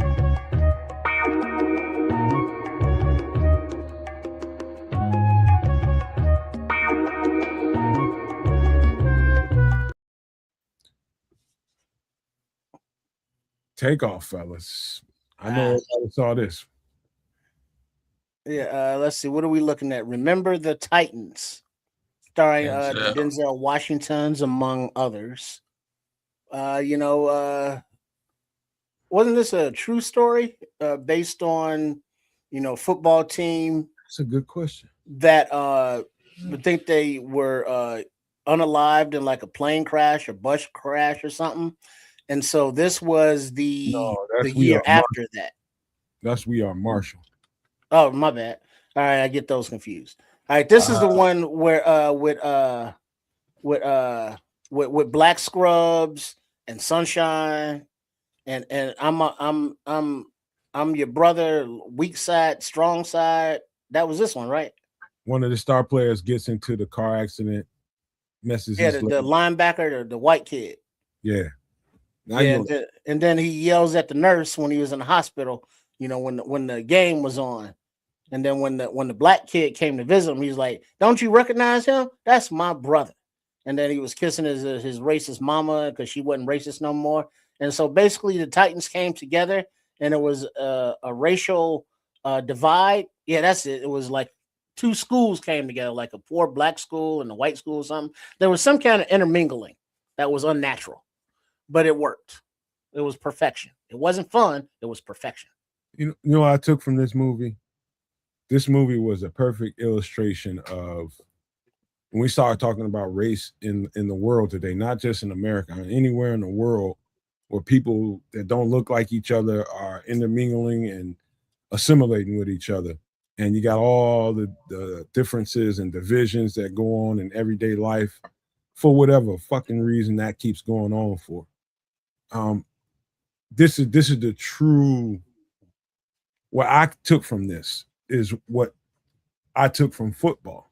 Take off, fellas. I know everybody saw this. Yeah, let's see. What are we looking at? Remember the Titans, starring Denzel Washington's among others. wasn't this a true story based on, football team That's a good question. that I think they were unalived in like a plane crash or bus crash or something, and so this was the No, that's We year Are Marshall. after that. That's We Are Marshall. Oh, my bad. All right, I get those confused. All right, this is the one where with with Black Scrubs and Sunshine and I'm your brother, weak side, strong side. That was this one, right? One of the star players gets into the car accident, messes Yeah, his the leg. linebacker, the white kid. Yeah. Now Yeah, you and then he yells at the nurse when he was in the hospital. When the game was on, and then when the black kid came to visit him, he's like, "Don't you recognize him? That's my brother." And then he was kissing his racist mama because she wasn't racist no more. And so basically, the Titans came together, and it was a racial divide. Yeah, that's it. It was like two schools came together, like a poor black school and a white school or something. There was some kind of intermingling that was unnatural, but it worked. It was perfection. It wasn't fun. It was perfection. you know what I took from this movie? This movie was a perfect illustration of when we start talking about race in the world today, not just in America, anywhere in the world where people that don't look like each other are intermingling and assimilating with each other. And you got all the differences and divisions that go on in everyday life for whatever fucking reason that keeps going on for. This is the true what I took from this is what I took from football.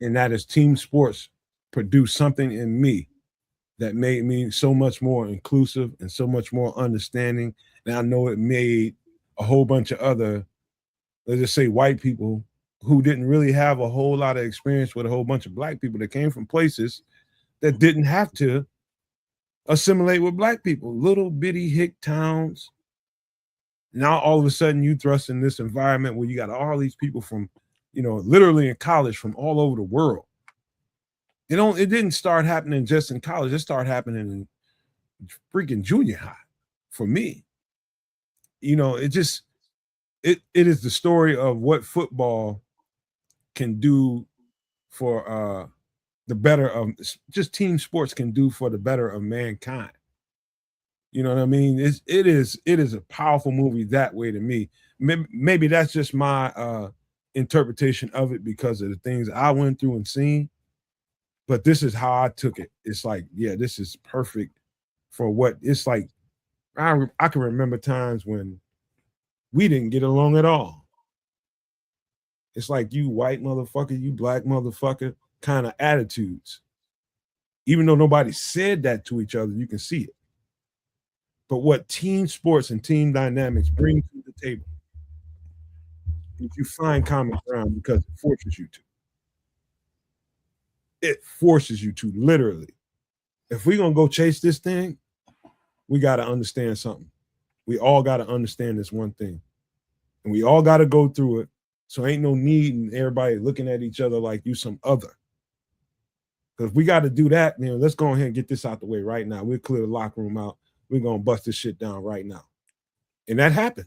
And that is team sports produced something in me that made me so much more inclusive and so much more understanding. And I know it made a whole bunch of other, let's just say, white people who didn't really have a whole lot of experience with a whole bunch of black people that came from places that didn't have to assimilate with black people, little bitty hick towns. Now all of a sudden you thrust in this environment where you got all these people from, literally in college from all over the world. It didn't start happening just in college. It started happening in freaking junior high for me. It is the story of what football can do for the better of just team sports can do for the better of mankind. You know what I mean? It is a powerful movie that way to me. Maybe that's just my interpretation of it because of the things I went through and seen. But this is how I took it. It's like, yeah, this is perfect for what it's like. I can remember times when we didn't get along at all. It's like you white motherfucker, you black motherfucker kind of attitudes. Even though nobody said that to each other, you can see it. But what team sports and team dynamics bring to the table, if you find common ground because it forces you to. It forces you to, literally. If we're going to go chase this thing, we got to understand something. We all got to understand this one thing. And we all got to go through it. So ain't no need in everybody looking at each other like you some other. Because if we got to do that, let's go ahead and get this out the way right now. We'll clear the locker room out. We're going to bust this shit down right now. And that happened.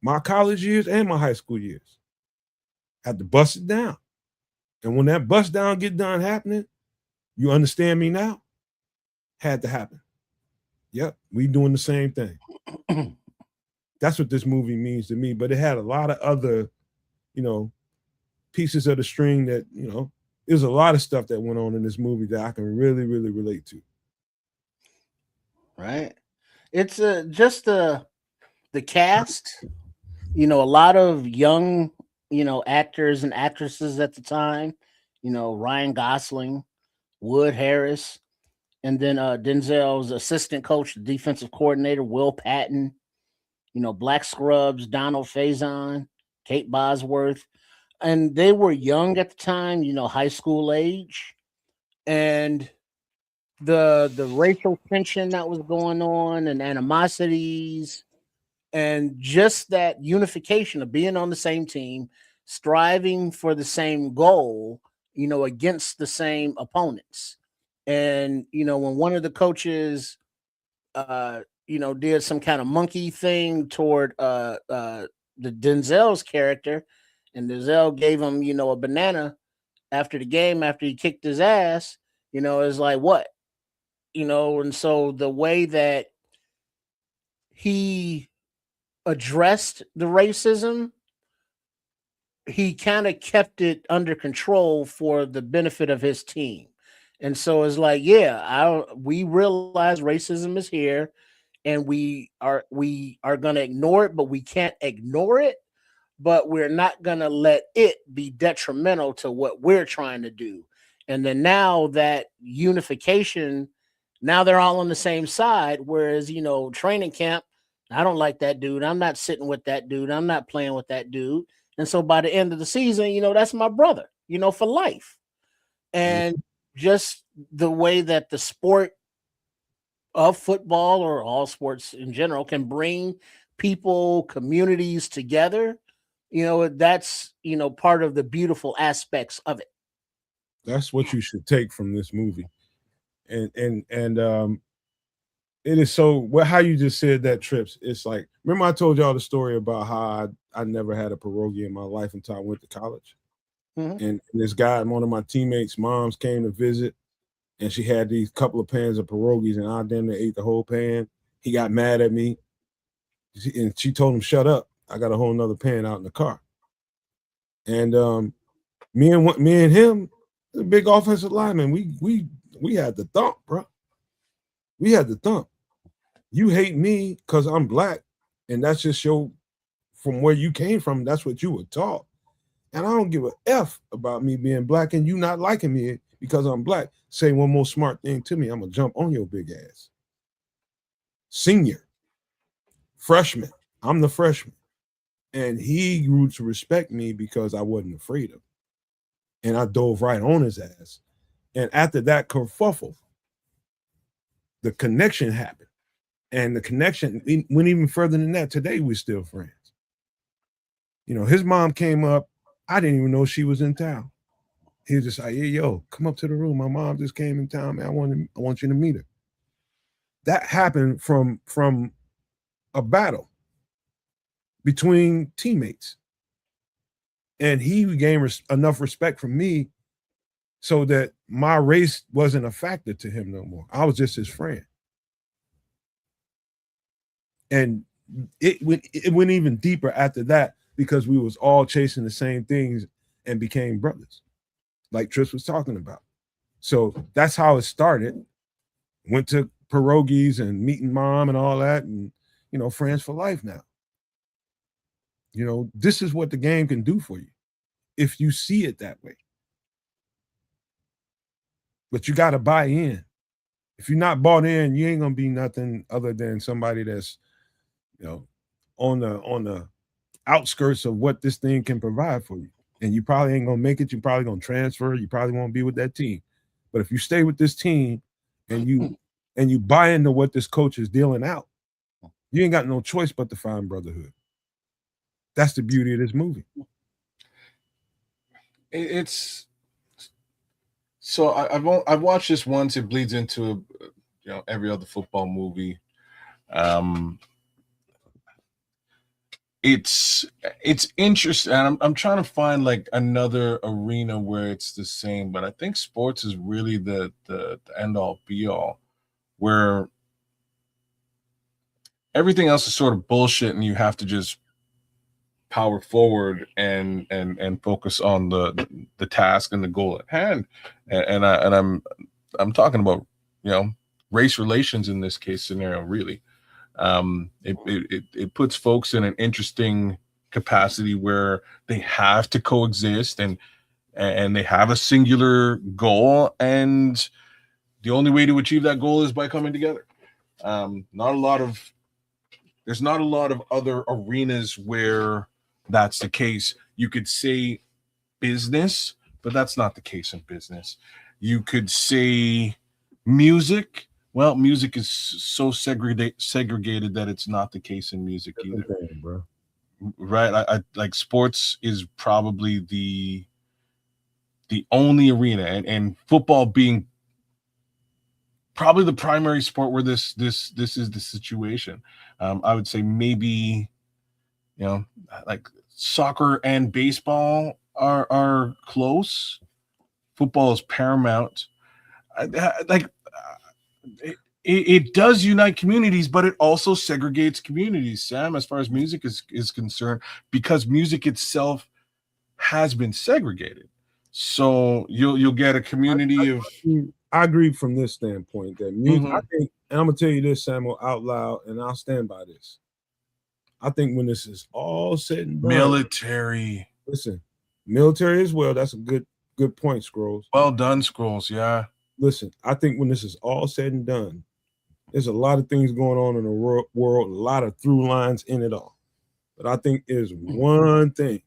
My college years and my high school years. Had to bust it down. And when that bust down get done happening, you understand me now? Had to happen. Yep, we doing the same thing. That's what this movie means to me. But it had a lot of other, pieces of the string that, there's a lot of stuff that went on in this movie that I can really, really relate to. Right. It's just the cast, a lot of young, actors and actresses at the time, Ryan Gosling, Wood Harris, and then Denzel's assistant coach, the defensive coordinator, Will Patton, Black Scrubs, Donald Faison, Kate Bosworth. And they were young at the time, high school age. And the racial tension that was going on and animosities and just that unification of being on the same team, striving for the same goal, against the same opponents. And when one of the coaches did some kind of monkey thing toward the Denzel's character, and Denzel gave him, a banana after the game after he kicked his ass. Is like what? And so the way that he addressed the racism, he kind of kept it under control for the benefit of his team. And so it's like, yeah, we realize racism is here, and we are going to ignore it, but we can't ignore it, but we're not going to let it be detrimental to what we're trying to do. And then now that unification, now they're all on the same side. Whereas, training camp, I don't like that dude. I'm not sitting with that dude. I'm not playing with that dude. And so by the end of the season, that's my brother, for life. And just the way that the sport of football, or all sports in general, can bring people, communities together, that's, part of the beautiful aspects of it. That's what you should take from this movie. And it is so well how you just said that, Trips. It's like, remember I told y'all the story about how I never had a pierogi in my life until I went to college. Mhm. And this guy, one of my teammates' moms, came to visit, and she had these couple of pans of pierogies, and I damn near ate the whole pan. He got mad at me, and she told him, "Shut up! I got a whole nother pan out in the car." And me and him, the big offensive lineman, we had the thump, bro. We had the thump. You hate me because I'm black, and that's just from where you came from. That's what you were taught. And I don't give a F about me being black and you not liking me because I'm black. Say one more smart thing to me, I'm going to jump on your big ass. Senior, freshman, I'm the freshman. And he grew to respect me because I wasn't afraid of him. And I dove right on his ass. And after that kerfuffle, the connection happened. And the connection went even further than that. Today, we're still friends. His mom came up. I didn't even know she was in town. He was just like, "Hey, yo, come up to the room. My mom just came in town, man. I want you to meet her." That happened from a battle between teammates. And he gained enough respect from me so that my race wasn't a factor to him no more. I was just his friend. And it went even deeper after that because we was all chasing the same things and became brothers, like Tris was talking about. So that's how it started. Went to pierogies and meeting mom and all that, and friends for life now. This is what the game can do for you if you see it that way. But you got to buy in. If you're not bought in, you ain't gonna be nothing other than somebody that's on the outskirts of what this thing can provide for you. And you probably ain't gonna make it. You're probably gonna transfer. You probably won't be with that team. But if you stay with this team and you buy into what this coach is dealing out, you ain't got no choice but to find brotherhood. That's the beauty of this movie. It's so I've watched this once. It bleeds into every other football movie. It's interesting. And I'm trying to find like another arena where it's the same, but I think sports is really the end all be all, where everything else is sort of bullshit and you have to just power forward and focus on the task and the goal at hand. And I'm talking about race relations in this case scenario, really. It puts folks in an interesting capacity where they have to coexist and they have a singular goal, and the only way to achieve that goal is by coming together. There's not a lot of other arenas where that's the case. You could say business, but that's not the case in business. You could say music. Well, music is so segregated that it's not the case in music either, bro. Right? I like sports is probably the only arena, and football being probably the primary sport where this is the situation. I would say maybe, like soccer and baseball are close. Football is paramount. It does unite communities, but it also segregates communities, Sam, as far as music is concerned, because music itself has been segregated. So you'll get a community of. I agree from this standpoint that music. Mhm. I think, and I'm gonna tell you this, Samuel, out loud, and I'll stand by this. I think when this is all said and done, Military. listen, military as well. That's a good point, Scrolls. Well done, Scrolls. Yeah. Listen, I think when this is all said and done, there's a lot of things going on in the world, a lot of through lines in it all. But I think there's one thing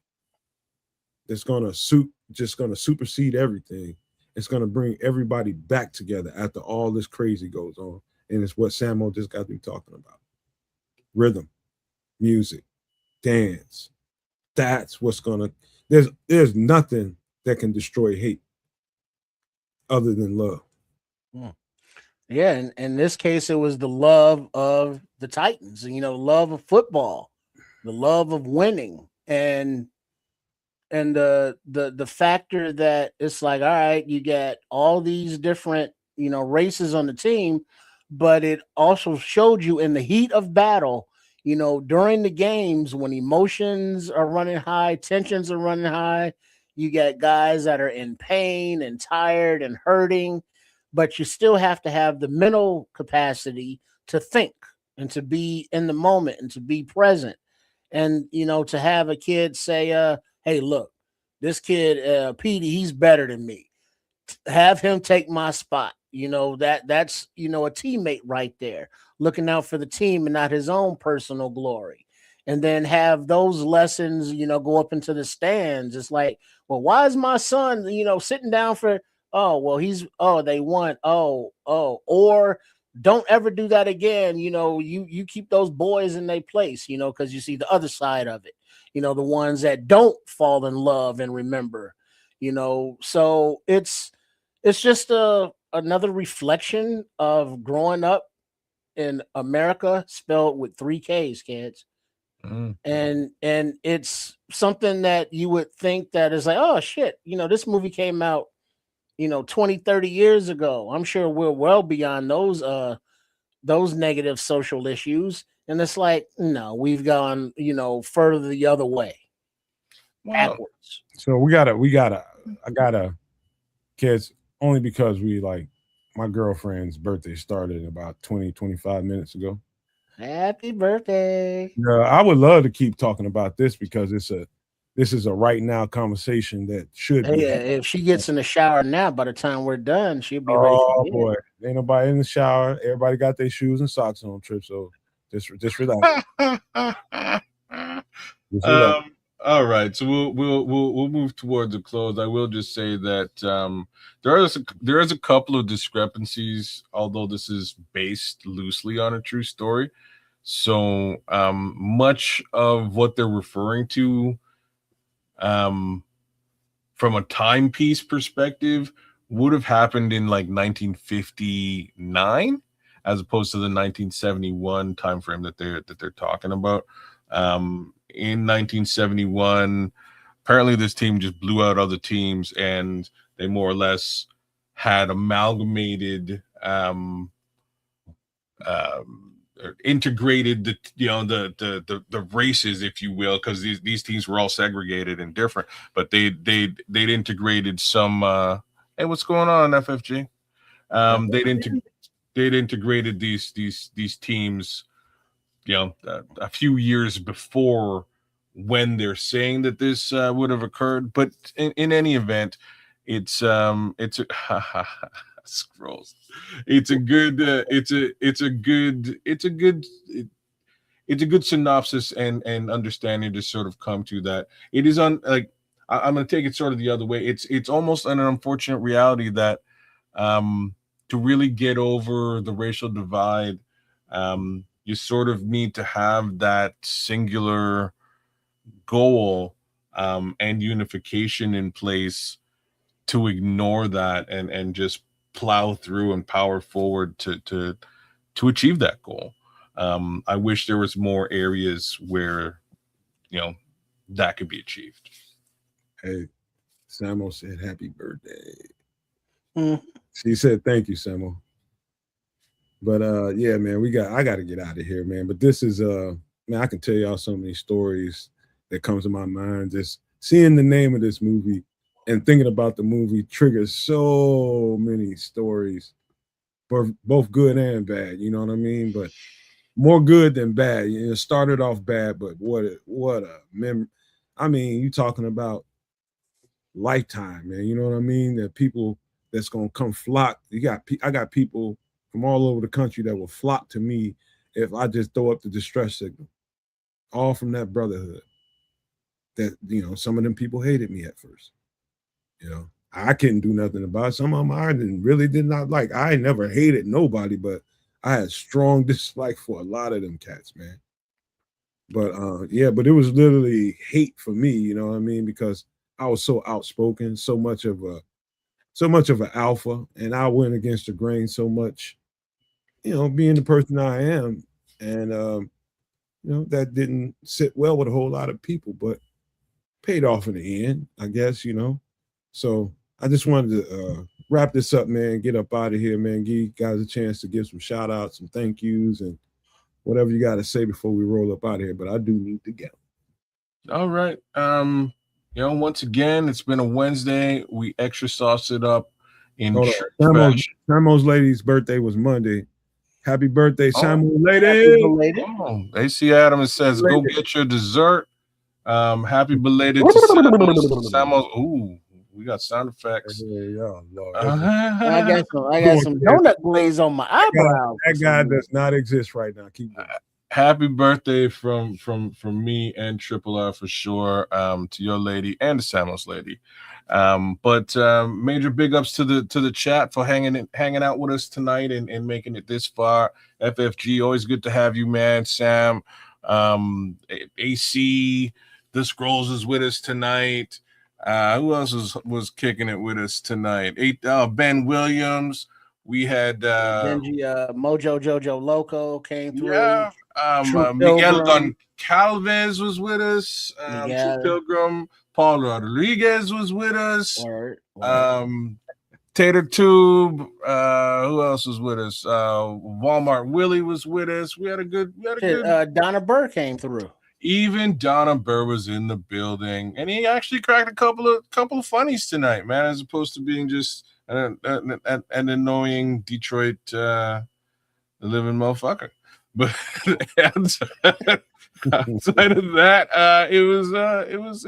that's gonna supersede everything. It's gonna bring everybody back together after all this crazy goes on. And it's what Samuel just got me talking about. Rhythm, music, dance. That's what's gonna there's nothing that can destroy hate other than love. Yeah, and in this case, it was the love of the Titans, and love of football, the love of winning, and the factor that it's like, all right, you get all these different races on the team, but it also showed you in the heat of battle, during the games when emotions are running high, tensions are running high, you get guys that are in pain and tired and hurting, but you still have to have the mental capacity to think and to be in the moment and to be present. And to have a kid say, hey, look, this kid, Petey, he's better than me. Have him take my spot. That's a teammate right there, looking out for the team and not his own personal glory. And then have those lessons, go up into the stands. It's like, well, why is my son, sitting down for, oh, well, they won. Or don't ever do that again. You keep those boys in their place, because you see the other side of it, the ones that don't fall in love and remember, so it's just another reflection of growing up in America, spelled with 3 K's, kids. And it's something that you would think that is like, oh shit, this movie came out 20, 30 years ago. I'm sure we're well beyond those negative social issues. And it's like, no, we've gone, further the other way. Backwards. So I gotta kids, only because my girlfriend's birthday started about 25 minutes ago. Happy birthday. Yeah, I would love to keep talking about this because this is a right now conversation that should be. If she gets in the shower now, by the time we're done, she'll be ready. Oh boy, ain't nobody in the shower. Everybody got their shoes and socks on trip, so just relax. All right, so we'll move towards the close. I will just say that there is a couple of discrepancies, although this is based loosely on a true story. So much of what they're referring to, from a timepiece perspective, would have happened in like 1959, as opposed to the 1971 timeframe that they're talking about. In 1971, apparently this team just blew out other teams, and they more or less had amalgamated, integrated the races, if you will, because these teams were all segregated and different, but they'd integrated some. Hey, what's going on, FFG? They'd integrated these teams, a few years before when they're saying that this would have occurred. But in any event, it's a scrolls. It's a good synopsis and understanding to sort of come to that. It is I'm going to take it sort of the other way. It's almost an unfortunate reality that to really get over the racial divide, you sort of need to have that singular goal and unification in place to ignore that and just plow through and power forward to achieve that goal. I wish there was more areas where, you know, that could be achieved. Hey, Samo said happy birthday. Mm. She said thank you, Samo. But yeah, man, I gotta get out of here, man. But this is man, I can tell y'all so many stories that comes to my mind. Just seeing the name of this movie and thinking about the movie triggers so many stories, both good and bad. You know what I mean? But more good than bad. You know, it started off bad, but what a memory. I mean, you talking about lifetime, man. You know what I mean? That people that's gonna come flock. I got people from all over the country that will flock to me if I just throw up the distress signal. All from that brotherhood. That, you know, some of them people hated me at first. You know, I couldn't do nothing about it. Some of them I really did not like. I never hated nobody, but I had strong dislike for a lot of them cats, man. But yeah, but it was literally hate for me, you know what I mean? Because I was so outspoken, so much of an alpha, and I went against the grain so much, you know, being the person I am. And you know, that didn't sit well with a whole lot of people, but paid off in the end, I guess, you know. So I just wanted to wrap this up, man, get up out of here, man. Give you guys a chance to give some shout outs, some thank yous, and whatever you got to say before we roll up out of here. But I do need to go. All right. You know, once again, it's been a Wednesday. We extra sauced it up in Samuel's lady's birthday was Monday. Happy birthday, Samuel lady. Oh, AC Adams says, go get your dessert. Happy belated to Samuel's. Ooh, we got sound effects. I got some donut glaze on my eyebrows. That guy does not exist right now. Keep going. Happy birthday from me and Triple R for sure, to your lady and the Samuel's lady. But major big ups to the chat for hanging out with us tonight and making it this far. FFG, always good to have you, man. Sam, AC, the Scrolls is with us tonight. Who else was kicking it with us tonight? Ben Williams. We had Benji, Mojo Jojo Loco came through. Yeah. Miguel Goncalves was with us. True Pilgrim. Paul Rodriguez was with us. Tater Tube. Who else was with us? Walmart Willie was with us. We had a good. Donna Burr came through. Even Donna Burr was in the building, and he actually cracked a couple of funnies tonight, man, as opposed to being just an annoying Detroit living motherfucker. But outside of that, it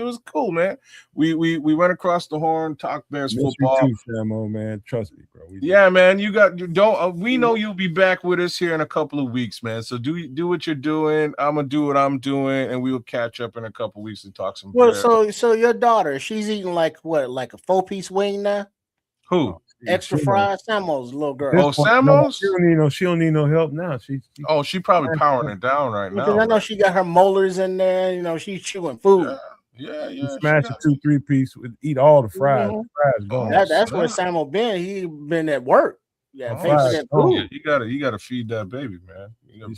was cool, man. We went across the horn, talked Bears football. You too, Samo, man. Trust me, bro. Yeah, man. We know you'll be back with us here in a couple of weeks, man. So do what you're doing. I'm gonna do what I'm doing, and we will catch up in a couple of weeks and talk some. Well, so your daughter, she's eating like a 4-piece wing now. Who? Extra fries, Samo's little girl. Oh, Samo's? She don't need no help now. She probably powering it down right now. Because I know she got her molars in there. You know, she's chewing food. Yeah. Smash a 2-3 piece, eat all the fries. Mm-hmm. The fries gone. That's where Samo been. He been at work. Yeah, you gotta feed that baby, man.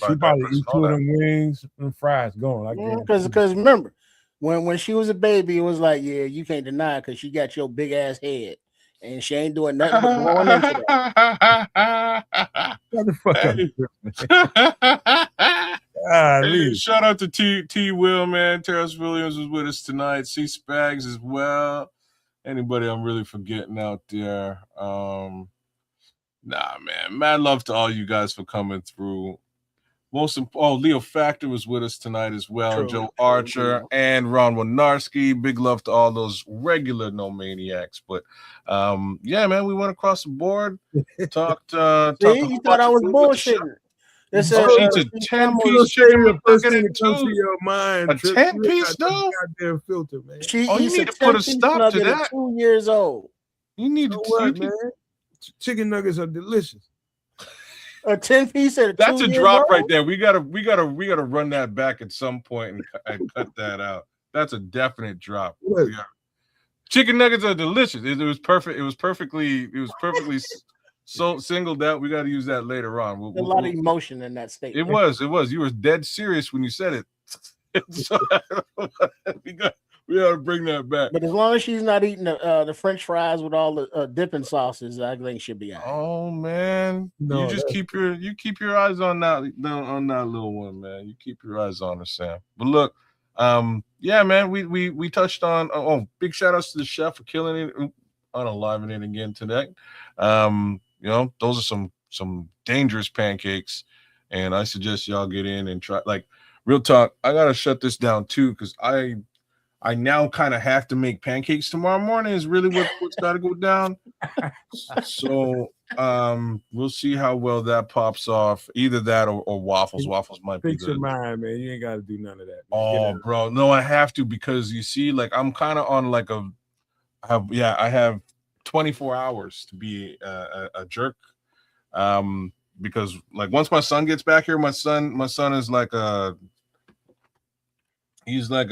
She probably eat 2 of them wings and fries gone. Because remember, when she was a baby, it was like, yeah, you can't deny it because she got your big ass head. And she ain't doing nothing but going into that. Shout out to T Will, man. Terrence Williams was with us tonight. C Spags as well. Anybody I'm really forgetting out there? Nah, man. Mad love to all you guys for coming through. Leo Factor was with us tonight as well. Joe Archer and Ron Winarski. Big love to all those regular No Maniacs. But yeah, man, we went across the board. Talked. You thought I was bullshitting. It's a 10-piece chicken McNugget in your mind. A 10-piece though? Goddamn filter, man. You need to put a stop to that. 2 years old. You need to, man. Chicken nuggets are delicious. A 10-piece at that's a drop right there. We gotta run that back at some point and cut that out. That's a definite drop. Chicken nuggets are delicious. It was perfect. It was perfectly so singled out. We got to use that later on. A lot of emotion in that statement. It was. You were dead serious when you said it. So, we got to bring that back. But as long as she's not eating the French fries with all the dipping sauces, I think she'll be all right. Oh man, No, you just keep your eyes on that little one, man. You keep your eyes on her, Sam. But look, yeah, man, we touched on. Big shout outs to the chef for killing it, unaliving it again tonight. Those are some dangerous pancakes, and I suggest y'all get in and try. Like, real talk, I gotta shut this down too because I now kind of have to make pancakes tomorrow morning. Is really what's got to go down. So we'll see how well that pops off. Either that or waffles. Waffles might be Fix your mind, man. You ain't got to do none of that. Oh, bro, no, I have to because you see, like I'm kind of on like I have 24 hours to be a jerk. Because like once my son gets back here, my son is like he's like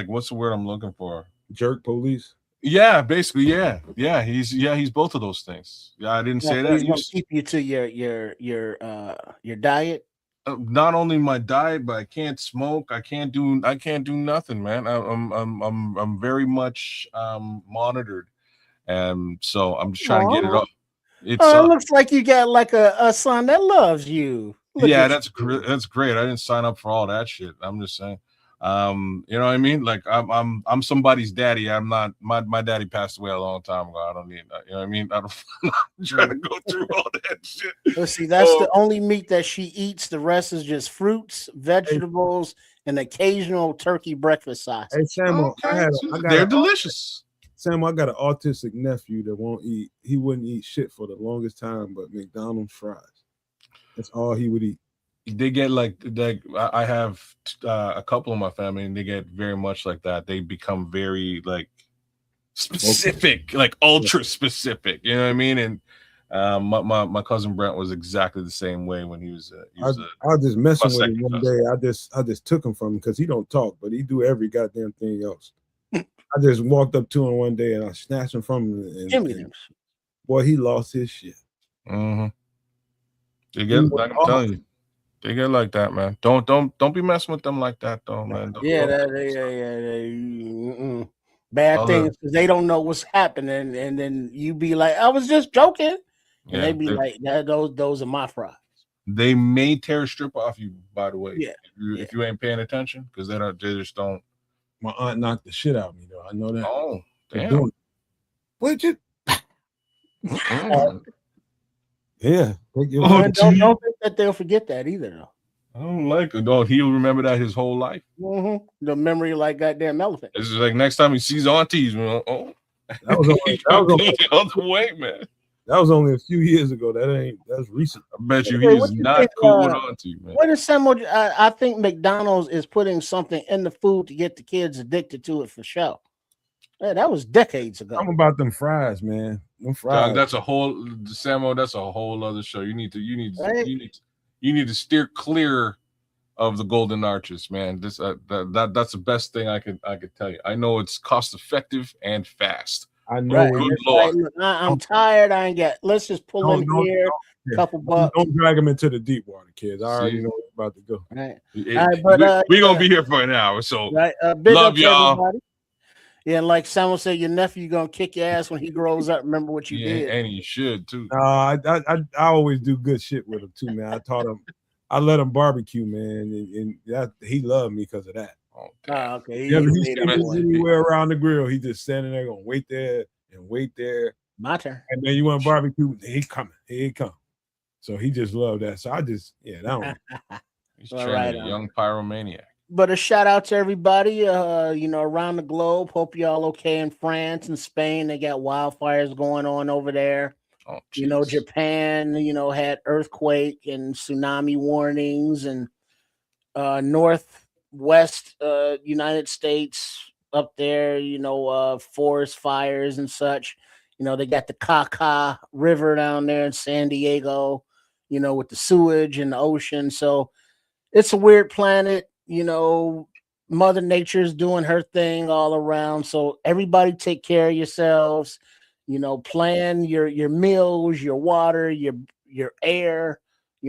what's the word I'm looking for? Jerk police. Yeah, basically, yeah. He's both of those things. Yeah, I didn't say that. He's gonna keep you to your diet. Not only my diet, but I can't smoke. I can't do nothing, man. I'm very much monitored, and so I'm just trying to get it up. It looks like you got like a son that loves you. Yeah, that's great. I didn't sign up for all that shit. I'm just saying. You know what I mean? Like I'm somebody's daddy. I'm not my daddy passed away a long time ago. I don't need that. You know what I mean? I'm trying to go through all that shit. Let's see, that's the only meat that she eats. The rest is just fruits, vegetables, and occasional turkey breakfast sausage. Hey Samuel, they're delicious. Samuel, I got an autistic nephew that won't eat. He wouldn't eat shit for the longest time, but McDonald's fries. That's all he would eat. They get like I have a couple of my family, and they get very much like that. They become very like specific, like ultra specific. You know what I mean? And my cousin Brent was exactly the same way when he was. I was just messing with him one day. I just took him from him because he don't talk, but he do every goddamn thing else. I just walked up to him one day and I snatched him from him. And boy, he lost his shit. Mm-hmm. They get like I'm telling you. They get like that, man. Don't be messing with them like that, though, man. Bad things because they don't know what's happening, and then you be like, "I was just joking," and they be like, "Those are my fries." They may tear a strip off you, by the way. Yeah, if you ain't paying attention, because they just don't. My aunt knocked the shit out of me, though. I know that. Oh, damn! What you? Yeah. Don't think that they'll forget that either, though. I don't like it. Oh, he'll remember that his whole life. Mm-hmm. The memory like goddamn elephant. It's just like next time he sees aunties, that was the other way, man. That was only a few years ago. That's recent. I bet you he is not cool with auntie, man. What is Samuel? I think McDonald's is putting something in the food to get the kids addicted to it for sure. Yeah, that was decades ago. I'm about them fries, man. Them fries. That's a whole Samuel. That's a whole other show. You need to steer clear of the Golden Arches, man. This that's the best thing I could tell you. I know it's cost effective and fast. I know. Good Lord. I'm tired. I ain't got. Let's just pull in here. Couple bucks. Don't drag them into the deep water, kids. I already know where it's about to go. All right. We're gonna be here for an hour. So big love y'all. Everybody. Yeah, and like Samuel said, your nephew gonna kick your ass when he grows up. Remember what you did, and he should too. I always do good shit with him too, man. I taught him. I let him barbecue, man, and that he loved me because of that. Okay. He's anywhere around the grill. He just standing there gonna wait there. My turn. And then you want barbecue? He coming. Here he come. So he just loved that. So I just that one. He's training a young pyromaniac. But a shout out to everybody, around the globe. Hope y'all okay in France and Spain. They got wildfires going on over there. Oh, Japan, had earthquake and tsunami warnings, and northwest United States up there, forest fires and such. They got the Kaka River down there in San Diego, with the sewage and the ocean. So it's a weird planet. Mother Nature's doing her thing all around. So everybody take care of yourselves. Plan your meals, your water, your air,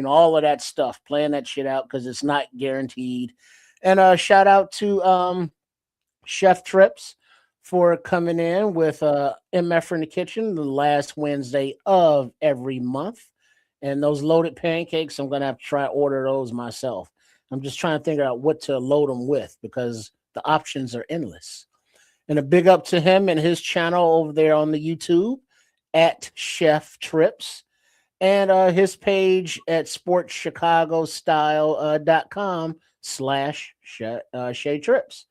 all of that stuff. Plan that shit out because it's not guaranteed. And shout out to Chef Trips for coming in with MF in the kitchen the last Wednesday of every month. And those loaded pancakes, I'm gonna have to try to order those myself. I'm just trying to figure out what to load them with because the options are endless. And a big up to him and his channel over there on the YouTube at Chef Trips and his page at sportschicagostyle.com/Shay Trips.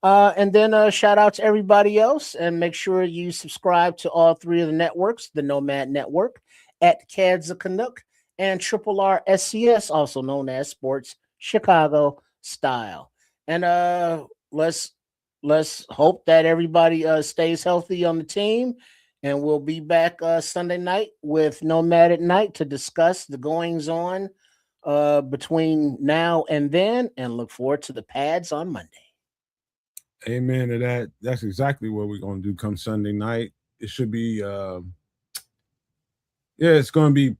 And then shout out to everybody else and make sure you subscribe to all three of the networks, the Nomad Network at Cads of Canuck and Triple R SCS, also known as Sports Chicago Style. And let's hope that everybody stays healthy on the team. And we'll be back Sunday night with Nomad at Night to discuss the goings on between now and then, and look forward to the pads on Monday. Amen to that. That's exactly what we're going to do come Sunday night. It should be, it's going to be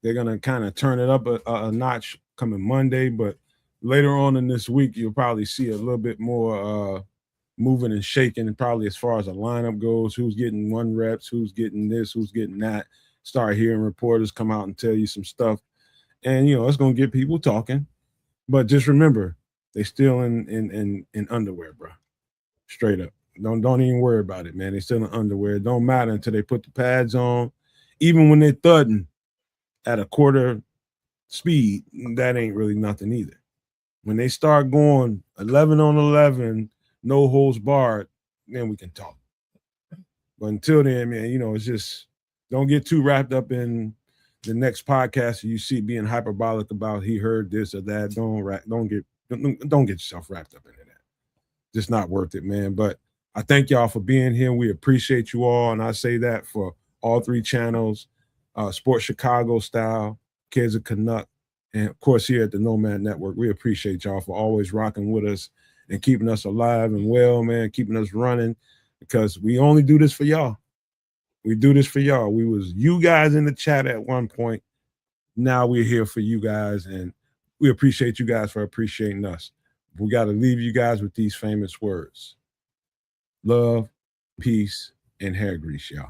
they're going to kind of turn it up a notch coming Monday, but later on in this week, you'll probably see a little bit more moving and shaking, and probably as far as a lineup goes, who's getting 1 reps, who's getting this, who's getting that. Start hearing reporters come out and tell you some stuff. And, it's going to get people talking. But just remember, they still in underwear, bro. Straight up. Don't even worry about it, man. They still in underwear. It don't matter until they put the pads on. Even when they're thudding at a quarter speed, that ain't really nothing either. When they start going 11 on 11, no holds barred, then we can talk. But until then, man, it's just don't get too wrapped up in the next podcast you see being hyperbolic about he heard this or that. Don't get yourself wrapped up into that. Just not worth it, man. But I thank y'all for being here. We appreciate you all, and I say that for all 3 channels, Sports Chicago Style, Kids of Canuck, and of course here at the Nomad Network. We appreciate y'all for always rocking with us and keeping us alive and well, man, keeping us running, because we only do this for y'all. We do this for y'all. We was you guys in the chat at one point. Now we're here for you guys, and we appreciate you guys for appreciating us. We got to leave you guys with these famous words. Love, peace, and hair grease, y'all.